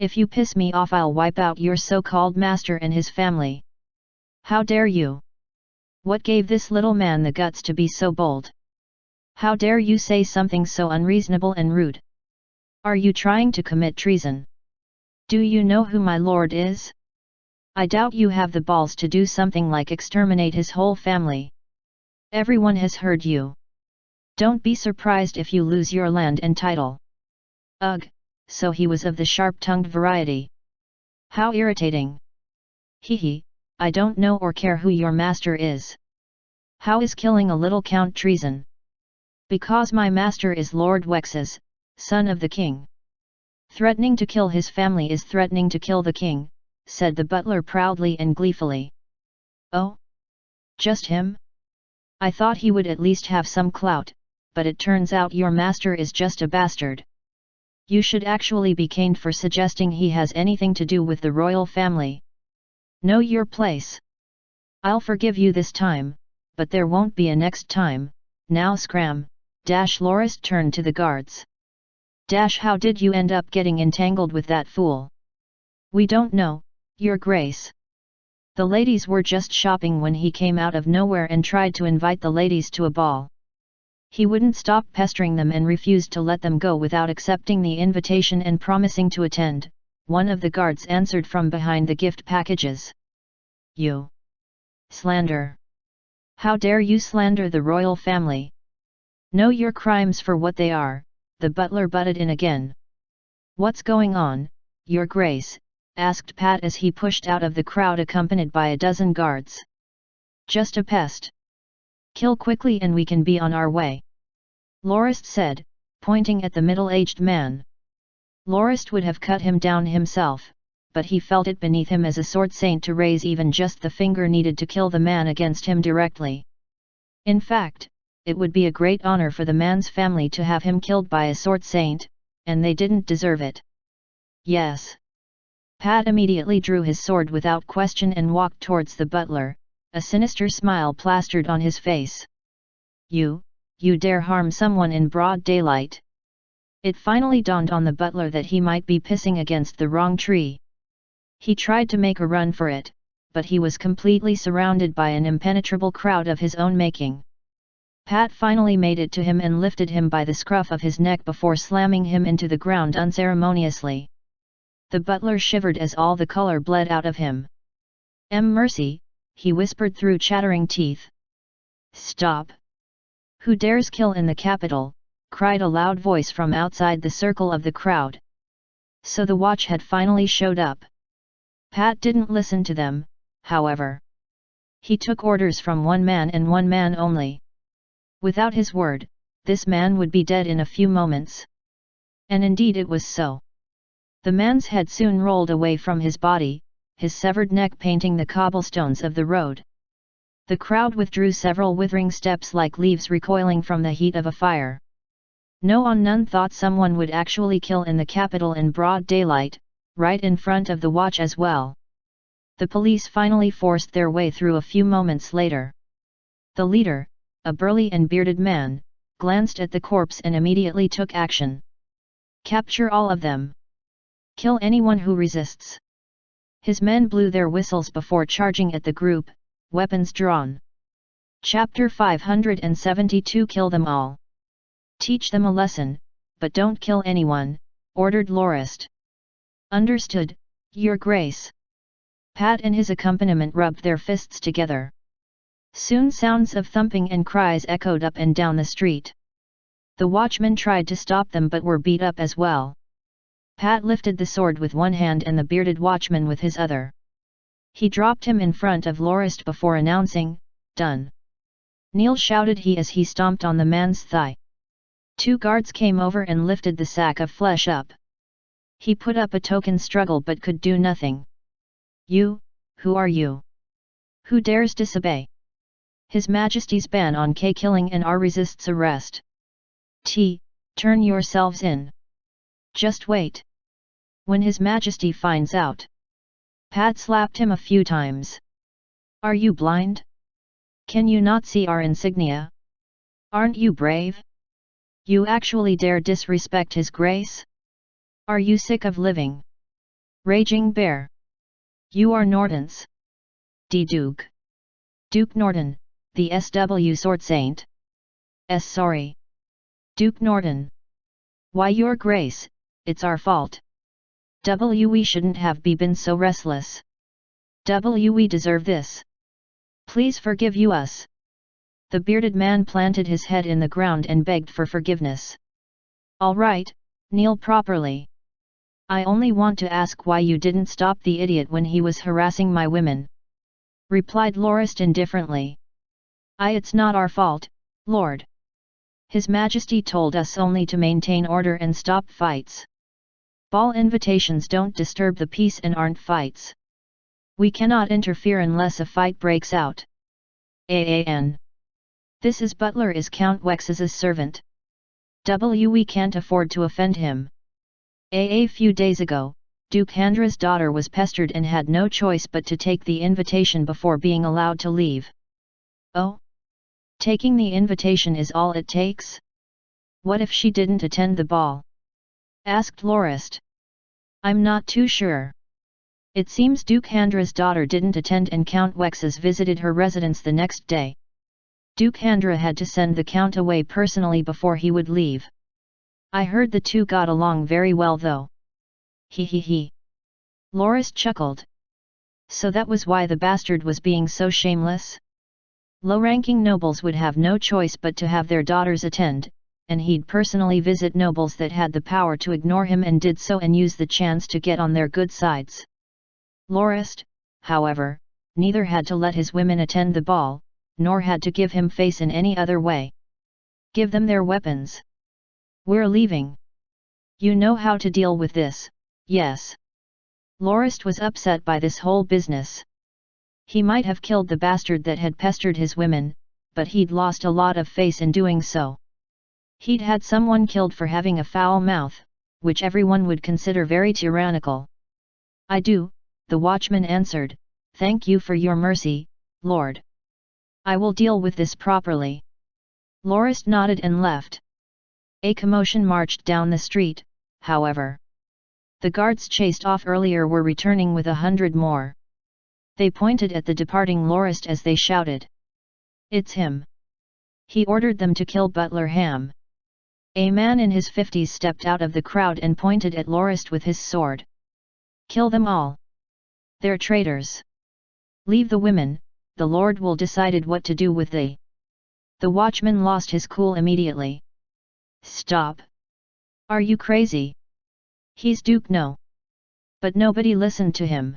If you piss me off I'll wipe out your so-called master and his family." "How dare you? What gave this little man the guts to be so bold? How dare you say something so unreasonable and rude? Are you trying to commit treason? Do you know who my lord is? I doubt you have the balls to do something like exterminate his whole family. Everyone has heard you. Don't be surprised if you lose your land and title." Ugh, so he was of the sharp-tongued variety. How irritating. Hee, I don't know or care who your master is. How is killing a little count treason? Because my master is Lord Wexes, son of the king. Threatening to kill his family is threatening to kill the king, said the butler proudly and gleefully. Oh? Just him? I thought he would at least have some clout, but it turns out your master is just a bastard. You should actually be caned for suggesting he has anything to do with the royal family. Know your place. I'll forgive you this time, but there won't be a next time. Now scram. Lorist turned to the guards. How did you end up getting entangled with that fool? We don't know, your grace. The ladies were just shopping when he came out of nowhere and tried to invite the ladies to a ball. He wouldn't stop pestering them and refused to let them go without accepting the invitation and promising to attend, one of the guards answered from behind the gift packages. You! Slander! How dare you slander the royal family? Know your crimes for what they are, the butler butted in again. What's going on, your grace? Asked Pat as he pushed out of the crowd accompanied by a dozen guards. Just a pest. Kill quickly and we can be on our way. Lorist said, pointing at the middle-aged man. Lorist would have cut him down himself, but he felt it beneath him as a sword saint to raise even just the finger needed to kill the man against him directly. In fact, it would be a great honor for the man's family to have him killed by a sword saint, and they didn't deserve it. Yes. Pat immediately drew his sword without question and walked towards the butler, a sinister smile plastered on his face. You dare harm someone in broad daylight? It finally dawned on the butler that he might be pissing against the wrong tree. He tried to make a run for it, but he was completely surrounded by an impenetrable crowd of his own making. Pat finally made it to him and lifted him by the scruff of his neck before slamming him into the ground unceremoniously. The butler shivered as all the color bled out of him. Mercy, he whispered through chattering teeth. Stop! Who dares kill in the capital? Cried a loud voice from outside the circle of the crowd. So the watch had finally showed up. Pat didn't listen to them, however. He took orders from one man and one man only. Without his word, this man would be dead in a few moments. And indeed it was so. The man's head soon rolled away from his body, his severed neck painting the cobblestones of the road. The crowd withdrew several withering steps like leaves recoiling from the heat of a fire. None thought someone would actually kill in the capital in broad daylight, right in front of the watch as well. The police finally forced their way through a few moments later. The leader, a burly and bearded man, glanced at the corpse and immediately took action. Capture all of them. Kill anyone who resists. His men blew their whistles before charging at the group, weapons drawn. Chapter 572 Kill them all. Teach them a lesson, but don't kill anyone, ordered Lorist. Understood, Your Grace. Pat and his accompaniment rubbed their fists together. Soon sounds of thumping and cries echoed up and down the street. The watchmen tried to stop them but were beat up as well. Pat lifted the sword with one hand and the bearded watchman with his other. He dropped him in front of Lorist before announcing, "Done." Kneel, shouted he as he stomped on the man's thigh. 2 guards came over and lifted the sack of flesh up. He put up a token struggle but could do nothing. "You, who are you? Who dares disobey His Majesty's ban on killing and resists arrest? Turn yourselves in. Just wait. When His Majesty finds out." Pat slapped him a few times. "Are you blind? Can you not see our insignia? Aren't you brave? You actually dare disrespect His Grace? Are you sick of living? Raging bear. You are Norton's. Duke. Duke Norton, the SW Sword Saint. Sorry. Duke Norton. Why, Your Grace, it's our fault. We shouldn't have been so restless. We deserve this. Please forgive us." The bearded man planted his head in the ground and begged for forgiveness. "All right, kneel properly. I only want to ask why you didn't stop the idiot when he was harassing my women," replied Lorist indifferently. "It's not our fault, Lord. His Majesty told us only to maintain order and stop fights. Ball invitations don't disturb the peace and aren't fights. We cannot interfere unless a fight breaks out. This is Butler is Count Wex's servant. We can't afford to offend him. A few days ago, Duke Handra's daughter was pestered and had no choice but to take the invitation before being allowed to leave." "Oh? Taking the invitation is all it takes? What if she didn't attend the ball?" asked Lorist. "I'm not too sure. It seems Duke Handra's daughter didn't attend and Count Wex's visited her residence the next day. Duke Handra had to send the Count away personally before he would leave. I heard the two got along very well though. He. Lorist chuckled. So that was why the bastard was being so shameless? Low-ranking nobles would have no choice but to have their daughters attend, and he'd personally visit nobles that had the power to ignore him and did so and use the chance to get on their good sides. Lorist, however, neither had to let his women attend the ball, nor had to give him face in any other way. Give them their weapons. We're leaving. You know how to deal with this, yes. Lorist was upset by this whole business. He might have killed the bastard that had pestered his women, but he'd lost a lot of face in doing so. He'd had someone killed for having a foul mouth, which everyone would consider very tyrannical. I do, the watchman answered, thank you for your mercy, Lord. I will deal with this properly. Lorist nodded and left. A commotion marched down the street, however. The guards chased off earlier were returning with 100 more. They pointed at the departing Lorist as they shouted. It's him. He ordered them to kill Butler Ham. A man in his 50s stepped out of the crowd and pointed at Lorist with his sword. Kill them all. They're traitors. Leave the women, the Lord will decide what to do with they. The watchman lost his cool immediately. Stop. Are you crazy? He's Duke no. But nobody listened to him.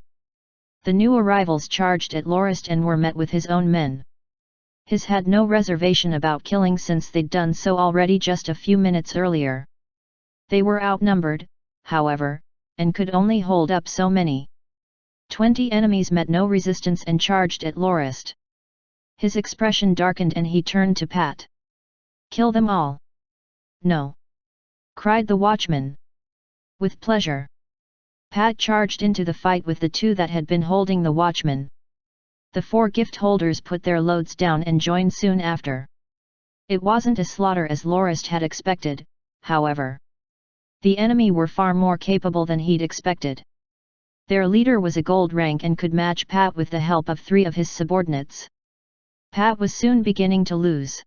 The new arrivals charged at Lorist and were met with his own men. His had no reservation about killing since they'd done so already just a few minutes earlier. They were outnumbered, however, and could only hold up so many. 20 enemies met no resistance and charged at Lorist. His expression darkened and he turned to Pat. "Kill them all." "No!" cried the watchman. "With pleasure." Pat charged into the fight with the two that had been holding the watchman. The 4 gift holders put their loads down and joined soon after. It wasn't a slaughter as Lorist had expected, however. The enemy were far more capable than he'd expected. Their leader was a gold rank and could match Pat with the help of 3 of his subordinates. Pat was soon beginning to lose.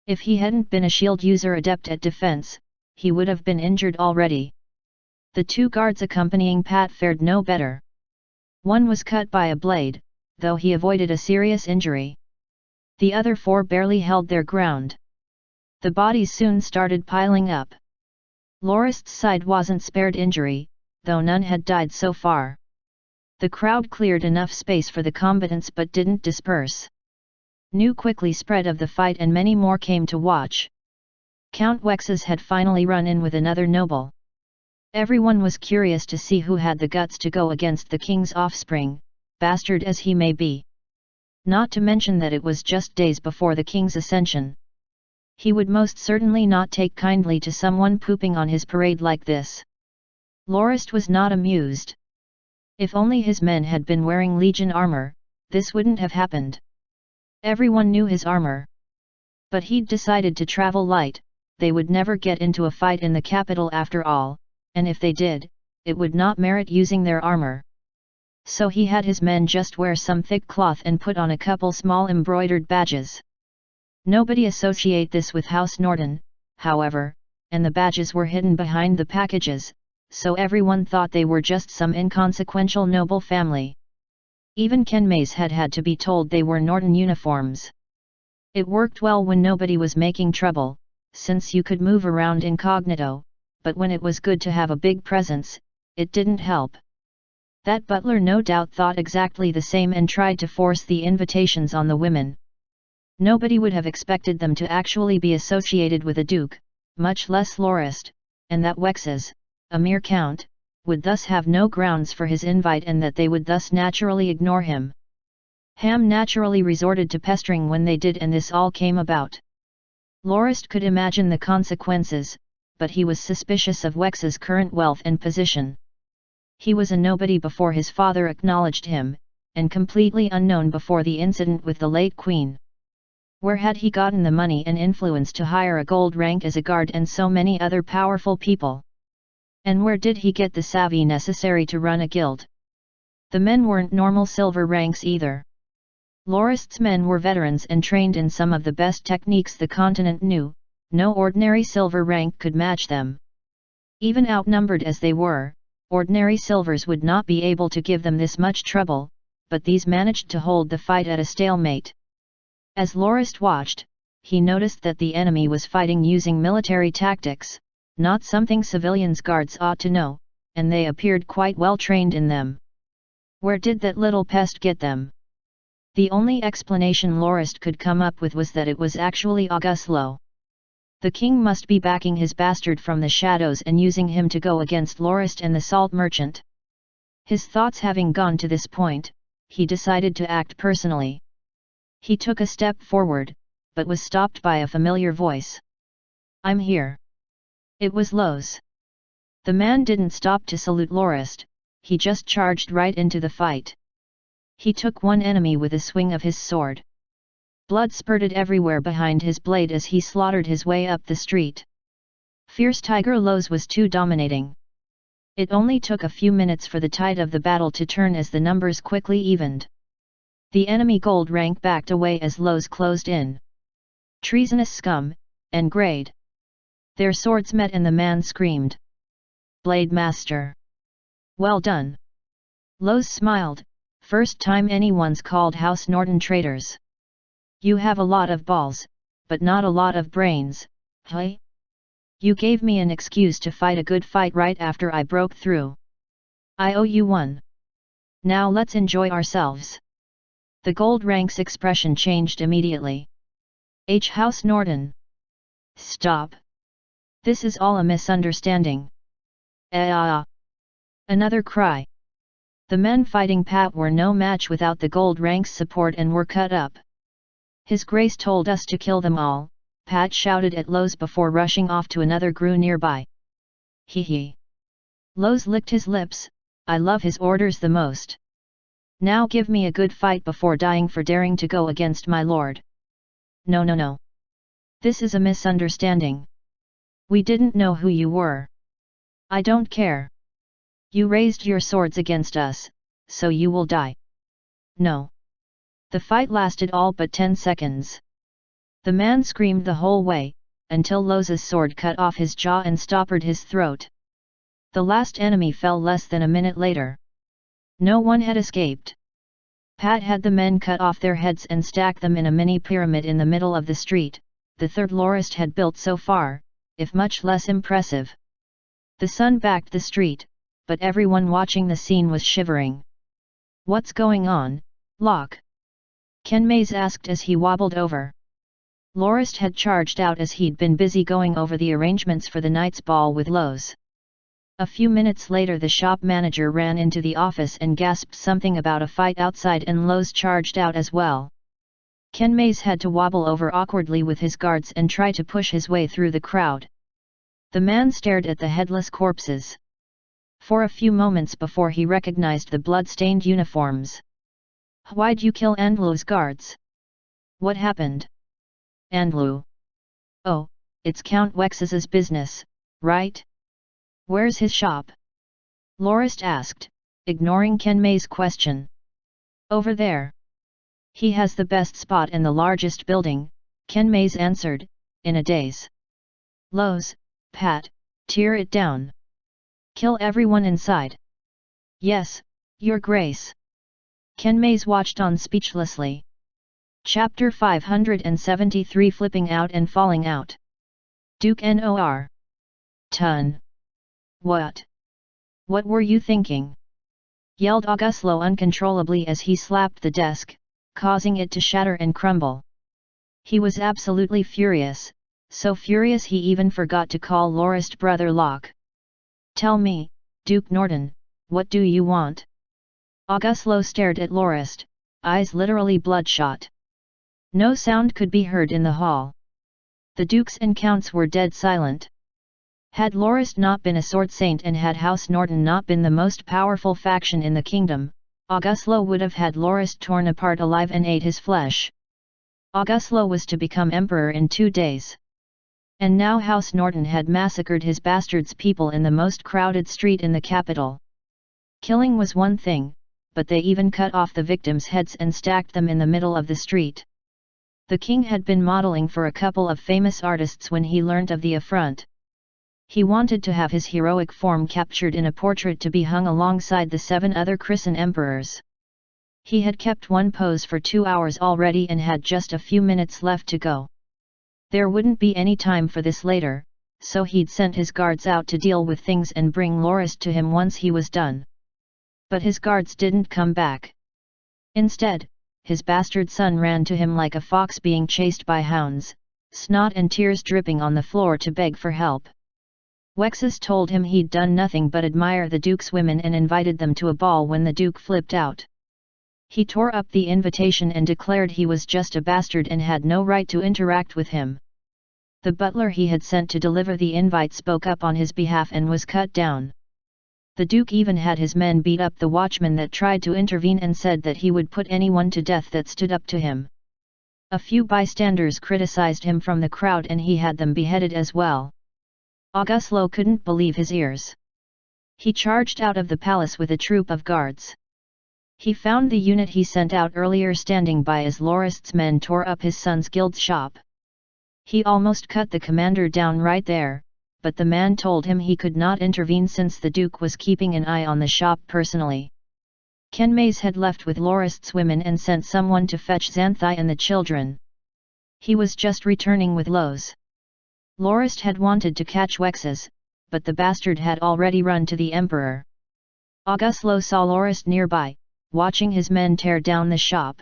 If he hadn't been a shield user adept at defense, he would have been injured already. The 2 guards accompanying Pat fared no better. One was cut by a blade, though he avoided a serious injury. The other 4 barely held their ground. The bodies soon started piling up. Lorist's side wasn't spared injury, though none had died so far. The crowd cleared enough space for the combatants but didn't disperse. News quickly spread of the fight and many more came to watch. Count Wexes had finally run in with another noble. Everyone was curious to see who had the guts to go against the king's offspring, bastard as he may be. Not to mention that it was just days before the king's ascension. He would most certainly not take kindly to someone pooping on his parade like this. Lorist was not amused. If only his men had been wearing legion armor, this wouldn't have happened. Everyone knew his armor. But he'd decided to travel light. They would never get into a fight in the capital after all, and if they did, it would not merit using their armor. So he had his men just wear some thick cloth and put on a couple small embroidered badges. Nobody associate this with House Norden, however, and the badges were hidden behind the packages, so everyone thought they were just some inconsequential noble family. Even Ken Mays had to be told they were Norden uniforms. It worked well when nobody was making trouble, since you could move around incognito, but when it was good to have a big presence, it didn't help. That butler no doubt thought exactly the same and tried to force the invitations on the women. Nobody would have expected them to actually be associated with a duke, much less Lorist, and that Wexes, a mere count, would thus have no grounds for his invite and that they would thus naturally ignore him. Ham naturally resorted to pestering when they did and this all came about. Lorist could imagine the consequences, but he was suspicious of Wex's current wealth and position. He was a nobody before his father acknowledged him, and completely unknown before the incident with the late queen. Where had he gotten the money and influence to hire a gold rank as a guard and so many other powerful people? And where did he get the savvy necessary to run a guild? The men weren't normal silver ranks either. Lorist's men were veterans and trained in some of the best techniques the continent knew. No ordinary silver rank could match them. Even outnumbered as they were, ordinary silvers would not be able to give them this much trouble, but these managed to hold the fight at a stalemate. As Lorist watched, he noticed that the enemy was fighting using military tactics, not something civilians' guards ought to know, and they appeared quite well trained in them. Where did that little pest get them? The only explanation Lorist could come up with was that it was actually Auguslo. The king must be backing his bastard from the shadows and using him to go against Lorist and the salt merchant. His thoughts having gone to this point, he decided to act personally. He took a step forward, but was stopped by a familiar voice. "I'm here." It was Lowe's. The man didn't stop to salute Lorist, he just charged right into the fight. He took one enemy with a swing of his sword. Blood spurted everywhere behind his blade as he slaughtered his way up the street. Fierce Tiger Lowe's was too dominating. It only took a few minutes for the tide of the battle to turn as the numbers quickly evened. The enemy gold rank backed away as Lowe's closed in. "Treasonous scum," and grayed. Their swords met and the man screamed. "Blade Master! Well done!" Lowe's smiled, "First time anyone's called House Norden traitors. You have a lot of balls, but not a lot of brains, hey? You gave me an excuse to fight a good fight right after I broke through. I owe you one. Now let's enjoy ourselves." The gold rank's expression changed immediately. House Norden. Stop. This is all a misunderstanding. Another cry. The men fighting Pat were no match without the gold rank's support and were cut up. His Grace told us to kill them all, Pat shouted at Lowe's before rushing off to another grue nearby. Hee hee. Lowe's licked his lips, I love his orders the most. Now give me a good fight before dying for daring to go against my lord. No no no. This is a misunderstanding. We didn't know who you were. I don't care. You raised your swords against us, so you will die. No. The fight lasted all but 10 seconds. The man screamed the whole way, until Lowe's sword cut off his jaw and stoppered his throat. The last enemy fell less than a minute later. No one had escaped. Pat had the men cut off their heads and stack them in a mini pyramid in the middle of the street, the third Lorist had built so far, if much less impressive. The sun backed the street, but everyone watching the scene was shivering. What's going on, Locke? Ken Mays asked as he wobbled over. Lorist had charged out as he'd been busy going over the arrangements for the night's ball with Lowe's. A few minutes later the shop manager ran into the office and gasped something about a fight outside, and Lowe's charged out as well. Ken Mays had to wobble over awkwardly with his guards and try to push his way through the crowd. The man stared at the headless corpses for a few moments before he recognized the blood-stained uniforms. Why'd you kill Andlew's guards? What happened? Andlew. Oh, it's Count Wex's business, right? Where's his shop? Lorist asked, ignoring Ken Mays' question. Over there. He has the best spot and the largest building, Ken Mays answered, in a daze. Lowe's, Pat, tear it down. Kill everyone inside. Yes, Your Grace. Ken Mays watched on speechlessly. Chapter 573 Flipping Out and Falling Out. Duke Nor. Ton. What? What were you thinking? Yelled Auguslo uncontrollably as he slapped the desk, causing it to shatter and crumble. He was absolutely furious, so furious he even forgot to call Lorist brother Locke. Tell me, Duke Norton, what do you want? Auguslo stared at Lorist, eyes literally bloodshot. No sound could be heard in the hall. The dukes and counts were dead silent. Had Lorist not been a sword saint and had House Norton not been the most powerful faction in the kingdom, Auguslo would have had Lorist torn apart alive and ate his flesh. Auguslo was to become emperor in 2 days. And now House Norton had massacred his bastards' people in the most crowded street in the capital. Killing was one thing, but they even cut off the victims' heads and stacked them in the middle of the street. The king had been modeling for a couple of famous artists when he learnt of the affront. He wanted to have his heroic form captured in a portrait to be hung alongside the 7 other Christian emperors. He had kept one pose for 2 hours already and had just a few minutes left to go. There wouldn't be any time for this later, so he'd sent his guards out to deal with things and bring Lorist to him once he was done. But his guards didn't come back. Instead, his bastard son ran to him like a fox being chased by hounds, snot and tears dripping on the floor to beg for help. Wexes told him he'd done nothing but admire the Duke's women and invited them to a ball when the Duke flipped out. He tore up the invitation and declared he was just a bastard and had no right to interact with him. The butler he had sent to deliver the invite spoke up on his behalf and was cut down. The Duke even had his men beat up the watchman that tried to intervene and said that he would put anyone to death that stood up to him. A few bystanders criticized him from the crowd and he had them beheaded as well. Auguslo couldn't believe his ears. He charged out of the palace with a troop of guards. He found the unit he sent out earlier standing by as Lorist's men tore up his son's guild's shop. He almost cut the commander down right there, but the man told him he could not intervene since the Duke was keeping an eye on the shop personally. Ken Mays had left with Lorist's women and sent someone to fetch Xanthai and the children. He was just returning with Lowe's. Lorist had wanted to catch Wexes, but the bastard had already run to the emperor. Auguslo saw Lorist nearby, watching his men tear down the shop.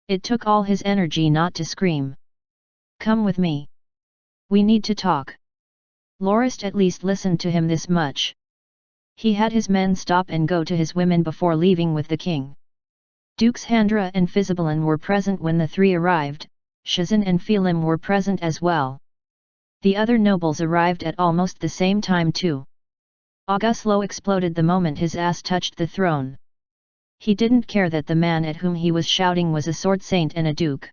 It took all his energy not to scream. Come with me. We need to talk. Lorist at least listened to him this much. He had his men stop and go to his women before leaving with the king. Dukes Handra and Fisibalin were present when the 3 arrived, Shazin and Philim were present as well. The other nobles arrived at almost the same time too. Auguslo exploded the moment his ass touched the throne. He didn't care that the man at whom he was shouting was a sword saint and a duke.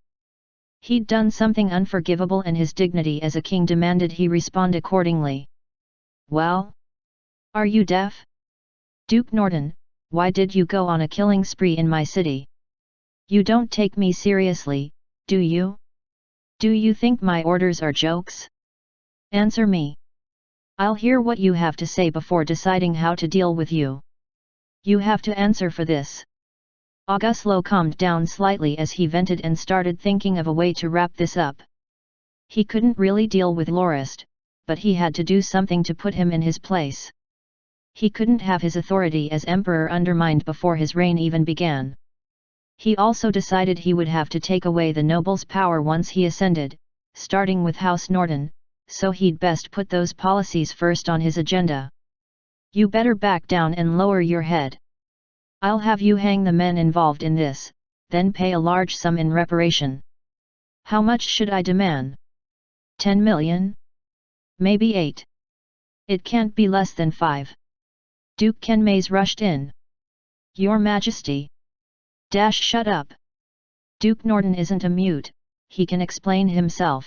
He'd done something unforgivable and his dignity as a king demanded he respond accordingly. Well? Are you deaf? Duke Norton, why did you go on a killing spree in my city? You don't take me seriously, do you? Do you think my orders are jokes? Answer me. I'll hear what you have to say before deciding how to deal with you. You have to answer for this. Auguslo calmed down slightly as he vented and started thinking of a way to wrap this up. He couldn't really deal with Lorist, but he had to do something to put him in his place. He couldn't have his authority as emperor undermined before his reign even began. He also decided he would have to take away the nobles' power once he ascended, starting with House Norton, so he'd best put those policies first on his agenda. You better back down and lower your head. I'll have you hang the men involved in this, then pay a large sum in reparation. How much should I demand? 10 million? Maybe 8. It can't be less than 5. Duke Kenmaze rushed in. Your Majesty. Shut up. Duke Norton isn't a mute, he can explain himself.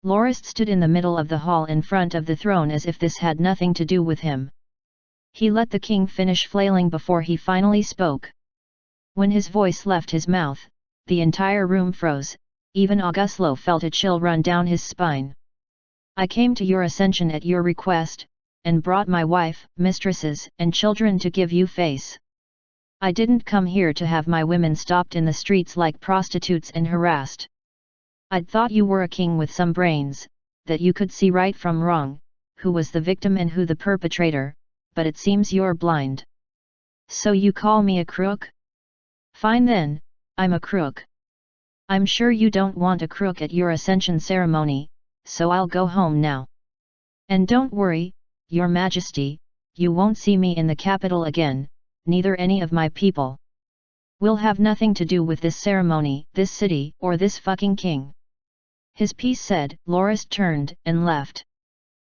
Lorist stood in the middle of the hall in front of the throne as if this had nothing to do with him. He let the king finish flailing before he finally spoke. When his voice left his mouth, the entire room froze, even Auguslo felt a chill run down his spine. I came to your ascension at your request, and brought my wife, mistresses, and children to give you face. I didn't come here to have my women stopped in the streets like prostitutes and harassed. I'd thought you were a king with some brains, that you could see right from wrong, who was the victim and who the perpetrator, but it seems you're blind. So you call me a crook? Fine then, I'm a crook. I'm sure you don't want a crook at your ascension ceremony, so I'll go home now. And don't worry, Your Majesty, you won't see me in the capital again, neither any of my people. We'll have nothing to do with this ceremony, this city, or this fucking king. His piece said. Lorist turned and left.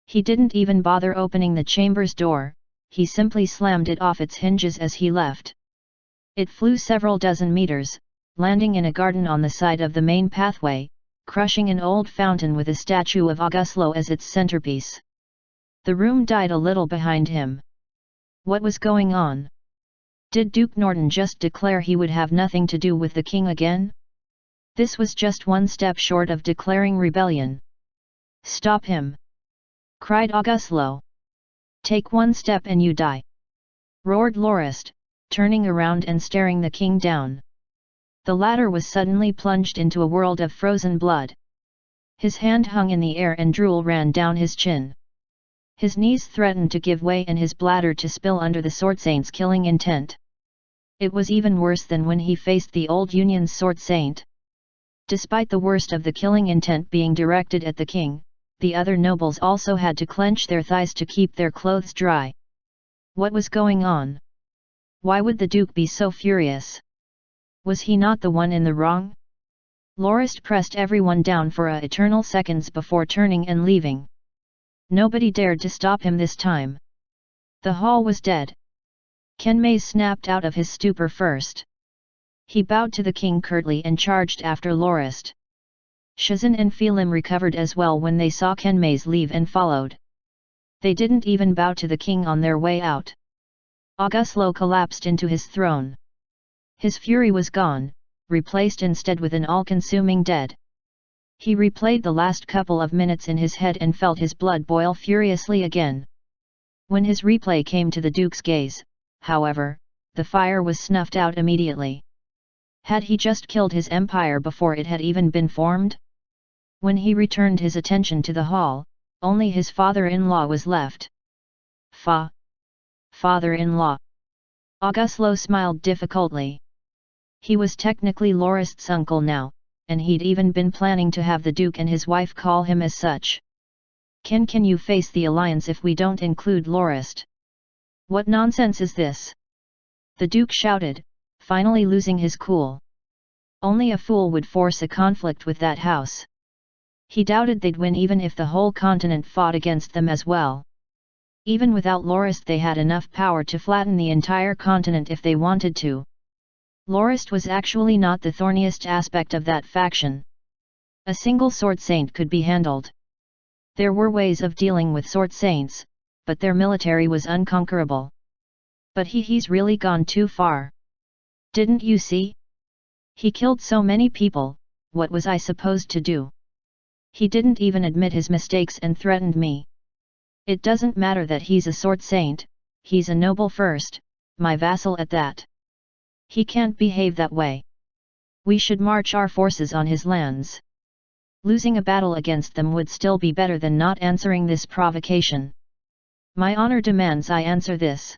He didn't even bother opening the chamber's door, he simply slammed it off its hinges as he left. It flew several dozen meters, landing in a garden on the side of the main pathway, crushing an old fountain with a statue of Auguslo as its centerpiece. The room died a little behind him. What was going on? Did Duke Norton just declare he would have nothing to do with the king again? This was just one step short of declaring rebellion. Stop him! Cried Auguslo. Take one step and you die! Roared Lorist, turning around and staring the king down. The latter was suddenly plunged into a world of frozen blood. His hand hung in the air and drool ran down his chin. His knees threatened to give way and his bladder to spill under the sword saint's killing intent. It was even worse than when he faced the old Union's sword saint. Despite the worst of the killing intent being directed at the king, the other nobles also had to clench their thighs to keep their clothes dry. What was going on? Why would the Duke be so furious? Was he not the one in the wrong? Lorist pressed everyone down for eternal seconds before turning and leaving. Nobody dared to stop him this time. The hall was dead. Kenmaze snapped out of his stupor first. He bowed to the king curtly and charged after Lorist. Shazin and Philim recovered as well when they saw Kenmaze leave and followed. They didn't even bow to the king on their way out. Auguslo collapsed into his throne. His fury was gone, replaced instead with an all-consuming dread. He replayed the last couple of minutes in his head and felt his blood boil furiously again. When his replay came to the Duke's gaze, however, the fire was snuffed out immediately. Had he just killed his empire before it had even been formed? When he returned his attention to the hall, only his father-in-law was left. Father-in-law. Auguslo smiled difficultly. He was technically Lorist's uncle now, and he'd even been planning to have the Duke and his wife call him as such. Can you face the alliance if we don't include Lorist? What nonsense is this? The Duke shouted, finally losing his cool. Only a fool would force a conflict with that house. He doubted they'd win even if the whole continent fought against them as well. Even without Lorist they had enough power to flatten the entire continent if they wanted to. Lorist was actually not the thorniest aspect of that faction. A single sword saint could be handled. There were ways of dealing with sword saints, but their military was unconquerable. But he's really gone too far. Didn't you see? He killed so many people, what was I supposed to do? He didn't even admit his mistakes and threatened me. It doesn't matter that he's a sword saint, he's a noble first, my vassal at that. He can't behave that way. We should march our forces on his lands. Losing a battle against them would still be better than not answering this provocation. My honor demands I answer this.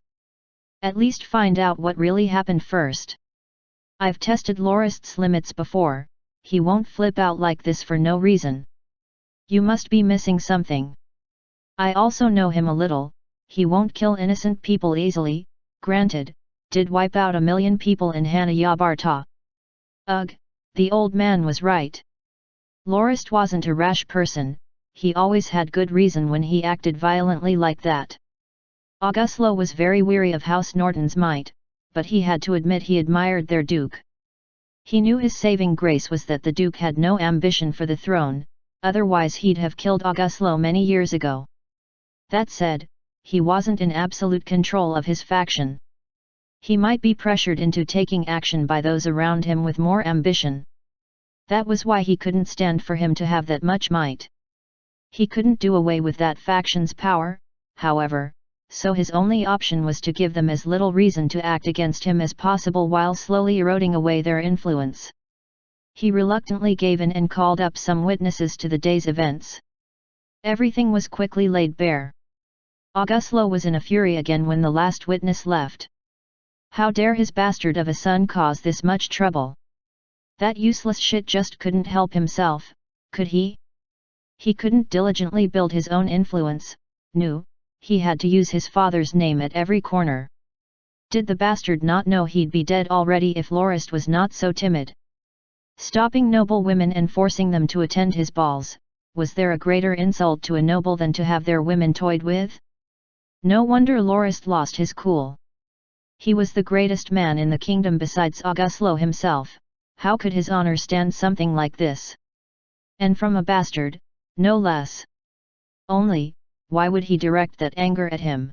At least find out what really happened first. I've tested Lorist's limits before, he won't flip out like this for no reason. You must be missing something. I also know him a little, he won't kill innocent people easily, granted, did wipe out 1,000,000 people in Hanayabarta. Ugh, the old man was right. Lorist wasn't a rash person, he always had good reason when he acted violently like that. Auguslo was very weary of House Norton's might, but he had to admit he admired their duke. He knew his saving grace was that the duke had no ambition for the throne, otherwise he'd have killed Auguslo many years ago. That said, he wasn't in absolute control of his faction. He might be pressured into taking action by those around him with more ambition. That was why he couldn't stand for him to have that much might. He couldn't do away with that faction's power, however, so his only option was to give them as little reason to act against him as possible while slowly eroding away their influence. He reluctantly gave in and called up some witnesses to the day's events. Everything was quickly laid bare. Auguslo was in a fury again when the last witness left. How dare his bastard of a son cause this much trouble? That useless shit just couldn't help himself, could he? He couldn't diligently build his own influence, no, he had to use his father's name at every corner. Did the bastard not know he'd be dead already if Lorist was not so timid? Stopping noble women and forcing them to attend his balls, was there a greater insult to a noble than to have their women toyed with? No wonder Lorist lost his cool. He was the greatest man in the kingdom besides Auguslo himself, how could his honor stand something like this? And from a bastard, no less. Only, why would he direct that anger at him?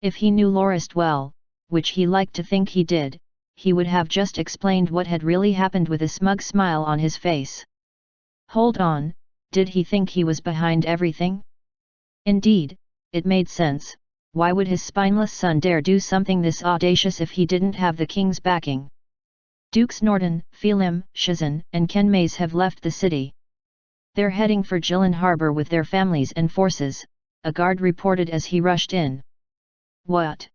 If he knew Lorist well, which he liked to think he did, he would have just explained what had really happened with a smug smile on his face. Hold on, did he think he was behind everything? Indeed, it made sense. Why would his spineless son dare do something this audacious if he didn't have the king's backing? Dukes Norton, Phelim, Shazan, and Kenmays have left the city. They're heading for Jilin Harbor with their families and forces, a guard reported as he rushed in. What?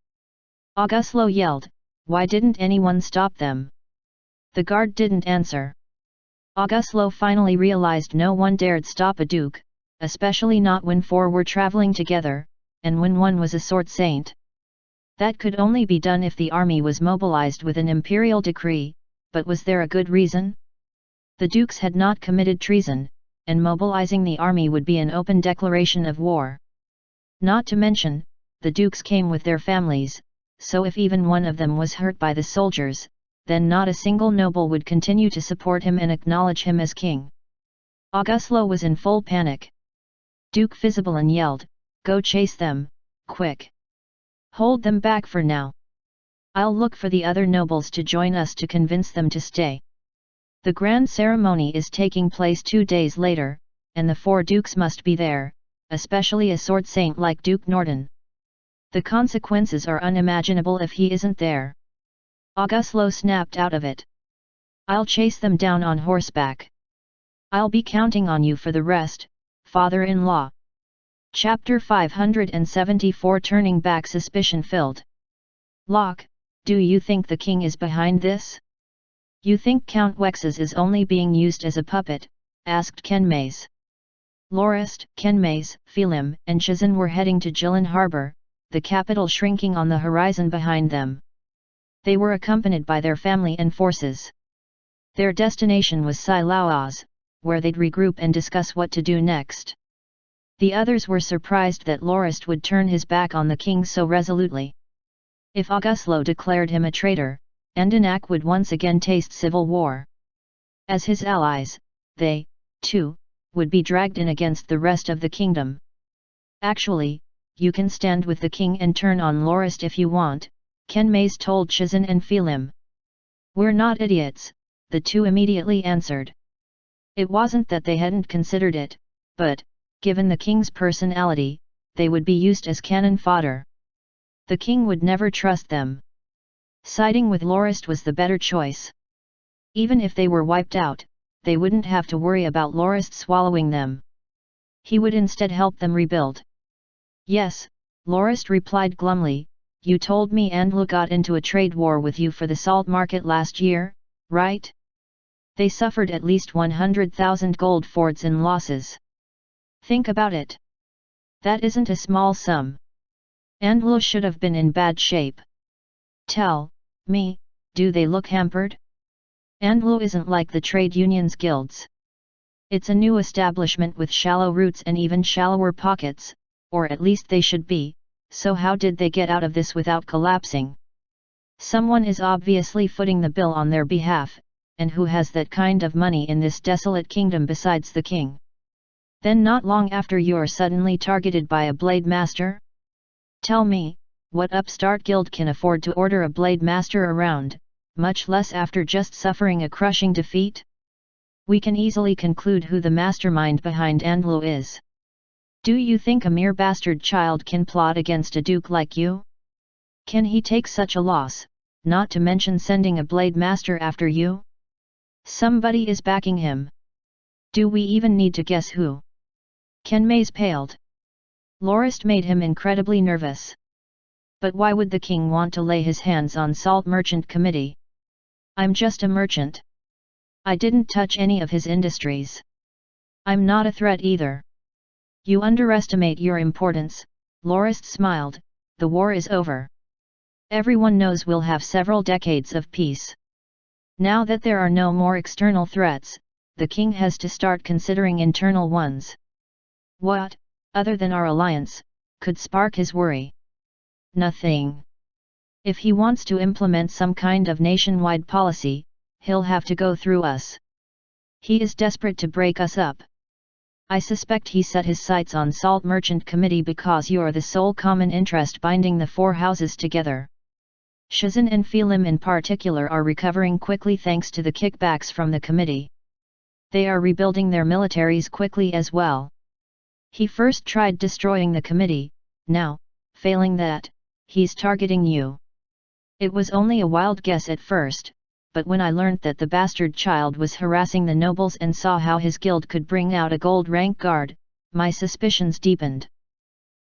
Auguslo yelled, why didn't anyone stop them? The guard didn't answer. Auguslo finally realized no one dared stop a duke, especially not when four were traveling together, and when one was a sword saint. That could only be done if the army was mobilized with an imperial decree, but was there a good reason? The dukes had not committed treason, and mobilizing the army would be an open declaration of war. Not to mention, the dukes came with their families, so if even one of them was hurt by the soldiers, then not a single noble would continue to support him and acknowledge him as king. Auguslo was in full panic. Duke Fizibalin yelled, go chase them, quick! Hold them back for now. I'll look for the other nobles to join us to convince them to stay. The grand ceremony is taking place 2 days later, and the 4 dukes must be there, especially a sword saint like Duke Norton. The consequences are unimaginable if he isn't there. Auguslo snapped out of it. I'll chase them down on horseback. I'll be counting on you for the rest, father-in-law. Chapter 574 Turning Back Suspicion-Filled. Locke, do you think the king is behind this? You think Count Wexes is only being used as a puppet? Asked Kenmays. Lorist, Kenmays, Phelim, and Shazan were heading to Jilin Harbor, the capital shrinking on the horizon behind them. They were accompanied by their family and forces. Their destination was Silaoz, where they'd regroup and discuss what to do next. The others were surprised that Lorist would turn his back on the king so resolutely. If Auguslo declared him a traitor, Endenac would once again taste civil war. As his allies, they, too, would be dragged in against the rest of the kingdom. Actually, you can stand with the king and turn on Lorist if you want, Ken Mays told Shizan and Philim. We're not idiots, the two immediately answered. It wasn't that they hadn't considered it, but, given the king's personality, they would be used as cannon fodder. The king would never trust them. Siding with Lorist was the better choice. Even if they were wiped out, they wouldn't have to worry about Lorist swallowing them. He would instead help them rebuild. Yes, Lorist replied glumly, you told me Andlu got into a trade war with you for the salt market last year, right? They suffered at least 100,000 gold fords in losses. Think about it. That isn't a small sum. Andlu should have been in bad shape. Tell me, do they look hampered? Andlu isn't like the trade unions guilds. It's a new establishment with shallow roots and even shallower pockets, or at least they should be, so how did they get out of this without collapsing? Someone is obviously footing the bill on their behalf, and who has that kind of money in this desolate kingdom besides the king? Then not long after you're suddenly targeted by a blade master? Tell me, what upstart guild can afford to order a blade master around, much less after just suffering a crushing defeat? We can easily conclude who the mastermind behind Andlu is. Do you think a mere bastard child can plot against a duke like you? Can he take such a loss, not to mention sending a blade master after you? Somebody is backing him. Do we even need to guess who? Ken Mays paled. Lorist made him incredibly nervous. But why would the king want to lay his hands on Salt Merchant Committee? I'm just a merchant. I didn't touch any of his industries. I'm not a threat either. You underestimate your importance, Lorist smiled, the war is over. Everyone knows we'll have several decades of peace. Now that there are no more external threats, the king has to start considering internal ones. What, other than our alliance, could spark his worry? Nothing. If he wants to implement some kind of nationwide policy, he'll have to go through us. He is desperate to break us up. I suspect he set his sights on Salt Merchant Committee because you're the sole common interest binding the four houses together. Shizan and Philim in particular are recovering quickly thanks to the kickbacks from the committee. They are rebuilding their militaries quickly as well. He first tried destroying the committee, now, failing that, he's targeting you. It was only a wild guess at first, but when I learnt that the bastard child was harassing the nobles and saw how his guild could bring out a gold rank guard, my suspicions deepened.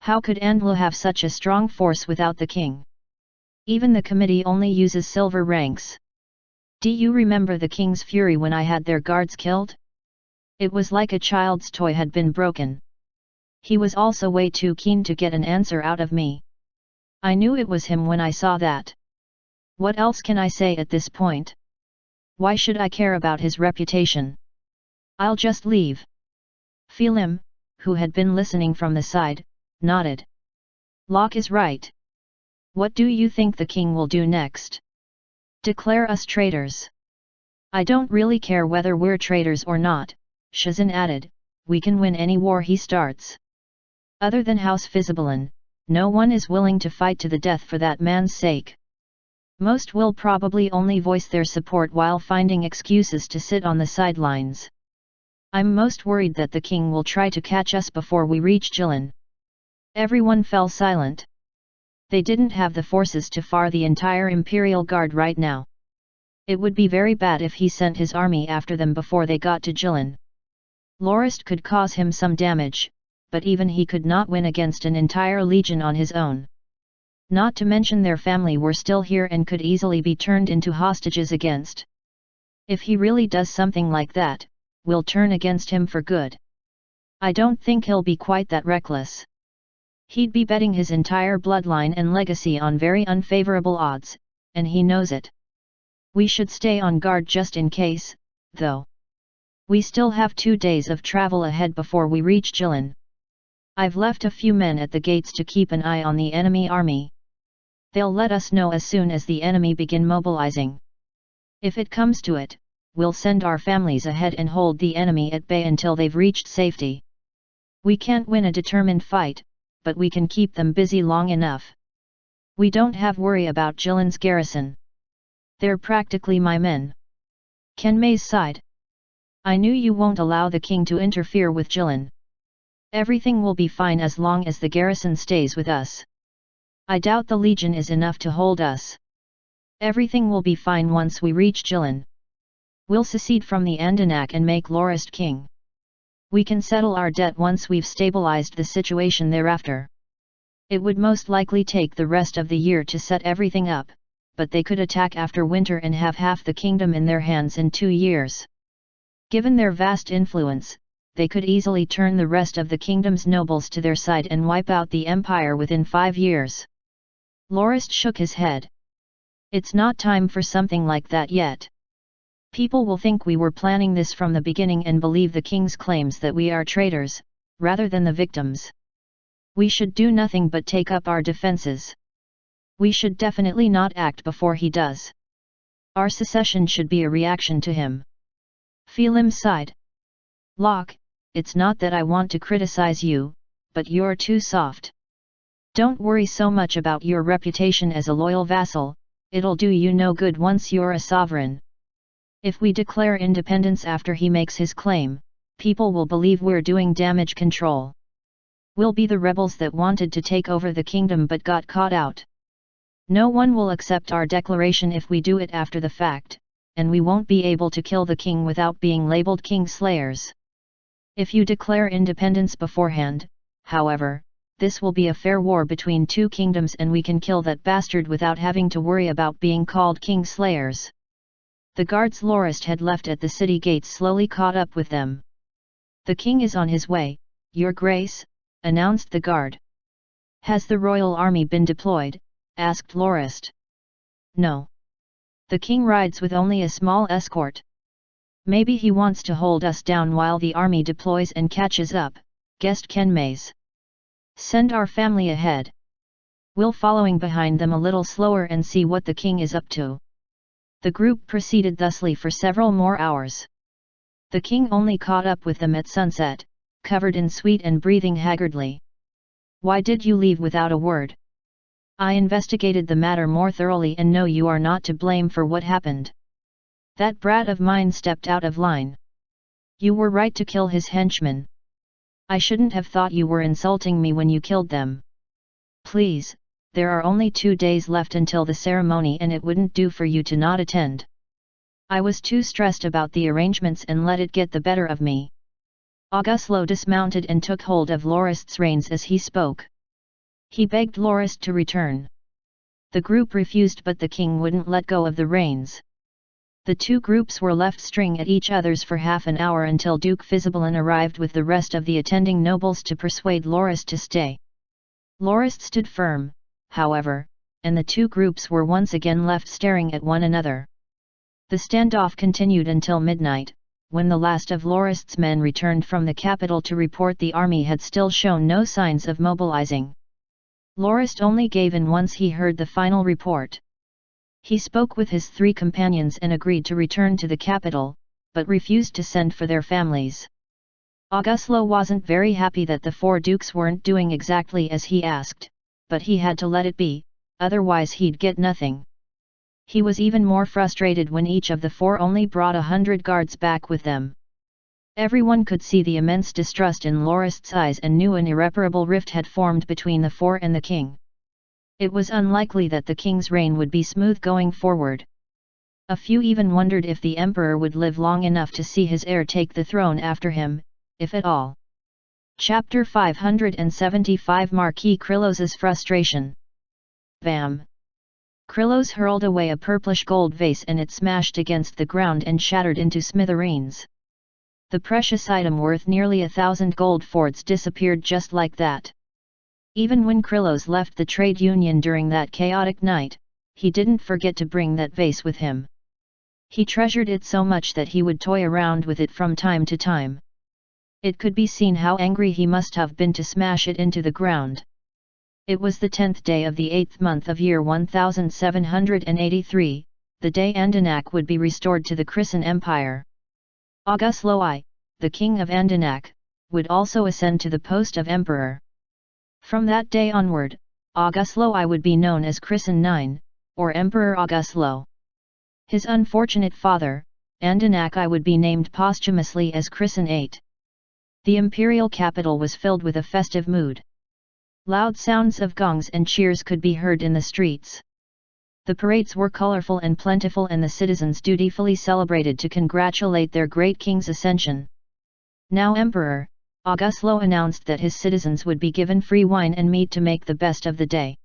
How could Andlu have such a strong force without the king? Even the committee only uses silver ranks. Do you remember the king's fury when I had their guards killed? It was like a child's toy had been broken. He was also way too keen to get an answer out of me. I knew it was him when I saw that. What else can I say at this point? Why should I care about his reputation? I'll just leave. Philim, who had been listening from the side, nodded. Locke is right. What do you think the king will do next? Declare us traitors. I don't really care whether we're traitors or not, Shizan added, we can win any war he starts. Other than House Fizibalin, no one is willing to fight to the death for that man's sake. Most will probably only voice their support while finding excuses to sit on the sidelines. I'm most worried that the king will try to catch us before we reach Jilin. Everyone fell silent. They didn't have the forces to far the entire Imperial Guard right now. It would be very bad if he sent his army after them before they got to Jilin. Lorist could cause him some damage, but even he could not win against an entire legion on his own. Not to mention their family were still here and could easily be turned into hostages against. If he really does something like that, we'll turn against him for good. I don't think he'll be quite that reckless. He'd be betting his entire bloodline and legacy on very unfavorable odds, and he knows it. We should stay on guard just in case, though. We still have 2 days of travel ahead before we reach Jilin. I've left a few men at the gates to keep an eye on the enemy army. They'll let us know as soon as the enemy begin mobilizing. If it comes to it, we'll send our families ahead and hold the enemy at bay until they've reached safety. We can't win a determined fight, but we can keep them busy long enough. We don't have worry about Jilin's garrison. They're practically my men. Kenmei's sighed. I knew you won't allow the king to interfere with Jilin. Everything will be fine as long as the garrison stays with us. I doubt the legion is enough to hold us. Everything will be fine once we reach Jilin. We'll secede from the Andanak and make Lorist king. We can settle our debt once we've stabilized the situation thereafter. It would most likely take the rest of the year to set everything up, but they could attack after winter and have half the kingdom in their hands in 2 years. Given their vast influence, they could easily turn the rest of the kingdom's nobles to their side and wipe out the empire within 5 years. Lorist shook his head. It's not time for something like that yet. People will think we were planning this from the beginning and believe the king's claims that we are traitors, rather than the victims. We should do nothing but take up our defenses. We should definitely not act before he does. Our secession should be a reaction to him. Phelim sighed. Locke, it's not that I want to criticize you, but you're too soft. Don't worry so much about your reputation as a loyal vassal, it'll do you no good once you're a sovereign. If we declare independence after he makes his claim, people will believe we're doing damage control. We'll be the rebels that wanted to take over the kingdom but got caught out. No one will accept our declaration if we do it after the fact, and we won't be able to kill the king without being labeled king slayers. If you declare independence beforehand, however, this will be a fair war between 2 kingdoms and we can kill that bastard without having to worry about being called king slayers. The guards Lorist had left at the city gates slowly caught up with them. The king is on his way, Your Grace, announced the guard. Has the royal army been deployed? Asked Lorist. No. The king rides with only a small escort. Maybe he wants to hold us down while the army deploys and catches up, guessed Kenmei's. Send our family ahead. We'll following behind them a little slower and see what the king is up to. The group proceeded thusly for several more hours. The king only caught up with them at sunset, covered in sweat and breathing haggardly. Why did you leave without a word? I investigated the matter more thoroughly and know you are not to blame for what happened. That brat of mine stepped out of line. You were right to kill his henchmen. I shouldn't have thought you were insulting me when you killed them. Please, there are only 2 days left until the ceremony and it wouldn't do for you to not attend. I was too stressed about the arrangements and let it get the better of me. Auguslo dismounted and took hold of Lorist's reins as he spoke. He begged Lorist to return. The group refused but the king wouldn't let go of the reins. The 2 groups were left staring at each other's for half an hour until Duke Fisibalin arrived with the rest of the attending nobles to persuade Lorist to stay. Lorist stood firm, however, and the 2 groups were once again left staring at one another. The standoff continued until midnight, when the last of Lorist's men returned from the capital to report the army had still shown no signs of mobilizing. Lorist only gave in once he heard the final report. He spoke with his 3 companions and agreed to return to the capital, but refused to send for their families. Auguslo wasn't very happy that the 4 dukes weren't doing exactly as he asked, but he had to let it be, otherwise he'd get nothing. He was even more frustrated when each of the 4 only brought 100 guards back with them. Everyone could see the immense distrust in Lorist's eyes and knew an irreparable rift had formed between the 4 and the king. It was unlikely that the king's reign would be smooth going forward. A few even wondered if the emperor would live long enough to see his heir take the throne after him, if at all. Chapter 575 Marquis Krillos's Frustration. Bam! Krillos hurled away a purplish gold vase and it smashed against the ground and shattered into smithereens. The precious item worth nearly 1,000 gold fords disappeared just like that. Even when Krillos left the trade union during that chaotic night, he didn't forget to bring that vase with him. He treasured it so much that he would toy around with it from time to time. It could be seen how angry he must have been to smash it into the ground. It was the 10th day of the 8th month of year 1783, the day Andanak would be restored to the Christian Empire. Auguslo I, the king of Andanak, would also ascend to the post of emperor. From that day onward, Auguslo I would be known as Christian IX, or Emperor Auguslo. His unfortunate father, Andanak I, would be named posthumously as Christian VIII. The imperial capital was filled with a festive mood. Loud sounds of gongs and cheers could be heard in the streets. The parades were colorful and plentiful, and the citizens dutifully celebrated to congratulate their great king's ascension. Now Emperor, Auguslo announced that his citizens would be given free wine and meat to make the best of the day.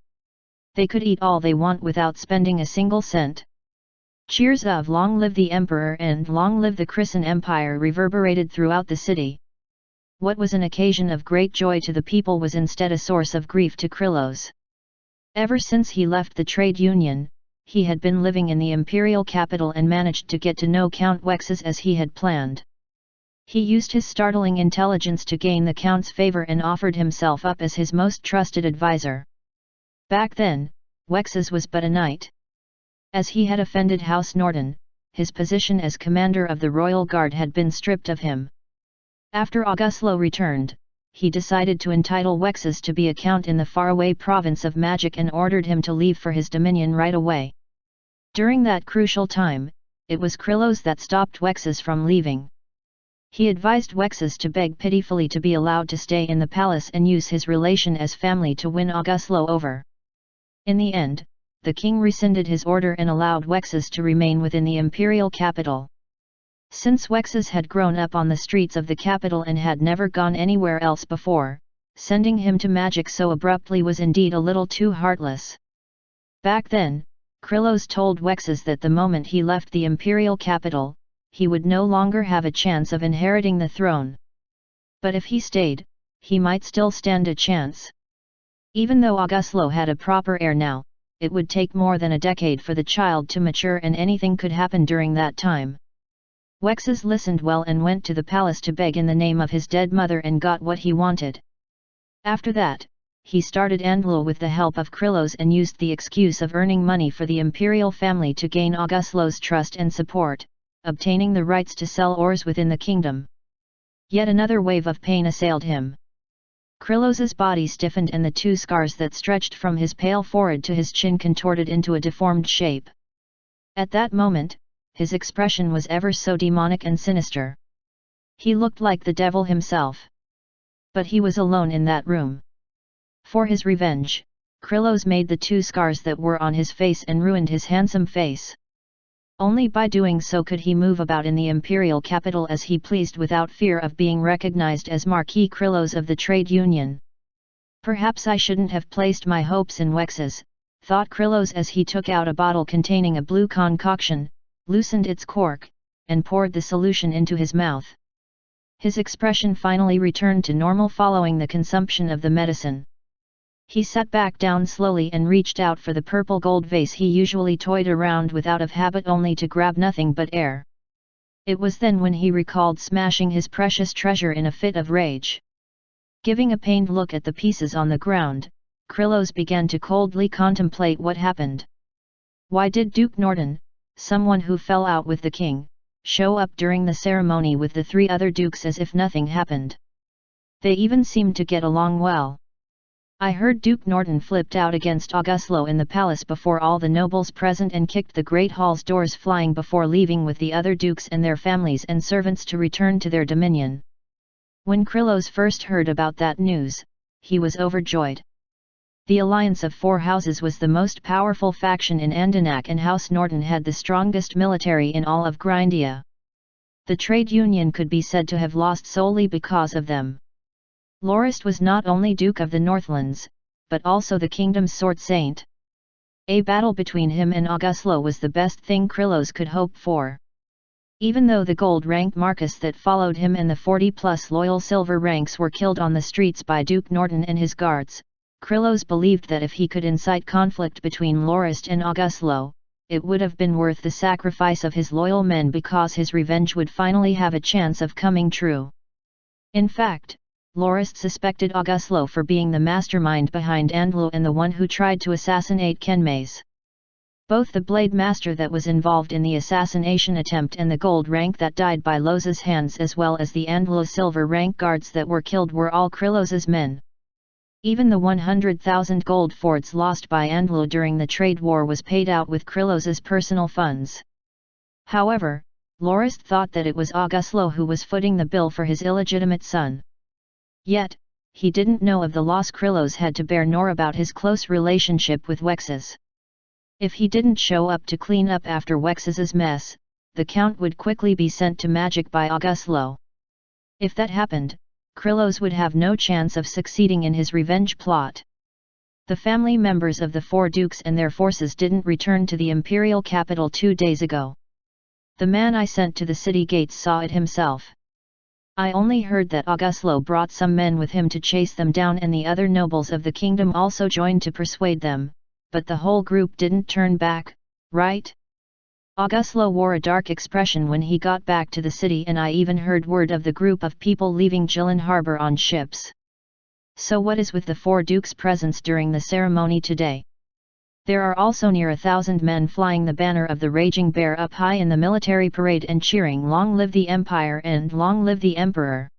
They could eat all they want without spending a single cent. Cheers of "Long live the Emperor" and "Long live the Christian Empire" reverberated throughout the city. What was an occasion of great joy to the people was instead a source of grief to Krylos. Ever since he left the trade union, he had been living in the imperial capital and managed to get to know Count Wexes as he had planned. He used his startling intelligence to gain the Count's favor and offered himself up as his most trusted advisor. Back then, Wexes was but a knight. As he had offended House Norton, his position as commander of the royal guard had been stripped of him. After Auguslo returned, he decided to entitle Wexes to be a count in the faraway province of Magic and ordered him to leave for his dominion right away. During that crucial time, it was Krylos that stopped Wexes from leaving. He advised Wexes to beg pitifully to be allowed to stay in the palace and use his relation as family to win Auguslo over. In the end, the king rescinded his order and allowed Wexes to remain within the imperial capital. Since Wexes had grown up on the streets of the capital and had never gone anywhere else before, sending him to Magic so abruptly was indeed a little too heartless. Back then, Krylos told Wexes that the moment he left the imperial capital, he would no longer have a chance of inheriting the throne. But if he stayed, he might still stand a chance. Even though Auguslo had a proper heir now, it would take more than a decade for the child to mature, and anything could happen during that time. Wexes listened well and went to the palace to beg in the name of his dead mother and got what he wanted. After that, he started Andlul with the help of Krylos and used the excuse of earning money for the imperial family to gain Auguslo's trust and support, obtaining the rights to sell ores within the kingdom. Yet another wave of pain assailed him. Krylos's body stiffened and the two scars that stretched from his pale forehead to his chin contorted into a deformed shape. At that moment, his expression was ever so demonic and sinister. He looked like the devil himself. But he was alone in that room. For his revenge, Krylos made the two scars that were on his face and ruined his handsome face. Only by doing so could he move about in the imperial capital as he pleased without fear of being recognized as Marquis Krylos of the trade union. Perhaps I shouldn't have placed my hopes in Wexes, thought Krylos as he took out a bottle containing a blue concoction, loosened its cork, and poured the solution into his mouth. His expression finally returned to normal following the consumption of the medicine. He sat back down slowly and reached out for the purple gold vase he usually toyed around with out of habit, only to grab nothing but air. It was then when he recalled smashing his precious treasure in a fit of rage. Giving a pained look at the pieces on the ground, Krylos began to coldly contemplate what happened. Why did Duke Norton, someone who fell out with the king, show up during the ceremony with the three other dukes as if nothing happened? They even seemed to get along well. I heard Duke Norton flipped out against Auguslo in the palace before all the nobles present and kicked the great hall's doors flying before leaving with the other dukes and their families and servants to return to their dominion. When Krylos first heard about that news, he was overjoyed. The alliance of four houses was the most powerful faction in Andanak, and House Norton had the strongest military in all of Grindia. The trade union could be said to have lost solely because of them. Lorist was not only Duke of the Northlands, but also the kingdom's sword saint. A battle between him and Auguslo was the best thing Krylos could hope for. Even though the gold-ranked Marcus that followed him and the 40-plus loyal silver ranks were killed on the streets by Duke Norton and his guards, Krylos believed that if he could incite conflict between Lorist and Auguslo, it would have been worth the sacrifice of his loyal men because his revenge would finally have a chance of coming true. In fact, Lorist suspected Auguslo for being the mastermind behind Andlu and the one who tried to assassinate Kenmays. Both the blade master that was involved in the assassination attempt and the gold rank that died by Loz's hands as well as the Andlu silver rank guards that were killed were all Krillos's men. Even the 100,000 gold forts lost by Andlu during the trade war was paid out with Krillos's personal funds. However, Lorist thought that it was Auguslo who was footing the bill for his illegitimate son. Yet, he didn't know of the loss Krillos had to bear nor about his close relationship with Wexes. If he didn't show up to clean up after Wexes' mess, the Count would quickly be sent to magic by Auguslo. If that happened, Krillos would have no chance of succeeding in his revenge plot. The family members of the four dukes and their forces didn't return to the imperial capital 2 days ago. The man I sent to the city gates saw it himself. I only heard that Auguslo brought some men with him to chase them down and the other nobles of the kingdom also joined to persuade them, but the whole group didn't turn back, right? Auguslo wore a dark expression when he got back to the city and I even heard word of the group of people leaving Jilin harbor on ships. So what is with the four dukes' presence during the ceremony today? There are also near 1,000 men flying the banner of the Raging Bear up high in the military parade and cheering "Long live the Empire" and "Long live the Emperor."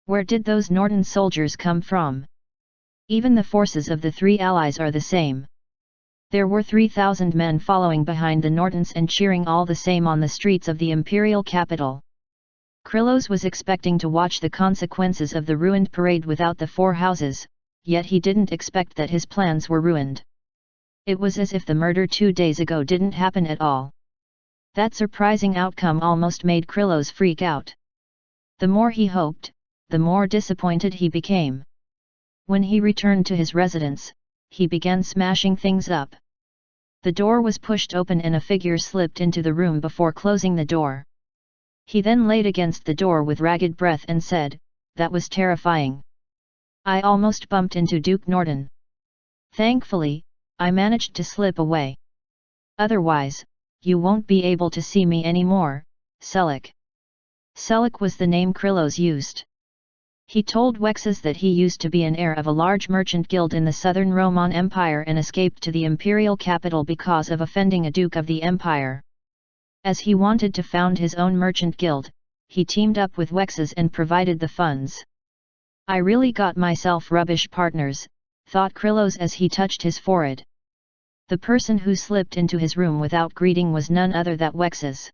Where did those Norton soldiers come from? Even the forces of the three allies are the same. There were 3,000 men following behind the Nortons and cheering all the same on the streets of the imperial capital. Krillos was expecting to watch the consequences of the ruined parade without the four houses, yet he didn't expect that his plans were ruined. It was as if the murder 2 days ago didn't happen at all. That surprising outcome almost made Krillos freak out. The more he hoped, the more disappointed he became. When he returned to his residence, he began smashing things up. The door was pushed open and a figure slipped into the room before closing the door. He then laid against the door with ragged breath and said, "That was terrifying. I almost bumped into Duke Norton. Thankfully, I managed to slip away. Otherwise, you won't be able to see me anymore, Selik." Selik was the name Krillos used. He told Wexes that he used to be an heir of a large merchant guild in the southern Roman Empire and escaped to the imperial capital because of offending a duke of the empire. As he wanted to found his own merchant guild, he teamed up with Wexes and provided the funds. "I really got myself rubbish partners," thought Krillos as he touched his forehead. The person who slipped into his room without greeting was none other than Wexes.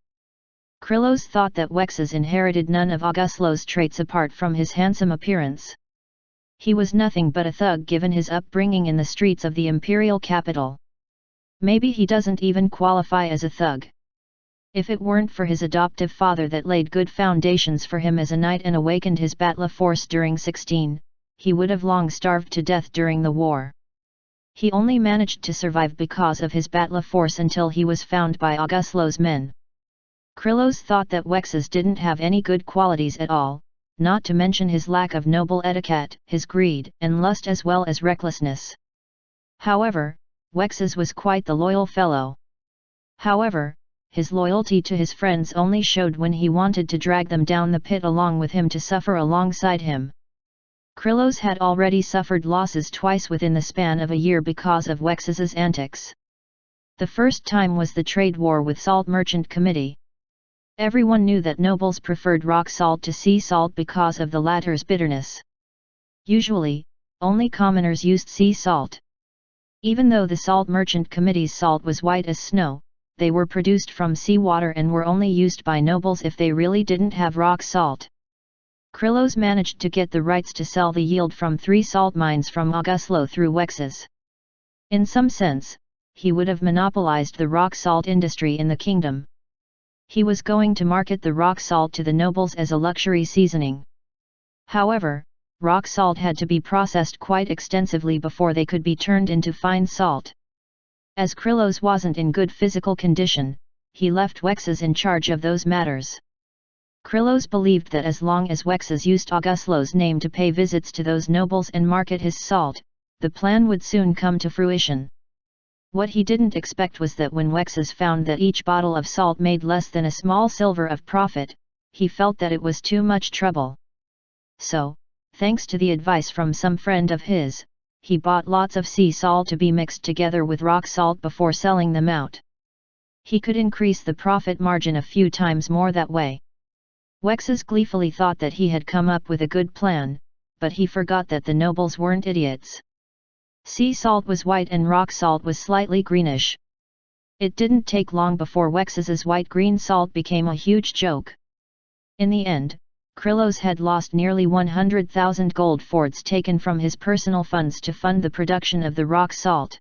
Krillos thought that Wexes inherited none of Auguslo's traits apart from his handsome appearance. He was nothing but a thug given his upbringing in the streets of the imperial capital. Maybe he doesn't even qualify as a thug. If it weren't for his adoptive father that laid good foundations for him as a knight and awakened his battle force during 16, he would have long starved to death during the war. He only managed to survive because of his battle force until he was found by Auguslo's men. Krillos thought that Wexes didn't have any good qualities at all, not to mention his lack of noble etiquette, his greed and lust as well as recklessness. However, Wexes was quite the loyal fellow. However, his loyalty to his friends only showed when he wanted to drag them down the pit along with him to suffer alongside him. Krillos had already suffered losses twice within the span of a year because of Wexes' antics. The first time was the trade war with Salt Merchant Committee. Everyone knew that nobles preferred rock salt to sea salt because of the latter's bitterness. Usually, only commoners used sea salt. Even though the Salt Merchant Committee's salt was white as snow, they were produced from seawater and were only used by nobles if they really didn't have rock salt. Krillos managed to get the rights to sell the yield from 3 salt mines from Auguslo through Wexes. In some sense, he would have monopolized the rock salt industry in the kingdom. He was going to market the rock salt to the nobles as a luxury seasoning. However, rock salt had to be processed quite extensively before they could be turned into fine salt. As Krillos wasn't in good physical condition, he left Wexes in charge of those matters. Krillos believed that as long as Wexes used Auguslo's name to pay visits to those nobles and market his salt, the plan would soon come to fruition. What he didn't expect was that when Wexes found that each bottle of salt made less than a small silver of profit, he felt that it was too much trouble. So, thanks to the advice from some friend of his, he bought lots of sea salt to be mixed together with rock salt before selling them out. He could increase the profit margin a few times more that way. Wexes gleefully thought that he had come up with a good plan, but he forgot that the nobles weren't idiots. Sea salt was white and rock salt was slightly greenish. It didn't take long before Wexes's white-green salt became a huge joke. In the end, Krillos had lost nearly 100,000 gold fords taken from his personal funds to fund the production of the rock salt.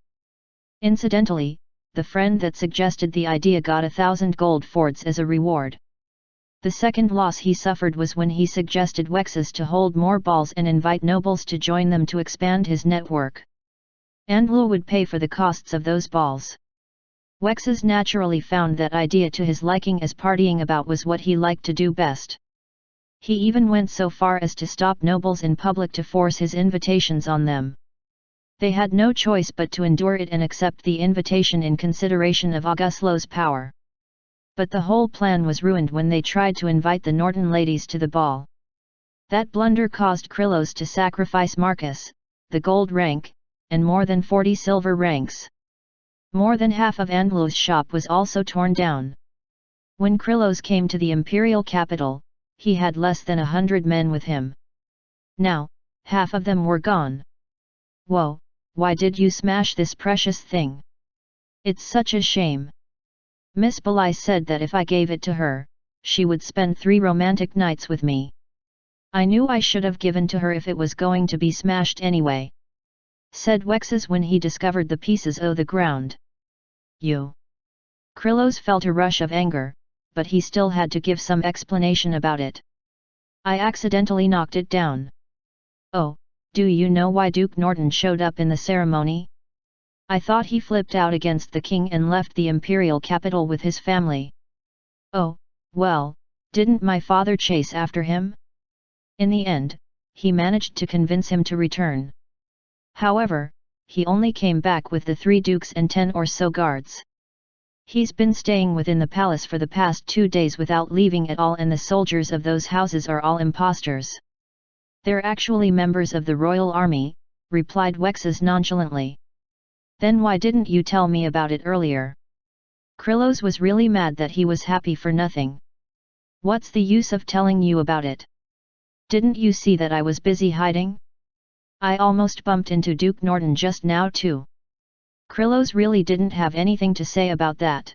Incidentally, the friend that suggested the idea got 1,000 gold fords as a reward. The second loss he suffered was when he suggested Wexes to hold more balls and invite nobles to join them to expand his network. Andlo would pay for the costs of those balls. Wexes naturally found that idea to his liking, as partying about was what he liked to do best. He even went so far as to stop nobles in public to force his invitations on them. They had no choice but to endure it and accept the invitation in consideration of Auguslo's power. But the whole plan was ruined when they tried to invite the Norton ladies to the ball. That blunder caused Krillos to sacrifice Marcus, the gold rank, and more than 40 silver ranks. More than half of Andlo's shop was also torn down. When Krillos came to the imperial capital, he had less than 100 men with him. Now, half of them were gone. Whoa, why did you smash this precious thing? It's such a shame. Miss Belai said that if I gave it to her, she would spend 3 romantic nights with me. I knew I should have given to her if it was going to be smashed anyway, said Wexes when he discovered the pieces on the ground. You. Krillos felt a rush of anger, but he still had to give some explanation about it. I accidentally knocked it down. Oh, do you know why Duke Norton showed up in the ceremony? I thought he flipped out against the king and left the imperial capital with his family. Oh, well, didn't my father chase after him? In the end, he managed to convince him to return. However, he only came back with the 3 dukes and 10 or so guards. He's been staying within the palace for the past 2 days without leaving at all, and the soldiers of those houses are all impostors. They're actually members of the royal army, replied Wexes nonchalantly. Then why didn't you tell me about it earlier? Krillos was really mad that he was happy for nothing. What's the use of telling you about it? Didn't you see that I was busy hiding? I almost bumped into Duke Norton just now too. Krillos really didn't have anything to say about that.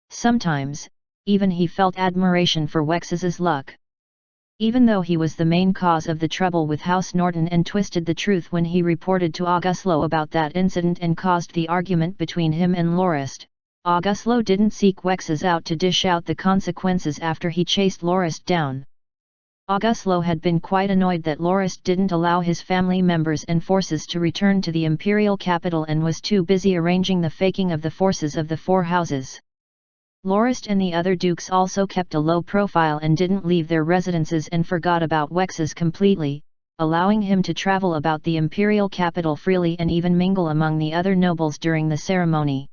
Sometimes, even he felt admiration for Wexes's luck. Even though he was the main cause of the trouble with House Norton and twisted the truth when he reported to Auguslo about that incident and caused the argument between him and Lorist, Auguslo didn't seek Wexes out to dish out the consequences after he chased Lorist down. Auguslo had been quite annoyed that Lorist didn't allow his family members and forces to return to the imperial capital and was too busy arranging the faking of the forces of the 4 houses. Lorist and the other dukes also kept a low profile and didn't leave their residences and forgot about Wexes completely, allowing him to travel about the imperial capital freely and even mingle among the other nobles during the ceremony.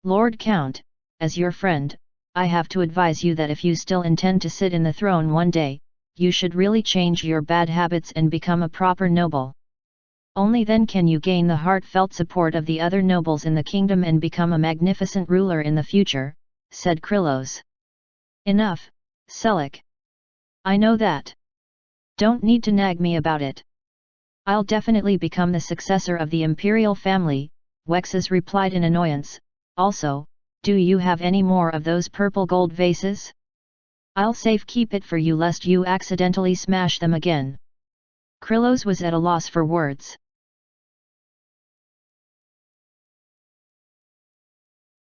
Lord Count, as your friend, I have to advise you that if you still intend to sit in the throne one day, you should really change your bad habits and become a proper noble. Only then can you gain the heartfelt support of the other nobles in the kingdom and become a magnificent ruler in the future, said Krillos. Enough, Selik. I know that. Don't need to nag me about it. I'll definitely become the successor of the imperial family, Wexes replied in annoyance. Also, do you have any more of those purple gold vases? I'll safe-keep it for you lest you accidentally smash them again. Krillos was at a loss for words.